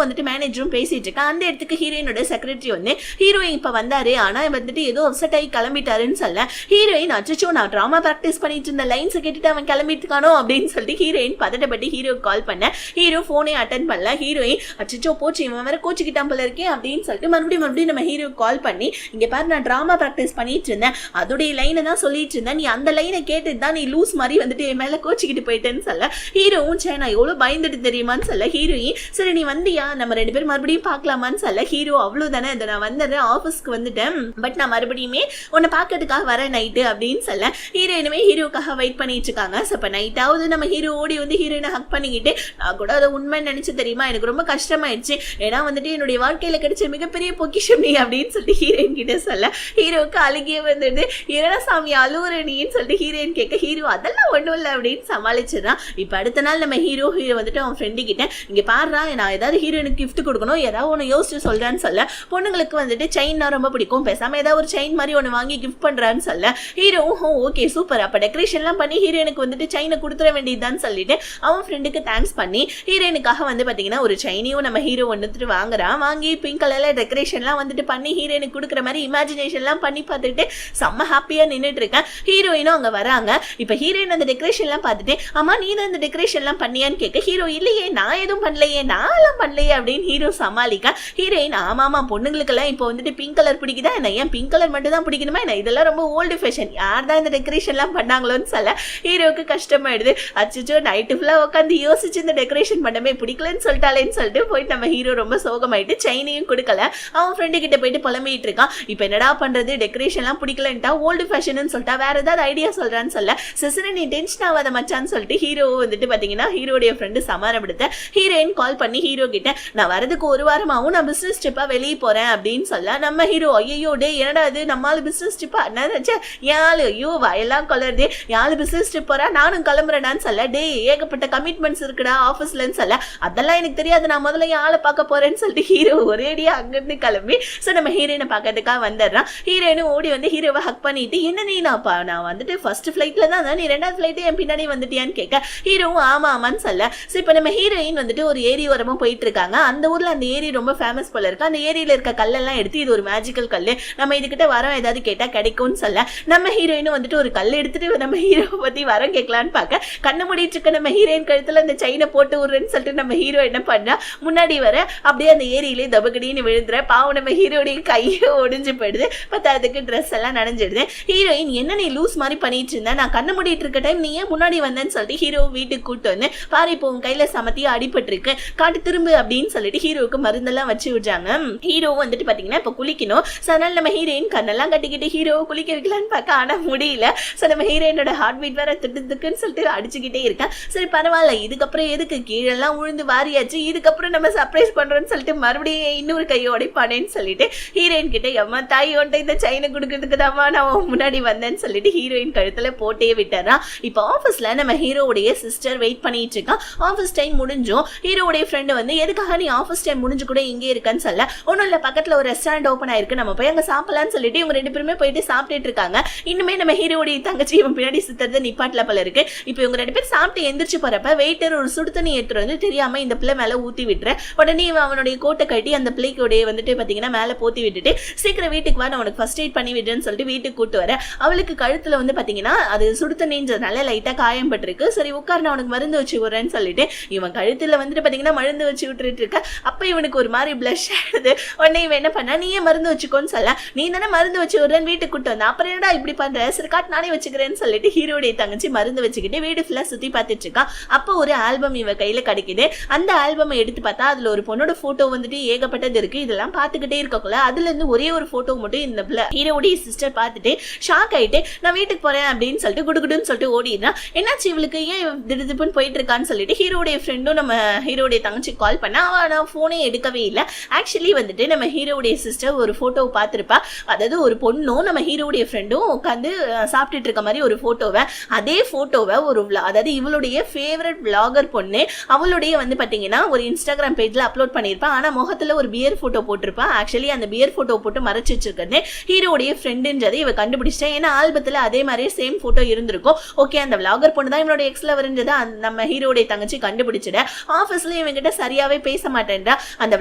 வந்துட்டு மேனேஜரும் பேசிட்டு இருக்கா. அந்த இடத்துக்கு ஹீரோயினோட செக்ரட்டரி வந்து ஹீரோயின் இப்ப வந்தாரு, ஆனா வந்துட்டு ஏதோ அப்செட் ஆகி கிளம்பிட்டாருன்னு சொல்ல, ஹீரோயின் அச்சோ நான் டிராமா பிராக்டிஸ் பண்ணிட்டு இருந்த லைன்ஸ் கேட்டுட்டு அவன் கிளம்பிட்டுக்கானோ அப்படின்னு சொல்லிட்டு ஹீரோயின் பதட்டப்பட்டு ஹீரோ கால் பண்ண, ஹீரோ போனே அட்டன் பண்ணல. ஹீரோயின் அச்சோ போச்சு இவன் வேற கோச்சுக்கிட்டான் போல இருக்கேன் அப்படின்னு சொல்லிட்டு மறுபடியும் நம்ம ஹீரோ கால் பண்ணி இங்க பாரு நான் டிராமா பிராக்டிஸ் பண்ணிட்டு இருந்தேன், அதோடைய லைனை தான் சொல்லிட்டு இருந்தேன், நீ அந்த லைனை கேட்டுட்டு தான் நீ லூஸ் மாதிரி வந்துட்டு என் மேல கோச்சிக்கிட்டு போயிட்டேன்னு சொல்ல, ஹீரோவும் சே நான் எவ்வளவு பயந்துட்டு தெரியுமான்னு சொல்ல, ஹீரோயின் சரி நீ வந்தியா நம்ம ரெண்டு பேரும் மறுபடியும் பார்க்கலாமான்னு சொல்ல, ஹீரோ அவ்வளவுதானே இதை நான் வந்துடுறேன் ஆஃபீஸ்க்கு வந்துட்டேன், பட் நான் மறுபடியுமே உன்னை பார்க்கறதுக்காக வரேன் நைட்டு அப்படின்னு சொல்ல, ஹீரோயினுமே ஹீரோக்காக வெயிட் பண்ணிட்டு இருக்காங்க. ஸோ இப்போ நைட்டாவது நம்ம ஹீரோ ஓடி வந்து ஹீரோயினை ஹக் பண்ணிக்கிட்டு நான் கூட அதை உண்மைன்னு நினைச்சு தெரியுமா எனக்கு ரொம்ப கஷ்டமாயிடுச்சு, ஏன்னா வந்துட்டு என்னுடைய வாழ்க்கையில கிடைச்ச மிகப்பெரிய பொக்கிஷம் நீ அப்படின்னு சொல்லிட்டு ஹீரோயின் கிட்ட சொல்ல, ஹீரோவுக்கு அழுகியே வந்துட்டு என்னடா சாமி அழுவுற நீன்னு சொல்லிட்டு ஹீரோயின் கேட்க, ஹீரோ அதெல்லாம் ஒண்ணும் இல்லை அப்படின்னு சமாளிச்சிடறான். இப்ப அடுத்த நாள் நம்ம ஹீரோ வந்துட்டு அவன் ஃப்ரெண்டு கிட்ட இங்க பாடுறா நான் ஏதாவது ஹீரோயினுக்கு கிஃப்ட் கொடுக்கணும் ஏதாவது ஒன்று யோசிச்சு சொல்றான்னு சொல்ல, பொண்ணுங்களுக்கு வந்துட்டு செயின்னா ரொம்ப பிடிக்கும் பேசாம ஏதாவது ஒரு செயின் மாதிரி ஒன்று வாங்கி கிஃப்ட் பண்றான்னு சொல்ல, ஹீரோ ஓகே சூப்பர் அப்ப டெக்கரேஷன்லாம் பண்ணி ஹீரோயினுக்கு வந்துட்டு செயினை கொடுத்துட வேண்டியதுதான் சொல்லிட்டு அவன் ஃப்ரெண்டுக்கு தேங்க்ஸ் பண்ணி ஹீரோயினுக்காக வந்து பாத்தீங்கன்னா ஒரு செயினையும் நம்ம ஹீரோ வந்துட்டு வாங்குறான். வாங்கி பிங்க் கலர்ல டெக்கரேஷன்லாம் வந்துட்டு பண்ணி ஹீரோயினுக்கு கொடுக்குற மாதிரி இமேஜினேஷன்லாம் பண்ணி பார்த்துட்டு செம்ம ஹாப்பியா நின்றுட்டு இருக்கேன். ஹீரோயினும் அங்க வராங்க. இப்ப ஹீரோயின் அந்த டெக்கரேஷன்லாம் பார்த்துட்டு அம்மா நீ தான் அந்த டெக்கரேஷன்லாம் பண்ணியான்னு கேட்க, ஹீரோ இல்லையே நான் எதுவும் பண்ணலையே நான்லாம் பண்ணலையே அப்படின்னு ஹீரோ சமாளிக்க, ஹீரோயின் ஆமாமா பொண்ணுங்களுக்கெல்லாம் இப்போ வந்துட்டு பிங்க் கலர் பிடிக்குதா என்ன, ஏன் பிங்க் கலர் மட்டும் தான் பிடிக்கணுமா என்ன, இதெல்லாம் ரொம்ப ஓல்டு ஃபேஷன் யார் தான் இந்த டெக்கரேஷன்லாம் பண்ணாங்களோன்னு சொல்ல, ஹீரோவுக்கு கஷ்டமாயிடுது. அச்சோ நைட்டு ஃபுல்லா உட்காந்து யோசிச்சு இந்த டெக்கரேஷன் பண்ணவே பிடிக்கலன்னு சொல்லிட்டாலேன்னு சொல்லிட்டு போயிட்டு நம்ம ஹீரோ ரொம்ப சோகமாயிட்டு செயினையும் கொடுக்கல. அவன் ஃப்ரெண்டு கிட்ட போயிட்டு புலம்பிட்டு இருக்கான். இப்ப என்னடா பண்றது டெக்கரேஷன்லாம் பிடிக்கலன்ட்டா ஓல்டு ஃபேஷன் சொல்லிட்டா வேற ஏதாவது ஐடியா சொல்றான்னு சொல்ல, சிசன நீ டென்ஷன் ஆகாத மச்சான்னு சொல்லிட்டு ஹீரோ வந்துட்டு பாத்தீங்கன்னா ஹீரோடைய ஃப்ரெண்டு சமாளப்படுத்த, ஹீரோயின் கால் பண்ணி ஹீரோ கிட்ட நான் வரதுக்கு ஒரு வாரமாவும் நான் பிசினஸ் ட்ரிப்பா வெளியே போறேன் அப்படின்னு சொல்ல, நம்ம ஹீரோ ஐயோ டே என்னடா இது நம்மளால பிசினஸ் ட்ரிப்பா என்ன யாழு ஐயோ வயெல்லாம் கொலருது யாழு பிசினஸ் ட்ரிப் போறா நானும் கிளம்புறேன்னு சொல்ல, டே ஏகப்பட்ட கமிட்மெண்ட்ஸ் இருக்குடா ஆஃபீஸ்லன்னு சொல்ல, அதெல்லாம் எனக்கு தெரியாது நான் முதல்ல யாழை பார்க்க போறேன்னு சொல்லிட்டு ஹீரோ ஒரேடியா அங்கிருந்து கிளம்பி சோ நம்ம ஹீரோயினை பார்க்கறதுக்காக வந்துடுறான். ஹீரோயினும் ஓடி வந்து ஹீரோவை ஹக் பண்ணிட்டு என்ன நீ நான் வந்துட்டு ஃபர்ஸ்ட் ஃபிளைட்ல தான் நீ ரெண்டாவது ஃபிளைட் என் பின்னாடி வந்துட்டியான்னு கேட்க, ஹீரோவும் ஆமான்னு சொல்ல, சோ இப்ப நம்ம ஹீரோயின் வந்துட்டு ஒரு ஏரி ஓரமா போயிட்டு இருக்காங்க. அந்த ஊர்ல அந்த ஏரி ரொம்ப ஃபேமஸ் போல இருக்கு. அந்த ஏரியில இருக்க கல்லெல்லாம் எடுத்து இது ஒரு மேஜிக்கல் கல்லு நம்ம இதுகிட்ட வரோம் ஏதாவது கேட்டா கிடைக்கும்னு சொல்ல, நம்ம ஹீரோயினும் வந்துட்டு ஒரு கல் எடுத்துட்டு நம்ம ஹீரோவை பத்தி வரம் கேட்கலான்னு பார்க்க, கண்ணு மூடிட்டு இருக்க நம்ம ஹீரோயின் கழுத்துல அந்த செயினை போட்டு விடுறேன்னு சொல்லிட்டு நம்ம ஹீரோ என்ன பண்ணா முன்னாடி வர அப்படியே அந்த ஏரியிலே தபக்கடின்னு விழுந்துற, பாவம் நம்ம ஹீரோடைய கையை ஒடிஞ்சு போயிடுது. பத்தாவதுக்கு ட்ரெஸ் எல்லாம் நனைஞ்சிடுது. ஹீரோயின் என்ன நீ லூஸ் மாதிரி பண்ணிட்டு இருந்த, நான் கண்ணு மூடிட்டு இருக்க டைம் நீ ஏன் முன்னாடி வந்தேன்னு சொல்லிட்டு ஹீரோ வீட்டுக்கு கூட்டு வந்து பாரு இப்போ உன் கையில சமத்தியா அடிபட்டு இருக்கு காட்டு திரும்பு அப்படின்னு சொல்லிட்டு ஹீரோவுக்கு மருந்தெல்லாம் வச்சு விடுறாங்க. ஹீரோ வந்துட்டு பாத்தீங்கன்னா இப்ப குளிக்கணும். சோ அதனால நம்ம ஹீரோயின் கண்ணெல்லாம் கட்டிக்கிட்டு ஹீரோவை குளிக்க வைக்கலான்னு பார்க்க ஆனா முடியல. சோ நம்ம ஹீரோயினோட ஹார்ட் பீட் வேற திட்டுன்னு சொல்லிட்டு அடிச்சுக்கிட்டே இருக்கேன். சரி பரவாயில்ல இதுக்கு இதுக்கப்புறம் எதுக்கு கீழெல்லாம் உழுந்து வாரியாச்சு, இதுக்கப்புறம் நம்ம சர்ப்ரைஸ் பண்றோம்னு சொல்லிட்டு மறுபடியும் இன்னொரு கையை உடைப்பானேன்னு சொல்லிட்டு ஹீரோயின் கிட்ட அம்மா தாய் ஒன்றை இந்த செயினை கொடுக்கறதுக்கு தான்மா நான் முன்னாடி வந்தேன்னு சொல்லிட்டு ஹீரோயின் கழுத்துல போட்டே விட்டாரா. இப்போ ஆஃபீஸ்ல நம்ம ஹீரோவுடைய சிஸ்டர் வெயிட் பண்ணிட்டு இருக்கா. ஆஃபீஸ் டைம் முடிஞ்சும் ஹீரோவுடைய ஃப்ரெண்டு வந்து எதுக்காக நீ ஆஃபீஸ் டைம் முடிஞ்சு கூட இங்கே இருக்கன்னு சொல்ல, ஒன்றும் இல்லை பக்கத்துல ஒரு ரெஸ்டாரண்ட் ஓப்பன் ஆயிருக்கு, நம்ம போய் அங்கே சாப்பிடலான்னு சொல்லிட்டு இவங்க 2 பேருமே போயிட்டு சாப்பிட்டுட்டு இருக்காங்க. இன்னுமே நம்ம ஹீரோவுடைய தங்கச்சி இவன் பின்னாடி சுத்துறது நிப்பாட்டில போல இருக்கு. இப்போ இவங்க 2 பேர் சாப்பிட்டு எந்திரிச்சு போறப்ப வெயிட்டர் ஒரு சுடு தண்ணி எடுத்துட்டு வந்து தெரியாம இந்த பிள்ளை மேல ஊத்தி விட்டுற. உடனே அவனுடைய கோட்டை கட்டி அந்த பிள்ளைக்குடைய வந்துட்டு பாத்தீங்கன்னா மேல போத்தி விட்டுட்டு சீக்கிரம் வீட்டுக்கு வா, நான் உனக்கு ஃபர்ஸ்ட் எய்ட் பண்ணி விடுறேன்னு சொல்லிட்டு வீட்டுக்கு கூட்டு வர. அவளுக்கு கழுத்துல வந்து பாத்தீங்கன்னா அது சுடு தண்ணின்றதுனால லைட்டா காயம் பட்டிருக்கு. சரி உட்கார் நான் உனக்கு மருந்து வச்சு விடுறேன்னு சொல்லிட்டு இவன் கழுத்துல வந்துட்டு பாத்தீங்கன்னா மருந்து வச்சு விட்டுட்டு இருக்க. அப்ப இவனுக்கு ஒரு மாதிரி பிளஷ் ஆயிடுது. உடனே இவன் என்ன பண்ணா, நீயே மருந்து வச்சுக்கோன்னு சொல்ல, நீ தானே மருந்து வச்சு விடுறேன்னு வீட்டுக்கு கூட்டு வந்த, அப்புறம் என்னடா இப்படி பண்ற, சரி காட்டு நானே வச்சுக்கிறேன்னு சொல்லிட்டு ஹீரோடைய தங்கச்சி மருந்து வச்சுக்கிட்டு வீடு ஃபுல்லா சுத்தி பார்த்துட்டு இருக்கான். அப்போ ஒரு ஆல்பம் இவ கையில கிடைக்குது. அந்த ஆல்பம் எடுத்து பார்த்தா அதுல ஒரு பொண்ணோட போட்டோ வந்துட்டு ஏகப்பட்டது இருக்கு. இதெல்லாம் பார்த்துக்கிட்டே இருக்கக்குள்ள அதுல இருந்து ஒரே ஒரு போட்டோ மட்டும் இந்த ஹீரோடைய சிஸ்டர் பார்த்துட்டு ஷாக் ஆயிட்டு நான் வீட்டுக்கு போறேன் அப்படின்னு சொல்லிட்டு குடுகுடுன்னு சொல்லிட்டு ஓடிடுறான். என்னாச்சு இவளுக்கு ஏன் திடுதிப்புன்னு போயிட்டு இருக்கான்னு சொல்லிட்டு ஹீரோடைய ஃப்ரெண்டும் நம்ம ஹீரோடைய தங்கச்சி கால் பண்ணா நான் போனே எடுக்கவே இல்லை. ஆக்சுவலி வந்துட்டு நம்ம ஹீரோடைய சிஸ்டர் ஒரு போட்டோவை பார்த்திருப்பா. அதாவது ஒரு பொண்ணும் நம்ம ஹீரோடைய ஃப்ரெண்டும் உட்காந்து சாப்பிட்டுட்டு இருக்க மாதிரி ஒரு போட்டோவை, அதே போட்டோவை ஒரு அதாவது இவளுடைய ஃபேவரட் விளாகர் பொண்ணு அவளுடைய வந்து பாத்தீங்கன்னா ஒரு இன்ஸ்டாகிராம் பேஜ்ல அப்லோட் பண்ணிருப்பா. ஆனா முகத்துல ஒரு பியர் போட்டோ போட்டிருப்பா. ஆக்சுவலி அந்த பியர் போட்டோ போட்டு மறைச்சு வச்சிருக்கிறது ஹீரோடைய ஃப்ரெண்டுன்றதை இவ கண்டுபிடிச்சிட்டா. ஏன்னா ஆல்பத்துல அதே மாதிரி சேம் போட்டோ இருந்திருக்கும். ஓகே அந்த விளாகர் பொண்ணு தான் இவனோட எக்ஸ் லவர்ன்றதை நம்ம ஹீரோடைய தங்கச்சி கண்டுபிடிச்சிட. ஆஃபீஸ்ல இவங்கிட்ட சரியாவே பேச மாட்டேன்றா. அந்த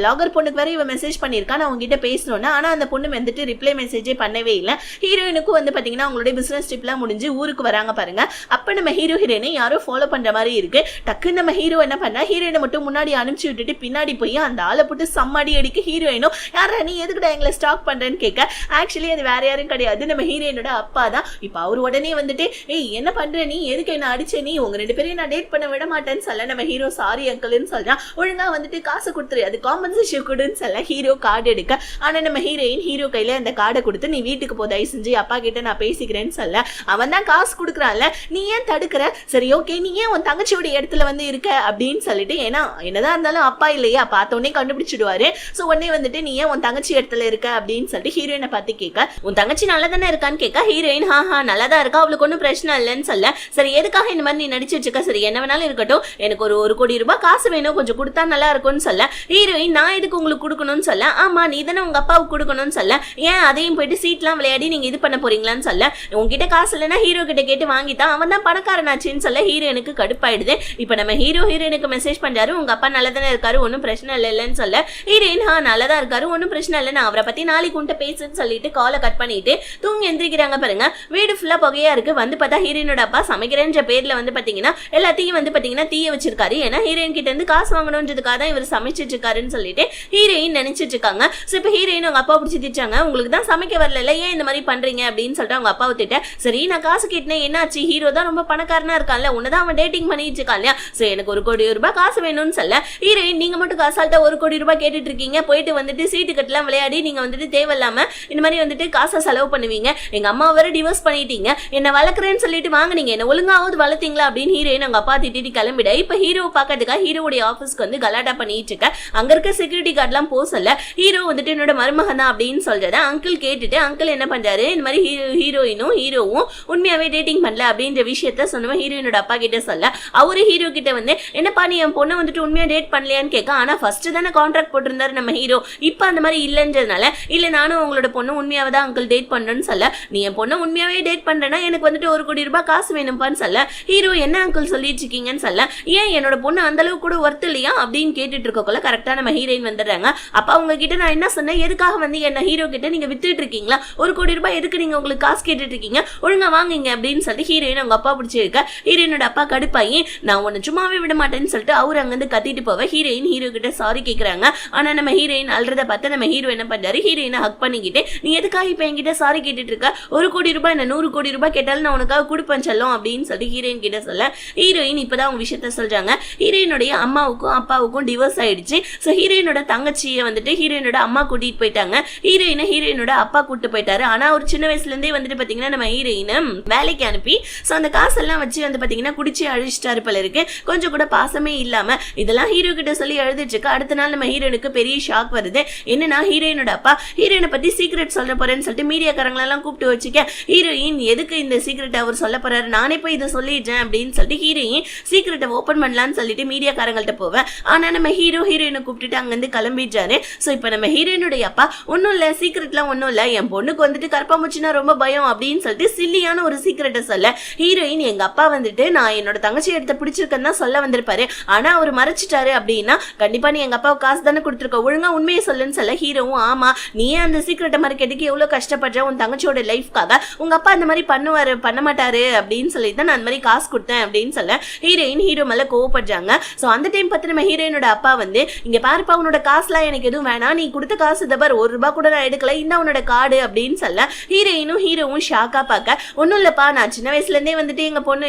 விளாகர் பொண்ணுக்கு வேற இவ மெசேஜ் பண்ணிருக்கா நான் உங்ககிட்ட பேசணும்னா, ஆனா அந்த பொண்ணு வந்துட்டு ரிப்ளை மெசேஜே பண்ணவே இல்லை. ஹீரோயினுக்கும் வந்து பாத்தீங்கன்னா அவங்களுடைய பிசினஸ் ட்ரிப்லாம் முடிஞ்சு ஊருக்கு வராங்க பாருங்க. அப்ப நம்ம ஹீரோ ஹீரோயினை யாரோ ஃபாலோ பண்ற மாதிரி இருக்கு. டக்குன்னு நம்ம ஹீரோ என்ன பண்ணா, ஹீரோயினை மட்டும் முன்னாடி அனுப்பிச்சு விட்டுட்டு பின்னாடி போய் அந்த ஆளை போட்டு சம்மாடி அடிக்க ஹீரோயினும் யாரா நீ எதுக்குடா எங்களை ஸ்டாக் பண்றேன்னு கேட்க. ஆக்சுவலி அது வேற யாரும் கிடையாது, நம்ம ஹீரோயினோட அப்பா தான். இப்ப அவர் உடனே வந்துட்டு ஏய் என்ன பண்ற நீ, எதுக்கு என்ன அடிச்ச நீ, உங்க 2 பேரையும் நான் டேட் பண்ண விட மாட்டேன்னு சொல்ல. நம்ம ஹீரோ சாரி அங்கிள்னு சொல்றான். ஒழுங்கா வந்துட்டு காசு கொடுத்துரு, அது காம்பன்சேஷன் கொடுன்னு சொல்ல ஹீரோ கார்டு எடுக்க. ஆனா நம்ம ஹீரோயின் ஹீரோ கையில அந்த கார்டை கொடுத்து நீ வீட்டுக்கு போ தயவு செஞ்சு அப்பா கிட்ட நான் பேசிக்கிறேன்னு சொல்ல. அவன் தான் காசு கொடுக்குறான்ல, நீ ஏன் தடுக்கிற, சரி ஓகே நீ ஏன் உன் தங்கச்சியோட இடத்துல வந்து இருக்க அப்படின்னு சொல்லிட்டு, ஏன்னா என்னதான் இருந்தாலும் அப்பா இல்லையா பார்த்த உடனே கண்டுபிடிச்சிடுவாரு. சோ உடனே வந்துட்டு நீ ஏன் உன் தங்கச்சி இடத்துல இருக்க அப்படின்னு சொல்லிட்டு ஹீரோயினை பார்த்து கேட்க. உன் தங்கச்சி நல்லா தானே இருக்கான்னு கேட்க. ஹீரோயின் ஹா நல்லா தான் இருக்கா, அவளுக்கு ஒன்றும் பிரச்சனை இல்லைன்னு சொல்ல. சரி எதுக்காக இந்த மாதிரி நீ நடிச்சு வச்சுக்க, சரி என்ன வேணாலும் இருக்கட்டும், எனக்கு ஒரு 1 கோடி ரூபாய் காசு வேணும், கொஞ்சம் கொடுத்தா நல்லா இருக்கும்னு சொல்ல. ஹீரோயின் நான் எதுக்கு உங்களுக்கு கொடுக்கணும்னு சொல்ல. ஆமா நீ தானே உங்க அப்பாவுக்கு கொடுக்கணும்னு சொல்ல. ஏன் அதையும் போயிட்டு சீட்லாம் விளையாடி நீங்க இது பண்ண போறீங்களான்னு சொல்ல. உங்ககிட்ட காசு இல்லைன்னா ஹீரோ கிட்ட கேட்டு வாங்கித்தான், அவன் தான் பணக்காரனாச்சுன்னு சொல்ல. ஹீரோயினுக்கு கடுப்பாயிடுது. இப்ப நம்ம ஹீரோயினுக்கு மெசேஜ் பண்றாரு உங்க அப்பா நல்லா தானே இருக்காரு ஒன்னும் பிரச்சனை இல்லைன்னு சொல்ல. ஹீரோயின் நல்லா தான் இருக்காரு ஒன்னும் பிரச்சனை இல்லை, நான் அவரை பத்தி நாளைக்கு உன்ட்ட பேசுன்னு சொல்லிட்டு காலை கட் பண்ணிட்டு தூங்கி எந்திரிக்கிறாங்க பாருங்க. வீடு ஃபுல்லா புகையா இருக்கு. வந்து பார்த்தா ஹீரோயினோட அப்பா சமைக்கிறேன்ற பேர்ல வந்து பாத்தீங்கன்னா எல்லாத்தையும் வந்து பாத்தீங்கன்னா தீய வச்சிருக்காரு. ஏன்னா ஹீரோயின் கிட்ட இருந்து காசு வாங்கணும்ன்றதுக்காக தான் இவர் சமைச்சிட்டு இருக்காருன்னு சொல்லிட்டு ஹீரோயின் நினைச்சிட்டு இருக்காங்க. சோ இப்ப ஹீரோயின் அவங்க அப்பா பிடிச்சி திட்டாங்க, உங்களுக்கு தான் சமைக்க வரல ஏன் இந்த மாதிரி பண்றீங்க அப்படின்னு சொல்லிட்டு அவங்க அப்பாவை திட்ட. சரி நான் காசு கேட்டேன் என்னாச்சு, ஹீரோ தான் ரொம்ப பணக்காரனா இருக்கான்ல, உன்னதான் அவன் டேட்டிங் பண்ணிட்டு இருக்கான் இல்லையா, சரி எனக்கு 1 கோடி ரூபாய் காசு வேணும்னு சொல்ல. ஹீரோயின் நீங்க மட்டும் காசால்ட்டா 1 கோடி ரூபாய் கேட்டுட்டு இருக்கீங்க, போயிட்டு வந்துட்டு சீட்டு கட்டலாம் விளையாடி நீங்க வந்துட்டு தேவையில்லாம இந்த மாதிரி வந்துட்டு காசை செலவு பண்ணுவீங்க, எங்க அம்மா வேற டிவோர்ஸ் பண்ணிட்டீங்க, என்ன வளர்க்குறேன்னு சொல்லிட்டு வாங்கினீங்க, என்ன ஒழுங்காவது வளர்த்தீங்களா அப்படின்னு ஹீரோயின் அவங்க அப்பா திட்டிட்டு கிளம்பிட. இப்ப ஹீரோ பாக்கிறதுக்காக ஹீரோடைய ஆபீஸ்க்கு வந்து கலாட்டா பண்ணிட்டு இருக்க. அங்க இருக்க செக்யூரிட்டி கார்ட்லாம் போக சொல்ல ஹீரோ வந்துட்டு என்னோட மருமகன் தான் அப்படின்னு சொல்றத அங்கிள் கேட்டுட்டு அங்கிள் என்ன பண்றாரு, இந்த மாதிரி ஹீரோயினும் ஹீரோவும் உண்மையாவே டேட்டிங் பண்ணல அப்படின்ற விஷயத்த சொன்னவன் ஹீரோயினோட அப்பா கிட்ட சொல்ல. அவரு ஹீரோ கிட்ட வந்து என்னப்பா நீ என் பொண்ணை வந்துட்டு உண்மையா டேட் பண்ணலையான்னு கேட்க. ஆனா ஃபர்ஸ்ட் தானே கான்ட்ராக்ட் போட்டிருந்தாரு நம்ம ஹீரோ, இப்ப அந்த மாதிரி இல்லைன்றதுனால இல்ல நானும் உங்களோட பொண்ணு உண்மையாவே தான் அங்கிள் டேட் பண்றேன்னு சொல்ல. நீ என் பொண்ணை உண்மையாவே டேட் பண்றேன்னா எனக்கு வந்துட்டு 1 கோடி ரூபாய் காசு வேணும்ப்பான்னு சொல்ல. ஹீரோ என்ன அங்கிள் சொல்லிட்டு இருக்கீங்கன்னு சொல்ல. ஏன் என்னோட பொண்ணு அந்த அளவுக்கு கூட ஒர்த் இல்லையா அப்படின்னு கேட்டுட்டு இருக்கக்குள்ள கரெக்டா நம்ம ஹீரோயின் வந்துடுறாங்க. அப்ப அவங்க கிட்ட நான் என்ன சொன்னேன், எதுக்காக வந்து என்ன ஹீரோ கிட்ட நீங்க வித்துட்டு இருக்கீங்களா, 1 கோடி ரூபாய் எதுக்கு நீங்க உங்களுக்கு காசு கேட்டுட்டு இருக்கீங்க, ஒழுங்கா வாங்குங்க அப்படின்னு சொல்லிட்டு ஹீரோயின் அவங்க அப்பா பிடிச்சிருக்க. ஹீரோயினோட அப்பா கடுப்பாயி நான் உன்னை சும்மாவே விட மாட்டேன்னு சொல்லிட்டு அவரு அங்கிருந்து கத்திட்டு போவ. ஹீரோயின் ஹீரோ கிட்ட சாரி கேட்கறாங்க. ஆனா நம்ம ஹீரோயின் அல்றத பார்த்து நம்ம ஹீரோ என்ன பண்றாரு, ஹீரோயினை ஹக் பண்ணிக்கிட்டு நீ எதுக்காக இப்ப என்கிட்ட சாரி கேட்டுட்டு இருக்க, 1 கோடி ரூபாய் என்ன 100 கோடி ரூபாய் கேட்டாலும் நான் உனக்காக கொடுப்பேன் செல்லும் அப்படின்னு சொல்லி ஹீரோயின் கிட்ட சொல்ல. ஹீரோயின் இப்பதான் அவங்க விஷயத்த சொல்றாங்க. ஹீரோயினுடைய அம்மாவுக்கும் அப்பாவுக்கும் டிவோர்ஸ் ஆயிடுச்சு. சோ ஹீரோயினோட தங்கச்சியை வந்துட்டு ஹீரோயினோட அம்மா கூட்டிட்டு போயிட்டாங்க. ஹீரோயினோட அப்பா கூட்டு போயிட்டாரு. ஆனா ஒரு சின்ன வயசுல இருந்தே வந்துட்டு பாத்தீங்கன்னா நம்ம ஹீரோயினை வேலைக்கு அனுப்பி சோ அந்த காசெல்லாம் வச்சு வந்து பாத்தீங்கன்னா குடிச்சு அழிச்சிட்டாரு போல இருக்கு. கொஞ்சம் கூட பாசமே இல்லாம இதெல்லாம் ஹீரோ கிட்ட சொல்லி எழுதிட்டு இருக்கு. அடுத்த நாள் நம்ம ஹீரோனுக்கு பெரிய ஷாக் வருது. என்னன்னா ஹீரோயினோட அப்பா ஹீரோயினை பத்தி சீக்ரெட் சொல்ல போறேன்னு சொல்லிட்டு மீடியாக்காரங்களெல்லாம் கூப்பிட்டு வச்சுக்க ஹீரோயின் எதுக்கு இந்த சீக்ரெட் அவர் சொல்ல போறாரு, நானே போய் இதை சொல்லிடுறேன் அப்படின்னு சொல்லிட்டு ஹீரோயின் சீக்ரெட்டை ஓப்பன் பண்ணலான்னு சொல்லிட்டு மீடியாக்காரங்கள்ட்ட போவேன். ஆனா நம்ம ஹீரோயினை கூப்பிட்டுட்டு அங்கிருந்து கிளம்பிடுறாரு. சோ இப்ப நம்ம ஹீரோயினுடைய அப்பா ஒன்னும் இல்ல, சீக்ரெட்லாம் ஒன்னும் இல்ல, என் பொண்ணுக்கு வந்துட்டு கருப்பாம்பூச்சினா ரொம்ப பயம் அப்படின்னு சொல்லிட்டு சில்லியான ஒரு சீக்ரெட்டை சொல்ல ஹீரோயின் எங்க அப்பா வந்துட்டு நான் என்னோட தங்கச்சி எடுத்த பிடிச்சிருக்கேன்னு தான் சொல்ல வந்திருப்பாரு, ஆனா அவர் மறைச்சிட்டாரு அப்படின்னா கண்டிப்பா நீ எங்க அப்பாவுக்கு காசு தானே கொடுத்துருக்க, ஒழுங்கா உண்மையை சொல்லுன்னு சொல்ல ஹீரோவும் ஆமா நீ அந்த சீக்ரெட்டை மறைக்கிறதுக்கு எவ்வளவு கஷ்டப்படுற, உன் தங்கச்சியோட லைஃப்காக உங்க அப்பா அந்த மாதிரி பண்ண மாட்டாரு அப்படின்னு சொல்லி தான் நான் அந்த மாதிரி காசு கொடுத்தேன் அப்படின்னு சொல்ல ஹீரோயின் ஹீரோ மேல கோவப்படுறாங்க. சோ அந்த டைம் பார்த்து நம்ம ஹீரோயினோட அப்பா வந்து இங்க பாருப்பா உன்னோட காசுலாம் எனக்கு எதுவும் வேணாம், நீ கொடுத்த காசு தபார் ₹1 கூட நான் எடுக்கல, இந்த உன்னோட கார்டு அப்படின்னு சொல்ல ஹீரோயினும் ஹீரோவும் ஷாக்கா பார்க்க ஒன்னும் இல்லப்பா நான் சின்ன வயசுல இருந்தே வந்துட்டு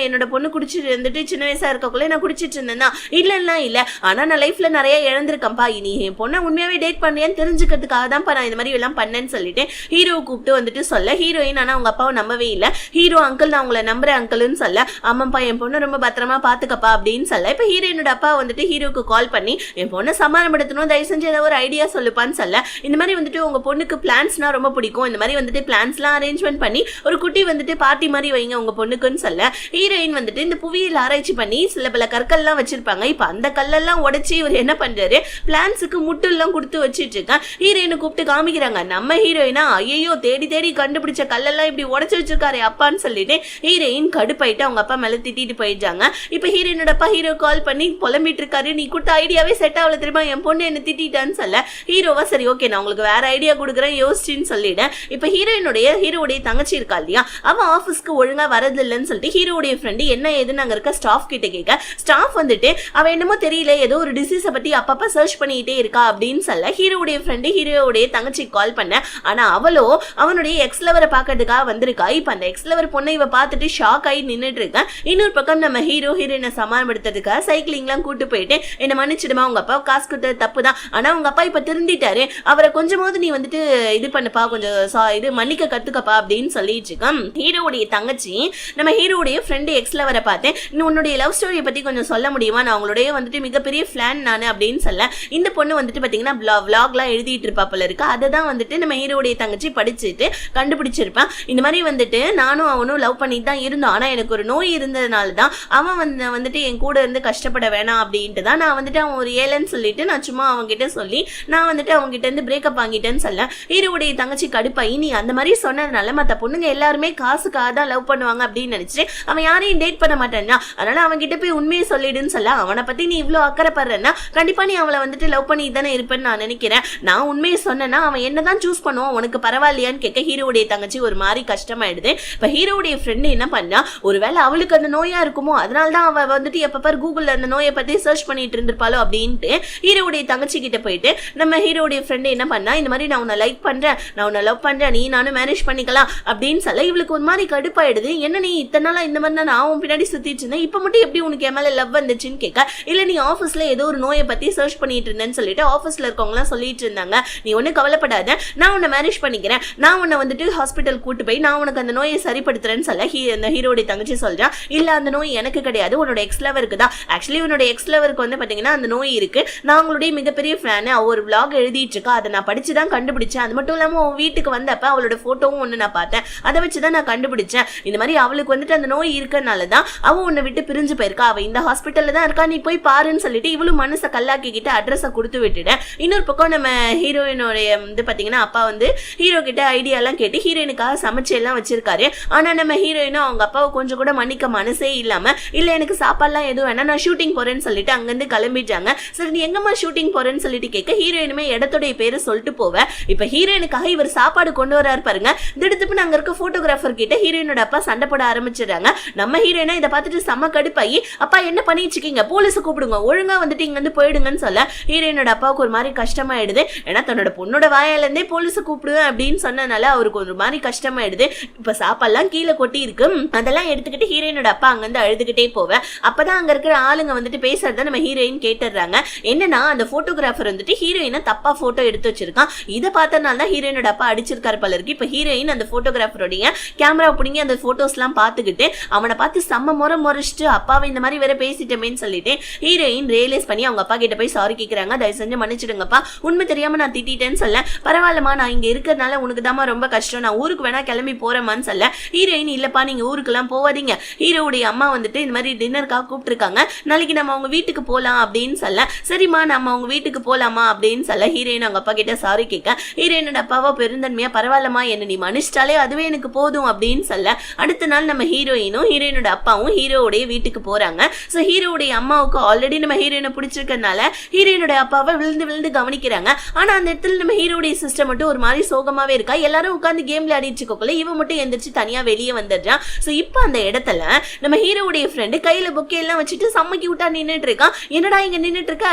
என்னோட பொண்ணு குடிச்சிட்டு இருந்துட்டு சின்ன வயசா இருக்கக்குள்ள நான் குடிச்சிட்டு இருந்தேன்னா இல்ல ஆனா நான் லைஃப்ல நிறைய இழந்திருக்கேன்ப்பா, இனி என் பொண்ணை உண்மையாவே டேட் பண்ணியான்னு தெரிஞ்சுக்கிறதுக்காக தான்ப்பா நான் இந்த மாதிரி எல்லாம் பண்ணேன்னு சொல்லிட்டு ஹீரோ கூப்பிட்டு வந்துட்டு சொல்ல ஹீரோயின் ஆனா அவங்க அப்பாவை நம்பவே இல்லை. ஹீரோ அங்கிள் நான் உங்களை நம்புறேன் அங்கிள்னு சொல்ல ஆமாப்பா என் பொண்ணு ரொம்ப பத்திரமா பாத்துக்கப்பா அப்படின்னு சொல்ல இப்ப ஹீரோயினோட அப்பா வந்துட்டு ஹீரோக்கு கால் பண்ணி என் பொண்ணை சமாதானப்படுத்தணும், தயவு செஞ்சு ஏதாவது ஒரு ஐடியா சொல்லுப்பான்னு சொல்ல இந்த மாதிரி வந்துட்டு உங்க பொண்ணுக்கு பிளான்ஸ்னா ரொம்ப பிடிக்கும், இந்த மாதிரி வந்துட்டு பிளான்ஸ்லாம் அரேஞ்ச்மெண்ட் பண்ணி ஒரு குட்டி வந்துட்டு பார்ட்டி மாதிரி வைங்க உங்க பொண்ணுக்குன்னு சொல்ல ஹீரோயின் வந்துட்டு இந்த புவியியல் ஆராய்ச்சி பண்ணி சில பல கற்கள்லாம் வச்சிருப்பாங்க. இப்ப அந்த கல்லெல்லாம் உடைச்சி இவர் என்ன பண்றாரு பிளான்ஸுக்கு முட்டு எல்லாம் கொடுத்து வச்சிட்டு இருக்கான். ஹீரோயினை கூப்பிட்டு காமிக்கிறாங்க. நம்ம ஹீரோயினா ஐயோ தேடி தேடி கண்டுபிடிச்ச கல்லெல்லாம் இப்படி உடைச்சு வச்சிருக்காரு அப்பான்னு சொல்லிட்டு ஹீரோயின் கடுப்பாயிட்டு அவங்க அப்பா மேல திட்டிட்டு போயிட்டாங்க. இப்ப ஹீரோயினோட அப்பா ஹீரோ கால் பண்ணி புலம்பிட்டு இருக்காரு, நீ கொடுத்த ஐடியாவே செட் ஆகல தெரியுமா, என் பொண்ணு என்ன திட்டான்னு சொல்ல ஹீரோவா சரி ஓகே நான் உங்களுக்கு வேற ஐடியா கொடுக்குறேன் யோசிச்சுன்னு சொல்லிட்டேன். இப்ப ஹீரோவுடைய தங்கச்சி இருக்கா இல்லையா, அவன் ஆபீஸ்க்கு ஒழுங்கா வரது இல்லைன்னு சொல்லிட்டு ஹீரோடைய ஃப்ரெண்டு என்ன ஏதுன்னு அங்க இருக்க ஸ்டாஃப் கிட்ட கேட்க ஸ்டாஃப் வந்துட்டு அவன் என்னமோ தெரியல ஏதோ ஒரு டிசீஸை பத்தி அப்பப்ப சர்ச் பண்ணிட்டே இருக்கா அப்படின்னு சொல்ல ஹீரோடைய ஃப்ரெண்டு ஹீரோடைய தங்கச்சி கால் பண்ண ஆனா அவளோ அவனுடைய எக்ஸ் லவரை பாக்கிறதுக்காக வந்திருக்கா. இப்ப அந்த எக்ஸ் லவர் பொண்ணை இவ பார்த்துட்டு ஷாக் ஆகி நின்றுட்டு இருக்கேன். இன்னொரு பக்கம் நம்ம ஹீரோயினை சமாளிப்படுத்துறதுக்காக சைக்கிளிங் எல்லாம் கூட்டு போயிட்டு என்ன மன்னிச்சிடுமா உங்க அப்பா காசு கொடுத்தது தப்பு தான், ஆனா உங்க அப்பா இப்ப திருந்திட்டாரு, அவரை கொஞ்சமாவது நீ வந்துட்டு இது பண்ணுப்பா கொஞ்சம் இது மன்னிக்க கத்துக்கப்பா அப்படின்னு சொல்லிட்டு இருக்கான். ஹீரோடைய தங்கச்சி நம்ம ஹீரோடைய ஃப்ரெண்டு எக்ஸ் லவரை பார்த்தேன், இன்னும் உன்னுடைய லவ் ஸ்டோரியை பத்தி கொஞ்சம் சொல்ல முடியுமா, நான் அவங்களுடைய வந்துட்டு மிகப்பெரிய ஃபேன் நானு அப்படின்னு சொல்ல இந்த பொண்ணு வந்துட்டு பாத்தீங்கன்னா விளாக்லாம் எழுதிட்டு இருப்பா போல இருக்கு. அதை தான் வந்துட்டு நம்ம ஹீரோடைய தங்கச்சி படிச்சுட்டு கண்டுபிடிச்சிருப்பான். இந்த மாதிரி வந்துட்டு நானும் அவனும் லவ் பண்ணிட்டு தான் இருந்தோம், ஆனா எனக்கு ஒரு நோய் இருந்ததுனால தான் அவன் வந்துட்டு என் கூட இருந்து கஷ்டப்பட வேணாம் அப்படின்ட்டு தான் நான் வந்துட்டு அவன் ஒரு ஏலன்னு சொல்லிட்டு நான் சும்மா அவங்க கிட்ட சொல்லி நான் வந்துட்டு அவங்க கிட்ட இருந்து பிரேக்கப் வாங்கிட்டேன்னு சொல்ல ஹீரோடைய தங்கச்சி கடுப்பாயி நீ அந்த மாதிரி சொன்னதுனால மத்த பொண்ணுங்க எல்லாருமே காசுக்காக தான் லவ் பண்ணுவாங்க அப்படின்னு நினைச்சு அவன் யாரையும் டேட் பண்ண மாட்டான்னா, அதனால அவன் கிட்ட போய் உண்மையை சொல்லிடுன்னு சொல்ல அவனை பத்தி நீ இவ்வளவு அக்கறைப்படுறன்னா கண்டிப்பா நீ அவளை வந்துட்டு லவ் பண்ணி தானே இருப்பேன்னு நான் நினைக்கிறேன், நான் உண்மையை சொன்னேன்னா அவன் என்னதான் சூஸ் பண்ணுவான் உனக்கு பரவாயில்லையான்னு கேட்க ஹீரோடைய தங்கச்சி ஒரு மாதிரி கஷ்டமாயிடுது. இப்ப ஹீரோடைய ஃப்ரெண்டு என்ன பண்ணா ஒருவேளை அவளுக்கு அந்த நோயா இருக்குமோ அதனால தான் அவ வந்துட்டு எப்ப கூகுள்ல அந்த நோயை பத்தி சர்ச் பண்ணிட்டு இருந்திருப்பாளோ அப்படின்ட்டு ஹீரோடைய தங்கச்சி கிட்ட போயிட்டு நம்ம ஹீரோடைய ஃப்ரெண்டு என்ன பண்ணா இந்த மாதிரி நான் உன்னை லைக் பண்றேன், நான் உன்னை லவ் பண்றேன், நீ நானும் மேரேஜ் பண்ணிக்கலாம் அப்படின்னு சொல்ல இவளுக்கு ஒரு மாதிரி கடுப்பாயிடுது. என்ன நீ இத்தனை நாளா இந்த மாதிரி நான் அவன் பின்னாடி சுத்திட்டு இருந்தேன், இப்ப மட்டும் எப்படி உனக்கு என் மேல லவ் வந்துச்சுன்னு கேட்க இல்ல நீ ஆபீஸ்ல ஏதோ ஒரு நோயை பத்தி சர்ச் பண்ணிட்டு இருந்தேன்னு சொல்லிட்டு ஆபீஸ்ல இருக்கவங்க எல்லாம் சொல்லிட்டு இருந்தாங்க, நீ ஒண்ணு கவலைப்படாத நான் உன்னை மேரேஜ் பண்ணிக்கிறேன், நான் உன்னை வந்துட்டு ஹாஸ்பிட்டல் கூட்டு போய் நான் உனக்கு அந்த நோயை சரிப்படுத்துறேன்னு சொல்ல அந்த ஹீரோடைய தங்கச்சி சொல்றான் இல்ல அந்த நோய் எனக்கு கிடையாது உன்னோட எக்ஸ் லவருக்கு தான், ஆக்சுவலி உன்னோட எக்ஸ் லவருக்கு வந்து பாத்தீங்கன்னா அந்த நோய் இருக்கு, நான் உங்களுடைய மிகப்பெரிய ஃபேன், ஒரு vlog எழுதிட்டு இருக்கா அதை நான் படிச்சுதான் கண்டுபிடிச்சேன், அது மட்டும் இல்லாம உன் வீட்டுக்கு வந்தப்ப அவளோட போட்டோவும் ஒண்ணு நான் பார்த்தேன், அதை வச்சுதான் நான் கண்டுபிடிச்சேன், இந்த மாதிரி அவளுக்கு வந்துட்டு அந்த நோய் இருக்கனாலதான் அவ உன்னை விட்டு பிரிஞ்சு போயிருக்கா, அவ இந்த ஹாஸ்பிட்டல்ல தான் இருக்கா நீ போய் பாருன்னு சொல்லிட்டு இவளும் மனசை கல்லாக்கிக்கிட்டு அட்ரஸை கொடுத்து விட்டுட. இன்னொரு பக்கம் நம்ம ஹீரோயினுடைய வந்து பாத்தீங்கன்னா அப்பா வந்து ஹீரோ கிட்ட ஐடியா எல்லாம் கேட்டு ஹீரோயினுக்காக சமைச்சு எல்லாம் வச்சிருக்காரு. ஆனா நம்ம ஹீரோயினும் அவங்க அப்பாவை கொஞ்சம் கூட மன்னிக்க மனசே இல்லாம இல்ல எனக்கு சாப்பாடுலாம் எதுவும் வேணா நான் ஷூட்டிங் போறேன்னு சொல்லிட்டு அங்கிருந்து கிளம்பிட்டாங்க. சரி நீ எங்கம்மா ஷூட்டிங் போறேன்னு சொல்லிட்டு கேட்க ஹீரோயினுமே இடத்துடைய பேரை சொல்லிட்டு போவேன். இப்ப ஹீரோயினுக்காக இவர் சாப்பாடு கொண்டு வராரு பாருங்க, திடுத்துப்பு அங்க இருக்க போட்டோகிராஃபர் கிட்ட ஹீரோயினோட அப்பா சண்டை போட ஆரம்பிச்சிடறாங்க. நம்ம ஹீரோயினா இதை பார்த்துட்டு செம்ம கடுப்பாயி அப்பா என்ன பண்ணிட்டு இருக்கீங்க, போலீஸ் கூப்பிடுங்க, ஒழுங்கா வந்துட்டு இங்க வந்து போயிடுங்கன்னு சொல்ல ஹீரோயினோட அப்பாவுக்கு ஒரு மாதிரி கஷ்டமாயிடுது. ஏன்னா தன்னோட பொண்ணோட வாயால இருந்தே போலீஸ் கூப்பிடுவேன் அப்படின்னு சொன்னனால அவருக்கு ஒரு மாதிரி கஷ்டமாயிடுது. இப்ப சாப்பாடுலாம் கீழே கொட்டி இருக்கு, அதெல்லாம் எடுத்துக்கிட்டு ஹீரோயினோட அப்பா அங்க வந்து அழுதுகிட்டே போவேன். அப்பதான் அங்க இருக்கிற ஆளுங்க வந்துட்டு பேசுறத நம்ம ஹீரோயின் கேட்டுறாங்க. என்னன்னா அந்த போட்டோகிராஃபர் வந்துட்டு ஹீரோயினை தப்பா போட்டோ எடுத்து வச்சிருக்கான், இதை பார்த்தனால தான் ஹீரோயினோட அப்பா அடிச்சிருக்காரு போல இருக்கு. இப்ப ஹீரோயின் அந்த போட்டோகிராஃபருடைய கேமரா பிடிங்கி அந்த போட்டோஸ் எல்லாம் பாத்துக்கிட்டு அவனை பார்த்து செம்ம முறைச்சிட்டு அப்பாவை இந்த மாதிரி மாதிரி வேற பேசிட்டமேன்னு சொல்லிட்டு ஹீரோயின் ரியலைஸ் பண்ணி அவங்க அப்பா கிட்ட போய் சாரி கேக்குறாங்க. தயவு செஞ்சு மன்னிச்சிடுங்கப்பா, உண்மை தெரியாம நான் திட்டேன்னு சொல்ல. பரவாயில்லமா, நான் இங்க இருக்கிறதுனால உனக்கு தாமா ரொம்ப கஷ்டம், நான் ஊருக்கு வேணா கிளம்பி போறேன்னு சொல்ல. ஹீரோயின் இல்லப்பா நீங்க ஊருக்குலாம் போவாதீங்க, ஹீரோவுடைய அம்மா வந்துட்டு இந்த மாதிரி டின்னருக்காக கூப்பிட்டுருக்காங்க, நாளைக்கு நம்ம அவங்க வீட்டுக்கு போலாம் அப்படின்னு சொல்ல. சரிம்மா நம்ம அவங்க வீட்டுக்கு போலாமா அப்படின்னு சொல்ல ஹீரோயின் அவங்க அப்பா கிட்ட சாரி கேட்க ஹீரோயினோட அப்பாவா பெருந்தன்மையா பரவாயில்லமா என்ன நீ மன்னிச்சிட்டாலே அதுவே எனக்கு போதும் அப்படின்னு சொல்ல. அடுத்த நாள் நம்ம ஹீரோயினும் ஹீரோயினோட அப்பாவும் ஹீரோவுடைய வீட்டுக்கு போறாங்க. ஸோ ஹீரோவுடைய அம்மாவுக்கு ஆல்ரெடி நம்ம ஹீரோயினை பிடிச்சிருக்கனால ஹீரோயினோட அப்பாவை விழுந்து விழுந்து கவனிக்கிறாங்க. ஆனா அந்த இடத்துல நம்ம ஹீரோடைய சிஸ்டர் மட்டும் ஒரு மாதிரி சோகமாவே இருக்கா. எல்லாரும் உட்காந்து கேம்ல ஆடிட்டு இருக்கக்குள்ள இவ மட்டும் எந்திரிச்சு தனியா வெளியே வந்துடுறான். ஸோ இப்போ அந்த இடத்துல நம்ம ஹீரோவுடைய ஃப்ரெண்டு கையில பொக்கே எல்லாம் வச்சுட்டு சம்மக்கி விட்டா நின்றுட்டு இருக்கான். என்னடா இங்க நின்றுட்டு இருக்க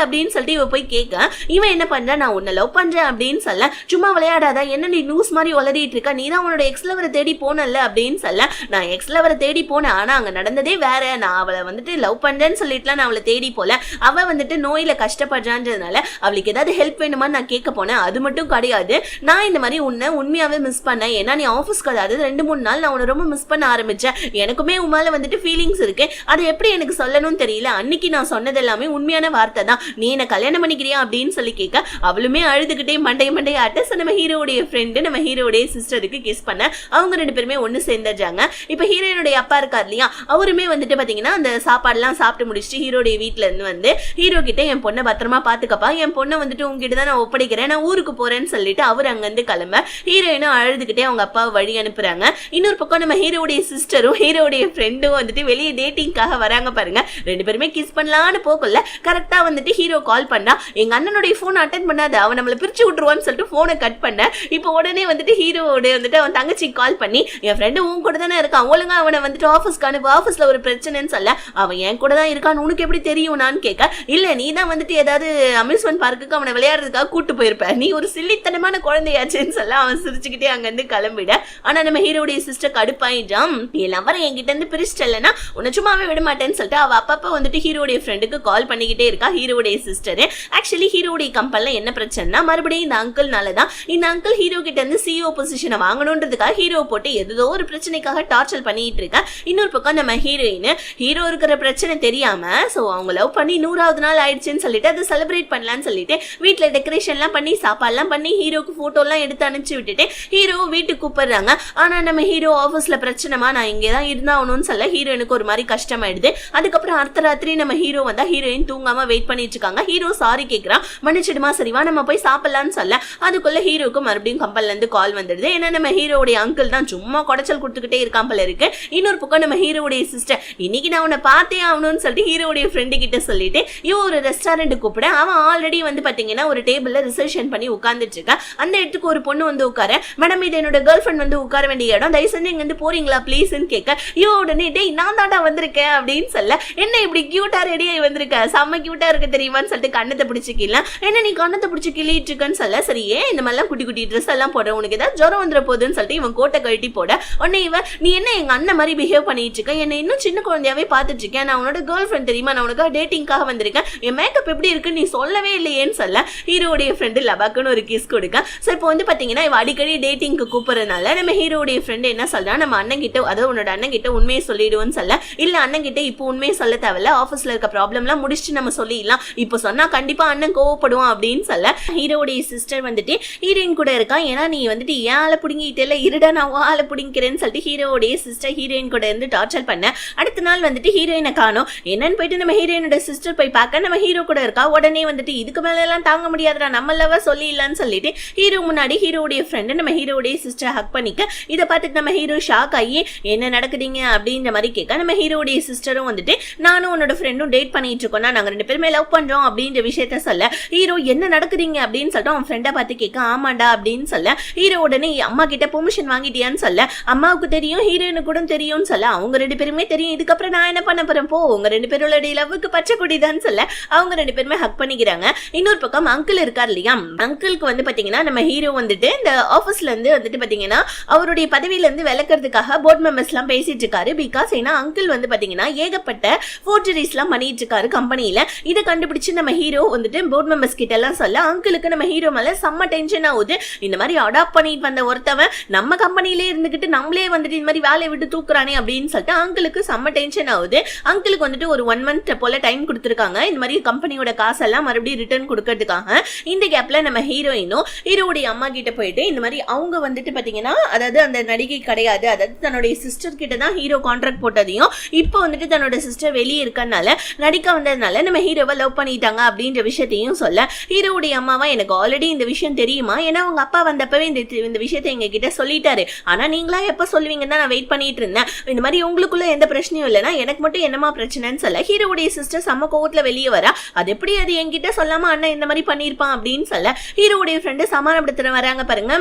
அப்படின்னு சொல்லிட்டு இவ போய் கேட்க இவன் என்ன பண்றான், நான் உன்னை லவ் பண்றேன் அப்படின்னு சொல்ல. சும்மா விளையாடாத, என்ன நீ லூஸ் மாதிரி உளறிட்டு இருக்க, நீ தான் உன்னோட எக்ஸ் லவரை தேடி போனல அப்படின்னு சொல்ல. நான் எக்ஸ் லவரை தேடி போனேன், ஆனா அங்க நடந்ததே வேற, நான் அவளை வந்துட்டு லவ் பண்றேன்னு சொல்லிட்டுலாம் நான் அவளை தேடி போல, அவ வந்துட்டு நோயில கஷ்டப்படுறான்றதுனால அவளுக்கு ஏதாவது ஹெல்ப் வேணுமான்னு நான் கேட்க போனேன், அது மட்டும் கிடையாது, நான் இந்த மாதிரி உன்னை உண்மையாவே மிஸ் பண்ணேன், ஏன்னா நீ ஆஃபீஸ்க்கு அதாவது 2-3 நாள் நான் உன்னை ரொம்ப மிஸ் பண்ண ஆரம்பிச்சேன், எனக்குமே உமால வந்துட்டு ஃபீலிங்ஸ் இருக்கு, அது எப்படி எனக்கு சொல்லணும்னு தெரியல, அன்னைக்கு நான் சொன்னது எல்லாமே உண்மையான வார்த்தை தான், நீ என்ன கல்யாணம் பண்ணிக்கிறியா அப்படின்னு சொல்லி கேட்க அவளுமே அழுதுகிட்டே மண்டை ஆட்ட. நம்ம ஹீரோடைய ஃப்ரெண்டு நம்ம ஹீரோடைய சிஸ்டருக்கு கிஸ் பண்ண அவங்க 2 பேருமே ஒன்னு சேர்ந்துட்டாங்க. இப்ப ஹீரோயினுடைய அப்பா இருக்கார் இல்லையா, அவருமே வந்துட்டு பாத்தீங்கன்னா அந்த சாப்பாடுலாம் சாப்பிட்டு முடிச்சுட்டு ஹீரோடைய வீட்டுல இருந்து வந்து ஹீரோ கிட்ட என் பொண்ணை பத்திரமா பாத்துக்கப்பா, என் பொண்ணை வந்துட்டு உங்ககிட்ட தான் நான் ஒப்படைக்கிறேன், நான் ஊருக்கு போறேன்னு சொல்லிட்டு அவர் அங்கிருந்து கிளம்ப ஹீரோயினும் அழுதுகிட்டே அவங்க அப்பாவை வழி அனுப்புறாங்க. இன்னொரு பக்கம் நம்ம ஹீரோடைய சிஸ்டரும் ஹீரோடைய ஃப்ரெண்டும் வந்துட்டு வெளியே டேட்டிங்காக வராங்க பாருங்க. 2 பேருமே கிஸ் பண்ணலான்னு போகல கரெக்டா வந்துட்டு ஹீரோ கால் பண்ணா, எங்க அண்ணனுடைய போன் அட்டென்ட் பண்ணாத, அவன் நம்மளை பிரிச்சு விட்டுருவான்னு சொல்லிட்டு போனை கட் பண்ண. இப்போ உடனே வந்துட்டு ஹீரோட வந்துட்டு அவன் தங்கச்சி கால் பண்ணி என் ஃப்ரெண்டு உன் கூட தானே இருக்கான், ஒழுங்கா அவனை வந்துட்டு ஆஃபீஸ்க்கு அனுப்பு, ஆஃபீஸ்ல ஒரு பிரச்சனைன்னு சொல்ல. அவன் என் கூட தான் இருக்கான்னு உனக்கு எப்படி தெரியும் நான் கேட்க, இல்ல நீ தான் வந்துட்டு ஏதாவது அம்யூஸ்மெண்ட் பார்க்குக்கு அவனை விளையாடுறதுக்காக கூட்டு போயிருப்ப, நீ ஒரு சில்லித்தனமான குழந்தையாச்சுன்னு சொல்ல அவன் சிரிச்சுக்கிட்டே அங்கிருந்து கிளம்பிட. ஆனா நம்ம ஹீரோடைய சிஸ்டர் கடுப்பாயிட்டான், எல்லாம் வர என்கிட்ட இருந்து பிரிச்சிட்டலன்னா உன்னை சும்மாவே விட மாட்டேன்னு சொல்லிட்டு அவ அப்பப்ப வந்துட்டு ஹீரோடைய ஃப்ரெண்டுக்கு கால் பண்ணிக்கிட்டே இருக்கா. ஹீரோடைய சிஸ்டர் ஆக்சுவலி ஹீரோடைய கம்பெனில என்ன பிரச்சனைனா மறுபடியும் இந்த அங்கிள்னாலதான், இந்த அங்கிள் ஹீரோ கிட்ட இருந்து சிஓ பொசிஷனை வாங்கணுன்றதுக்காக ஹீரோ போட்டு ஏதோ ஒரு பிரச்சனைக்காக டார்ச்சர் பண்ணிட்டு இருக்கா. இன்னொரு பக்கம் நம்ம ஹீரோயின் ஹீரோ இருக்கிற பிரச்சனை தெரியாம சோ அவங்க லவ் பண்ணி 100வது நாள் ஆயிடுச்சுன்னு சொல்லிட்டு அதை செலிப்ரேட் பண்ணலாம்னு சொல்லிட்டு வீட்டுல டெக்கரேஷன்லாம் பண்ணி சாப்பாடுலாம் பண்ணி ஹீரோக்கு போட்டோ எல்லாம் எடுத்து அனுப்பிச்சு விட்டுட்டு ஹீரோ வீட்டுக்கு கூப்பிடுறாங்க. ஆனா நம்ம ஹீரோ ஆஃபீஸ்ல பிரச்சனைமா நான் இங்கேதான் இருந்தாகணும்னு சொல்ல ஹீரோயினுக்கு ஒரு மாதிரி கஷ்டமாயிடுது. அதுக்கப்புறம் அர்த்தராத்திரி நம்ம ஹீரோ வந்தா ஹீரோயின் தூங்காம வெயிட் பண்ணிட்டு இருக்காங்க. ஹீரோ சாரி கேட்கிறான், மன்னிச்சிடுமா சரிவா நம்ம போய் சாப்பிடலாம்னு சொல்ல அதுக்குள்ள ஹீரோக்கு மறுபடியும் கம்பெனில இருந்து கால் வந்துடுது. ஏன்னா நம்ம ஹீரோடைய அங்கிள் தான் சும்மா குடைச்சல் கொடுத்துக்கிட்டே இருக்கான் போல இருக்கு. இன்னொரு பக்கம் நம்ம ஹீரோடைய சிஸ்டர் இன்னைக்கு நான் உன்னை பார்த்தே ஆகணும்னு சொல்லிட்டு ஹீரோடைய ஃப்ரெண்டு கிட்ட சொல்லிட்டு இவ ஒரு ரெஸ்டாரண்ட் கூப்பிட அவன் ஆல்ரெடி வந்து பாத்தீங்கன்னா ஒரு டேபிள்ல ரிசர்வேஷன் பண்ணி உட்கார்ந்துட்டு இருக்கா. அந்த இடத்துக்கு ஒரு பொண்ணு வந்து உட்கார, மேடம் இது என்னோட கேர்ள் ஃப்ரெண்ட் வந்து உட்கார வேண்டிய இடம், தயவு செஞ்சு இங்க வந்து போறீங்களா ப்ளீஸ்ன்னு கேட்க இவ உடனே டேய் நான் தாண்டா வந்திருக்கேன் அப்படின்னு சொல்ல, என்ன இப்படி கியூட்டா ரெடியாகி வந்திருக்க, செம்ம கியூட்டா இருக்க தெரியுமான்னு சொல்லிட்டு கண்ணத்தை பிடிச்சிக்கல, என்ன நீ கண்ணத்தை பிடிச்சி கிள்ளிட்டு இருக்கன்னு சொல்ல, சரியே இந்த மாதிரிலாம் குட்டி குட்டி ட்ரெஸ் எல்லாம் போட உனக்கு ஏதாவது ஜுரம் வந்துட போகுதுன்னு சொல்லிட்டு இவன் கோட்டை கழட்டி போட உடனே இவன் நீ என்ன எங்க அண்ணன் மாதிரி பிஹேவ் பண்ணிட்டு இருக்க, என்ன இன்னும் சின்ன குழந்தையாவே பார்த்துட்டு இருக்கேன், நான் உன்னோட கேர்ள் ஃப்ரெண்ட் தெரியுமா, நான் உனக்காக டேட்டிங்காக வந்திருக்கேன், என் மேக்கப் எப்படி இருக்குன்னு நீ சொல்லவே இல்லையேன்னு சொல்ல ஹீரோடைய ஃப்ரெண்டு லபாக்குன்னு ஒரு கிஸ் கொடுக்க. ஸோ இப்போ வந்து பாத்தீங்கன்னா இவ அடிக்கடி டேட்டிங்க்கு கூப்பிடுறதுனால நம்ம ஹீரோடைய ஃப்ரெண்டு என்ன சொல்றா, நம்ம அண்ணன் கிட்ட அதாவது உன்னோட அண்ணன் கிட்ட உண்மையை சொல்லிடுவோன்னு சொல்ல, இல்ல அண்ணன் கிட்ட இப்போ உண்மையை சொல்ல தேவையில்ல, ஆஃபீஸ்ல இருக்க ப்ராப்ளம்லாம் முடிச்சுட்டு நம்ம சொல்லிடலாம், இப்போ சொன்னா கண்டிப்பா அண்ணன் கோவப்படுவான் அப்படின்னு சொல்ல ஹீரோடைய சிஸ்டர் வந்துட்டு ஹீரோயின் கூட இருக்கான், ஏன்னா நீ வந்துட்டு ஏன் ஆளை பிடிங்கிட்டே இருடா நான் ஆளை பிடிங்கிறேன்னு சொல்லிட்டு ஹீரோடைய சிஸ்டர் ஹீரோயின் கூட இருந்து டார்ச்சர் பண்ண. அடுத்த நாள் வந்துட்டு ஹீரோயினை காணோம், என்னன்னு போயிட்டு நம்ம ஹீரோயினோட சிஸ்டர் போய் பார்க்க நம்ம ஹீரோ கூட இருக்கா. உடனே வந்துட்டு இதுக்கு மேல எல்லாம் தாங்க முடியாதுடா நம்மளவா சொல்லிடலான்னு சொல்லிட்டு ஹீரோ முன்னாடி ஹீரோடைய ஃப்ரெண்டு நம்ம ஹீரோடைய சிஸ்டர் ஹக் பண்ணிக்க. இதை பார்த்துட்டு நம்ம ஹீரோ ஷாக் ஆகி என்ன நடக்குதுங்க அப்படின்ற மாதிரி கேட்க நம்ம ஹீரோடைய சிஸ்டரும் வந்துட்டு நானும் உன்னோட ஃப்ரெண்டும் டேட் பண்ணிட்டு இருக்கோம், நாங்க 2 பேருமே லவ் பண்றோம் அப்படின்ற விஷயத்த சொல்ல ஹீரோ என்ன நடக்குறீங்க அப்படின்னு சொல்லிட்டு அவன் ஃப்ரெண்டை பார்த்து கேட்க ஆமாண்டா அப்படின்னு சொல்ல ஹீரோ உடனே அம்மா கிட்ட பெர்மிஷன் வாங்கிட்டியான்னு சொல்ல அம்மாவுக்கு தெரியும் ஹீரோயினுக்கு கூட தெரியும்னு சொல்ல அவங்க 2 பேருமே தெரியும், இதுக்கப்புறம் நான் என்ன பண்ண போறேன் போ உங்க 2 பேரோட லவ்வுக்கு பச்சை கொடிதான்னு சொல்ல அவங்க 2 பேருமே ஹக் பண்ணிக்கிறாங்க. இன்னொரு பக்கம் அங்கிள் இருக்கார் இல்லையா, அங்கிளுக்கு வந்து பாத்தீங்கன்னா நம்ம ஹீரோ வந்துட்டு இந்த ஆபீஸ்ல இருந்து வந்துட்டு பாத்தீங்கன்னா அவருடைய பதவியில இருந்து விலக்கிறதுக்காக போர்ட் மெம்பர்ஸ் எல்லாம் பேசிட்டு இருக்காரு. பிகாஸ் ஏன்னா அங்கிள் வந்து பாத்தீங்கன்னா ஏகப்பட்ட ஃபோர்ஜரிஸ் எல்லாம் பண்ணிட்டு இருக்காரு கம்பெனியில. இதை கண்டுபிடிச்சு நம்ம ஹீரோ வந்துட்டு போர்ட் மெம்பர்ஸ் கிட்ட எல்லாம் சொல்ல அங்கிளுக்கு நம்ம ஹீரோ மேல செம்ம டென்ஷன் ஆகுது. இந்த மாதிரி அடாப்ட் பண்ணிட்டு வந்த ஒருத்தவன் நம்ம கம்பெனிலே இருந்துகிட்டு நம்மளே வந்துட்டு இந்த மாதிரி வேலையை விட்டு தூக்குறானே அப்படின்னு சொல்லிட்டு அங்கிளுக்கு செம்ம டென்ஷன் ஆகுது. அங்கிளுக்கு வந்துட்டு ஒரு 1 month போல டைம் கொடுத்துருக்காங்க இந்த மாதிரி கம்பெனியோட காசெல்லாம் மறுபடியும் ரிட்டர்ன் கொடுக்கறதுக்காக. இந்த கேப்ல நம்ம ஹீரோயினும் ஹீரோடைய அம்மா கிட்ட போயிட்டு இந்த மாதிரி அவங்க வந்துட்டு பாத்தீங்கன்னா அதாவது அந்த நடிகை கிடையாது, அதாவது தன்னுடைய சிஸ்டர் கிட்ட தான் ஹீரோ கான்ட்ராக்ட் போட்டதையும் இப்போ வந்துட்டு தன்னோட சிஸ்டர் வெளியே இருக்கறனால நடிக்க வந்ததுனால நம்ம ஹீரோவை லவ் பண்ணிட்டாங்க அப்படின்ற விஷயத்தையும் சொல்ல ஹீரோடைய அம்மாவா எனக்கு ஆல்ரெடி இந்த விஷயம் தெரியுமா, ஏன்னா அவங்க அப்பா வந்தப்பவே இந்த விஷயத்தை எங்க கிட்ட சொல்லிட்டாரு, ஆனா நீங்களா எப்ப சொல்லுவீங்கன்னா நான் வெயிட் பண்ணிட்டு இருந்தேன், இந்த மாதிரி உங்களுக்குள்ள எந்த பிரச்சனையும் இல்லைன்னா எனக்கு மட்டும் என்னமா பிரச்சனைன்னு சொல்ல ஹீரோடைய சிஸ்டர் செம்ம கோவத்துல வெளியே வர அது எப்படி அது என்கிட்ட சொல்லாம அண்ணன் இந்த மாதிரி பண்ணிருப்பான் அப்படின்னு சொல்ல ஹீரோடைய ஃப்ரெண்டு சமாதானப்படுத்த வராங்க பாருங்க.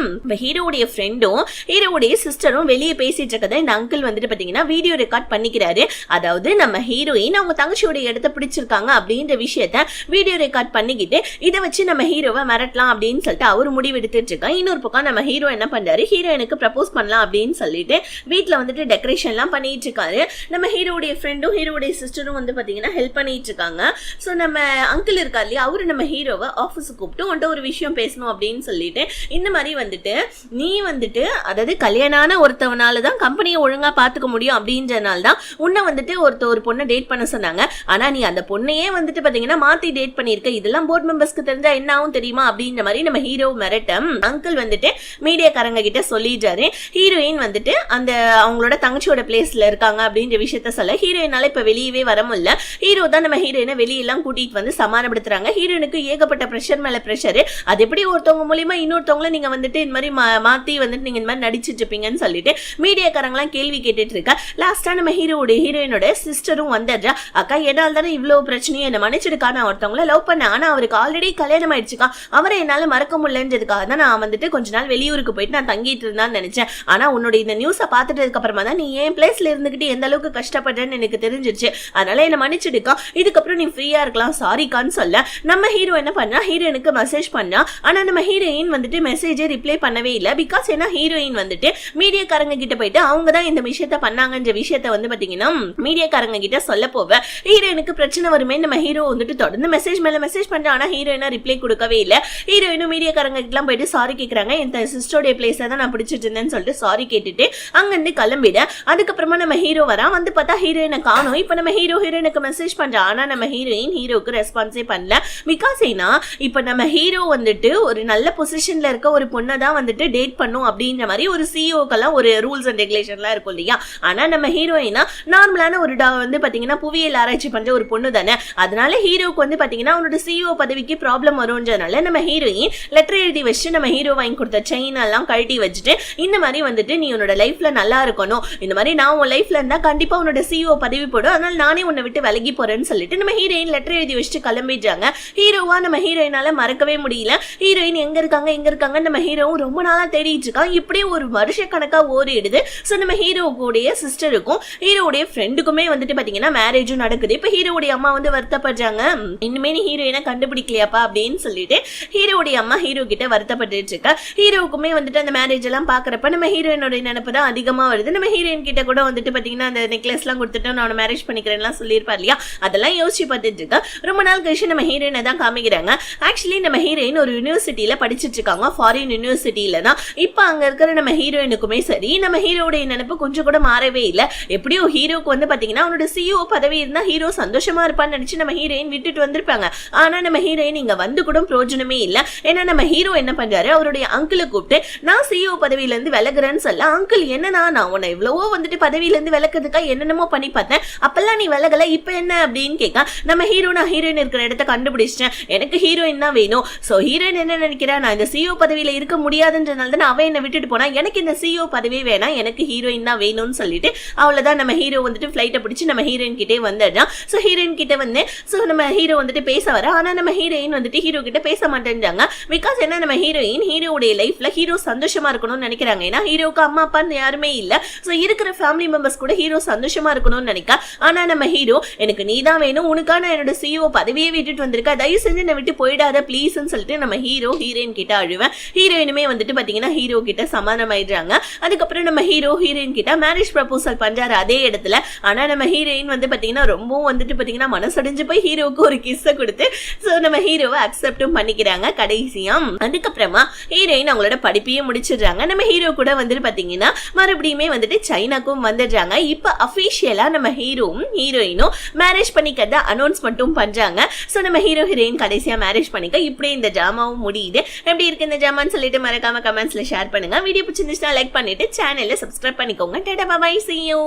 ஹீரோடைய ஃப்ரெண்டும் ஹீரோடைய சிஸ்டரும் வெளியே பேசிட்டு இருக்கதை இந்த அங்கிள் வந்துட்டு பாத்தீங்கன்னா வீடியோ ரெக்கார்ட் பண்ணிக்கிறாரு. அதாவது நம்ம ஹீரோயின் அவங்க தங்கச்சியோட இடத்த பிடிச்சிருக்காங்க அப்படின்ற விஷயத்த வீடியோ ரெக்கார்ட் பண்ணிக்கிட்டு இதை வச்சு நம்ம ஹீரோவை மிரட்டலாம் அப்படின்னு சொல்லிட்டு அவரு முடிவு எடுத்துட்டு இருக்காங்க. இன்னொரு பக்கம் நம்ம ஹீரோ என்ன பண்றாரு, ஹீரோயினுக்கு ப்ரப்போஸ் பண்ணலாம் அப்படின்னு சொல்லிட்டு வீட்டுல வந்துட்டு டெக்கரேஷன் எல்லாம் பண்ணிட்டு இருக்காரு. நம்ம ஹீரோடைய ஃப்ரெண்டும் ஹீரோடைய சிஸ்டரும் வந்து பாத்தீங்கன்னா ஹெல்ப் பண்ணிட்டு இருக்காங்க. சோ நம்ம அங்கிள் இருக்காரு இல்லையா, அவரு நம்ம ஹீரோவை ஆஃபீஸுக்கு கூப்பிட்டு உன்ட்ட ஒரு விஷயம் பேசணும் அப்படின்னு சொல்லிட்டு இந்த மாதிரி வந்துட்டு நீ வந்துட்டு அதாவது கல்யாணான ஒருத்தவனாலதான் கம்பெனியை ஒழுங்கா பாத்துக்க முடியும் அப்படின்றனால தான் உன்னை வந்துட்டு ஒரு பொண்ணை டேட் பண்ண சொன்னாங்க, ஆனா நீ அந்த பொண்ணையே வந்துட்டு பாத்தீங்கன்னா மாத்தி டேட் பண்ணிருக்க, இதெல்லாம் போர்ட் மெம்பர்ஸ்க்கு தெரிஞ்சா என்ன ஆகும் தெரியுமா அப்படின்ற மாதிரி நம்ம ஹீரோ மிரட்டம் அங்கிள் வந்துட்டு மீடியாக்காரங்க கிட்ட சொல்லிடுறாரு. ஹீரோயின் வந்துட்டு அந்த அவங்களோட தங்கச்சியோட பிளேஸ்ல இருக்காங்க அப்படின்ற விஷயத்த சொல்ல ஹீரோயினால இப்ப வெளியவே வர முடியல. ஹீரோ தான் நம்ம ஹீரோயினை வெளியெல்லாம் கூட்டிட்டு வந்து சமாதானப்படுத்துறாங்க. ஹீரோயினுக்கு ஏகப்பட்ட பிரஷர் மேல பிரஷர், அது எப்படி ஒருத்தவங்க மூலியமா இன்னொருத்தவங்கள நீங்க வந்துட்டு இந்த மாதிரி மாத்தி வந்துட்டு நீங்க இந்த மாதிரி நடிச்சிட்டு இருப்பீங்கன்னு சொல்லிட்டு மீடியாக்காரங்களாம் கேள்வி கேட்டுட்டு இருக்கா. லாஸ்டா நம்ம ஹீரோயினோட சிஸ்டரும் வந்துடுறா, அக்கா என்னால் தானே இவ்வளவு பிரச்சனையும் என்ன மன்னிச்சிருக்கா, நான் ஒருத்தவங்கள லவ் பண்ண, ஆனா அவருக்கு ஆல்ரெடி கல்யாணம் ஆயிடுச்சுக்கா, அவரை என்னால மறக்க முடியலன்றதுக்காக தான் நான் வந்துட்டு கொஞ்ச நாள் வெளியூருக்கு போயிட்டு நான் தங்கிட்டு இருந்தான்னு நினைச்சேன், ஆனா உன்னோட இந்த நியூஸை பார்த்துட்டதுக்கு அப்புறமா தான் நீ என் பிளேஸ்ல இருந்துகிட்டு எந்த அளவுக்கு கஷ்டப்படுறேன்னு எனக்கு தெரிஞ்சிருச்சு, அதனால என்ன மன்னிச்சிடுக்கா, இதுக்கப்புறம் நீ ஃப்ரீயா இருக்கலாம் சாரிக்கான்னு சொல்ல நம்ம ஹீரோ என்ன பண்ணா ஹீரோயினுக்கு மெசேஜ் பண்ணா. ஆனா நம்ம ஹீரோயின் வந்துட்டு மெசேஜை ரிப்ளை பண்ணவே இல்லை. பிகாஸ் ஏன்னா ஹீரோயின் வந்துட்டு மீடியாக்காரங்க கிட்ட போயிட்டு அவங்க தான் இந்த விஷயத்த பண்ணாங்கன்ற விஷயத்த வந்து பாத்தீங்கன்னா மீடியாக்காரங்க கிட்ட சொல்ல போவ ஹீரோயினுக்கு பிரச்சனை வருமே. நம்ம ஹீரோ வந்துட்டு தொடர்ந்து மெசேஜ் மேல மெசேஜ் பண்ற, ஆனா ஹீரோயினா ரிப்ளை கொடுக்கவே இல்லை. ஹீரோயினும் மீடியாக்காரங்க கிட்ட போயிட்டு சாரி கேக்குறாங்க, என் சிஸ்டருடைய பிளேஸை தான் நான் பிடிச்சிட்டு இருந்தேன்னு சொல்லிட்டு சாரி கேட்டுட்டு அங்கிருந்து கிளம்பிட. அதுக்கப்புறமா நம்ம ஹீரோ வரா, வந்து பார்த்தா ஹீரோயினை காணும். இப்ப நம்ம ஹீரோயினுக்கு மெசேஜ் பண்றா, ஆனா நம்ம ஹீரோயின் ஹீரோக்கு ரெஸ்பான்ஸே பண்ணல. பிகாஸ் ஏன்னா இப்ப நம்ம ஹீரோ வந்துட்டு ஒரு நல்ல பொசிஷன்ல இருக்க ஒரு பொண்ணை தான் வந்துட்டு டேட் பண்ணும் அப்படின்ற மாதிரி ஒரு சிஇஓக்கெல்லாம் ஒரு ரூல்ஸ் அண்ட் ரெகுலேஷன்லாம் இருக்கும் இல்லையா. ஆனா நம்ம ஹீரோயினா நார்மலான ஒரு வந்து பாத்தீங்கன்னா புவியியல் ஆராய்ச்சி பண்ற ஒரு பொண்ணு தானே, அதனால ஹீரோக்கு வந்து பாத்தீங்கன்னா அவனோட சிஇஓ பதவிக்கு ப்ராப்ளம் வரும்ன்றனால நம்ம ஹீரோயின் லெட்டர் எழுதி வச்சு நம்ம ஹீரோ வாங்கி கொடுத்த செயின் எல்லாம் கழட்டி வச்சுட்டு இந்த மாதிரி வந்துட்டு நீ உன்னோட லைஃப்ல நல்லா இருக்கணும், இந்த மாதிரி நான் உன் லைஃப்ல இருந்தா கண்டிப்பா உன்னோட சிஇஓ பதவி போடும், அதனால நானே உன்னை விட்டு விலகி போறேன்னு சொல்லிட்டு நம்ம ஹீரோயின் லெட்டர் எழுதி வச்சுட்டு கிளம்பிடுறாங்க. ஹீரோவா நம்ம ஹீரோயினால மறக்கவே முடியல. ஹீரோயின் எங்க இருக்காங்க நம்ம ஹீரோவும் ரொம்ப நாளா தேடிட்டு இருக்கான். இப்படியே ஒரு வருஷ கணக்கா ஓடிடுது. சோ நம்ம ஹீரோவுடைய சிஸ்டருக்கும் ஹீரோவுடைய ஃப்ரெண்டுக்குமே வந்துட்டு பாத்தீங்கன்னா மேரேஜும் நடக்குது. இப்ப ஹீரோவுடைய அம்மா வந்து வருத்தப்படுறாங்க, இன்னுமே நீ ஹீரோயினை கண்டுபிடிக்கலையாப்பா அப்படின்னு சொல்லிட்டு ஹீரோவுடைய அம்மா ஹீரோ கிட்ட வருத்தப்பட்டு இருக்கா. ஹீரோவுக்குமே வந்துட்டு அந்த மேரேஜ் எல்லாம் பாக்குறப்ப நம்ம ஹீரோயினோட நினைப்பு தான் அதிகமா வருது. நம்ம ஹீரோயின் கிட்ட கூட வந்துட்டு பாத்தீங்கன்னா அந்த நெக்லஸ் எல்லாம் கொடுத்துட்டு நான் மேரேஜ் பண்ணிக்கிறேன் சொல்லியிருப்பா இல்லையா, அதெல்லாம் யோசிச்சு பார்த்துட்டு இருக்கா. ரொம்ப நாள் கழிச்சு நம்ம ஹீரோயினை தான் காமிக்கிறாங்க. ஆக்சுவலி நம்ம ஹீரோயின் ஒரு யூனிவர்சிட்டியில படிச்சிட்டு இருக்காங்க, ஃபாரின் யூனிவர்சிட்டியில தான். இப்ப அங்க இருக்கிற நம்ம ஹீரோயினுக்குமே சரி நம்ம ஹீரோடைய நினைப்பு கொஞ்சம் கூட மாறவே இல்லை. எப்படியோ ஹீரோக்கு வந்து பாத்தீங்கன்னா அவனோட சிஇஓ பதவி இருந்தா ஹீரோ சந்தோஷமா இருப்பான்னு நினைச்சு நம்ம ஹீரோயின் விட்டுட்டு வந்திருப்பாங்க. ஆனா நம்ம ஹீரோயின் இங்க வந்து கூட பிரயோஜனமே இல்ல. ஏன்னா நம்ம ஹீரோ என்ன பண்றாரு, அவருடைய அங்கிளை கூப்பிட்டு நான் சிஇஓ பதவியில இருந்து விலகுறேன்னு சொல்ல, அங்கிள் என்னன்னா நான் உன்னை எவ்வளவோ வந்துட்டு பதவியில இருந்து விலக்கிறதுக்கா என்னென்னமோ பண்ணி பார்த்தேன், அப்பெல்லாம் நீ விலகல, இப்ப என்ன அப்படின்னு கேட்க நம்ம ஹீரோ நான் ஹீரோயின் இருக்கிற இடத்த கண்டுபிடிச்சிட்டேன், எனக்கு ஹீரோயின் தான் வேணும். சோ ஹீரோயின் என்ன நினைக்கிறா, நான் இந்த சிஇஓ பதவியில இருக்க முடியாதுன்றனால தான் அவன் என்ன விட்டுட்டு போனா, எனக்கு இந்த சிஇஓ பதவி வேணாம், எனக்கு ஹீரோயின் தான் வேணும்னு சொல்லிட்டு அவ்வளவுதான் நம்ம ஹீரோ வந்துட்டு ஃபிளைட்டை பிடிச்சி நம்ம ஹீரோயின் கிட்டே வந்துடுறான். சோ ஹீரோயின் கிட்ட வந்து சோ நம்ம ஹீரோ வந்துட்டு பேச வர, ஆனா நம்ம ஹீரோயின் வந்துட்டு ஹீரோ கிட்ட பேச மாட்டேன்றாங்க. பிகாஸ் என்ன நம்ம ஹீரோயின் ஹீரோடைய லைஃப்ல ஹீரோ சந்தோஷமா இருக்கணும்னு நினைக்கிறாங்க. ஏன்னா ஹீரோக்கு அம்மா அப்பா யாருமே இல்ல. சோ இருக்கிற ஃபேமிலி மெம்பர்ஸ் கூட ஹீரோ சந்தோஷமா இருக்கணும்னு நினைக்கா. ஆனா நம்ம ஹீரோ எனக்கு நீ தான் வேணும், உனக்கான என்னோட சிஇஓ பதவியே விட்டுட்டு வந்திருக்கா, தயவு செஞ்சு என்னை விட்டு போயிடாத ப்ளீஸ்ன்னு சொல்லிட்டு நம்ம ஹீரோயின் கிட்ட அழுவேன். ஹீரோயினுமே வந்துட்டு பாத்தீங்கன்னா ஹீரோ கிட்ட சமாதானம் ஆயிடுறாங்க. அதுக்கப்புறம் நம்ம ஹீரோயின் கிட்ட மேரேஜ் ப்ரப்போசல் பண்றாரு அதே இடத்துல. ஆனா நம்ம ஹீரோயின் வந்து பாத்தீங்கன்னா ரொம்பவும் வந்துட்டு பாத்தீங்கன்னா மனசடைஞ்சு போய் ஹீரோவுக்கு ஒரு கிஸ்ஸை கொடுத்து சோ நம்ம ஹீரோவை அக்செப்டும் பண்ணிக்கிறாங்க கடைசியா. அதுக்கப்புறமா ஹீரோயின் அவங்களோட படிப்பையே முடிச்சிடுறாங்க. நம்ம ஹீரோ கூட வந்துட்டு பாத்தீங்கன்னா மறுபடியுமே வந்துட்டு சைனாக்கும் வந்துடுறாங்க. இப்ப அபிஷியலா நம்ம ஹீரோ ஹீரோவும் ஹீரோயினும் மேரேஜ் பண்ணிக்கிறத அனௌன்ஸ் மட்டும் பண்றாங்க. சோ நம்ம ஹீரோ ஹீரோயின் கடைசியா மேரேஜ் பண்ணிக்க இப்படியே இந்த ஜாமாவும் முடியுது. எப்படி இருக்கு இந்த ஜாமான்னு சொல்லிட்டு மறக்காம கமெண்ட்ஸ்ல ஷேர் பண்ணுங்க. வீடியோ பிடிச்சிருந்துச்சுன்னா லைக் பண்ணிட்டு சேனலை சப்ஸ்கிரைப் பண்ணிக்கோங்க. டாடா பை பை, see you.